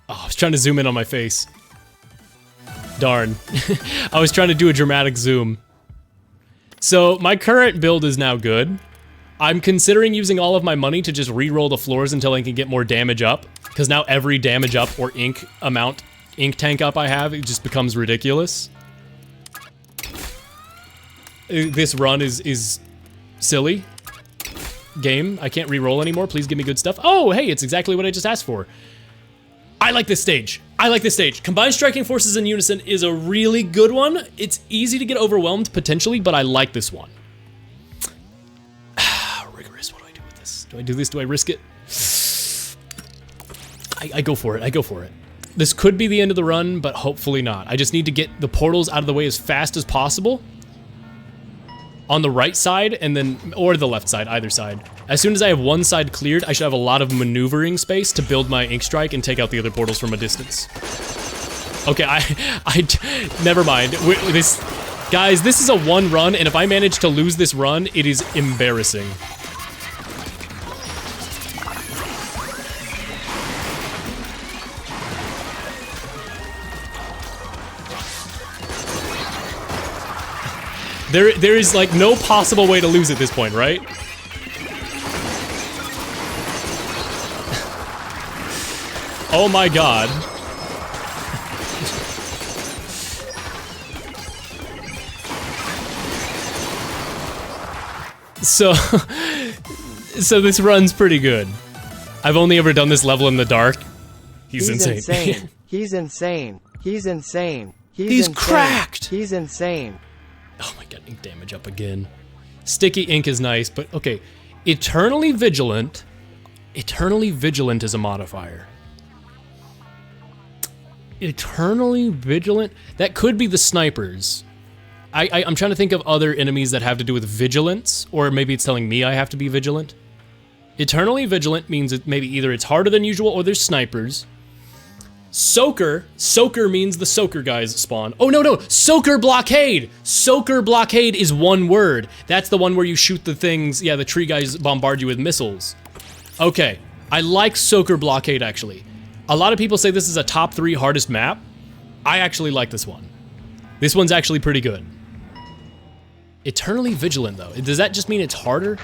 Oh, I was trying to zoom in on my face. Darn. I was trying to do a dramatic zoom. So, my current build is now good. I'm considering using all of my money to just re-roll the floors until I can get more damage up. Because now every damage up or ink tank up I have, it just becomes ridiculous. This run is silly. Game, I can't re-roll anymore. Please give me good stuff. Oh, hey, it's exactly what I just asked for. I like this stage. I like this stage. Combined striking forces in unison is a really good one. It's easy to get overwhelmed, potentially, but I like this one. Rigorous, what do I do with this? Do I do this? Do I risk it? I go for it. I go for it. This could be the end of the run, but hopefully not. I just need to get the portals out of the way as fast as possible. On the right side, and then, or the left side, either side. As soon as I have one side cleared, I should have a lot of maneuvering space to build my ink strike and take out the other portals from a distance. Okay, never mind. Guys, this is a one run, and if I manage to lose this run, it is embarrassing. There is like no possible way to lose at this point, right? Oh my god. So this run's pretty good. I've only ever done this level in the dark. He's insane. He's insane. He's insane. He's cracked. He's insane. Oh my god, ink damage up again. Sticky ink is nice, but okay. Eternally Vigilant. Eternally Vigilant is a modifier. Eternally Vigilant? That could be the snipers. I'm trying to think of other enemies that have to do with vigilance, or maybe it's telling me I have to be vigilant. Eternally Vigilant means that maybe either it's harder than usual or there's snipers. Soaker means the soaker guys spawn. Oh no, Soaker Blockade! Soaker Blockade is one word. That's the one where you shoot the things, yeah, the tree guys bombard you with missiles. Okay, I like Soaker Blockade actually. A lot of people say this is a top 3 hardest map. I actually like this one. This one's actually pretty good. Eternally vigilant, though. Does that just mean it's harder?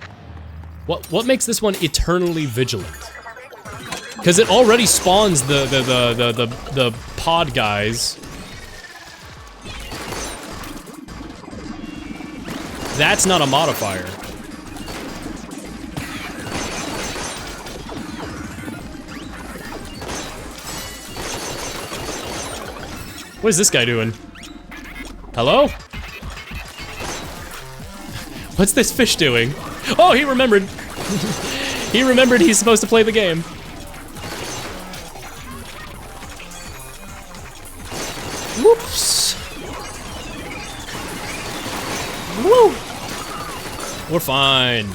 What makes this one eternally vigilant? Because it already spawns the pod guys. That's not a modifier. What is this guy doing? Hello? What's this fish doing? Oh, he remembered. He remembered he's supposed to play the game. Whoops. Woo! We're fine.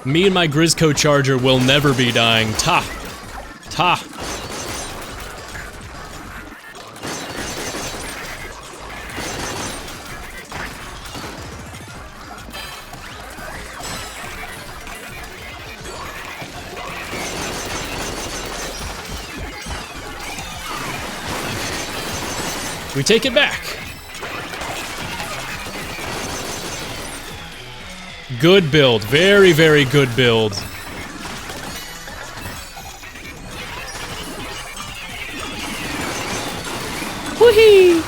Me and my Grizzco Charger will never be dying. Ta! Ta! We take it back. Good build. Very, very good build. Whee!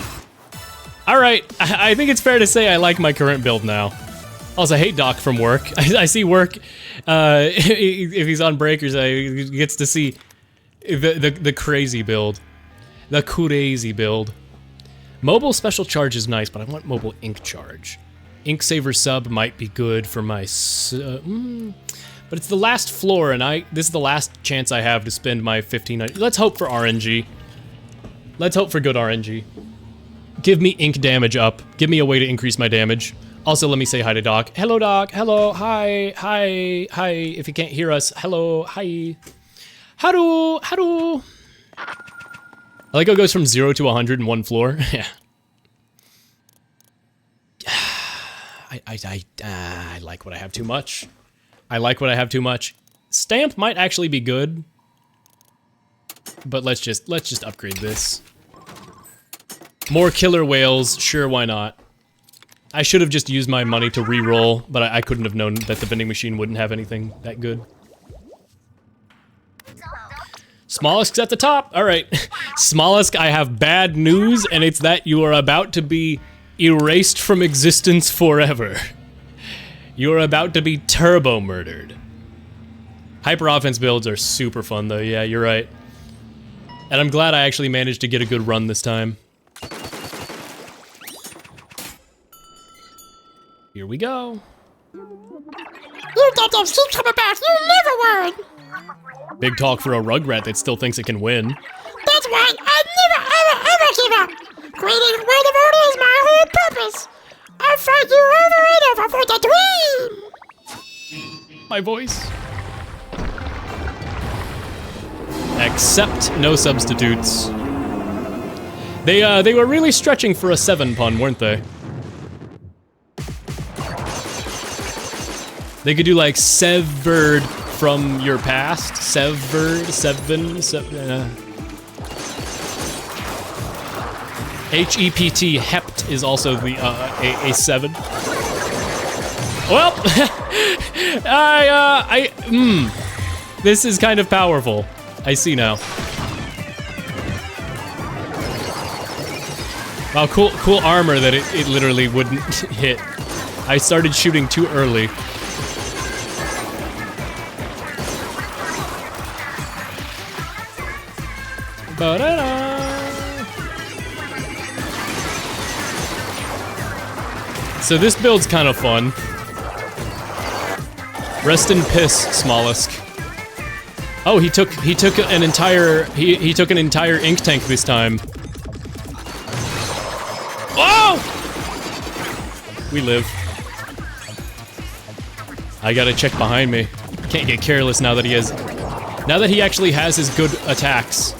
Alright, I think it's fair to say I like my current build now. Also, hey Doc from work. I see work, if he's on break or so, he gets to see the crazy build. The crazy build. Mobile special charge is nice, but I want mobile ink charge. Ink Saver sub might be good for my but it's the last floor, and this is the last chance I have to spend my 1500. Let's hope for RNG. Let's hope for good RNG. Give me ink damage up. Give me a way to increase my damage. Also, let me say hi to Doc. Hello, Doc. Hello. Hi. Hi. Hi. If you can't hear us, hello. Hi. Hello. Hello. I like how it goes from 0 to 100 in one floor. Yeah. I like what I have too much. I like what I have too much. Stamp might actually be good, but let's just upgrade this. More killer whales, sure, why not? I should have just used my money to re-roll, but I couldn't have known that the vending machine wouldn't have anything that good. Smollusk's at the top. All right, Smollusk, I have bad news, and it's that you are about to be erased from existence forever. You are about to be turbo murdered. Hyper offense builds are super fun though, yeah, you're right. And I'm glad I actually managed to get a good run this time. Here we go. You dum-dums keep coming back, you never win! Big talk for a Rugrat that still thinks it can win. That's why I never ever give up! Creating a world of order is my whole purpose! I fight you over and over for the dream! My voice. Except no substitutes. They were really stretching for a 7 pun, weren't they? They could do like severed from your past. Severed, H-E-P-T, hept is also the, a 7. Well, this is kind of powerful. I see now. Wow, cool armor that it literally wouldn't hit. I started shooting too early. Ba-da-da. So this build's kind of fun. Rest in piss, Smollusk. Oh, he took an entire ink tank this time. Oh! We live. I gotta check behind me. Can't get careless now that he actually has his good attacks.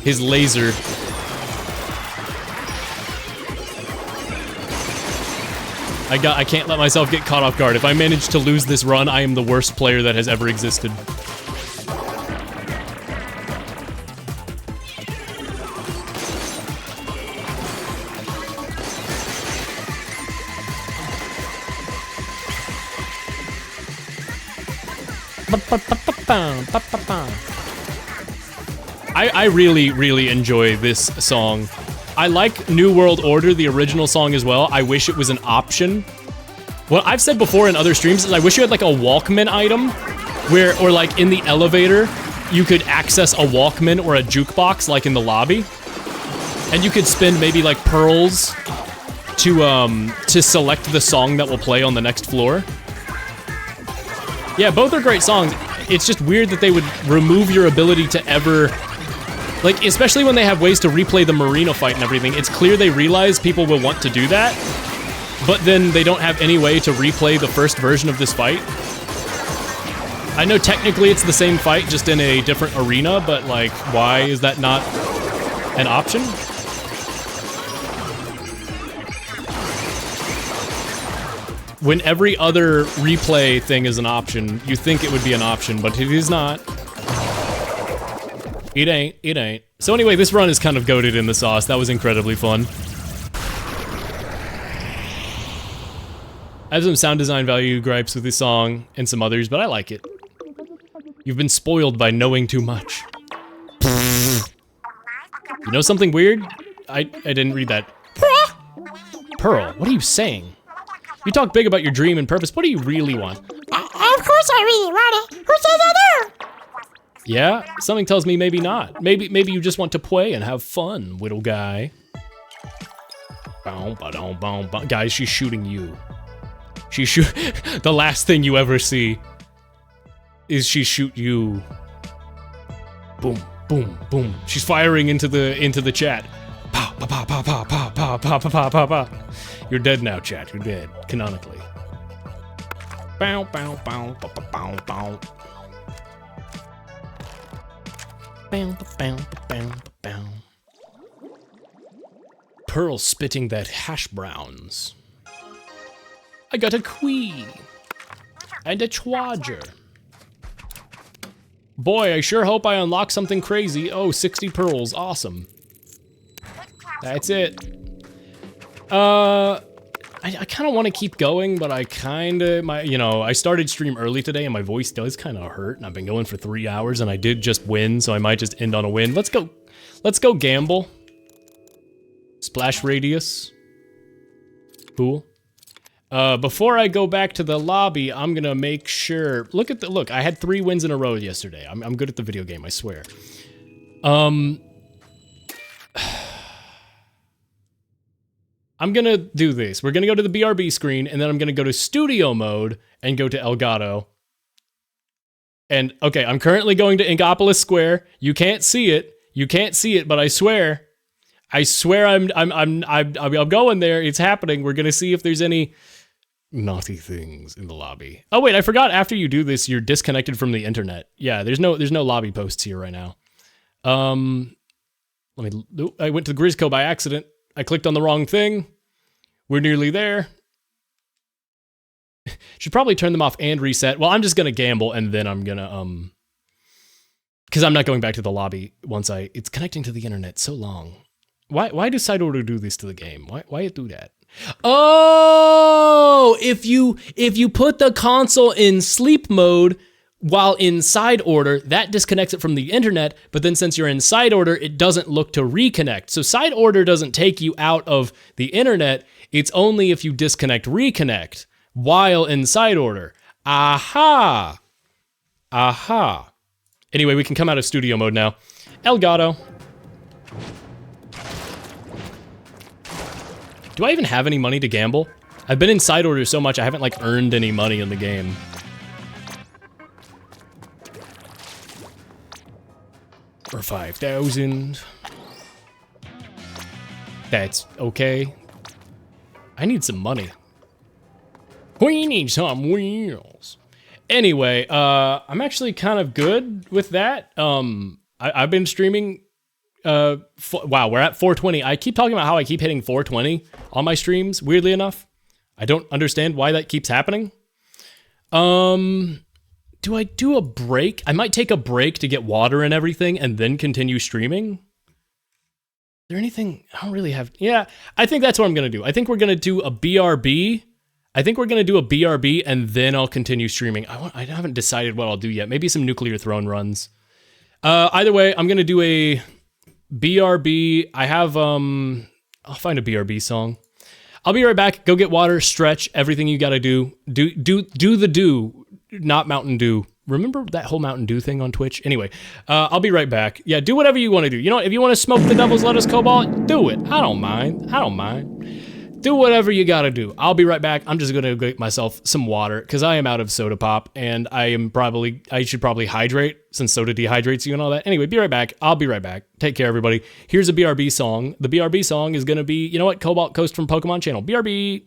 His laser. I can't let myself get caught off guard. If I manage to lose this run, I am the worst player that has ever existed. I really, really enjoy this song. I like New World Order, the original song as well. I wish it was an option. What I've said before in other streams is I wish you had like a Walkman item where, or like in the elevator, you could access a Walkman or a jukebox like in the lobby. And you could spend maybe like pearls to select the song that will play on the next floor. Yeah, both are great songs. It's just weird that they would remove your ability to ever, like, especially when they have ways to replay the Marina fight and everything. It's clear they realize people will want to do that, but then they don't have any way to replay the first version of this fight. I know technically it's the same fight, just in a different arena, but like, why is that not an option? When every other replay thing is an option, you think it would be an option, but it is not. It ain't. So anyway, this run is kind of goated in the sauce. That was incredibly fun. I have some sound design value gripes with this song and some others, but I like it. You've been spoiled by knowing too much. You know something weird? I didn't read that. Pearl, what are you saying? You talk big about your dream and purpose. What do you really want? Of course I really want it. Who says I do? Yeah, something tells me maybe not. Maybe you just want to play and have fun, little guy. Guys, she's shooting you. The last thing you ever see is she shoot you. Boom, boom, boom. She's firing into the chat. Pow, pow, pow, pow, pow, pow, pow, pow, pow, pow, pow. You're dead now, chat. You're dead, canonically. Bow, bow, bow, bow, bow, bow. Bow, bow, bow, bow. Pearl spitting that hash browns. I got a queen and a twadger. Boy, I sure hope I unlock something crazy. Oh, 60 pearls, awesome. That's it. I kind of want to keep going, but I I started stream early today and my voice does kind of hurt, and I've been going for 3 hours and I did just win, so I might just end on a win. Let's go gamble. Splash radius. Cool. Before I go back to the lobby, I'm gonna make sure, look, I had 3 wins in a row yesterday. I'm good at the video game, I swear. I'm gonna do this. We're gonna go to the BRB screen, and then I'm gonna go to studio mode and go to Elgato. And okay, I'm currently going to Inkopolis Square. You can't see it, but I swear I'm going there. It's happening. We're gonna see if there's any naughty things in the lobby. Oh wait, I forgot. After you do this, you're disconnected from the internet. Yeah, there's no lobby posts here right now. I went to the Grisco by accident. I clicked on the wrong thing. We're nearly there. Should probably turn them off and reset. Well, I'm just gonna gamble and then I'm gonna because I'm not going back to the lobby once it's connecting to the internet so long. Why does side order do this to the game? Why it do that? Oh, if you put the console in sleep mode while in side order, that disconnects it from the internet, but then since you're in side order, it doesn't look to reconnect. So side order doesn't take you out of the internet, it's only if you disconnect reconnect while in side order. Aha! Aha. Anyway, we can come out of studio mode now. Elgato. Do I even have any money to gamble? I've been in side order so much I haven't like earned any money in the game. For 5,000. That's okay. I need some money. We need some wheels. Anyway, I'm actually kind of good with that. I've been streaming. Wow, we're at 420. I keep talking about how I keep hitting 420 on my streams, weirdly enough. I don't understand why that keeps happening. Do I do a break? I might take a break to get water and everything and then continue streaming. Is there anything? I don't really have... Yeah, I think that's what I'm going to do. I think we're going to do a BRB I think we're gonna do a BRB and then I'll continue streaming. I haven't decided what I'll do yet. Maybe some Nuclear Throne runs. Either way, I'm gonna do a BRB. I have I'll find a BRB song. I'll be right back. Go get water, stretch, everything you gotta do. Do, not Mountain Dew. Remember that whole Mountain Dew thing on Twitch? Anyway, I'll be right back. Yeah, do whatever you want to do. You know what? If you want to smoke the devil's lettuce cobalt, do it. I don't mind. Do whatever you gotta do. I'll be right back. I'm just gonna get myself some water because I am out of soda pop and I should probably hydrate since soda dehydrates you and all that. Anyway, be right back. I'll be right back. Take care, everybody. Here's a BRB song. The BRB song is gonna be, you know what? Cobalt Coast from Pokemon Channel. BRB.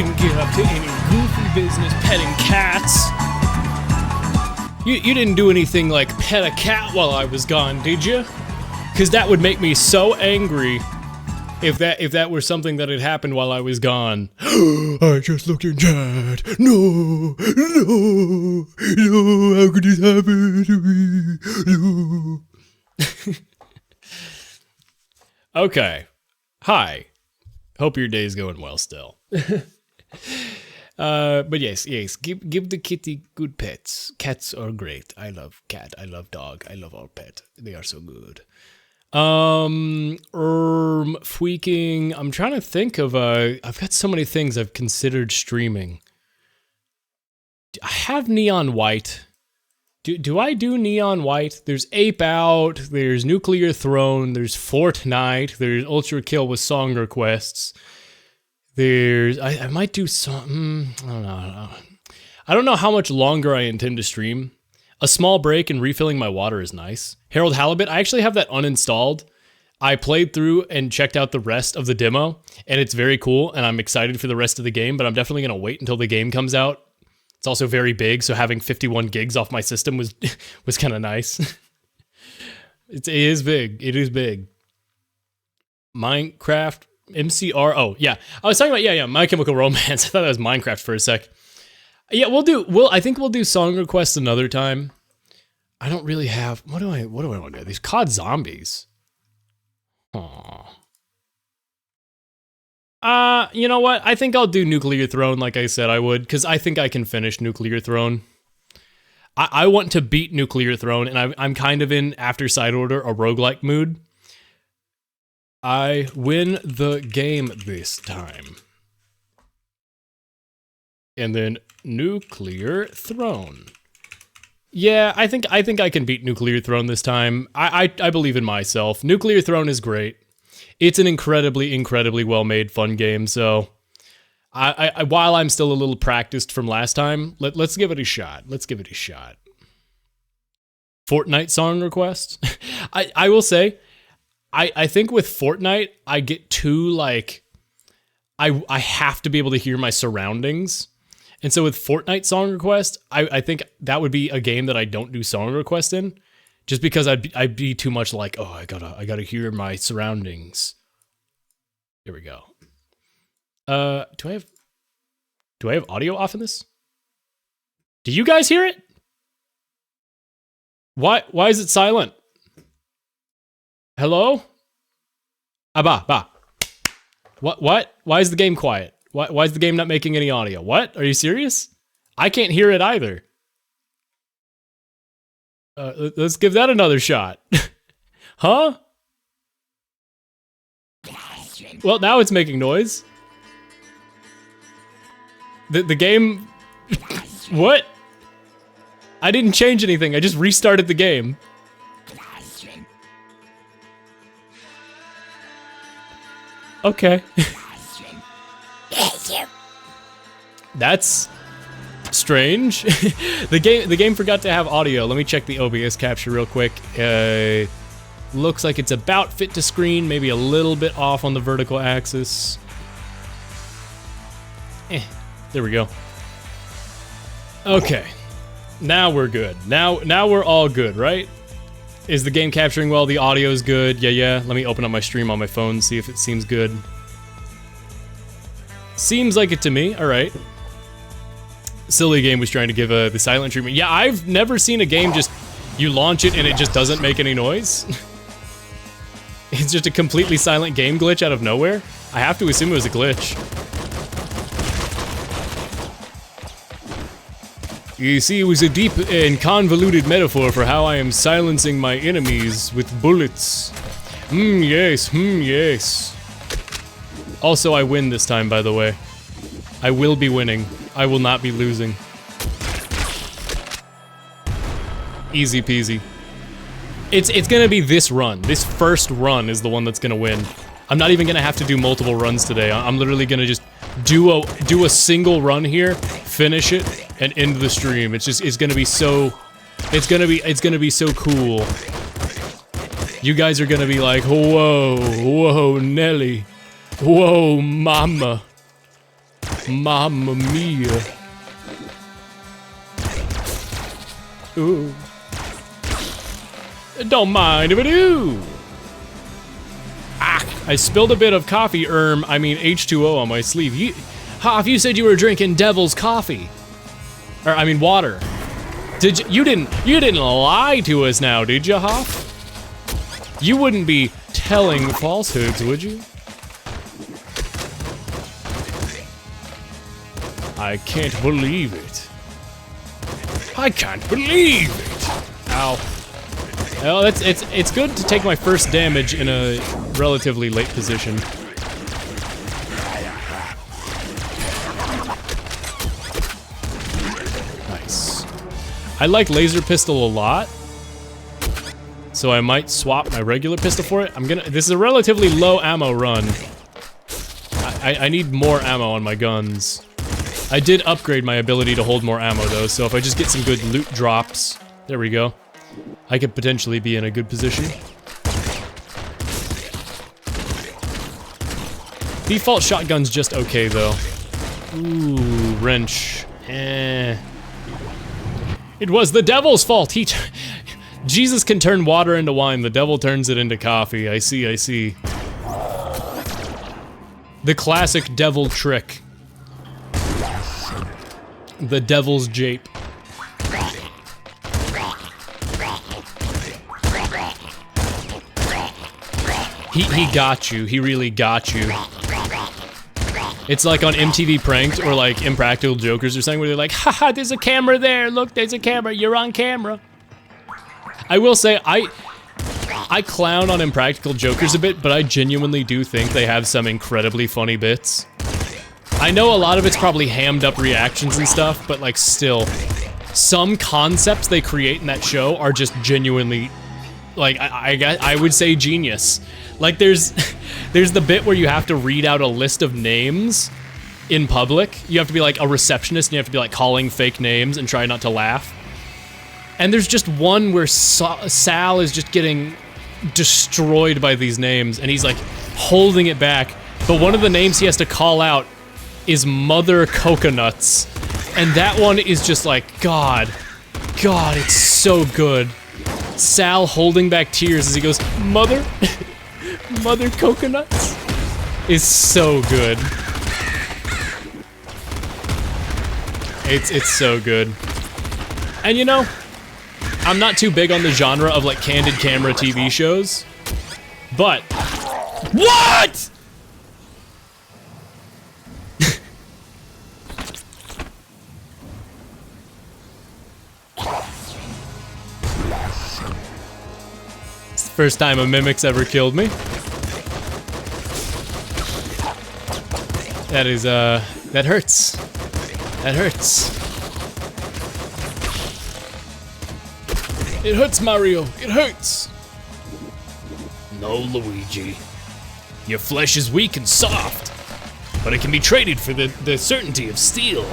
didn't get up to any goofy business petting cats. You didn't do anything like pet a cat while I was gone, did you? Because that would make me so angry if that were something that had happened while I was gone. I just looked in chat. No, how could this happen to me? No. Okay. Hi. Hope your day's going well still. But yes, give the kitty good pets. Cats are great. I love cat. I love dog. I love all pet. They are so good. Tweaking. I'm trying to think of, I've got so many things I've considered streaming. I have Neon White. Do I do Neon White? There's Ape Out, there's Nuclear Throne, there's Fortnite, there's Ultra Kill with song requests. I might do some, I don't know how much longer I intend to stream. A small break and refilling my water is nice. Harold Halibut, I actually have that uninstalled. I played through and checked out the rest of the demo, and it's very cool, and I'm excited for the rest of the game, but I'm definitely going to wait until the game comes out. It's also very big, so having 51 gigs off my system was kind of nice. It is big. It is big. Minecraft, MCR. Oh, yeah. I was talking about, My Chemical Romance. I thought that was Minecraft for a sec. Yeah, I think we'll do song requests another time. I don't really have, what do I want to do? These COD zombies. Aww. You know what? I think I'll do Nuclear Throne like I said I would, because I think I can finish Nuclear Throne. I want to beat Nuclear Throne, and I'm kind of in, after Side Order, a roguelike mood. I win the game this time. And then Nuclear Throne. Yeah, I think I can beat Nuclear Throne this time. I believe in myself. Nuclear Throne is great. It's an incredibly, incredibly well-made, fun game, so I while I'm still a little practiced from last time, let's give it a shot. Let's give it a shot. Fortnite song request? I will say, I think with Fortnite, I get too, like, I have to be able to hear my surroundings. And so with Fortnite song request, I think that would be a game that I don't do song request in. Just because I'd be too much like, oh, I gotta hear my surroundings. Here we go. Do I have audio off in this? Do you guys hear it? Why is it silent? Hello? Ba. What? Why is the game quiet? Why is the game not making any audio? What? Are you serious? I can't hear it either. Let's give that another shot. Huh? Well, now it's making noise. The game... What? I didn't change anything. I just restarted the game. Okay. That's strange. The game forgot to have audio. Let me check the OBS capture real quick. Looks like it's about fit to screen, maybe a little bit off on the vertical axis. There we go. Okay. Now we're good. Now we're all good, right? Is the game capturing well? The audio's good. Yeah. Let me open up my stream on my phone, see if it seems good. Seems like it to me. All right. Silly Game was trying to give the silent treatment. Yeah, I've never seen a game just, you launch it and it just doesn't make any noise. It's just a completely silent game glitch out of nowhere. I have to assume it was a glitch. You see, it was a deep and convoluted metaphor for how I am silencing my enemies with bullets. Yes. Also, I win this time, by the way. I will be winning. I will not be losing. Easy peasy. It's gonna be this run. This first run is the one that's gonna win. I'm not even gonna have to do multiple runs today. I'm literally gonna just do a single run here, finish it, and end the stream. It's gonna be so cool. You guys are gonna be like, whoa, Nelly. Whoa, mama. Mamma mia. Ooh. Don't mind if I do. Ah, I spilled a bit of coffee, H2O on my sleeve. Hoff, you said you were drinking devil's coffee. Or, I mean, water. You didn't lie to us now, did you, Hoff? You wouldn't be telling falsehoods, would you? I can't believe it. I can't believe it. Ow. Well, it's good to take my first damage in a relatively late position. Nice. I like laser pistol a lot, so I might swap my regular pistol for it. This is a relatively low ammo run. I need more ammo on my guns. I did upgrade my ability to hold more ammo though, so if I just get some good loot drops, there we go. I could potentially be in a good position. Default shotgun's just okay though. Ooh, wrench. Eh. It was the devil's fault. Jesus can turn water into wine, the devil turns it into coffee. I see, I see. The classic devil trick. The devil's jape. He got you. He really got you. It's like on MTV Pranked or like Impractical Jokers or something where they're like, haha, there's a camera there. Look, there's a camera. You're on camera. I will say, I clown on Impractical Jokers a bit, but I genuinely do think they have some incredibly funny bits. I know a lot of it's probably hammed up reactions and stuff, but like still, some concepts they create in that show are just genuinely, like, I would say genius. Like there's the bit where you have to read out a list of names in public. You have to be like a receptionist and you have to be like calling fake names and try not to laugh. And there's just one where Sal is just getting destroyed by these names and he's like holding it back. But one of the names he has to call out is Mother Coconuts. And that one is just like, God, it's so good. Sal holding back tears as he goes, Mother Coconuts is so good. It's so good. And you know, I'm not too big on the genre of like candid camera TV shows, but what? It's the first time a mimic's ever killed me. That is, that hurts. That hurts. It hurts, Mario. It hurts. No, Luigi. Your flesh is weak and soft, but it can be traded for the certainty of steel.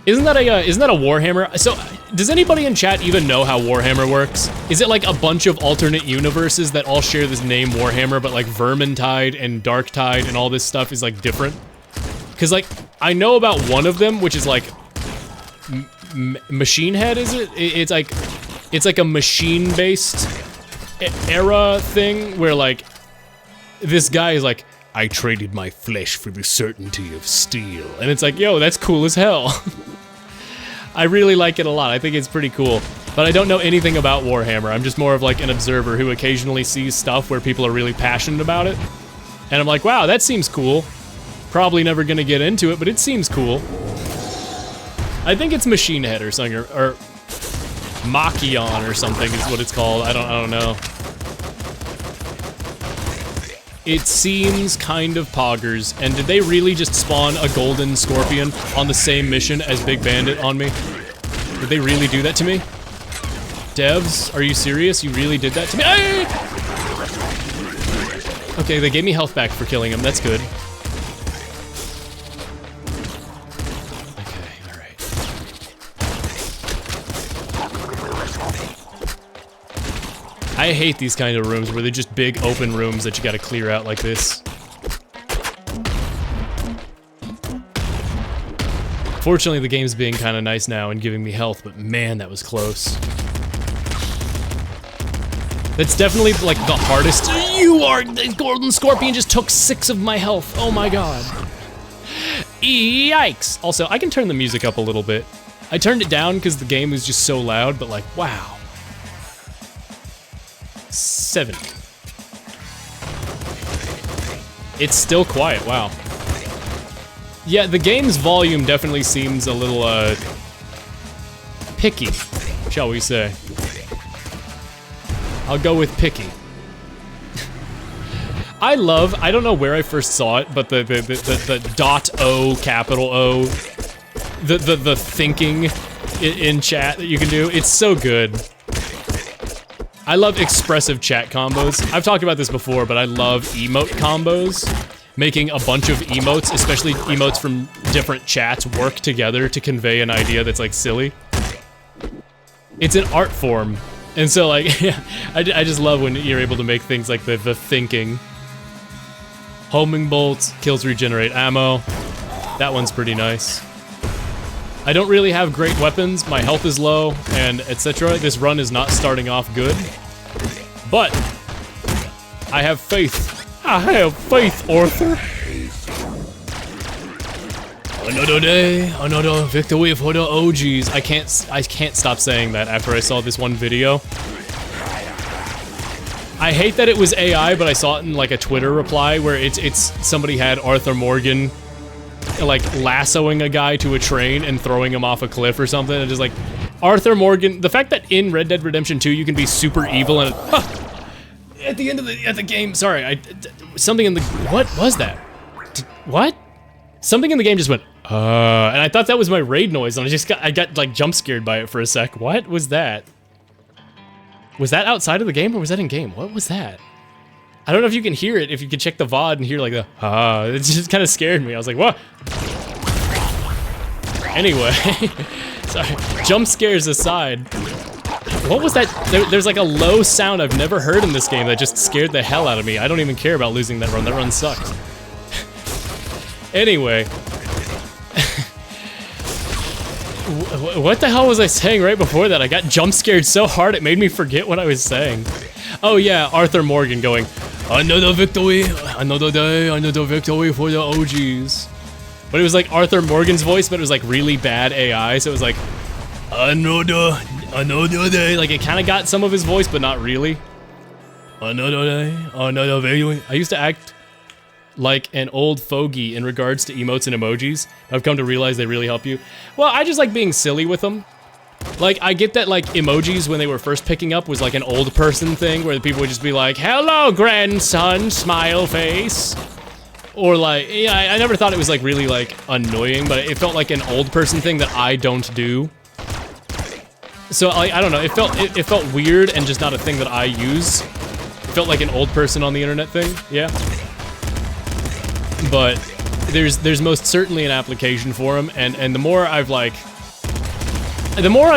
Isn't that a Warhammer? So, does anybody in chat even know how Warhammer works? Is it like a bunch of alternate universes that all share this name Warhammer, but like Vermintide and Darktide and all this stuff is like different? Because like, I know about one of them, which is like Machine Head, is it? It's like a machine-based era thing where like, this guy is like, I traded my flesh for the certainty of steel. And it's like, yo, that's cool as hell. I really like it a lot. I think it's pretty cool. But I don't know anything about Warhammer. I'm just more of like an observer who occasionally sees stuff where people are really passionate about it. And I'm like, wow, that seems cool. Probably never gonna get into it, but it seems cool. I think it's Machine Head or something, or Machion or something is what it's called. I don't know. It seems kind of poggers. And did they really just spawn a golden scorpion on the same mission as Big Bandit on me? Did they really do that to me? Devs, are you serious? You really did that to me? Hey! Okay, they gave me health back for killing him. That's good. Okay, alright. I hate these kind of rooms where they're just big open rooms that you gotta clear out like this. Fortunately, the game's being kind of nice now and giving me health, but man, that was close. That's definitely, like, the hardest. You are... The Golden Scorpion just took 6 of my health. Oh my god. Yikes. Also, I can turn the music up a little bit. I turned it down because the game was just so loud, but like, wow. 7. It's still quiet, wow. Yeah, the game's volume definitely seems a little, picky, shall we say. I'll go with picky. I don't know where I first saw it, but the dot O, capital O, the thinking in chat that you can do, it's so good. I love expressive chat combos. I've talked about this before, but I love emote combos. Making a bunch of emotes, especially emotes from different chats, work together to convey an idea that's like silly. It's an art form. And so like, yeah, I just love when you're able to make things like the thinking. Homing bolts, kills regenerate ammo. That one's pretty nice. I don't really have great weapons, my health is low, and etc. This run is not starting off good. But I have faith. I have faith, Arthur. Another day, another victory for the OGs. I can't stop saying that after I saw this one video. I hate that it was AI, but I saw it in like a Twitter reply where it's somebody had Arthur Morgan like lassoing a guy to a train and throwing him off a cliff or something, and just like Arthur Morgan. The fact that in Red Dead Redemption 2 you can be super evil and at the end of the game, sorry, something in the, what was that? What? Something in the game just went, and I thought that was my raid noise, and I got like jump scared by it for a sec. What was that? Was that outside of the game or was that in game? What was that? I don't know if you can hear it, if you could check the VOD and hear like the, it just kind of scared me. I was like, what? Anyway, sorry, jump scares aside. What was that? There's like a low sound I've never heard in this game that just scared the hell out of me. I don't even care about losing that run. That run sucked. Anyway. What the hell was I saying right before that? I got jump scared so hard it made me forget what I was saying. Oh yeah, Arthur Morgan going, another victory, another day, another victory for the OGs. But it was like Arthur Morgan's voice, but it was like really bad AI, so it was like, another day. Like it kind of got some of his voice, but not really. Another day, another victory. I used to act like an old fogey in regards to emotes and emojis. I've come to realize they really help you. Well, I just like being silly with them. Like, I get that, like, emojis when they were first picking up was like an old person thing where the people would just be like, hello, grandson, smile face. Or like, yeah, I never thought it was like really like annoying, but it felt like an old person thing that I don't do. So like, I don't know, it felt weird and just not a thing that I use. It felt like an old person on the internet thing, yeah. But there's most certainly an application for them, and the more I've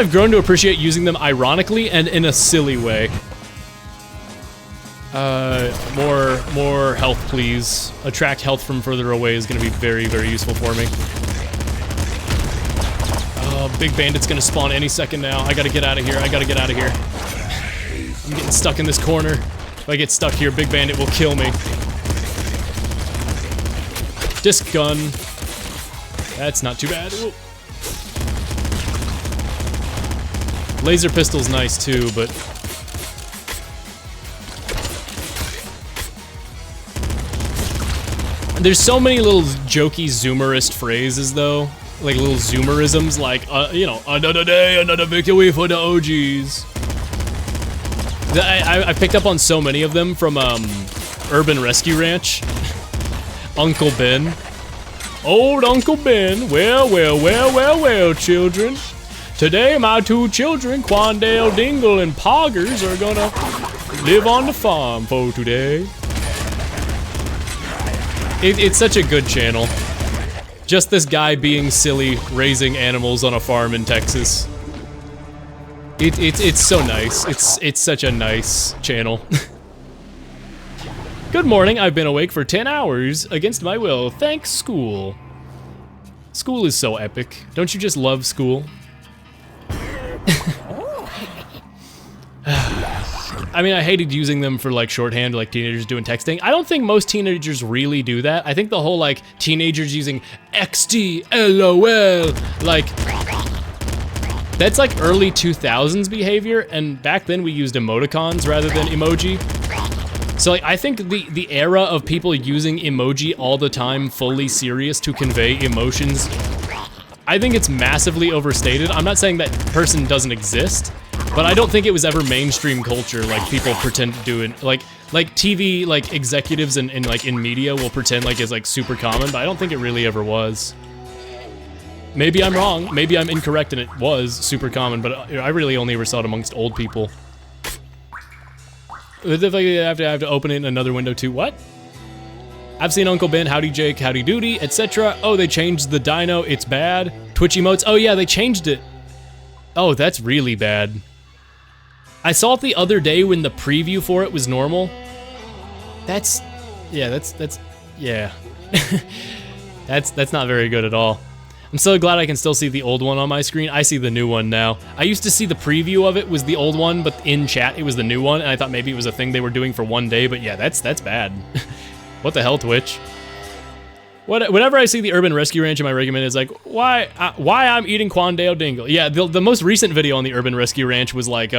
grown to appreciate using them ironically and in a silly way. More health, please. Attract health from further away is gonna be very, very useful for me. Oh, Big Bandit's gonna spawn any second now. I gotta get out of here. I'm getting stuck in this corner. If I get stuck here, Big Bandit will kill me. Disc gun. That's not too bad. Ooh. Laser pistol's nice too, but there's so many little jokey zoomerist phrases though, like little zoomerisms, like you know, another day, another victory for the OGs. I picked up on so many of them from Urban Rescue Ranch. Uncle Ben. Old Uncle Ben. Well, children. Today, my 2 children, Quandale Dingle and Poggers, are gonna live on the farm for today. It's such a good channel. Just this guy being silly, raising animals on a farm in Texas. It's so nice. It's such a nice channel. Good morning, I've been awake for 10 hours against my will, thanks school. School is so epic. Don't you just love school? I mean, I hated using them for like shorthand, like teenagers doing texting. I don't think most teenagers really do that. I think the whole like teenagers using XD, LOL, like that's like early 2000s behavior. And back then we used emoticons rather than emoji. So like, I think the era of people using emoji all the time, fully serious to convey emotions, I think it's massively overstated. I'm not saying that person doesn't exist, but I don't think it was ever mainstream culture like people pretend to do it. Like TV, like executives and like in media will pretend like it's like super common, but I don't think it really ever was. Maybe I'm wrong, maybe I'm incorrect and it was super common, but I really only ever saw it amongst old people. I have to open it in another window too. What? I've seen Uncle Ben, howdy Jake, howdy doody, etc. Oh, they changed the dino, it's bad. Twitch emotes, oh yeah, they changed it. Oh, that's really bad. I saw it the other day when the preview for it was normal. That's not very good at all. I'm so glad I can still see the old one on my screen. I see the new one now. I used to see the preview of it was the old one, but in chat it was the new one, and I thought maybe it was a thing they were doing for one day, but yeah, that's bad. What the hell, Twitch? Whenever I see the Urban Rescue Ranch in my regiment, it's like, why I'm eating Quandale Dingle. Yeah, the most recent video on the Urban Rescue Ranch was like,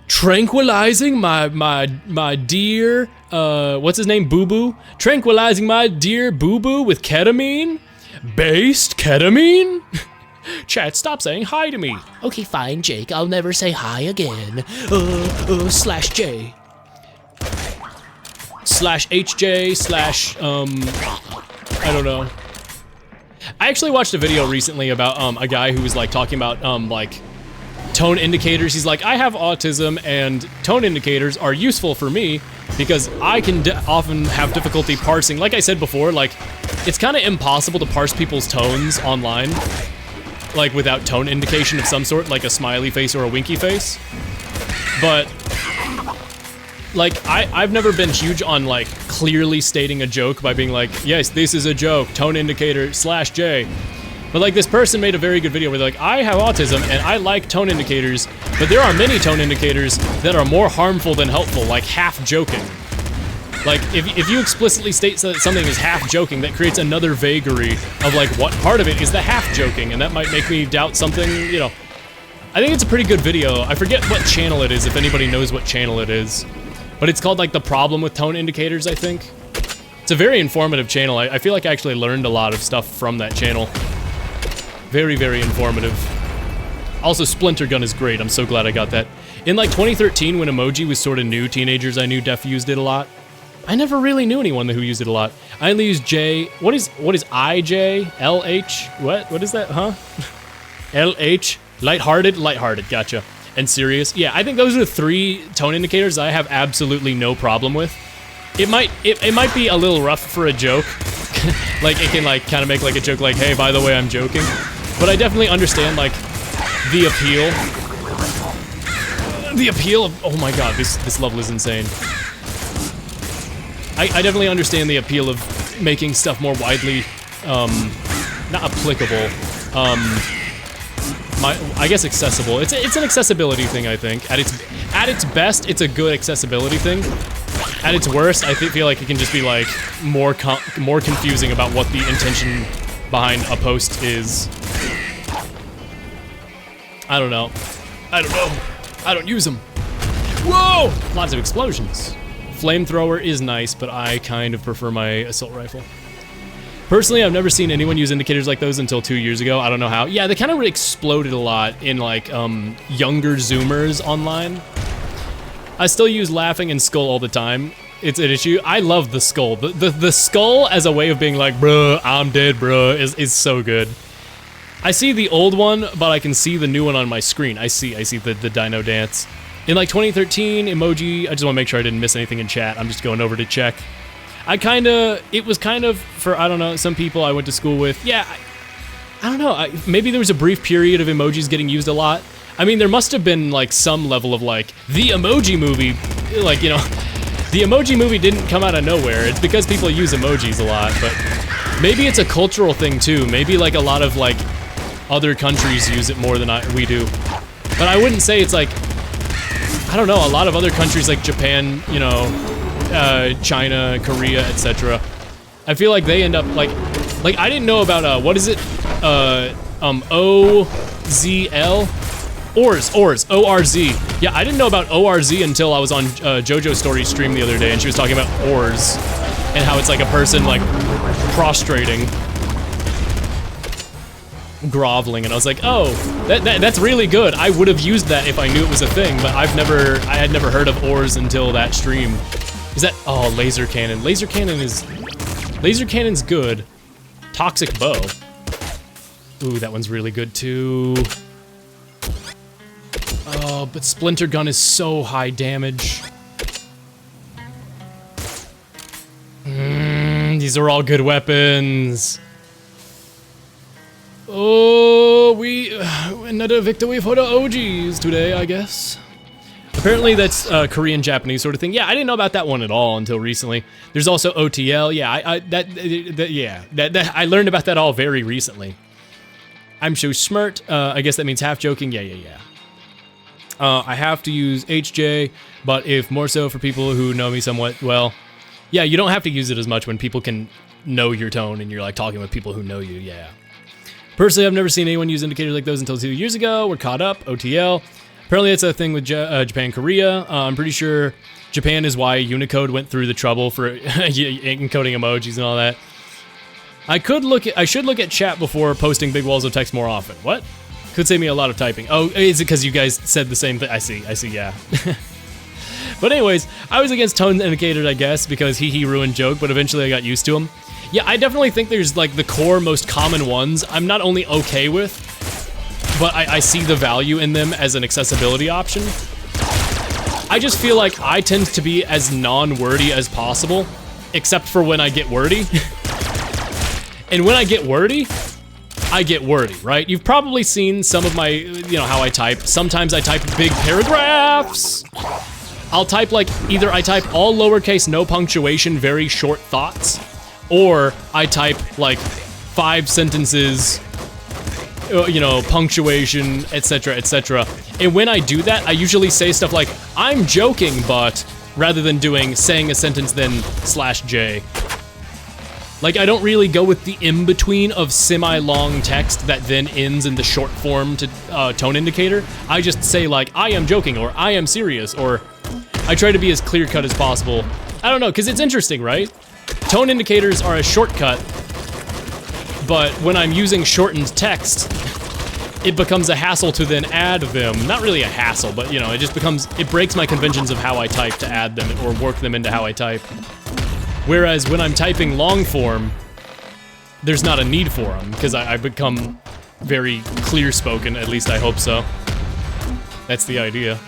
tranquilizing my dear, what's his name, Boo Boo? Tranquilizing my dear Boo Boo with ketamine? Based ketamine? Chat, stop saying hi to me. Okay, fine, Jake. I'll never say hi again. Slash J. Slash HJ, slash, I don't know. I actually watched a video recently about, a guy who was, like, talking about, like, tone indicators. He's like, I have autism, and tone indicators are useful for me because I can often have difficulty parsing. Like I said before, like, it's kind of impossible to parse people's tones online, like, without tone indication of some sort, like a smiley face or a winky face. But like, I've never been huge on, like, clearly stating a joke by being like, yes, this is a joke, tone indicator slash J. But, like, this person made a very good video where they're like, I have autism and I like tone indicators, but there are many tone indicators that are more harmful than helpful, like half joking. Like, if you explicitly state that something is half joking, that creates another vagary of, like, what part of it is the half joking, and that might make me doubt something, you know. I think it's a pretty good video. I forget what channel it is, if anybody knows what channel it is. But it's called, like, The Problem with Tone Indicators, I think. It's a very informative channel. I feel like I actually learned a lot of stuff from that channel. Very, very informative. Also, Splinter Gun is great. I'm so glad I got that. In, like, 2013, when emoji was sort of new, teenagers I knew def used it a lot. I never really knew anyone who used it a lot. I only use J. What is IJ? LH? What is that, huh? LH? Lighthearted, gotcha. And serious. Yeah, I think those are the 3 tone indicators I have absolutely no problem with. It might be a little rough for a joke. Like, it can, like, kind of make, like, a joke like, hey, by the way, I'm joking. But I definitely understand, like, the appeal. The appeal of, oh my god, this level is insane. I definitely understand the appeal of making stuff more widely, not applicable, I guess accessible. It's an accessibility thing, I think. At its best, it's a good accessibility thing. At its worst, I feel like it can just be like more confusing about what the intention behind a post is. I don't know. I don't use them. Whoa! Lots of explosions. Flamethrower is nice, but I kind of prefer my assault rifle. Personally, I've never seen anyone use indicators like those until 2 years ago. I don't know how. Yeah, they kind of exploded a lot in, like, younger Zoomers online. I still use laughing and skull all the time. It's an issue. I love the skull. The skull as a way of being like, bruh, I'm dead, bruh, is so good. I see the old one, but I can see the new one on my screen. I see the dino dance. In, like, 2013, emoji, I just want to make sure I didn't miss anything in chat. I'm just going over to check. It was kind of, for, I don't know, some people I went to school with. Yeah, I don't know, maybe there was a brief period of emojis getting used a lot. I mean, there must have been, like, some level of, like, the emoji movie, like, you know, The emoji movie didn't come out of nowhere. It's because people use emojis a lot, but maybe it's a cultural thing too. Maybe like a lot of like other countries use it more than we do. But I wouldn't say it's like, I don't know, a lot of other countries like Japan, you know, China, Korea, etc. I feel like they end up like I didn't know about, what is it? OZL? ORZ, O-R-Z. Yeah, I didn't know about ORZ until I was on JoJo Story's stream the other day, and she was talking about ORZ, and how it's like a person like prostrating, groveling, and I was like, oh, that's really good. I would have used that if I knew it was a thing, but I had never heard of ORZ until that stream. Is that, oh, laser cannon. Laser cannon's good. Toxic bow. Ooh, that one's really good too. Oh, but Splinter Gun is so high damage. These are all good weapons. Oh, another victory for the OGs today, I guess. Apparently that's Korean Japanese sort of thing. Yeah, I didn't know about that one at all until recently. There's also OTL. Yeah, I learned about that all very recently. I'm so smart. I guess that means half joking. Yeah. I have to use HJ, but if more so for people who know me somewhat well, yeah, you don't have to use it as much when people can know your tone and you're like talking with people who know you, yeah. Personally, I've never seen anyone use indicators like those until 2 years ago. We're caught up, OTL. Apparently it's a thing with Japan, Korea. I'm pretty sure Japan is why Unicode went through the trouble for encoding emojis and all that. I should look at chat before posting big walls of text more often. What? Could save me a lot of typing. Oh, is it because you guys said the same thing? I see, yeah. But anyways, I was against tone indicators, I guess, because he ruined joke, but eventually I got used to them. Yeah, I definitely think there's like the core most common ones I'm not only okay with, but I see the value in them as an accessibility option. I just feel like I tend to be as non-wordy as possible, except for when I get wordy. And when I get wordy, right? You've probably seen some of my, how I type. Sometimes I type big paragraphs. I'll type like, either I type all lowercase, no punctuation, very short thoughts, or I type like 5 sentences, punctuation, etc., etc. And when I do that, I usually say stuff like, I'm joking, but, rather than saying a sentence then /J. Like, I don't really go with the in-between of semi-long text that then ends in the short form to tone indicator. I just say, like, I am joking, or I am serious, or I try to be as clear-cut as possible. I don't know, because it's interesting, right? Tone indicators are a shortcut, but when I'm using shortened text, it becomes a hassle to then add them. Not really a hassle, but, it breaks my conventions of how I type to add them, or work them into how I type. Whereas when I'm typing long form, there's not a need for them, because I become very clear-spoken, at least I hope so. That's the idea.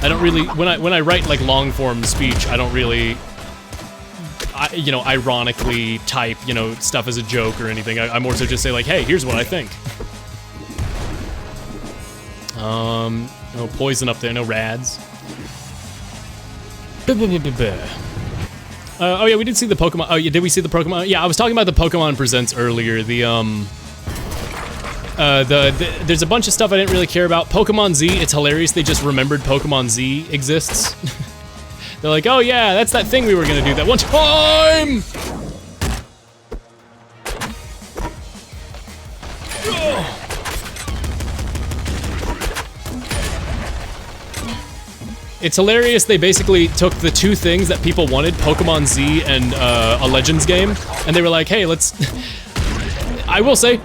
I don't really, when I write like long form speech, I don't really, ironically type, stuff as a joke or anything. I more so just say like, hey, here's what I think. No poison up there, no rads. Oh yeah, we did see the Pokemon. Oh yeah, did we see the Pokemon? Yeah, I was talking about the Pokemon Presents earlier. There's a bunch of stuff I didn't really care about. Pokemon Z, it's hilarious. They just remembered Pokemon Z exists. They're like, oh yeah, that's that thing we were gonna do that one time. It's hilarious, they basically took the 2 things that people wanted, Pokemon Z and a Legends game, and they were like, hey, let's... I will say,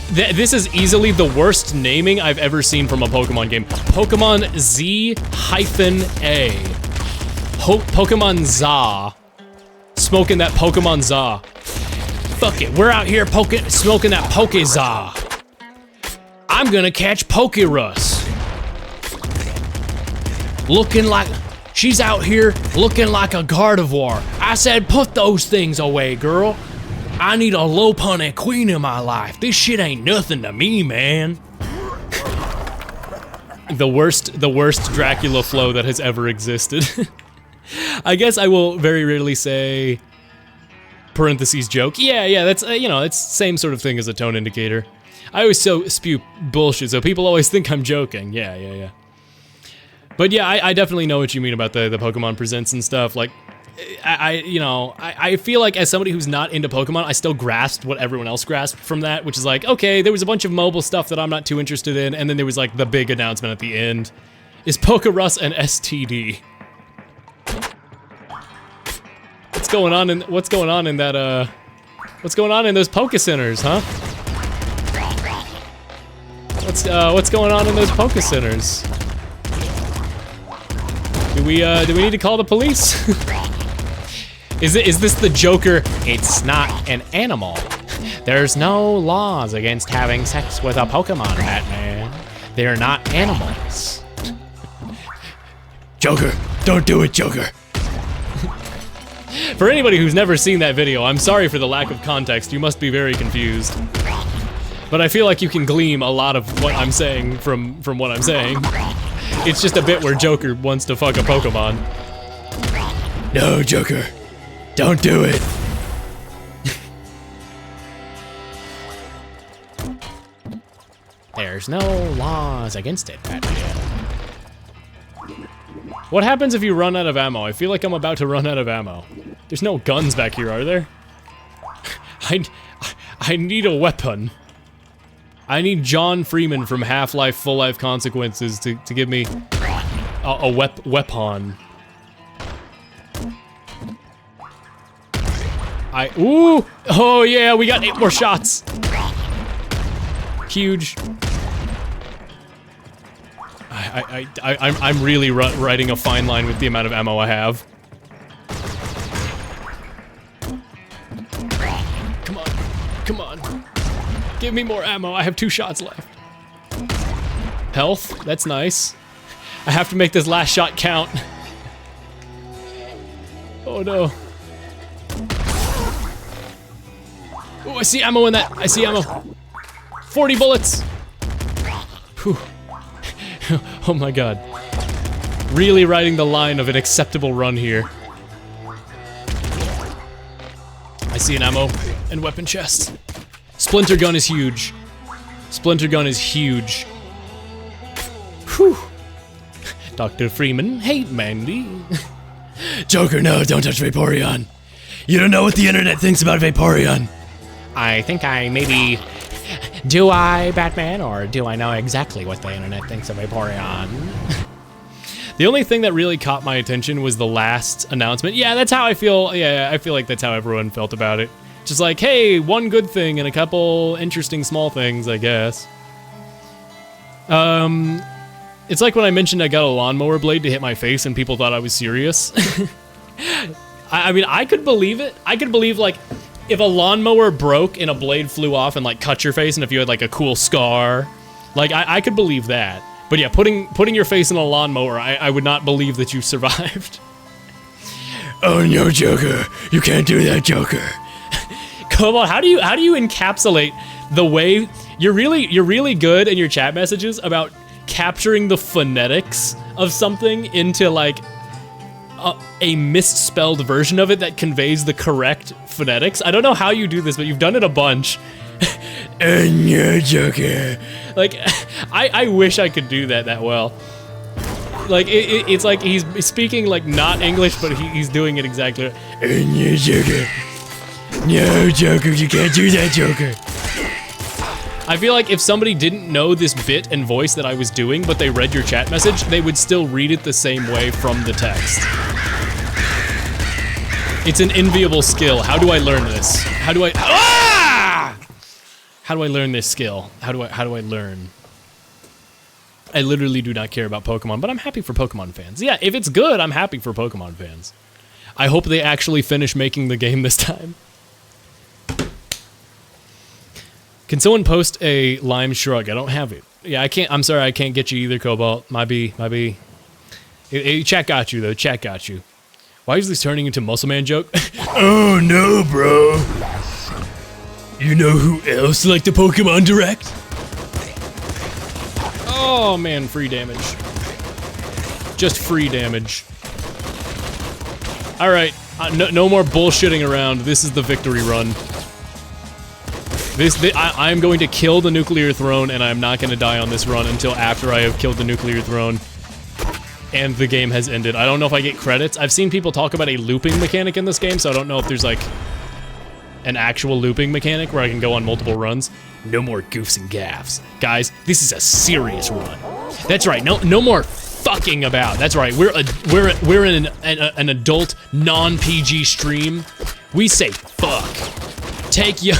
this is easily the worst naming I've ever seen from a Pokemon game. Pokemon Z-A. Pokemon Za. Smoking that Pokemon Za. Fuck it, we're out here smoking that Poke-Za. I'm gonna catch Pokerus. She's out here looking like a Gardevoir. I said, put those things away, girl. I need a low-punny queen in my life. This shit ain't nothing to me, man. The worst Dracula flow that has ever existed. I guess I will very rarely say parentheses joke. Yeah, that's, you know, it's same sort of thing as a tone indicator. I always spew bullshit, so people always think I'm joking. Yeah. But yeah, I definitely know what you mean about the Pokemon Presents and stuff. Like, I feel like as somebody who's not into Pokemon, I still grasped what everyone else grasped from that, which is like, okay, there was a bunch of mobile stuff that I'm not too interested in, and then there was like the big announcement at the end. Is Pokerus an STD? What's going on in that what's going on in those Poke Centers, huh? What's going on in those Poke Centers? Do we need to call the police? Is this the Joker? It's not an animal. There's no laws against having sex with a Pokemon, Batman. They're not animals. Joker, don't do it, Joker. For anybody who's never seen that video, I'm sorry for the lack of context. You must be very confused. But I feel like you can glean a lot of what I'm saying from what I'm saying. It's just a bit where Joker wants to fuck a Pokemon. No, Joker. Don't do it. There's no laws against it, Batman. What happens if you run out of ammo? I feel like I'm about to run out of ammo. There's no guns back here, are there? I need a weapon. I need John Freeman from Half-Life Full Life Consequences to give me a weapon. Ooh! Oh yeah, we got 8 more shots! Huge. I'm really riding a fine line with the amount of ammo I have. Come on. Give me more ammo, I have 2 shots left. Health, that's nice. I have to make this last shot count. Oh no. Oh, I see ammo in that. I see ammo. 40 bullets. Whew. Oh my god. Really riding the line of an acceptable run here. I see an ammo and weapon chest. Splinter gun is huge. Splinter gun is huge. Whew. Dr. Freeman, hey Mandy. Joker, no, don't touch Vaporeon. You don't know what the internet thinks about Vaporeon. I think I maybe... Do I, Batman, or do I know exactly what the internet thinks of Vaporeon? The only thing that really caught my attention was the last announcement. Yeah, that's how I feel. Yeah, I feel like that's how everyone felt about it. Just like, hey, one good thing and a couple interesting small things, I guess. It's like when I mentioned I got a lawnmower blade to hit my face and people thought I was serious. I mean, I could believe it. I could believe, like, if a lawnmower broke and a blade flew off and, like, cut your face and if you had, like, a cool scar. Like, I could believe that. But yeah, putting your face in a lawnmower, I would not believe that you survived. Oh no, Joker. You can't do that, Joker. Come on, how do you encapsulate the way you're really good in your chat messages about capturing the phonetics of something into like a misspelled version of it that conveys the correct phonetics. I don't know how you do this, but you've done it a bunch. And you're Joker. Like, I wish I could do that well. Like, it's like he's speaking like not English, but he's doing it exactly. And you're Joker. No, Joker, you can't do that, Joker. I feel like if somebody didn't know this bit and voice that I was doing, but they read your chat message, they would still read it the same way from the text. It's an enviable skill. How do I learn this? How do I learn this skill? How do I learn? I literally do not care about Pokemon, but I'm happy for Pokemon fans. Yeah, if it's good, I'm happy for Pokemon fans. I hope they actually finish making the game this time. Can someone post a lime shrug? I don't have it. Yeah, I can't. I'm sorry, I can't get you either, Cobalt. Might be. Chat got you, though. Chat got you. Why is this turning into Muscle Man joke? Oh, no, bro. You know who else liked the Pokemon Direct? Oh, man, free damage. Just free damage. All right, no more bullshitting around. This is the victory run. I'm going to kill the nuclear throne, and I'm not going to die on this run until after I have killed the nuclear throne and the game has ended. I don't know if I get credits. I've seen people talk about a looping mechanic in this game, so I don't know if there's like an actual looping mechanic where I can go on multiple runs. No more goofs and gaffs. Guys, this is a serious run. That's right, no more fucking about. That's right, we're an adult, non-PG stream. We say fuck. Take you.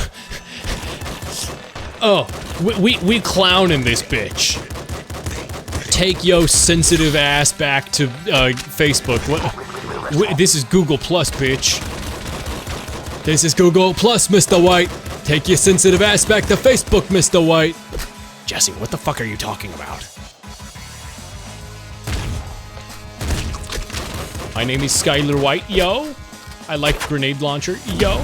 Oh, we clown in this bitch. Take yo sensitive ass back to Facebook. What? This is Google Plus, bitch. This is Google Plus, Mr. White. Take your sensitive ass back to Facebook, Mr. White. Jesse, what the fuck are you talking about? My name is Skylar White, yo. I like grenade launcher, yo.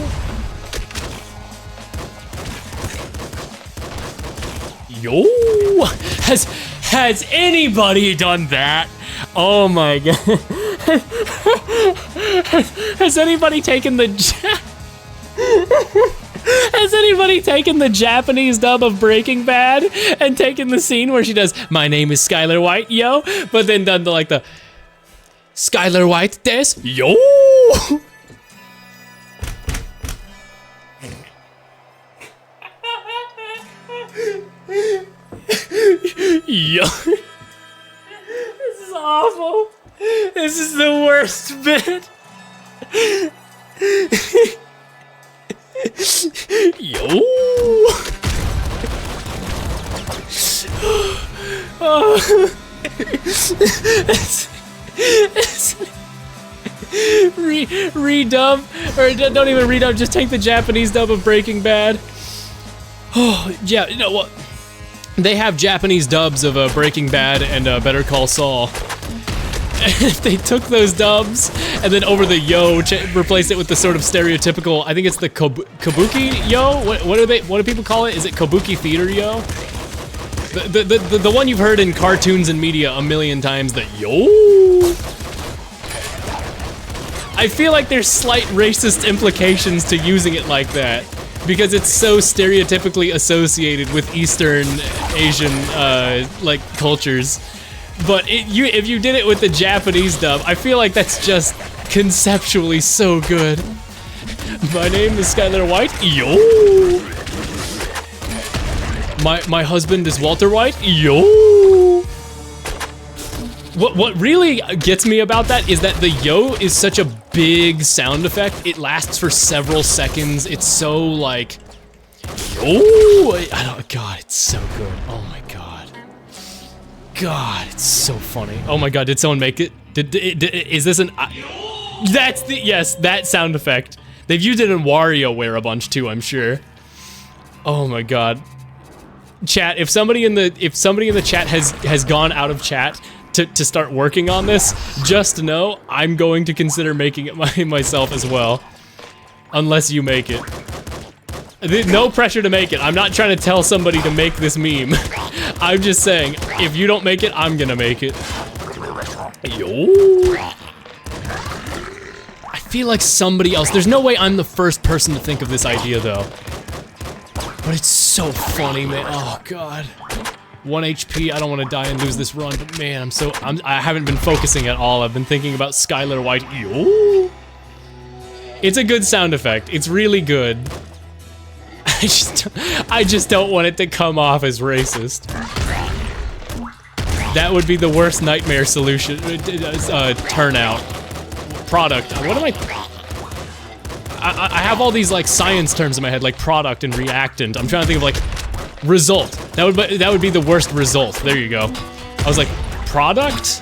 Yo! Has anybody done that? Oh my god. Has anybody taken the Has anybody taken the Japanese dub of Breaking Bad and taken the scene where she does, "My name is Skylar White, yo," but then done the Skylar White des, yo! Yo. This is awful. This is the worst bit. Yo. Oh. Redub, or don't even redub, just take the Japanese dub of Breaking Bad. Oh, yeah, you know what? They have Japanese dubs of Breaking Bad and Better Call Saul. And if they took those dubs and then over the yo, replaced it with the sort of stereotypical, I think it's the kabuki yo? What do people call it? Is it kabuki theater yo? The one you've heard in cartoons and media a million times, the yo? I feel like there's slight racist implications to using it like that, because it's so stereotypically associated with Eastern Asian like cultures. But if you did it with the Japanese dub, I feel like that's just conceptually so good. My name is Skylar White. Yo. My husband is Walter White. Yo. What really gets me about that is that the yo is such a big sound effect. It lasts for several seconds. It's so like, yo. God, it's so good. Oh my god. God, it's so funny. Oh my god, did someone make it? Is this an? That's the yes, that sound effect. They've used it in WarioWare a bunch too, I'm sure. Oh my god. Chat, if somebody in the chat has gone out of chat to start working on this, just know I'm going to consider making it myself as well. Unless you make it. No pressure to make it. I'm not trying to tell somebody to make this meme. I'm just saying, if you don't make it, I'm gonna make it. Yo. I feel like somebody else. There's no way I'm the first person to think of this idea though. But it's so funny, man. Oh god. 1 HP, I don't want to die and lose this run, but man, I haven't been focusing at all. I've been thinking about Skylar White. Yo. It's a good sound effect. It's really good. I just don't want it to come off as racist. That would be the worst nightmare solution, turnout. Product, what am I have all these like science terms in my head, like product and reactant. I'm trying to think of like, result. That would be the worst result. There you go. I was like, product?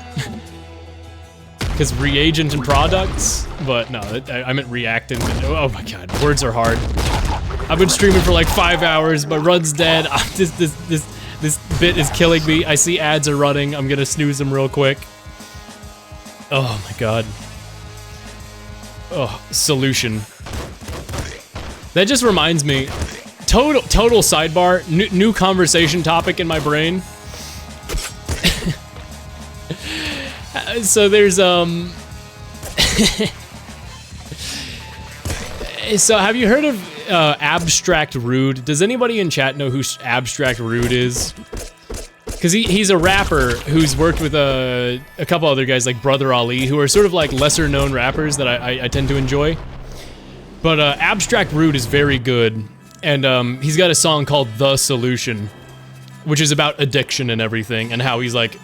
Because reagent and products? But no, I meant reactant. Oh my god, words are hard. I've been streaming for like 5 hours, my run's dead. This bit is killing me. I see ads are running. I'm gonna snooze them real quick. Oh my god. Oh, solution. That just reminds me. Total sidebar. New conversation topic in my brain. So there's So have you heard of Abstract Rude? Does anybody in chat know who Abstract Rude is? Because he's a rapper who's worked with a couple other guys like Brother Ali, who are sort of like lesser known rappers that I tend to enjoy. But Abstract Rude is very good, and he's got a song called The Solution, which is about addiction and everything, and how he's like,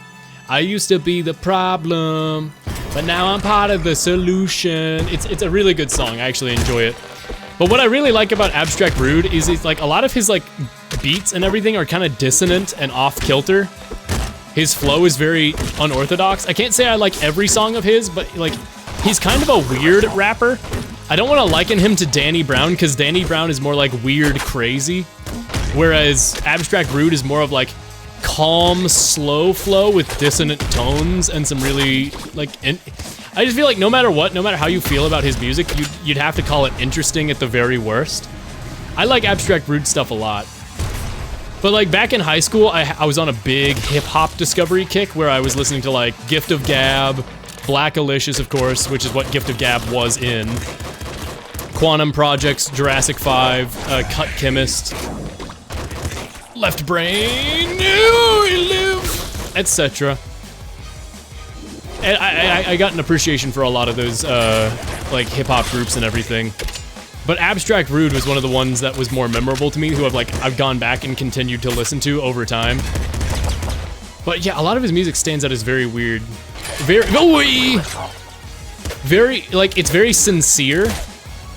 I used to be the problem, but now I'm part of the solution. It's a really good song. I actually enjoy it. But what I really like about Abstract Rude is it's like a lot of his like beats and everything are kind of dissonant and off kilter. His flow is very unorthodox. I can't say I like every song of his, but like he's kind of a weird rapper. I don't want to liken him to Danny Brown because Danny Brown is more like weird crazy, whereas Abstract Rude is more of like calm, slow flow with dissonant tones and some really like. I just feel like no matter what, no matter how you feel about his music, you'd have to call it interesting at the very worst. I like Abstract Rude stuff a lot. But like back in high school, I was on a big hip-hop discovery kick where I was listening to like Gift of Gab, Black Alicious, of course, which is what Gift of Gab was in, Quantum Projects, Jurassic 5, Cut Chemist, Left Brain, etc. And I got an appreciation for a lot of those like hip-hop groups and everything. But Abstract Rude was one of the ones that was more memorable to me, who I've gone back and continued to listen to over time. But yeah, a lot of his music stands out as very weird. Very, like, it's very sincere.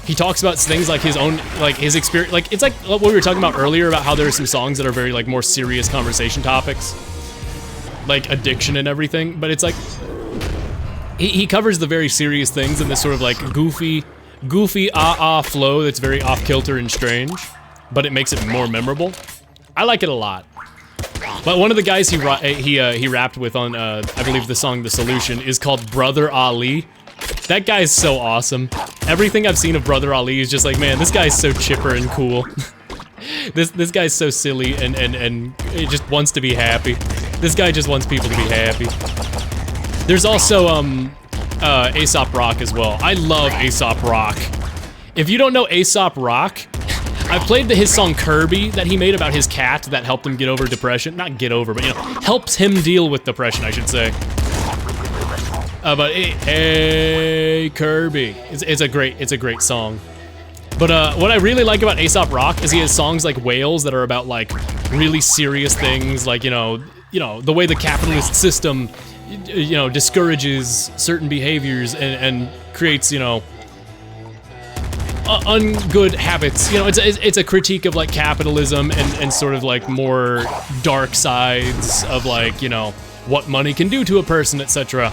He talks about things like his own, like his experience, like it's like what we were talking about earlier about how there are some songs that are very like more serious conversation topics, like addiction and everything, but it's like, he covers the very serious things in this sort of like goofy flow that's very off-kilter and strange, but it makes it more memorable. I like it a lot. But one of the guys he rapped with on, I believe the song The Solution is called Brother Ali. That guy's so awesome. Everything I've seen of Brother Ali is just like, man, this guy's so chipper and cool. This guy's so silly and he just wants to be happy. This guy just wants people to be happy. There's also, Aesop Rock as well. I love Aesop Rock. If you don't know Aesop Rock, I've played his song Kirby that he made about his cat that helped him get over depression. Not get over, but you know, helps him deal with depression, I should say. But hey, Kirby. It's a great song. But what I really like about Aesop Rock is he has songs like Whales that are about like really serious things, like you know the way the capitalist system discourages certain behaviors and creates ungood habits. It's a critique of like capitalism and sort of like more dark sides of like what money can do to a person, etc.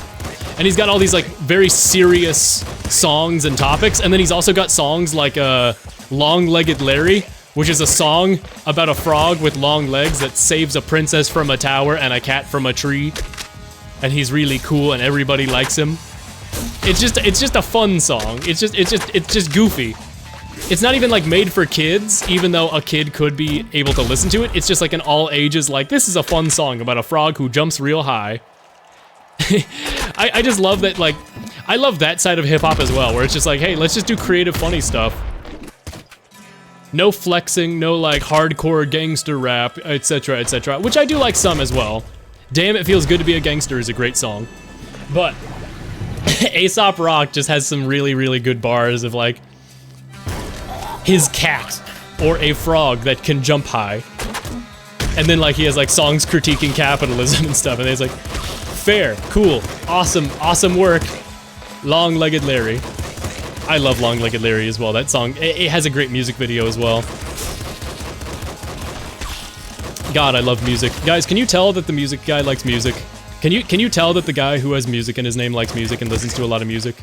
And he's got all these like very serious songs and topics, and then he's also got songs like Long-Legged Larry, which is a song about a frog with long legs that saves a princess from a tower and a cat from a tree. And he's really cool and everybody likes him. It's just a fun song. It's just goofy. It's not even like made for kids, even though a kid could be able to listen to it. It's just like an all ages, like this is a fun song about a frog who jumps real high. I just love that, like, I love that side of hip hop as well, where it's just like, hey, let's just do creative, funny stuff. No flexing, no like hardcore gangster rap, etc., etc., which I do like some as well. Damn It Feels Good to Be a Gangster is a great song. But Aesop Rock just has some really, really good bars of like his cat or a frog that can jump high. And then like he has like songs critiquing capitalism and stuff, and he's like, fair, cool, awesome work, Long-Legged Larry. I love Long-Legged Larry as well. That song, it has a great music video as well. God, I love music. Guys, can you tell that the music guy likes music? Can you tell that the guy who has music in his name likes music and listens to a lot of music?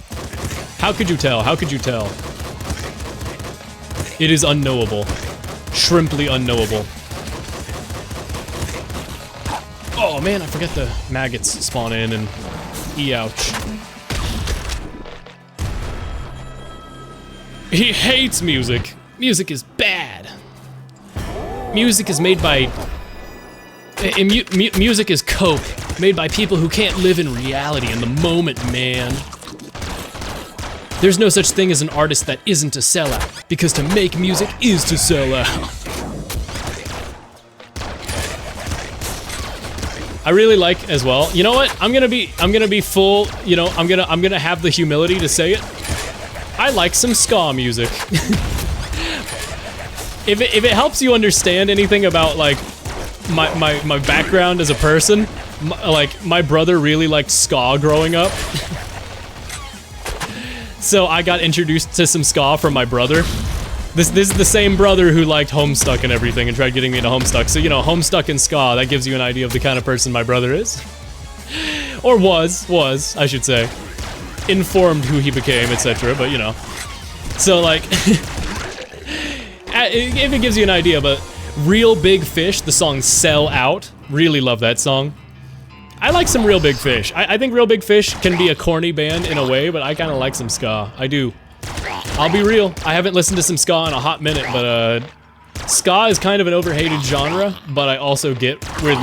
How could you tell? How could you tell? It is unknowable. Shrimply unknowable. Oh man, I forget the maggots spawn in and ouch. He hates music. Music is bad. Music is made by... music is cope, made by people who can't live in reality in the moment, man. There's no such thing as an artist that isn't a sellout, because to make music is to sell out. I really like as well. You know what? I'm gonna be full. You know, I'm gonna have the humility to say it. I like some ska music. If it helps you understand anything about like my background as a person, my brother really liked ska growing up. So I got introduced to some ska from my brother. This is the same brother who liked Homestuck and everything and tried getting me into Homestuck. So, you know, Homestuck and ska, that gives you an idea of the kind of person my brother is. Or was, I should say. Informed who he became, etc., but you know. So, like, if it gives you an idea, but Real Big Fish, the song Sell Out, really love that song. I like some Real Big Fish. I think Real Big Fish can be a corny band in a way, but I kind of like some ska. I do. I'll be real. I haven't listened to some ska in a hot minute, but ska is kind of an overhated genre, but I also get where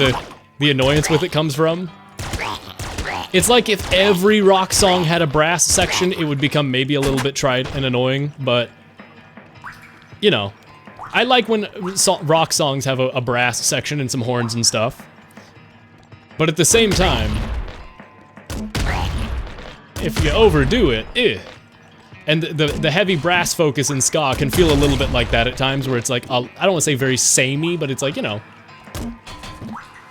the annoyance with it comes from. It's like if every rock song had a brass section, it would become maybe a little bit trite and annoying, but you know, I like when rock songs have a brass section and some horns and stuff. But at the same time, if you overdo it, And the heavy brass focus in ska can feel a little bit like that at times, where it's like, I don't want to say very samey, but it's like, you know.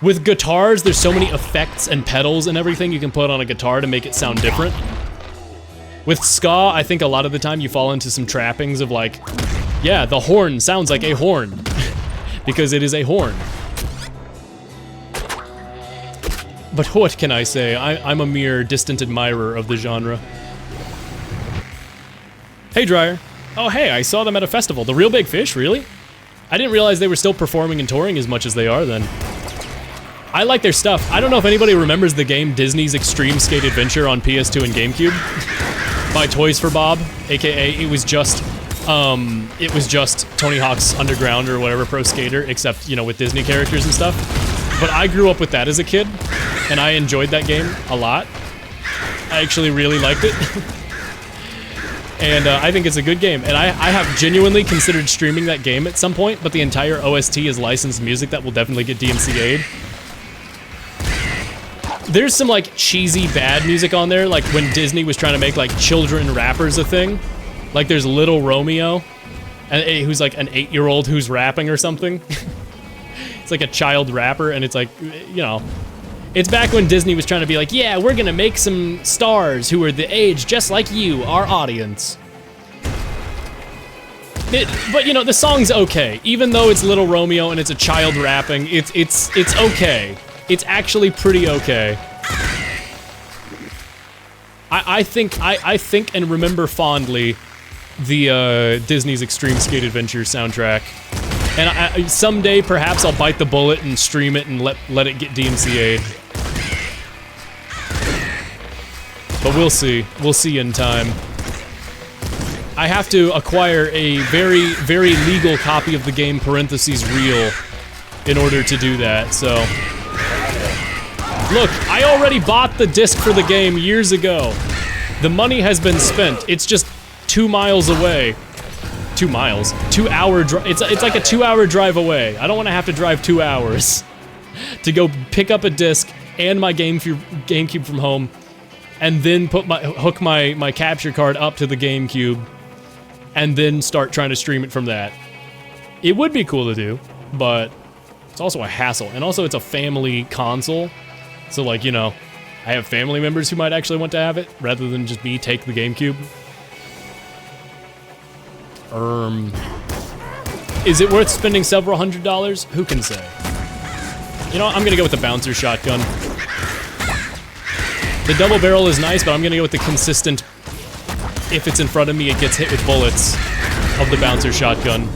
With guitars, there's so many effects and pedals and everything you can put on a guitar to make it sound different. With ska, I think a lot of the time you fall into some trappings of like, yeah, the horn sounds like a horn. Because it is a horn. But what can I say? I'm a mere distant admirer of the genre. Hey, Dryer. Oh, hey, I saw them at a festival. The Real Big Fish, really? I didn't realize they were still performing and touring as much as they are then. I like their stuff. I don't know if anybody remembers the game Disney's Extreme Skate Adventure on PS2 and GameCube by Toys for Bob, aka it was just Tony Hawk's Underground or whatever Pro Skater, except, you know, with Disney characters and stuff. But I grew up with that as a kid, and I enjoyed that game a lot. I actually really liked it. And I think it's a good game, and I have genuinely considered streaming that game at some point, but the entire OST is licensed music that will definitely get DMCA'd. There's some like cheesy bad music on there, like when Disney was trying to make like children rappers a thing. Like there's Little Romeo, and who's like an 8-year-old who's rapping or something. It's like a child rapper, and it's like, you know, it's back when Disney was trying to be like, yeah, we're gonna make some stars who are the age just like you, our audience. But you know, the song's okay. Even though it's Little Romeo and it's a child rapping, it's okay. It's actually pretty okay. I think and remember fondly the Disney's Extreme Skate Adventure soundtrack. And someday perhaps I'll bite the bullet and stream it and let it get DMCA'd. But we'll see. We'll see in time. I have to acquire a very, very legal copy of the game (real) in order to do that, so. Look, I already bought the disc for the game years ago. The money has been spent. It's just 2 miles away. 2 miles? 2 hour drive. It's like a 2 hour drive away. I don't want to have to drive 2 hours to go pick up a disc and my GameCube from home, and then hook my capture card up to the GameCube, and then start trying to stream it from that. It would be cool to do, but it's also a hassle, and also it's a family console, so like, you know, I have family members who might actually want to have it, rather than just me take the GameCube. Is it worth spending several $100s? Who can say? You know, I'm gonna go with the bouncer shotgun. The double barrel is nice, but I'm gonna go with the consistent, if it's in front of me, it gets hit with bullets, of the bouncer shotgun.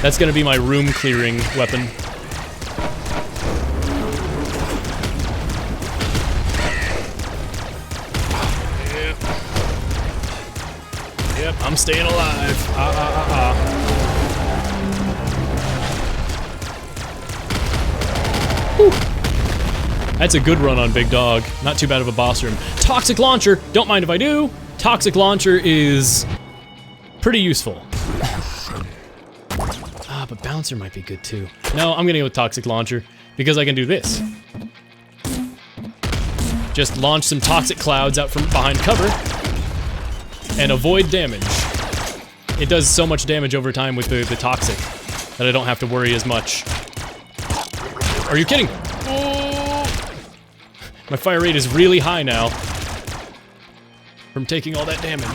That's gonna be my room clearing weapon. Yep, I'm staying alive. Whew. That's a good run on Big Dog. Not too bad of a boss room. Toxic launcher, don't mind if I do. Toxic launcher is pretty useful. But bouncer might be good too. No, I'm gonna go with toxic launcher because I can do this. Just launch some toxic clouds out from behind cover and avoid damage. It does so much damage over time with the toxic that I don't have to worry as much. Are you kidding? Oh! My fire rate is really high now from taking all that damage.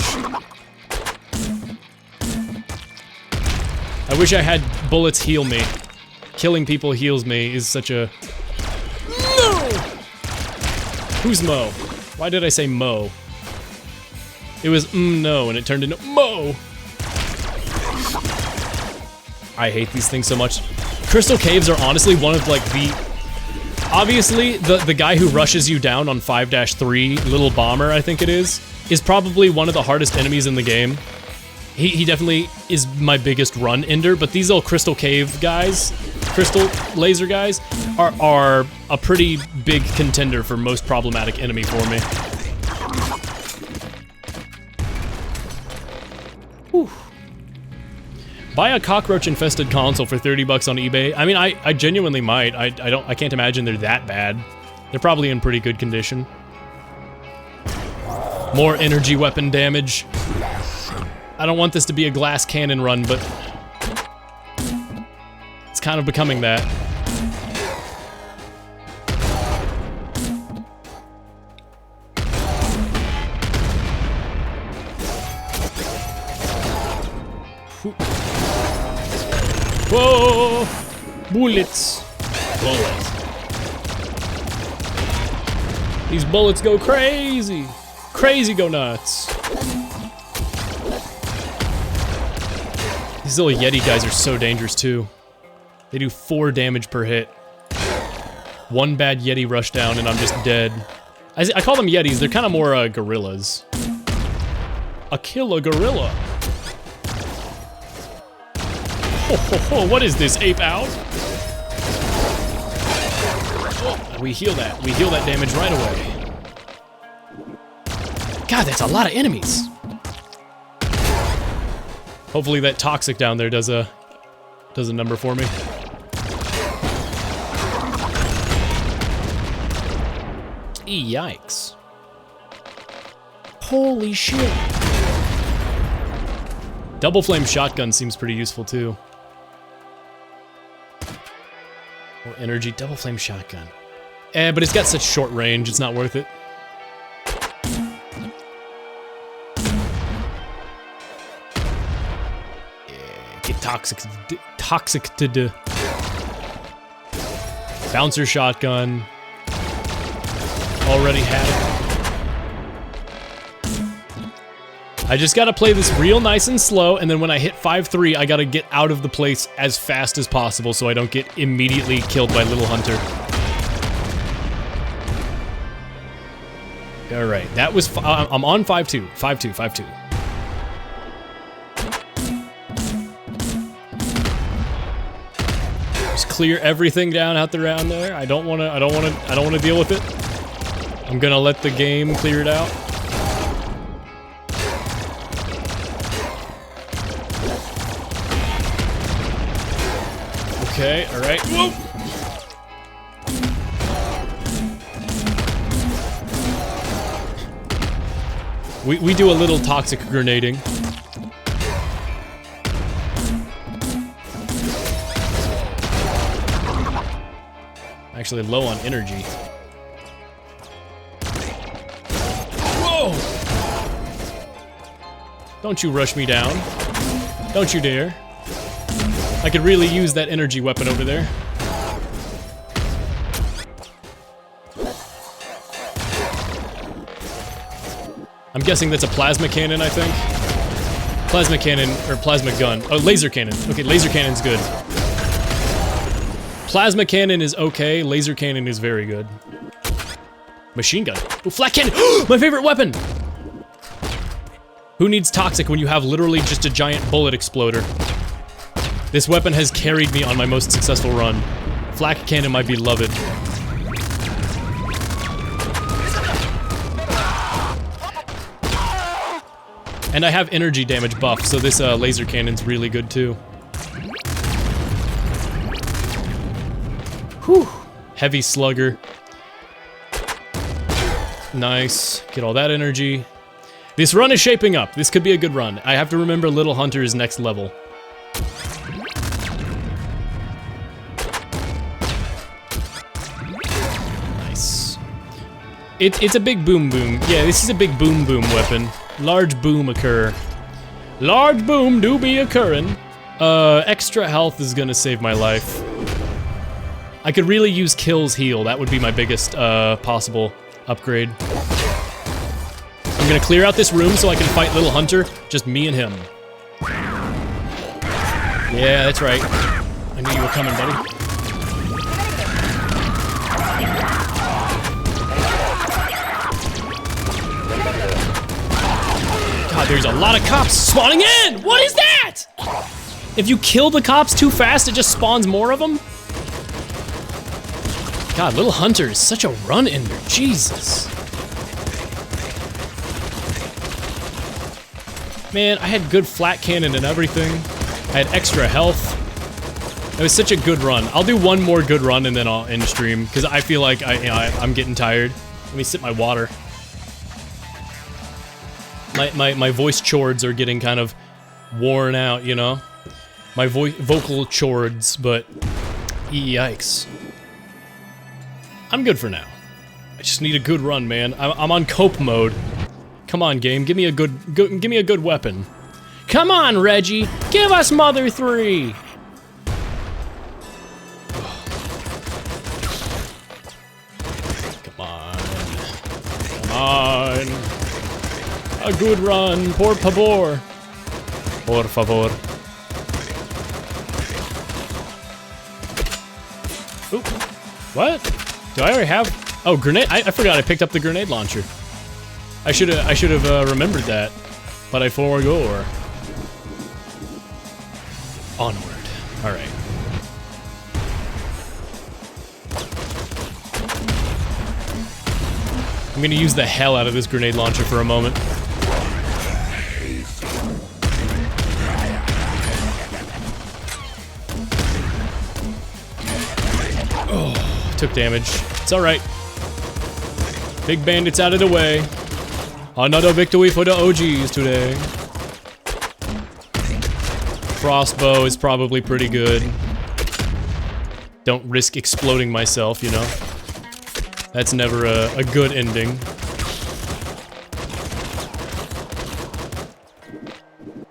I wish I had bullets heal me. Killing people heals me is such a... No! Who's Mo? Why did I say Mo? It was no, and it turned into Mo! I hate these things so much. Crystal Caves are honestly one of, like, the... Obviously, the guy who rushes you down on 5-3, Little Bomber, I think it is probably one of the hardest enemies in the game. He definitely is my biggest run ender, but these old Crystal Cave guys, Crystal Laser guys, are a pretty big contender for most problematic enemy for me. Whew. Buy a cockroach-infested console for 30 bucks on eBay. I mean, I genuinely might. I can't imagine they're that bad. They're probably in pretty good condition. More energy weapon damage. I don't want this to be a glass cannon run, but it's kind of becoming that. Whoa! Bullets! Bullets. These bullets go crazy! Crazy go nuts! These little Yeti guys are so dangerous too. They do 4 damage per hit. One bad Yeti rush down and I'm just dead. I call them Yetis, they're kind of more gorillas. A killer gorilla. Ho ho ho, what is this, ape out? Oh, we heal that damage right away. God, that's a lot of enemies. Hopefully that toxic down there does a number for me. Yikes. Holy shit. Double flame shotgun seems pretty useful too. More energy, double flame shotgun. But it's got such short range, it's not worth it. Get toxic to the bouncer shotgun. Already had it. I just gotta play this real nice and slow, and then when I hit 5-3, I gotta get out of the place as fast as possible so I don't get immediately killed by Little Hunter. Alright, that was... I'm on 5-2. 5-2, 5-2. Just clear everything down out around there. I don't wanna deal with it. I'm gonna let the game clear it out. Okay, alright. Whoa! We do a little toxic grenading. Actually low on energy. Whoa! Don't you rush me down. Don't you dare. I could really use that energy weapon over there. I'm guessing that's a plasma cannon, I think. Plasma cannon, or plasma gun. Oh, laser cannon. Okay, laser cannon's good. Plasma cannon is okay, laser cannon is very good. Machine gun. Oh, flat cannon! My favorite weapon! Who needs toxic when you have literally just a giant bullet exploder? This weapon has carried me on my most successful run. Flak cannon might be beloved. And I have energy damage buff, so this laser cannon's really good too. Whew. Heavy slugger. Nice. Get all that energy. This run is shaping up. This could be a good run. I have to remember Little Hunter's next level. Nice. It's a big boom boom. Yeah, this is a big boom boom weapon. Large boom occur. Large boom do be occurring. Extra health is gonna save my life. I could really use Kill's heal. That would be my biggest possible upgrade. I'm gonna clear out this room so I can fight Little Hunter. Just me and him. Yeah, that's right. I knew you were coming, buddy. God, there's a lot of cops spawning in! What is that? If you kill the cops too fast, it just spawns more of them? God, Little Hunter is such a run ender. Jesus. Man, I had good flat cannon and everything. I had extra health. It was such a good run. I'll do one more good run and then I'll end stream because I feel like I'm getting tired. Let me sip my water. My voice chords are getting kind of worn out, you know? My vocal chords, but yikes. I'm good for now. I just need a good run, man. I'm on cope mode. Come on, game. Give me a good weapon. Come on, Reggie. Give us Mother 3. Come on. Come on. A good run. Por favor. Por favor. Oop. What? Do I already have? Oh, grenade. I forgot I picked up the grenade launcher. I should have remembered that, but I forgot. Onward. All right. I'm gonna use the hell out of this grenade launcher for a moment. Oh, took damage. It's all right. Big bandits out of the way. Another victory for the OGs today. Crossbow is probably pretty good. Don't risk exploding myself, you know? That's never a good ending.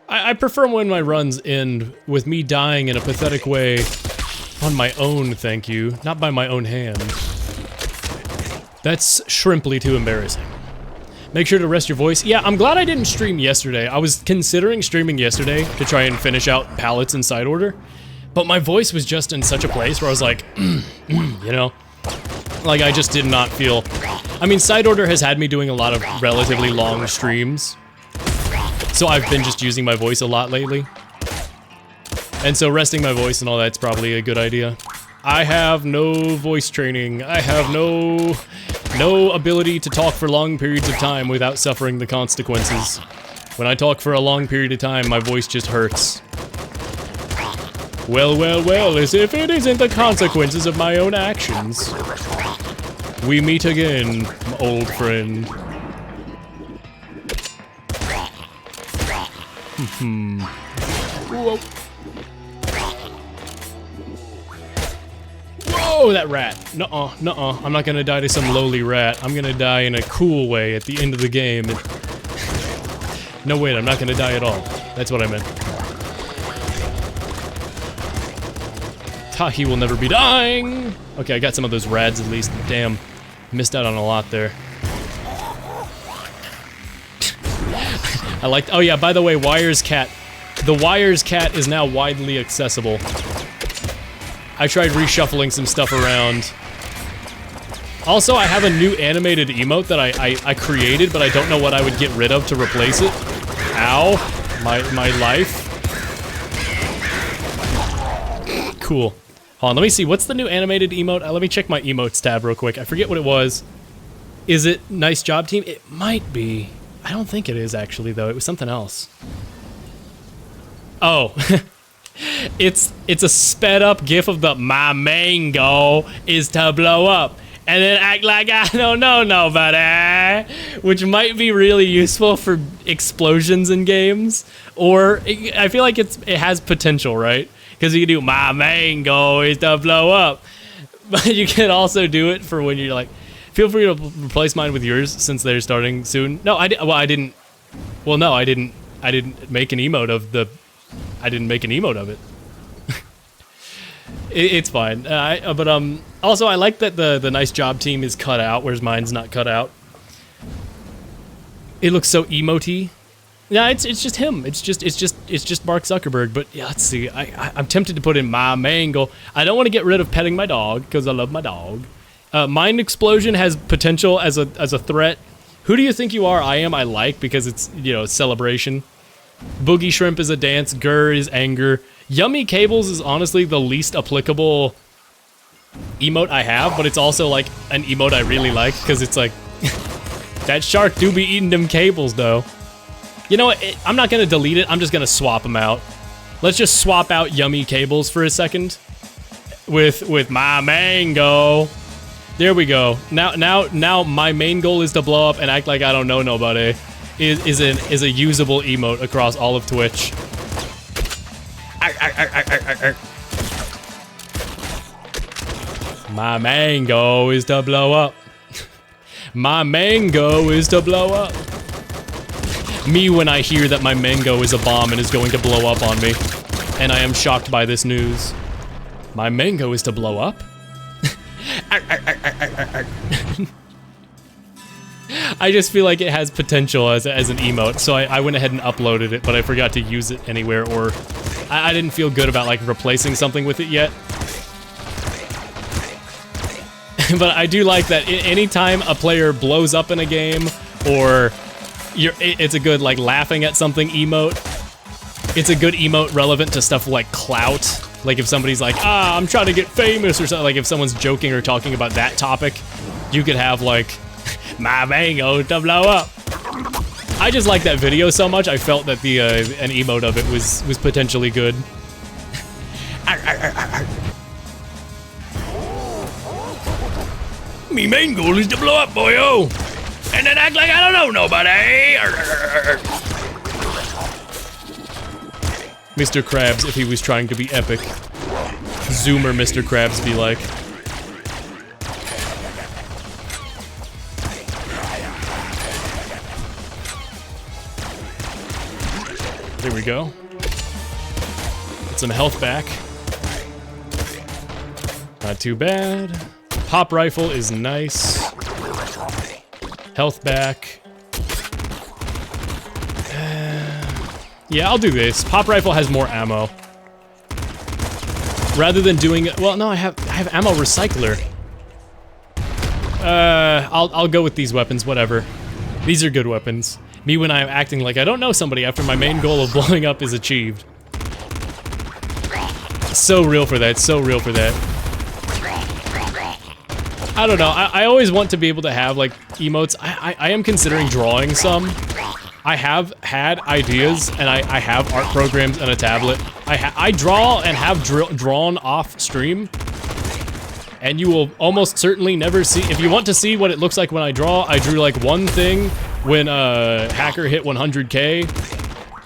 I prefer when my runs end with me dying in a pathetic way on my own, thank you, not by my own hand. That's shrimply too embarrassing. Make sure to rest your voice. Yeah, I'm glad I didn't stream yesterday. I was considering streaming yesterday to try and finish out pallets in side order, but my voice was just in such a place where I was like, you know? Like, I just did not feel... I mean, side order has had me doing a lot of relatively long streams, so I've been just using my voice a lot lately. And so resting my voice and all that's probably a good idea. I have no voice training. I have no ability to talk for long periods of time without suffering the consequences. When I talk for a long period of time, my voice just hurts. Well, well, well, as if it isn't the consequences of my own actions. We meet again, old friend. Whoa. Whoa, that rat. Nuh-uh, nuh-uh. I'm not gonna die to some lowly rat. I'm gonna die in a cool way at the end of the game. No, wait, I'm not gonna die at all. That's what I meant. Tahi will never be dying! Okay, I got some of those rads at least. Damn. Missed out on a lot there. I liked... Oh yeah, by the way, Wire's cat. The Wire's cat is now widely accessible. I tried reshuffling some stuff around. Also, I have a new animated emote that I created, but I don't know what I would get rid of to replace it. Ow. My life. Cool. Hold on, let me see. What's the new animated emote? Let me check my emotes tab real quick. I forget what it was. Is it Nice Job Team? It might be. I don't think it is actually though. It was something else. Oh. It's a sped up gif of the my main goal is to blow up and then act like I don't know nobody, which might be really useful for explosions in games, or I feel like it has potential, right? Because you can do my main goal is to blow up, but you can also do it for when you're like, feel free to replace mine with yours since they're starting soon. No, I didn't make an emote of the. I didn't make an emote of it. It's fine. But also I like that the nice job team is cut out, whereas mine's not cut out. It looks so emoty. Yeah, it's just him. It's just Mark Zuckerberg. But yeah, let's see. I'm tempted to put in my main goal. I don't want to get rid of petting my dog because I love my dog. Mind explosion has potential as a threat. Who do you think you are? I like because it's celebration. Boogie Shrimp is a dance, Grr is anger. Yummy Cables is honestly the least applicable emote I have, but it's also like an emote I really like because it's like, that shark do be eating them cables though. You know what, I'm not gonna delete it, I'm just gonna swap them out. Let's just swap out Yummy Cables for a second with my mango. There we go. Now my main goal is to blow up and act like I don't know nobody. Is a usable emote across all of Twitch. My mango is to blow up. My mango is to blow up. Me when I hear that my mango is a bomb and is going to blow up on me. And I am shocked by this news. My mango is to blow up? I just feel like it has potential as an emote, so I went ahead and uploaded it, but I forgot to use it anywhere, or I didn't feel good about like replacing something with it yet. But I do like that anytime a player blows up in a game, or it's a good like laughing at something emote. It's a good emote relevant to stuff like clout. Like if somebody's like, I'm trying to get famous or something, like if someone's joking or talking about that topic, you could have like, my mango to blow up. I just like that video so much, I felt that the an emote of it was potentially good. Me main goal is to blow up, boyo! And then act like I don't know nobody! Mr. Krabs, if he was trying to be epic. Zoomer Mr. Krabs be like. There we go. Get some health back. Not too bad. Pop rifle is nice. Health back. Yeah, I'll do this. Pop rifle has more ammo. Rather than doing it, well, no, I have ammo recycler. I'll go with these weapons, whatever. These are good weapons. Me when I'm acting like I don't know somebody after my main goal of blowing up is achieved. So real for that, so real for that. I don't know, I always want to be able to have like emotes. I am considering drawing some. I have had ideas and I have art programs and a tablet. I draw and have drawn off stream. And you will almost certainly never see, if you want to see what it looks like when I draw, I drew like one thing when Hacker hit 100K,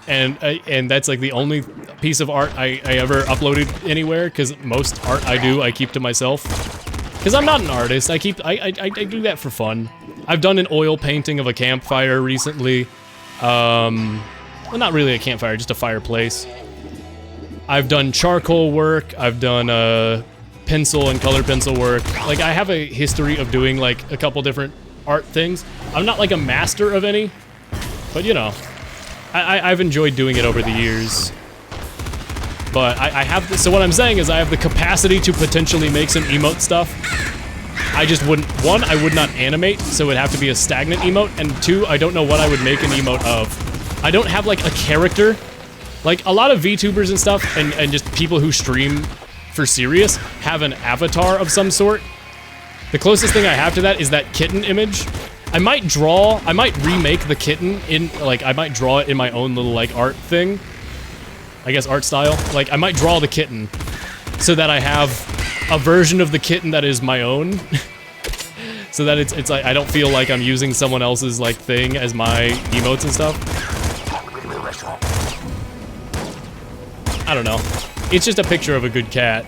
and that's like the only piece of art I ever uploaded anywhere, because most art I do, I keep to myself. Because I'm not an artist, I do that for fun. I've done an oil painting of a campfire recently. Well, not really a campfire, just a fireplace. I've done charcoal work, I've done pencil and color pencil work. Like, I have a history of doing like a couple different art things. I'm not like a master of any, but you know, I've enjoyed doing it over the years. But I have, so what I'm saying is I have the capacity to potentially make some emote stuff. I just wouldn't, one, I would not animate, so it would have to be a stagnant emote, and two, I don't know what I would make an emote of. I don't have like a character. Like a lot of VTubers and stuff, and just people who stream for serious, have an avatar of some sort. The closest thing I have to that is that kitten image, I might remake the kitten in, like, I might draw it in my own little, like, art thing. I guess art style. Like, I might draw the kitten so that I have a version of the kitten that is my own. So that it's like, I don't feel like I'm using someone else's, like, thing as my emotes and stuff. I don't know. It's just a picture of a good cat.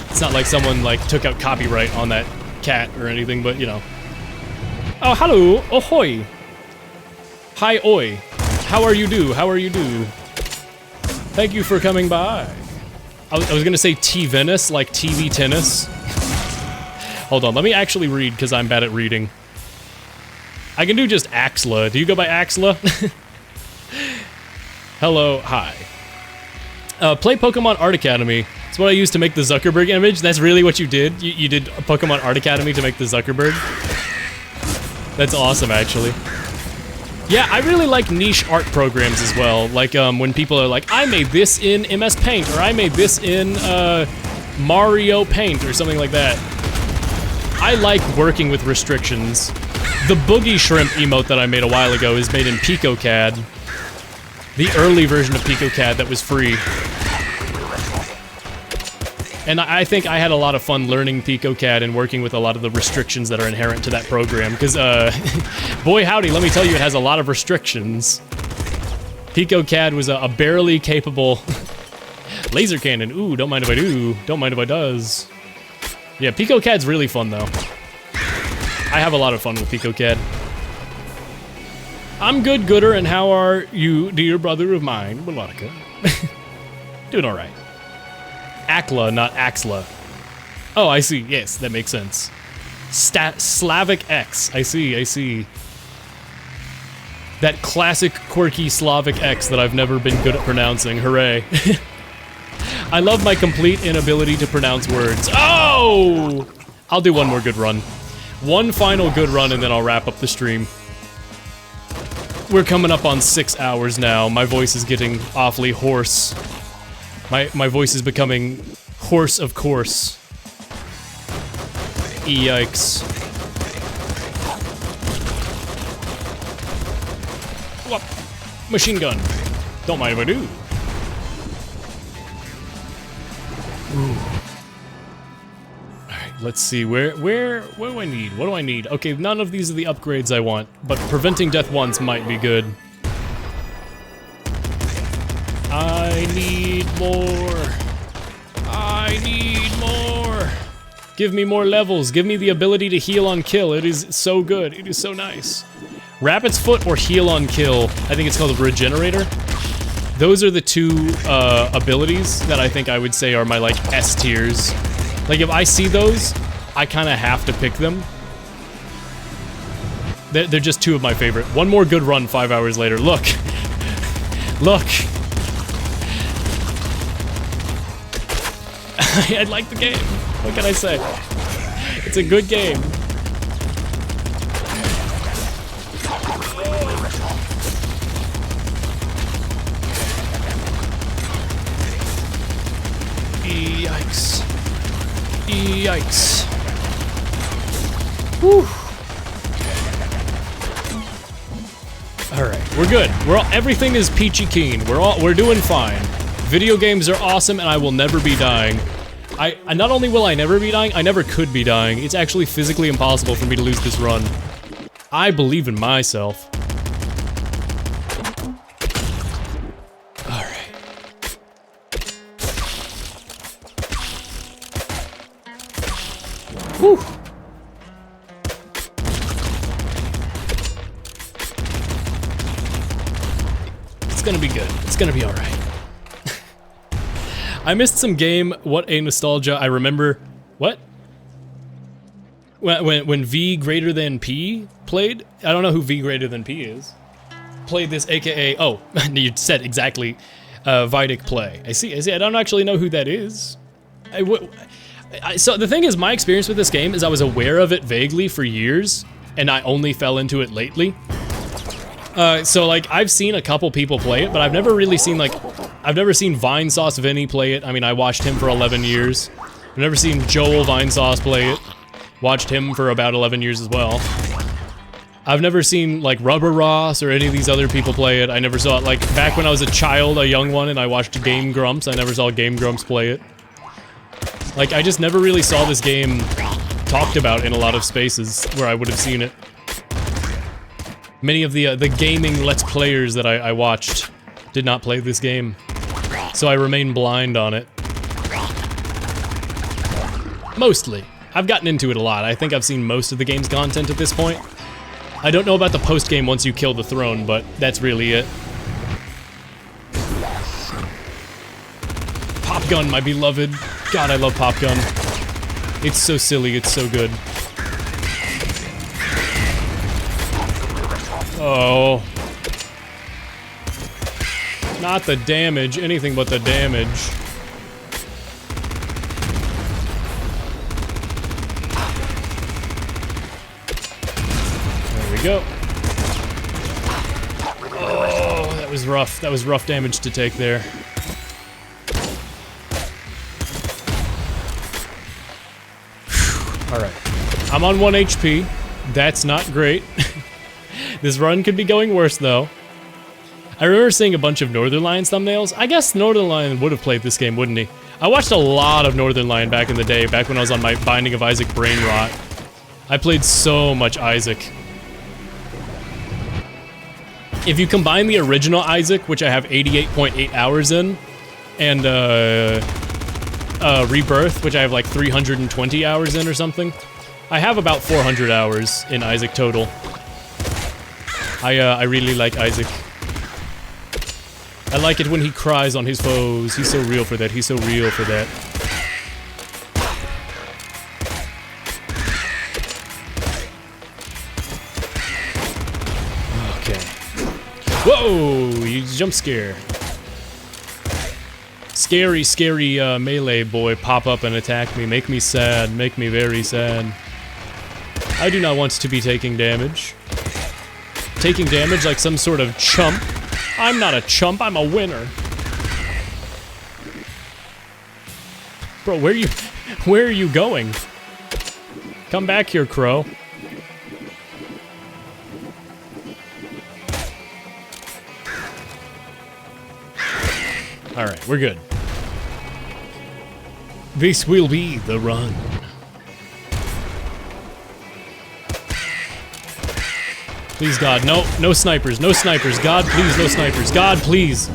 It's not like someone, like, took out copyright on that cat or anything, but, you know. Oh, hello. Ahoy. Hi, oi. How are you do? How are you do? Thank you for coming by. I was gonna say T-Venice, like TV tennis. Hold on, let me actually read, because I'm bad at reading. I can do just Axla. Do you go by Axla? Hello, hi. Play Pokemon Art Academy. That's what I used to make the Zuckerberg image. That's really what you did? You did Pokemon Art Academy to make the Zuckerberg? That's awesome, actually. Yeah, I really like niche art programs as well. Like, when people are like, I made this in MS Paint, or I made this in, Mario Paint, or something like that. I like working with restrictions. The Boogie Shrimp emote that I made a while ago is made in PicoCAD. The early version of PicoCAD that was free. And I think I had a lot of fun learning PicoCAD and working with a lot of the restrictions that are inherent to that program, because, boy howdy, let me tell you, it has a lot of restrictions. PicoCAD was a barely capable laser cannon. Ooh, don't mind if I do. Don't mind if I does. Yeah, PicoCAD's really fun, though. I have a lot of fun with PicoCAD. I'm good, Gooder, and how are you, dear brother of mine, Melodica? Doing alright. Akla, not Axla. Oh, I see. Yes, that makes sense. Slavic X. I see, I see. That classic, quirky Slavic X that I've never been good at pronouncing. Hooray. I love my complete inability to pronounce words. Oh! I'll do one more good run. One final good run, and then I'll wrap up the stream. We're coming up on 6 hours now. My voice is getting awfully hoarse. My voice is becoming hoarse, of course. Yikes. Whoop. Machine gun. Don't mind if I do. Alright, let's see. Where do I need? What do I need? Okay, none of these are the upgrades I want, but preventing death once might be good. I need more. I need more. Give me more levels. Give me the ability to heal on kill. It is so good. It is so nice. Rapid's Foot or heal on kill. I think it's called a regenerator. Those are the two abilities that I think I would say are my, like, S tiers. Like, if I see those, I kind of have to pick them. They're just two of my favorite. One more good run 5 hours later. Look. Look. I like the game. What can I say? It's a good game. Yikes. Yikes. Whew. Alright, we're good. Everything is peachy keen. We're doing fine. Video games are awesome and I will never be dying. I not only will I never be dying, I never could be dying. It's actually physically impossible for me to lose this run. I believe in myself. Alright. Whew. It's gonna be good. It's gonna be alright. I missed some game. What a nostalgia. I remember... What? When V greater than P played? I don't know who V greater than P is. Played this, aka... Oh, you said exactly. Vidic play. I see. I don't actually know who that is. So the thing is, my experience with this game is I was aware of it vaguely for years, and I only fell into it lately. So, like, I've seen a couple people play it, but I've never really seen, like... I've never seen Vinesauce Vinny play it. I mean, I watched him for 11 years. I've never seen Joel Vinesauce play it. Watched him for about 11 years as well. I've never seen like Rubber Ross or any of these other people play it. I never saw it like back when I was a child, a young one, and I watched Game Grumps. I never saw Game Grumps play it. Like I just never really saw this game talked about in a lot of spaces where I would have seen it. Many of the gaming Let's Players that I watched did not play this game, so I remain blind on it. Mostly. I've gotten into it a lot. I think I've seen most of the game's content at this point. I don't know about the post-game once you kill the throne, but that's really it. Pop Gun, my beloved. God, I love Pop Gun. It's so silly, it's so good. Oh. Not the damage, anything but the damage. There we go. Oh, that was rough. That was rough damage to take there. Alright. I'm on 1 HP. That's not great. This run could be going worse, though. I remember seeing a bunch of Northern Lions thumbnails. I guess Northern Lion would have played this game, wouldn't he? I watched a lot of Northern Lion back in the day, back when I was on my Binding of Isaac brain rot. I played so much Isaac. If you combine the original Isaac, which I have 88.8 hours in, and Rebirth, which I have like 320 hours in or something, I have about 400 hours in Isaac total. I really like Isaac. I like it when he cries on his foes. He's so real for that. He's so real for that. Okay. Whoa! You jump scare. Scary, scary melee boy pop up and attack me. Make me sad. Make me very sad. I do not want to be taking damage. Taking damage like some sort of chump. I'm not a chump, I'm a winner. Bro, where are you going? Come back here, Crow. Alright, we're good. This will be the run. Please, God, no snipers, no snipers. God, please, no snipers. God, please.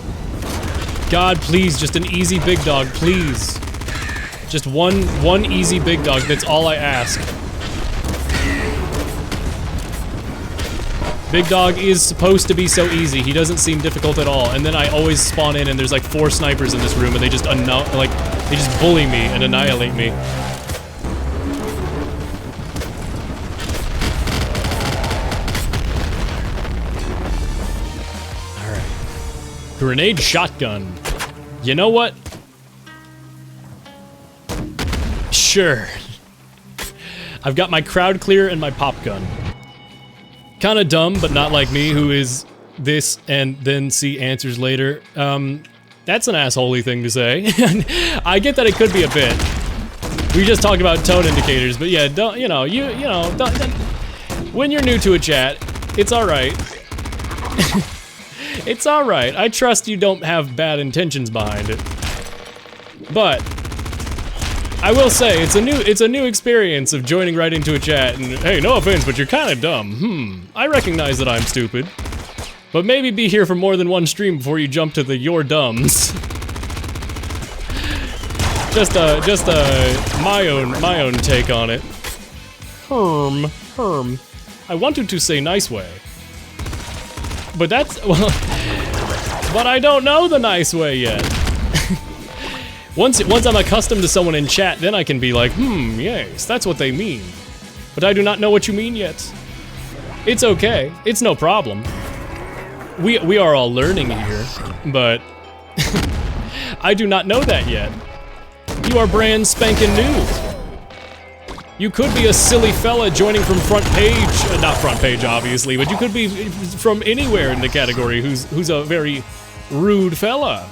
God, please, just an easy big dog, please. Just one easy big dog, that's all I ask. Big dog is supposed to be so easy. He doesn't seem difficult at all. And then I always spawn in and there's like 4 snipers in this room and they just they just bully me and annihilate me. Grenade shotgun. You know what? Sure. I've got my crowd clear and my pop gun. Kinda dumb, but not like me, who is this and then see answers later. That's an assholey thing to say. I get that it could be a bit. We just talked about tone indicators, but yeah, don't, when you're new to a chat, it's alright. It's alright. I trust you don't have bad intentions behind it. But I will say it's a new experience of joining right into a chat and hey, no offense, but you're kind of dumb. I recognize that I'm stupid. But maybe be here for more than one stream before you jump to the "you're dumbs." just my own take on it. Herm. I wanted to say nice way. But that's, well, but I don't know the nice way yet. Once I'm accustomed to someone in chat, then I can be like, yes, that's what they mean. But I do not know what you mean yet. It's okay, it's no problem. We are all learning here, but I do not know that yet. You are brand spanking new. You could be a silly fella joining from front page, not front page obviously, but you could be from anywhere in the category who's a very rude fella.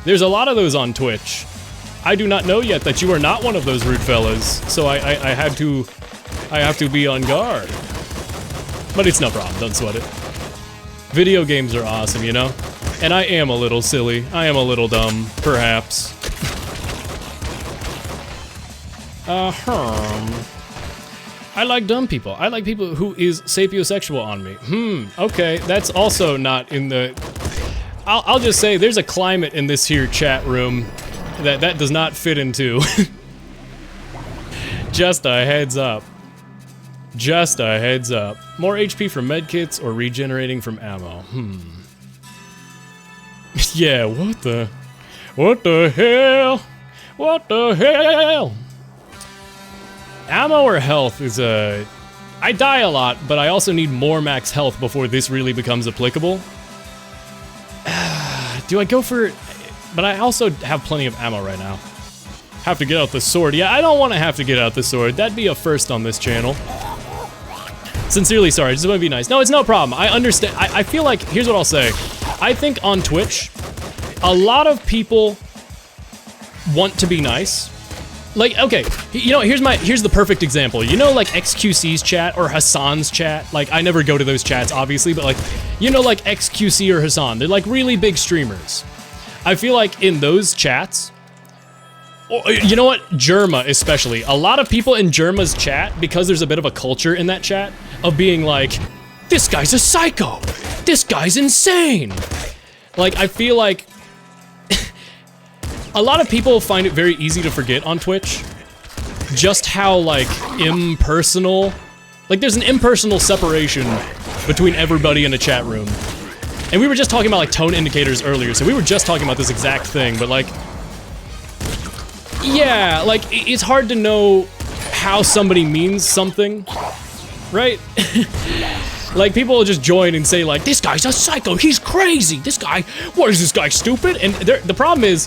There's a lot of those on Twitch. I do not know yet that you are not one of those rude fellas, so I have to be on guard. But it's no problem, don't sweat it. Video games are awesome, you know? And I am a little silly. I am a little dumb, perhaps. I like dumb people. I like people who is sapiosexual on me. Okay, that's also not in the... I'll just say there's a climate in this here chat room that does not fit into. Just a heads up. Just a heads up. More HP from medkits or regenerating from ammo. Yeah, what the hell? What the hell? Ammo or health is I die a lot, but I also need more max health before this really becomes applicable. Do I go for... But I also have plenty of ammo right now. Have to get out the sword. Yeah, I don't want to have to get out the sword. That'd be a first on this channel. Sincerely sorry, just want to be nice. No, it's no problem. I understand. I feel like, here's what I'll say. I think on Twitch, a lot of people want to be nice. Like, okay, you know, here's the perfect example. You know, like XQC's chat or Hassan's chat. Like, I never go to those chats, obviously, but like, you know, like XQC or Hassan, they're like really big streamers. I feel like in those chats, or, you know what, Germa especially, a lot of people in Germa's chat, because there's a bit of a culture in that chat of being like, this guy's a psycho, this guy's insane. Like, I feel like a lot of people find it very easy to forget on Twitch just how, like, impersonal, like, there's an impersonal separation between everybody in a chat room. And we were just talking about, like, tone indicators earlier, so we were just talking about this exact thing, but, like, yeah, like, it's hard to know how somebody means something, right? Like, people will just join and say, like, this guy's a psycho, he's crazy, this guy, what is this guy, stupid? And the problem is,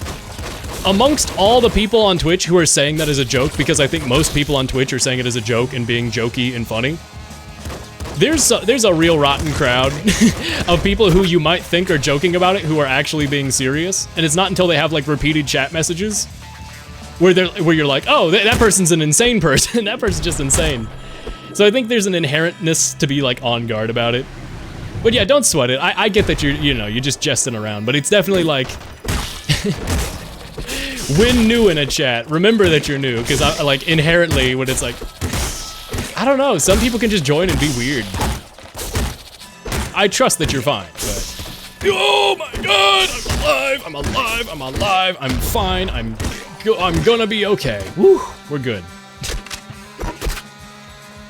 amongst all the people on Twitch who are saying that as a joke, because I think most people on Twitch are saying it as a joke and being jokey and funny, there's a real rotten crowd of people who you might think are joking about it who are actually being serious, and it's not until they have, like, repeated chat messages where you're like, oh, that person's an insane person, that person's just insane. So I think there's an inherentness to be, like, on guard about it. But yeah, don't sweat it. I get that you're just jesting around, but it's definitely like, when new in a chat, remember that you're new, because I like inherently when it's like, I don't know, some people can just join and be weird. I trust that you're fine, but oh my god, I'm alive, I'm fine, I'm gonna be okay. Woo, we're good.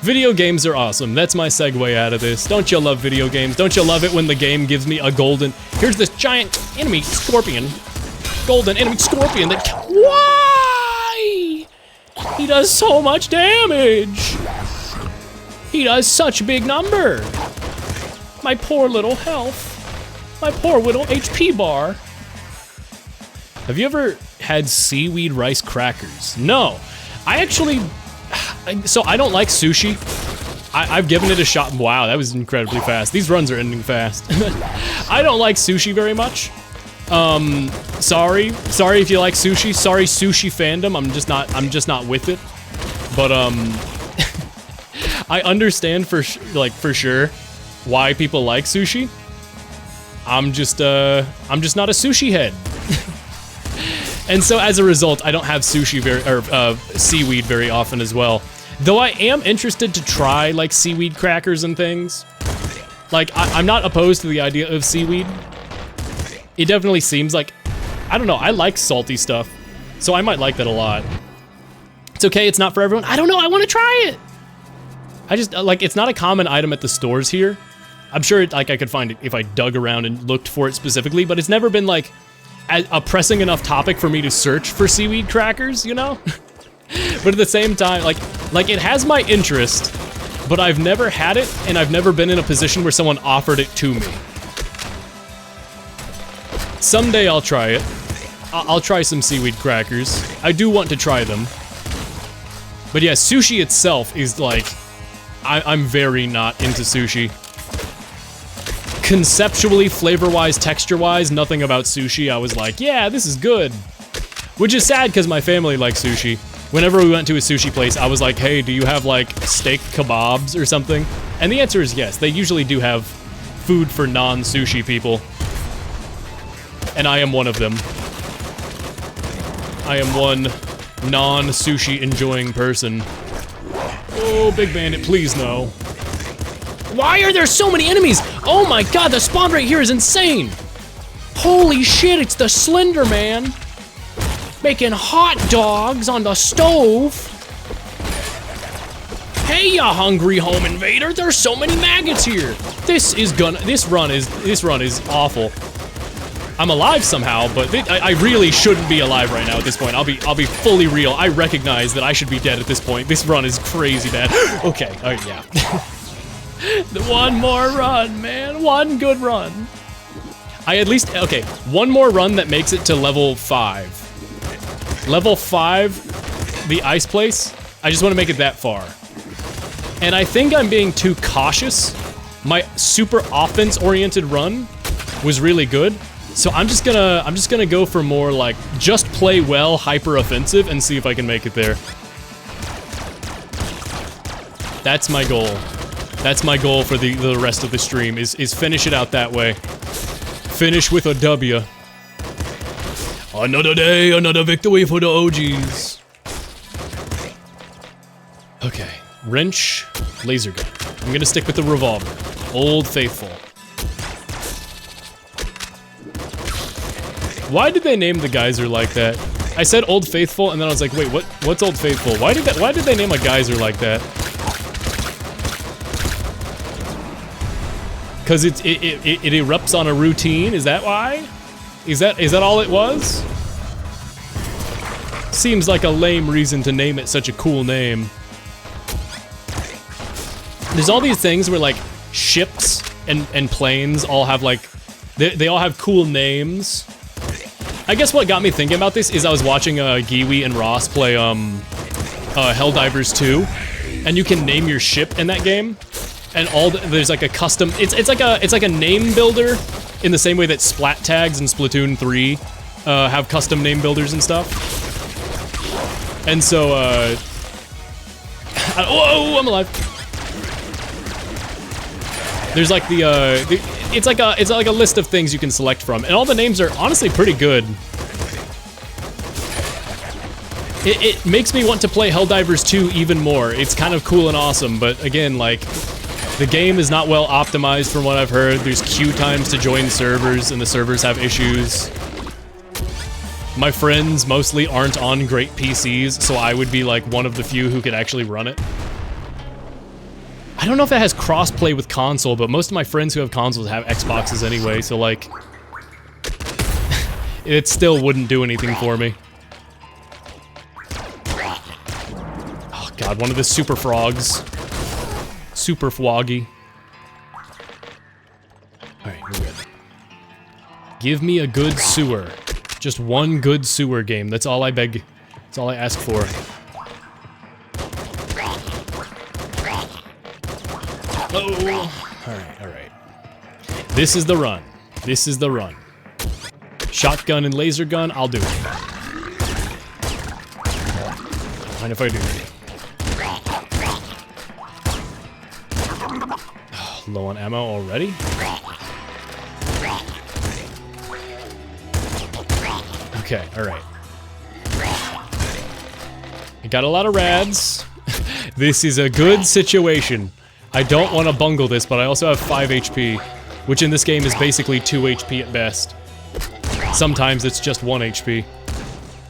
Video games are awesome. That's my segue out of this. Don't you love video games? Don't you love it when the game gives me a golden, here's this giant enemy scorpion, golden enemy scorpion that, why? He does so much damage. He does such a big number. My poor little health. My poor little HP bar. Have you ever had seaweed rice crackers? No. I actually, so I don't like sushi. I've given it a shot. Wow, that was incredibly fast. These runs are ending fast. I don't like sushi very much. Sorry if you like sushi. Sorry, sushi fandom. I'm just not with it. But I understand for sure why people like sushi. I'm just not a sushi head. And so as a result, I don't have sushi seaweed very often as well. Though I am interested to try like seaweed crackers and things. Like I'm not opposed to the idea of seaweed. It definitely seems like, I don't know, I like salty stuff. So I might like that a lot. It's okay, it's not for everyone. I don't know, I want to try it. I just, like, it's not a common item at the stores here. I'm sure like I could find it if I dug around and looked for it specifically, but it's never been like a pressing enough topic for me to search for seaweed crackers, you know? But at the same time, like it has my interest, but I've never had it, and I've never been in a position where someone offered it to me. Someday I'll try it. I'll try some seaweed crackers. I do want to try them. But yeah, sushi itself is like, I'm very not into sushi. Conceptually, flavor-wise, texture-wise, nothing about sushi I was like, yeah, this is good. Which is sad because my family likes sushi. Whenever we went to a sushi place, I was like, hey, do you have like steak kebabs or something? And the answer is yes. They usually do have food for non-sushi people. And I am one of them. I am one non-sushi enjoying person. Oh, Big Bandit, please no. Why are there so many enemies? Oh my god, the spawn rate here is insane. Holy shit, it's the Slender Man. Making hot dogs on the stove. Hey, ya hungry home invader, there's so many maggots here. This run is awful. I'm alive somehow, but I really shouldn't be alive right now at this point. I'll be fully real. I recognize that I should be dead at this point. This run is crazy bad. Okay, yeah. One more run, man. One good run. Okay, one more run that makes it to level 5. Level 5, the ice place. I just want to make it that far. And I think I'm being too cautious. My super offense-oriented run was really good. So I'm just gonna go for more like just play well, hyper offensive, and see if I can make it there. That's my goal. That's my goal for the rest of the stream is finish it out that way. Finish with a W. Another day, another victory for the OGs. Okay, wrench, laser gun. I'm gonna stick with the revolver. Old Faithful. Why did they name the geyser like that? I said Old Faithful, and then I was like, wait, what's Old Faithful? Why did they name a geyser like that? Because it erupts on a routine? Is that why? Is that all it was? Seems like a lame reason to name it such a cool name. There's all these things where like ships and planes all have like they all have cool names. I guess what got me thinking about this is I was watching Giwi and Ross play Helldivers 2, and you can name your ship in that game, and there's like a custom. It's like a name builder in the same way that Splat tags in Splatoon 3 have custom name builders and stuff. And so whoa, I'm alive. There's like it's like a list of things you can select from, and all the names are honestly pretty good. It makes me want to play Helldivers 2 even more. It's kind of cool and awesome, but again, like, the game is not well optimized from what I've heard. There's queue times to join servers, and the servers have issues. My friends mostly aren't on great PCs, so I would be like one of the few who could actually run it. I don't know if it has crossplay with console, but most of my friends who have consoles have Xboxes anyway, so like, it still wouldn't do anything for me. Oh god, one of the super frogs. Super Fwoggy. Alright, we're good. Give me a good sewer. Just one good sewer game. That's all I beg. That's all I ask for. Oh! Alright. This is the run. This is the run. Shotgun and laser gun, I'll do it. Mind if I do? Oh, low on ammo already? Okay, alright. I got a lot of rads. This is a good situation. I don't want to bungle this, but I also have 5 HP, which in this game is basically 2 HP at best. Sometimes it's just 1 HP.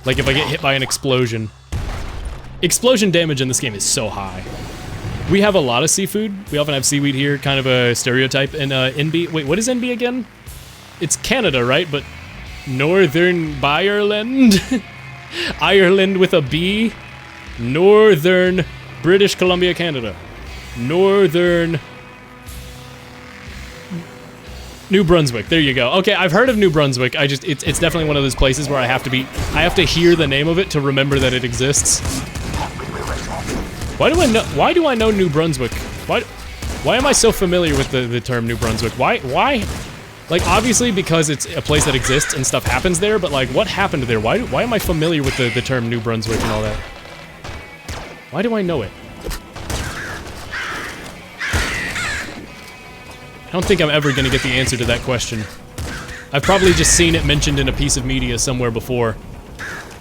Like if I get hit by an explosion. Explosion damage in this game is so high. We have a lot of seafood. We often have seaweed here, kind of a stereotype. And NB, wait, what is NB again? It's Canada, right? But Northern Ireland? Ireland with a B? Northern British Columbia, Canada. Northern New Brunswick. There you go. Okay, I've heard of New Brunswick. It's definitely one of those places where I have to hear the name of it to remember that it exists. Why do I know New Brunswick? Why am I so familiar with the term New Brunswick? Why? Like, obviously because it's a place that exists and stuff happens there, but like, what happened there? Why am I familiar with the term New Brunswick and all that? Why do I know it? I don't think I'm ever gonna get the answer to that question. I've probably just seen it mentioned in a piece of media somewhere before.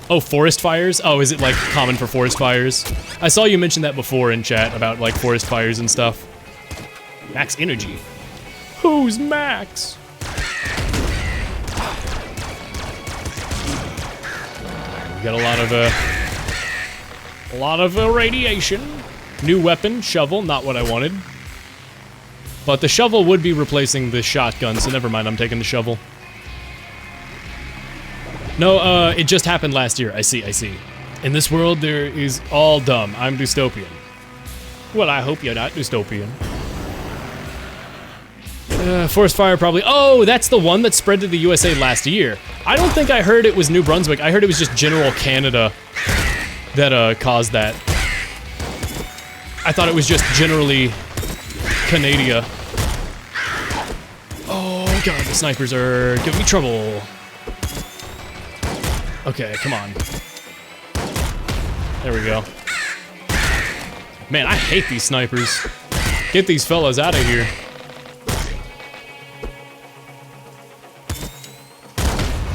Oh, forest fires? Oh, is it like common for forest fires? I saw you mention that before in chat about like forest fires and stuff. Max energy. Who's Max? We got a lot of radiation. New weapon, shovel, not what I wanted. But the shovel would be replacing the shotgun, so never mind, I'm taking the shovel. No, it just happened last year. I see. In this world, there is all dumb. I'm dystopian. Well, I hope you're not dystopian. Forest fire probably. Oh, that's the one that spread to the USA last year. I don't think I heard it was New Brunswick. I heard it was just general Canada that caused that. I thought it was just generally Canada. Oh god, the snipers are giving me trouble. Okay, come on. There we go. Man, I hate these snipers. Get these fellas out of here.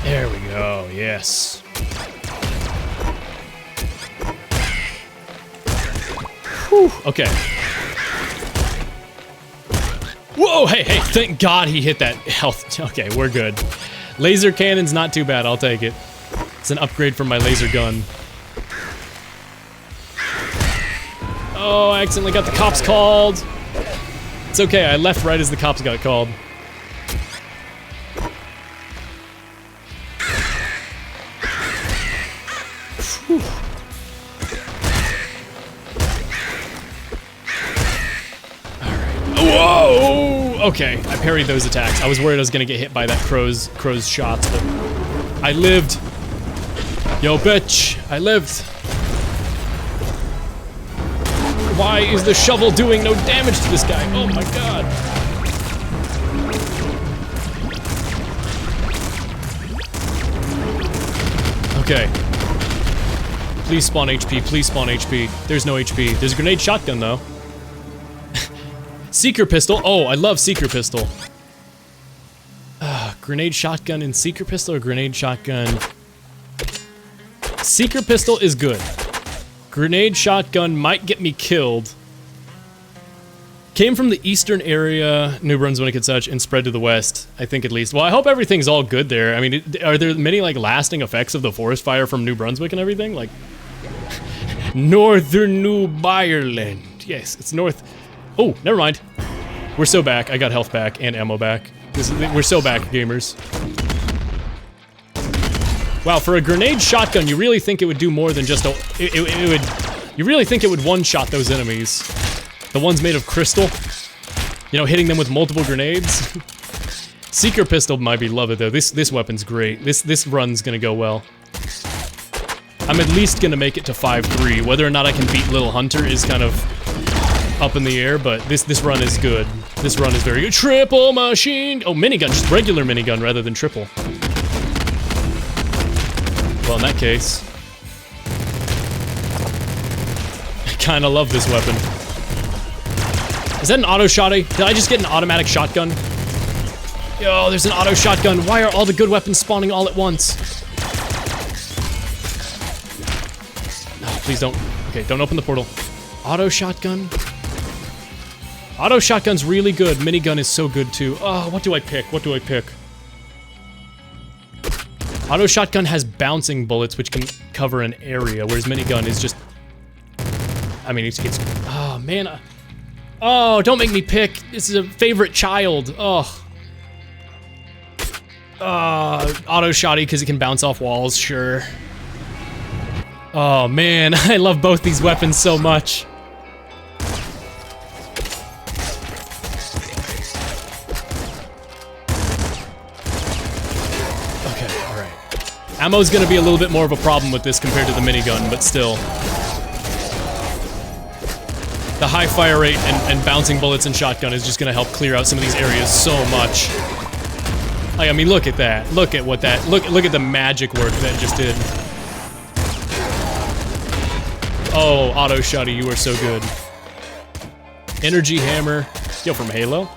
There we go, yes. Whew, okay. Whoa, hey, thank God he hit that health. Okay, we're good. Laser cannon's not too bad, I'll take it. It's an upgrade from my laser gun. Oh, I accidentally got the cops called. It's okay, I left right as the cops got called. Whew. Whoa! Okay, I parried those attacks. I was worried I was gonna get hit by that crow's shots, but I lived. Yo, bitch, I lived. Why is the shovel doing no damage to this guy? Oh my god. Okay. Please spawn HP, please spawn HP. There's no HP. There's a grenade shotgun though. Seeker pistol. Oh, I love seeker pistol. Grenade shotgun and seeker pistol or grenade shotgun? Seeker pistol is good. Grenade shotgun might get me killed. Came from the eastern area, New Brunswick and such, and spread to the west, I think at least. Well, I hope everything's all good there. I mean, are there many, like, lasting effects of the forest fire from New Brunswick and everything? Like, Northern New Ireland. Yes, it's north. Oh, never mind. We're so back. I got health back and ammo back. We're so back, gamers. Wow, for a grenade shotgun, you really think it would do more than just a... You really think it would one-shot those enemies. The ones made of crystal. You know, hitting them with multiple grenades. Seeker pistol might be love it, though. This weapon's great. This run's gonna go well. I'm at least gonna make it to 5-3. Whether or not I can beat Little Hunter is kind of up in the air, but this run is good. This run is very good. Triple machine! Oh, minigun. Just regular minigun rather than triple. Well, in that case... I kinda love this weapon. Is that an auto shotty? Did I just get an automatic shotgun? Yo, there's an auto shotgun. Why are all the good weapons spawning all at once? No, please don't. Okay, don't open the portal. Auto shotgun. Auto shotgun's really good. Minigun is so good too. Oh, what do I pick? What do I pick? Auto shotgun has bouncing bullets which can cover an area, whereas minigun is just... I mean, it's... Oh, man. Oh, don't make me pick. This is a favorite child. Oh. Auto shotty because it can bounce off walls, sure. Oh, man. I love both these weapons so much. Ammo's gonna be a little bit more of a problem with this compared to the minigun, but still. The high fire rate and bouncing bullets and shotgun is just gonna help clear out some of these areas so much. Like, I mean, look at that. Look at what that... Look at the magic work that it just did. Oh, auto shotty, you are so good. Energy hammer. Yo, from Halo.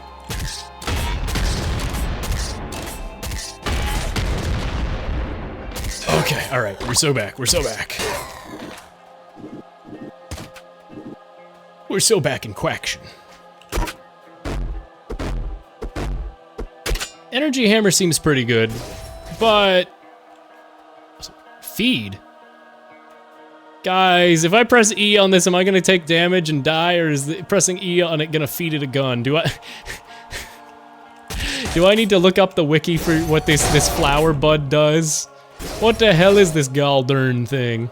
Okay, all right, we're so back. We're so back. We're so back in quaction. Energy hammer seems pretty good, but feed. Guys, if I press E on this, am I gonna take damage and die, or is pressing E on it gonna feed it a gun? Do I do I need to look up the wiki for what this flower bud does? What the hell is this galdern thing?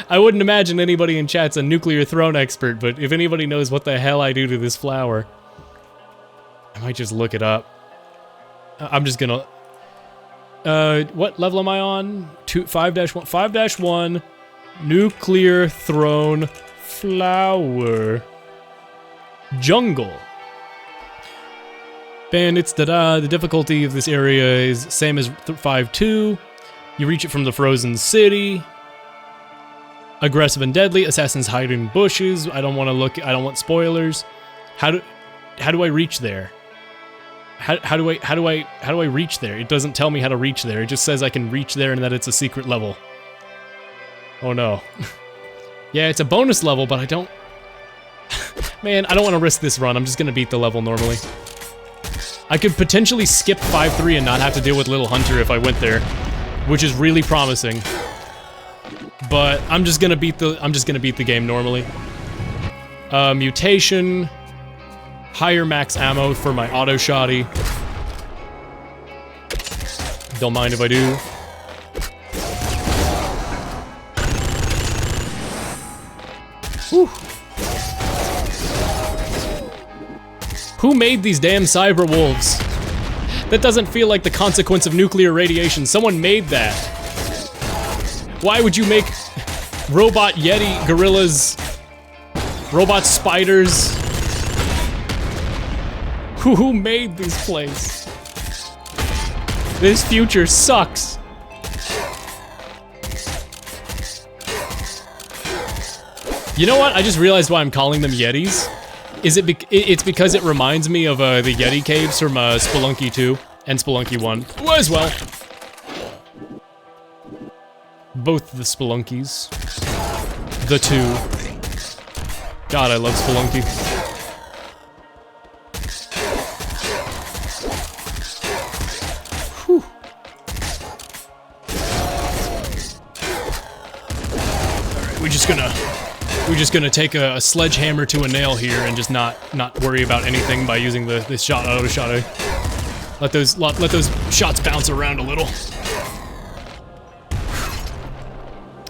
I wouldn't imagine anybody in chat's a nuclear throne expert, but if anybody knows what the hell I do to this flower, I might just look it up. I'm just gonna... what level am I on? 5-1. 5-1. Nuclear throne flower. Jungle. Bandits, da-da. The difficulty of this area is same as 5-2. You reach it from the frozen city. Aggressive and deadly. Assassins hide in bushes. I don't want to look. I don't want spoilers. How do I reach there? How do I reach there? It doesn't tell me how to reach there. It just says I can reach there and that it's a secret level. Oh no. Yeah, it's a bonus level, but I don't... Man, I don't want to risk this run. I'm just gonna beat the level normally. I could potentially skip 5-3 and not have to deal with Little Hunter if I went there, which is really promising. But I'm just gonna beat the game normally. Mutation. Higher max ammo for my auto shotty. Don't mind if I do. Whew. Who made these damn cyber wolves? That doesn't feel like the consequence of nuclear radiation. Someone made that. Why would you make robot yeti gorillas, robot spiders? Who made this place? This future sucks. You know what? I just realized why I'm calling them Yetis. It's because it reminds me of the Yeti caves from Spelunky 2 and Spelunky 1 as well. Both the Spelunkies. The two. God, I love Spelunky. Whew. We're just gonna take a sledgehammer to a nail here and just not worry about anything by using this auto shot. Let those shots bounce around a little.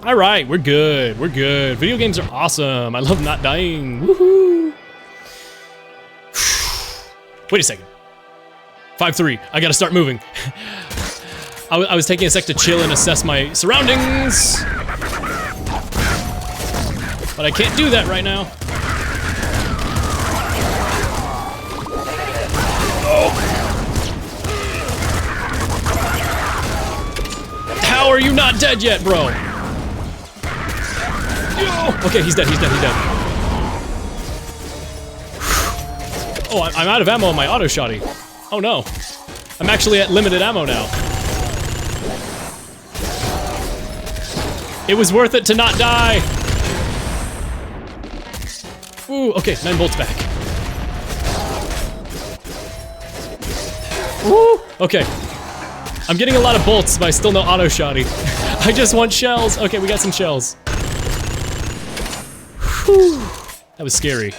All right, we're good. We're good. Video games are awesome. I love not dying. Woohoo! Wait a second. 5-3. I gotta start moving. I was taking a sec to chill and assess my surroundings. But I can't do that right now. Oh. How are you not dead yet, bro? Okay, he's dead, he's dead, he's dead. Oh, I'm out of ammo on my auto shotty. Oh no. I'm actually at limited ammo now. It was worth it to not die. Ooh, okay, 9 bolts back. Ooh, okay. I'm getting a lot of bolts, but I still no auto shotty. I just want shells. Okay, we got some shells. Whew, that was scary.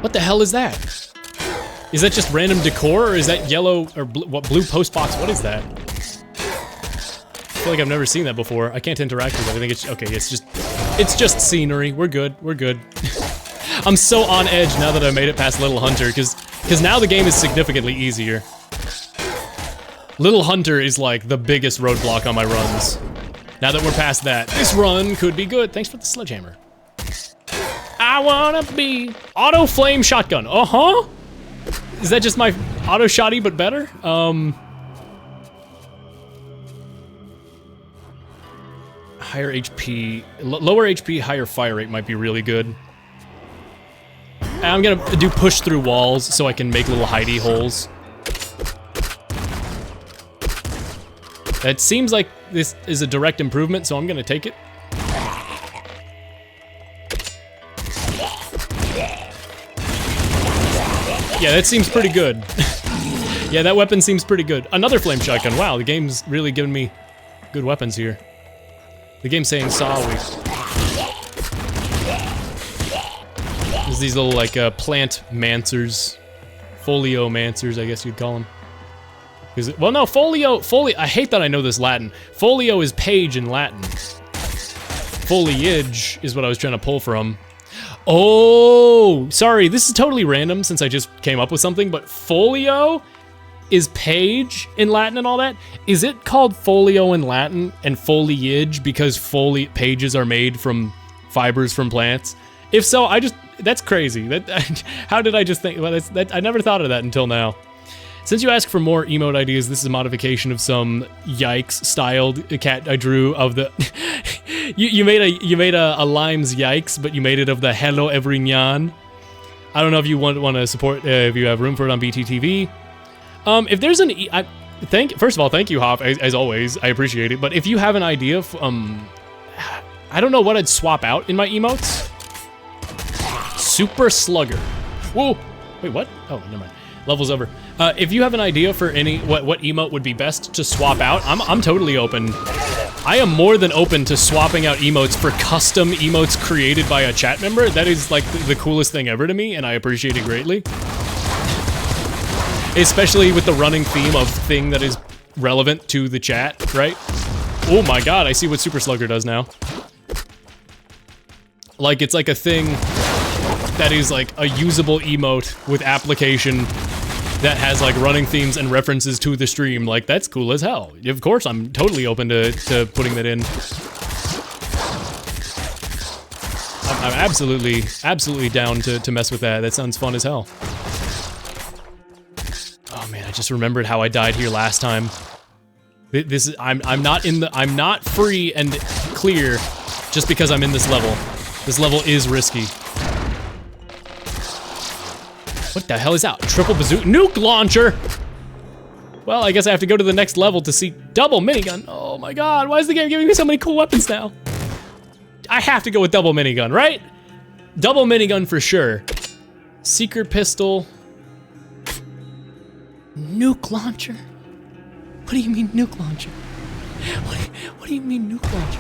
What the hell is that? Is that just random decor, or is that yellow or blue post box? What is that? I feel like I've never seen that before. I can't interact with it. I think it's okay. It's just scenery. We're good. We're good. I'm so on edge now that I made it past Little Hunter, because now the game is significantly easier. Little Hunter is like the biggest roadblock on my runs. Now that we're past that, this run could be good. Thanks for the sledgehammer. I wanna be auto flame shotgun. Uh-huh. Is that just my auto shotty but better? Higher HP, lower HP, higher fire rate might be really good. I'm gonna do push through walls so I can make little hidey holes. It seems like this is a direct improvement, so I'm gonna take it. Yeah, that seems pretty good. Yeah, that weapon seems pretty good. Another flame shotgun. Wow, the game's really giving me good weapons here. The game's saying sorry. There's these little, like, plant mancers. Folio mancers, I guess you'd call them. Well, no, folio, I hate that I know this Latin. Folio is page in Latin. Foliage is what I was trying to pull from. Oh, sorry, this is totally random since I just came up with something, but folio is page in Latin and all that. Is it called folio in Latin and foliage because pages are made from fibers from plants? If so, that's crazy. How did I just think? Well, I never thought of that until now. Since you asked for more emote ideas, this is a modification of some yikes styled cat I drew of the. you made a Lime's yikes, but you made it of the hello everyone. I don't know if you want to support if you have room for it on BTTV. If there's an first of all, thank you, Hop, as always. I appreciate it. But if you have an idea, I don't know what I'd swap out in my emotes. Super Slugger. Whoa. Wait, what? Oh, never mind. Level's over. If you have an idea for what emote would be best to swap out, I'm totally open. I am more than open to swapping out emotes for custom emotes created by a chat member. That is like the coolest thing ever to me, and I appreciate it greatly. Especially with the running theme of thing that is relevant to the chat, right? Oh my god, I see what Super Slugger does now. Like, it's like a thing that is like a usable emote with application that has like running themes and references to the stream. Like, that's cool as hell. Of course, I'm totally open to putting that in. I'm absolutely down to mess with that. That sounds fun as hell. Oh man, I just remembered how I died here last time. This is I'm not free and clear just because I'm in this level. This level is risky. What the hell is that? Triple bazooka nuke launcher! Well, I guess I have to go to the next level to see double minigun. Oh my god, why is the game giving me so many cool weapons now? I have to go with double minigun, right? Double minigun for sure. Secret pistol. Nuke launcher? What do you mean nuke launcher? What do you mean nuke launcher?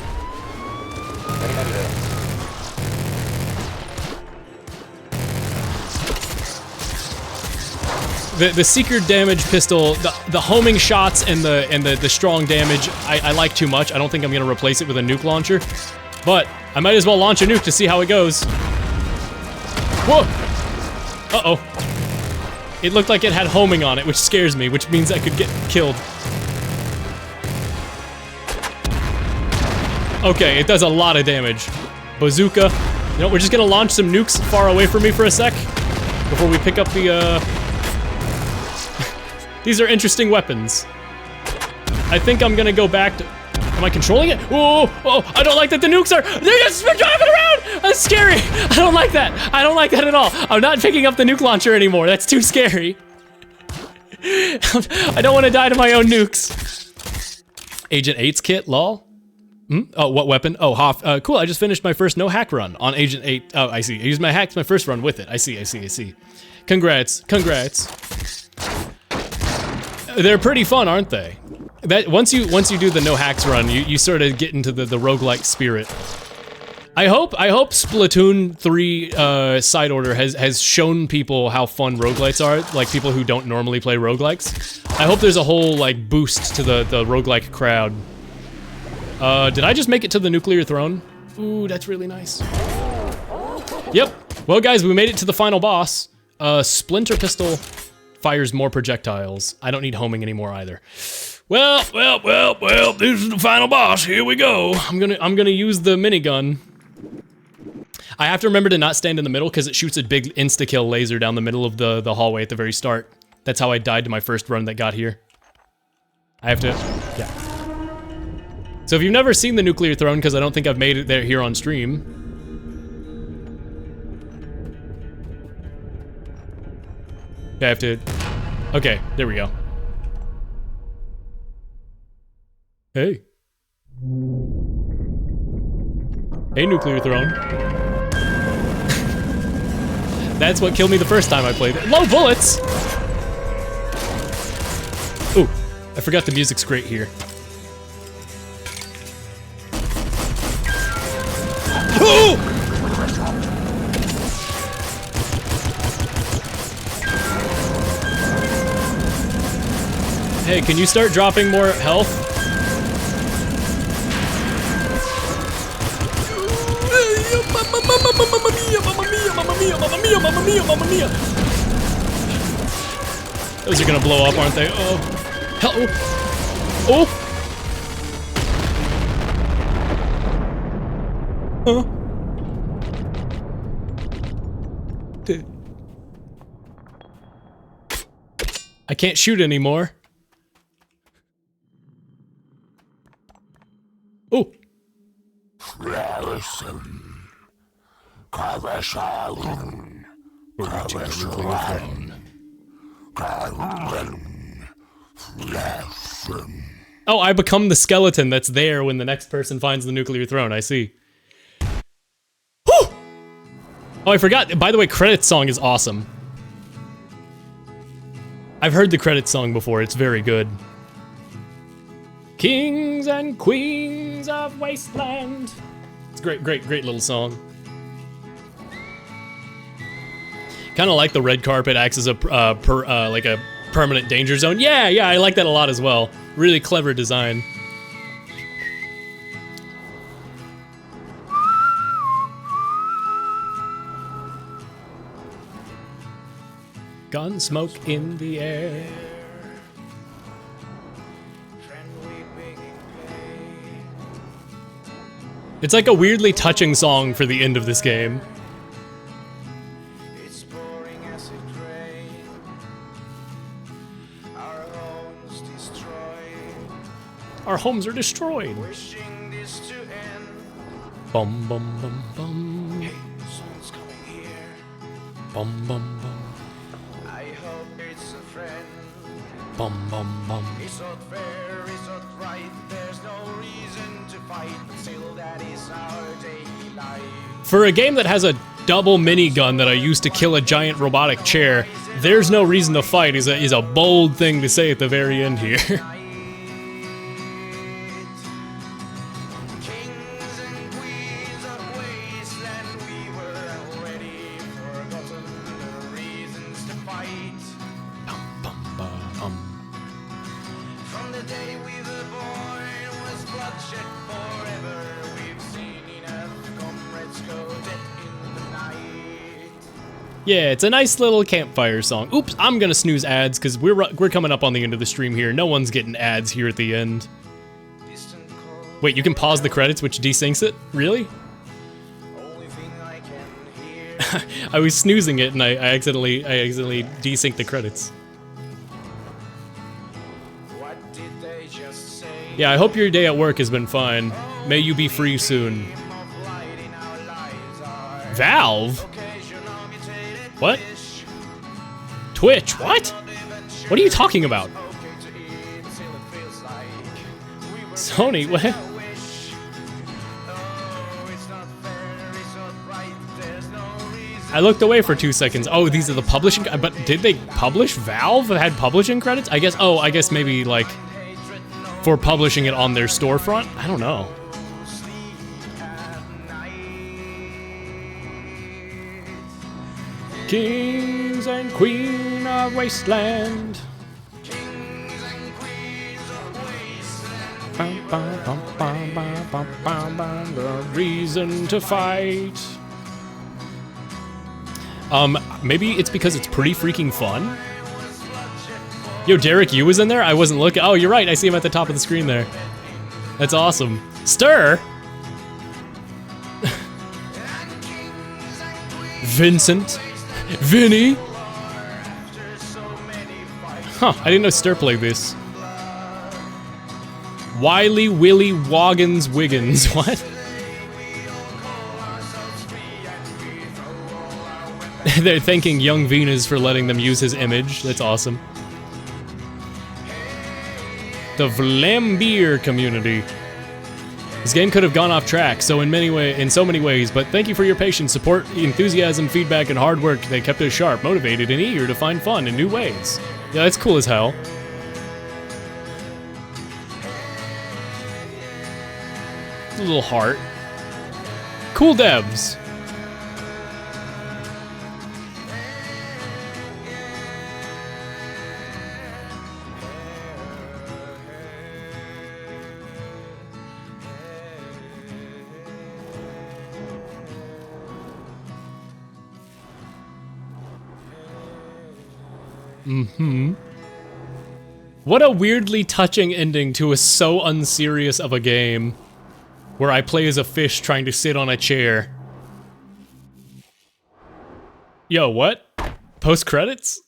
The secret damage pistol, the homing shots and the strong damage, I like too much. I don't think I'm gonna replace it with a nuke launcher, but I might as well launch a nuke to see how it goes. Whoa! Uh-oh. It looked like it had homing on it, which scares me, which means I could get killed. Okay, it does a lot of damage. Bazooka. You know, we're just gonna launch some nukes far away from me for a sec before we pick up the, These are interesting weapons. I think I'm gonna go back to... Am I controlling it? Whoa, oh, I don't like that the nukes are... They're just driving around! That's scary! I don't like that. I don't like that at all. I'm not picking up the nuke launcher anymore. That's too scary. I don't want to die to my own nukes. Agent 8's kit, lol. Oh, what weapon? Oh, Hoff. Cool, I just finished my first no hack run on Agent 8. Oh, I see. I used my hacks my first run with it. I see. Congrats. They're pretty fun, aren't they? That once you do the no hacks run, you sort of get into the roguelike spirit. I hope Splatoon 3 side order has shown people how fun roguelites are, like people who don't normally play roguelikes. I hope there's a whole like boost to the roguelike crowd. Did I just make it to the nuclear throne? Ooh, that's really nice. Yep. Well, guys, we made it to the final boss. Splinter pistol fires more projectiles. I don't need homing anymore either. Well, this is the final boss. Here we go. I'm gonna use the minigun. I have to remember to not stand in the middle because it shoots a big insta-kill laser down the middle of the hallway at the very start. That's how I died to my first run that got here. I have to, yeah. So if you've never seen the nuclear throne, because I don't think I've made it there here on stream. I have to, okay, there we go. Hey. Hey, nuclear throne. That's what killed me the first time I played it. Low bullets! Ooh, I forgot the music's great here. Ooh! Hey, can you start dropping more health? Mamma mia, mamma mia, mamma mia, mamma mia, mamma mia, mamma mia. Those are gonna blow up, aren't they? Oh. Hello. Oh. Huh? I can't shoot anymore. Oh. Oh, I become the skeleton that's there when the next person finds the nuclear throne. I see. Whew! Oh, I forgot. By the way, credits song is awesome. I've heard the credits song before. It's very good. Kings and queens of wasteland. It's a great, great, great little song. Kind of like the red carpet acts as a like a permanent danger zone. Yeah, yeah, I like that a lot as well. Really clever design. Gun smoke in the air. It's like a weirdly touching song for the end of this game. Our homes are destroyed. Bum bum bum bum. Hey, someone's coming here. Bum bum bum. I hope it's a friend. Bum bum bum. It's not fair, it's not right. There's no reason to fight, but still that is our daily life. For a game that has a double minigun that I used to kill a giant robotic chair, there's no reason to fight is a bold thing to say at the very end here. Yeah, it's a nice little campfire song. Oops, I'm gonna snooze ads because we're coming up on the end of the stream here. No one's getting ads here at the end. Wait, you can pause the credits, which desyncs it? Really? I was snoozing it and I accidentally desynced the credits. Yeah, I hope your day at work has been fine. May you be free soon. Valve? What? Twitch, what? What are you talking about? Sony, what? I looked away for 2 seconds. Oh, these are the publishing, but did they publish? Valve had publishing credits? I guess maybe like for publishing it on their storefront? I don't know. Kings and queen of wasteland. Kings and queens of wasteland. Bum, bum, bum, bum, bum, bum, bum, bum, the reason to fight. Maybe it's because it's pretty freaking fun. Yo, Derek, you was in there? I wasn't looking. Oh, you're right. I see him at the top of the screen there. That's awesome. Stir. Vincent. Vinny! Huh, I didn't know Stir played this. Wiley Willy Woggins Wiggins. What? They're thanking Young Venus for letting them use his image. That's awesome. The Vlambeer community. This game could have gone off track in so many ways, but thank you for your patience, support, enthusiasm, feedback, and hard work. They kept us sharp, motivated, and eager to find fun in new ways. Yeah, that's cool as hell. A little heart. Cool devs. What a weirdly touching ending to a so unserious of a game, where I play as a fish trying to sit on a chair. Yo, what? Post-credits?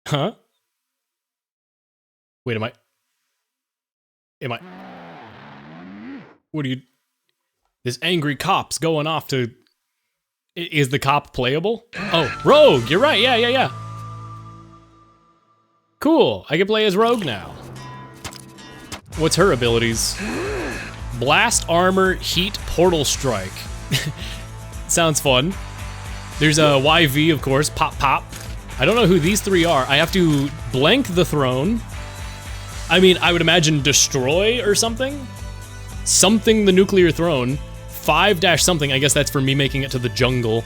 Huh? Wait, am I... What are you... This angry cop's going off to... Is the cop playable? Oh, Rogue! You're right, yeah. Cool, I can play as Rogue now. What's her abilities? Blast Armor, Heat, Portal Strike. Sounds fun. There's a YV, of course, Pop Pop. I don't know who these three are. I have to blank the throne. I mean, I would imagine destroy or something? Something the nuclear throne. 5- something, I guess that's for me making it to the jungle.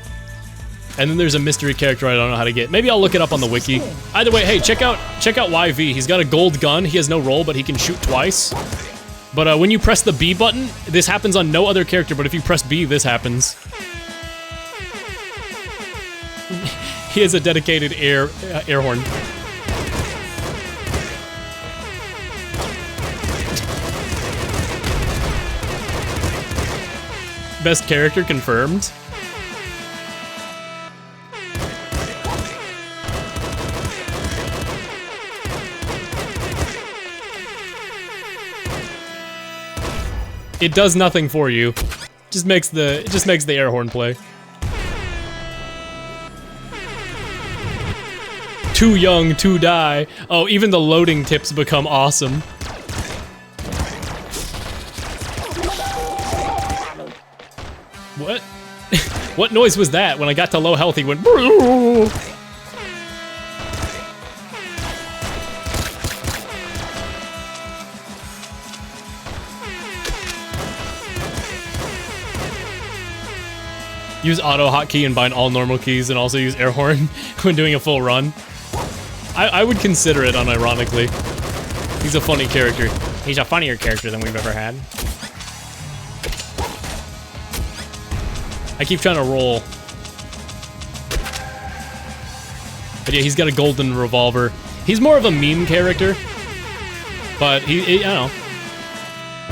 And then there's a mystery character I don't know how to get. Maybe I'll look it up on the wiki. Either way, hey, check out YV. He's got a gold gun. He has no roll, but he can shoot twice. But when you press the B button, this happens on no other character, but if you press B, this happens. He has a dedicated air horn. Best character confirmed. It does nothing for you. Just makes the air horn play. Too young to die. Oh, even the loading tips become awesome. What? What noise was that? When I got to low health, he went. Use auto hotkey and bind all normal keys, and also use air horn when doing a full run. I would consider it, unironically. He's a funny character. He's a funnier character than we've ever had. I keep trying to roll. But yeah, he's got a golden revolver. He's more of a meme character. But I don't know.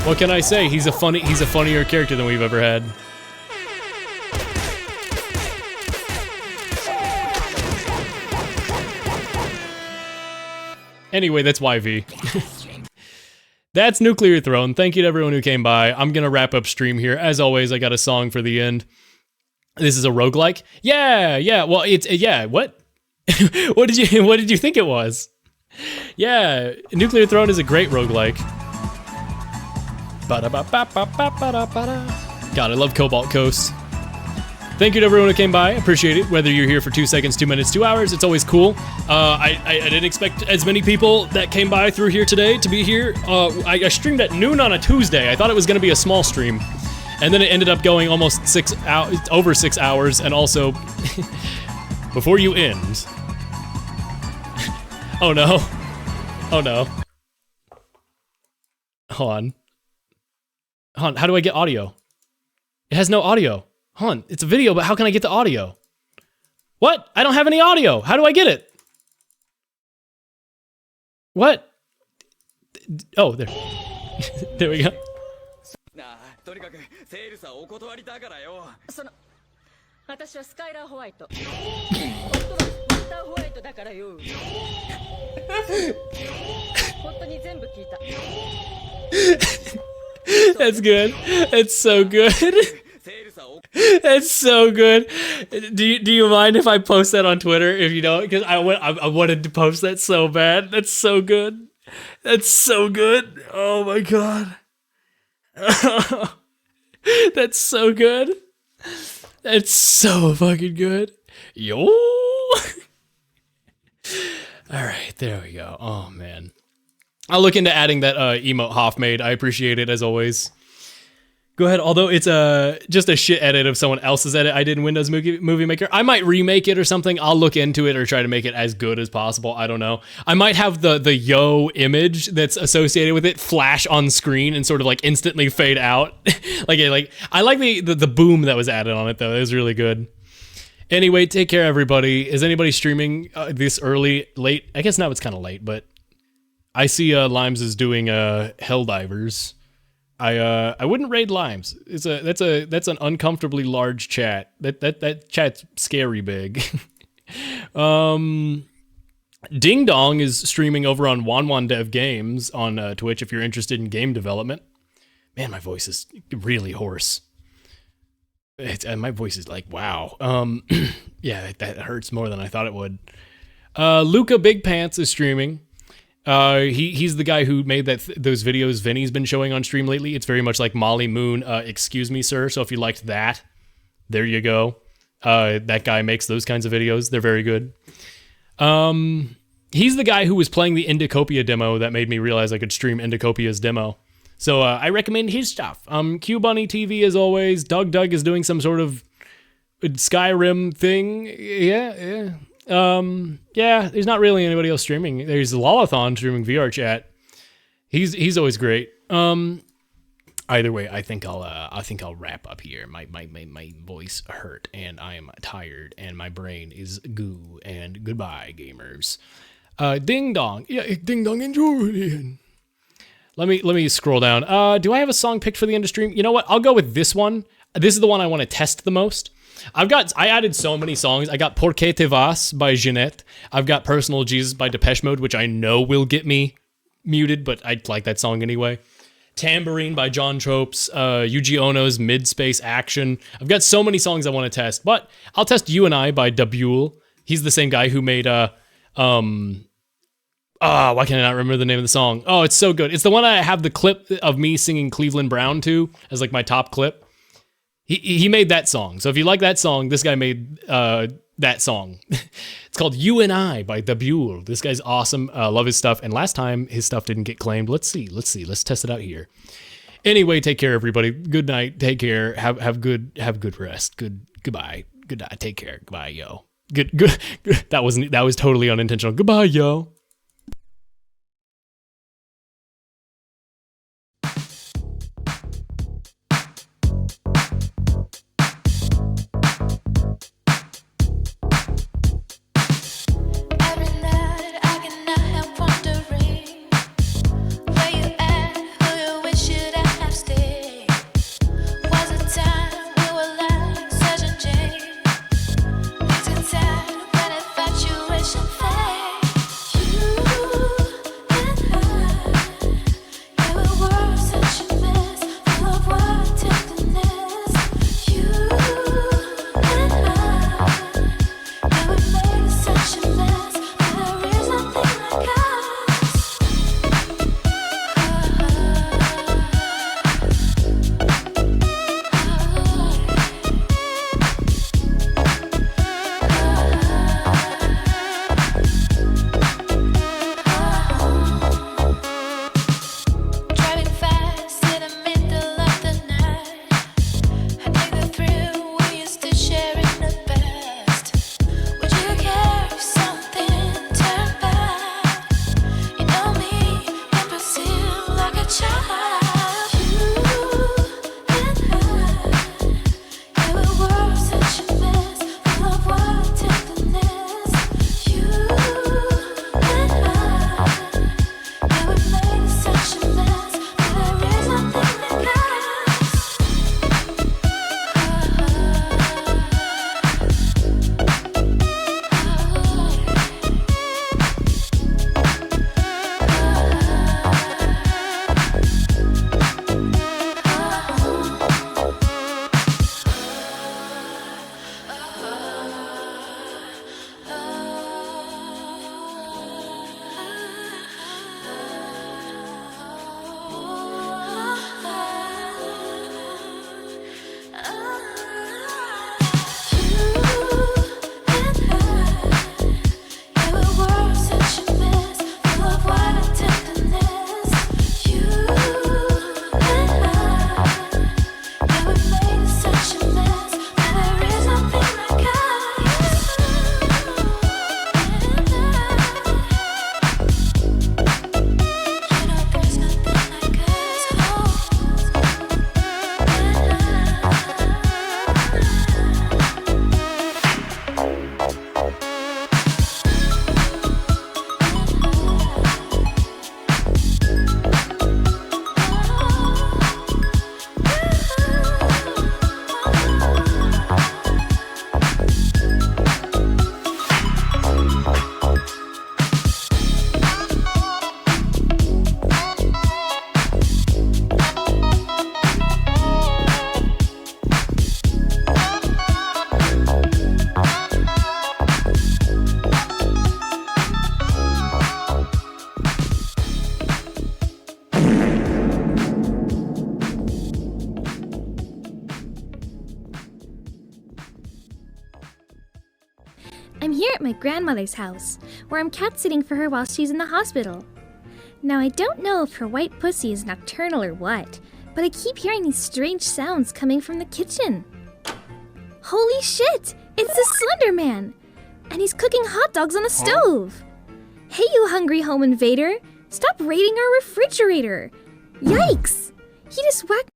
What can I say? He's a funnier character than we've ever had. Anyway, that's YV. That's Nuclear Throne. Thank you to everyone who came by. I'm gonna wrap up stream here. As always, I got a song for the end. This is a roguelike? Yeah. Well, yeah, what? What did you think it was? Yeah, Nuclear Throne is a great roguelike. God, I love Cobalt Coast. Thank you to everyone who came by. Appreciate it. Whether you're here for 2 seconds, 2 minutes, 2 hours, it's always cool. I didn't expect as many people that came by through here today to be here. I streamed at noon on a Tuesday. I thought it was going to be a small stream. And then it ended up going almost over 6 hours, and also, before you end. Oh no. Oh no. Hold on, how do I get audio? It has no audio. Hold on, it's a video, but how can I get the audio? What? I don't have any audio. How do I get it? What? Oh, there. There we go. とにかくセールスはお断りだからよ。私はスカイラーホワイト。夫はウォルターホワイトだからよ。本当に全部聞いた。 That's good. That's so good. セールさお That's so good. Do you mind if I post that on Twitter? If you don't, because I wanted to post that so bad. That's so good. That's so good. Oh my god. That's so good. That's so fucking good. Yo. All right, there we go. Oh man. I'll look into adding that emote Hoff made. I appreciate it as always. Go ahead. Although it's just a shit edit of someone else's edit I did in Windows Movie Maker. I might remake it or something. I'll look into it or try to make it as good as possible. I don't know. I might have the yo image that's associated with it flash on screen and sort of like instantly fade out. like I like the boom that was added on it though. It was really good. Anyway, take care everybody. Is anybody streaming this early, late? I guess now it's kind of late, but I see Limes is doing Helldivers. I wouldn't raid Limes. That's an uncomfortably large chat. That chat's scary big. Ding Dong is streaming over on Wanwan Dev Games on Twitch if you're interested in game development. Man, my voice is really hoarse. My voice is like wow. Yeah, that hurts more than I thought it would. Luca Big Pants is streaming. He's the guy who made those videos Vinny's been showing on stream lately. It's very much like Molly Moon, excuse me, sir. So if you liked that, there you go. That guy makes those kinds of videos. They're very good. He's the guy who was playing the Indicopia demo that made me realize I could stream Indicopia's demo. So I recommend his stuff. Q Bunny TV as always. Doug is doing some sort of Skyrim thing. Yeah. Yeah, there's not really anybody else streaming. There's Lolathon streaming VR chat. He's always great. Either way, I think I'll wrap up here. My voice hurt and I am tired and my brain is goo and goodbye gamers. Ding Dong. Yeah, Ding Dong and Julian. Let me scroll down. Do I have a song picked for the end of stream? You know what? I'll go with this one. This is the one I want to test the most. I added so many songs. I got Por Que Te Vas by Jeanette. I've got Personal Jesus by Depeche Mode, which I know will get me muted, but I like that song anyway. Tambourine by John Tropes, Yuji Ono's Mid-Space Action. I've got so many songs I want to test, but I'll test You and I by Dabule. He's the same guy who made, why can I not remember the name of the song? Oh, it's so good. It's the one I have the clip of me singing Cleveland Brown to as like my top clip. He made that song. So if you like that song, this guy made that song. It's called You and I by Dabule. This guy's awesome. Love his stuff. And last time his stuff didn't get claimed. Let's see. Let's test it out here. Anyway, take care, everybody. Good night. Take care. Have good rest. Goodbye. Good night. Take care. Goodbye, yo. Good. That was totally unintentional. Goodbye, yo. Time when infatuation fades. I'm here at my grandmother's house, where I'm cat-sitting for her while she's in the hospital. Now, I don't know if her white pussy is nocturnal or what, but I keep hearing these strange sounds coming from the kitchen. Holy shit! It's the Slender Man! And he's cooking hot dogs on the stove! Hey, you hungry home invader! Stop raiding our refrigerator! Yikes! He just whacked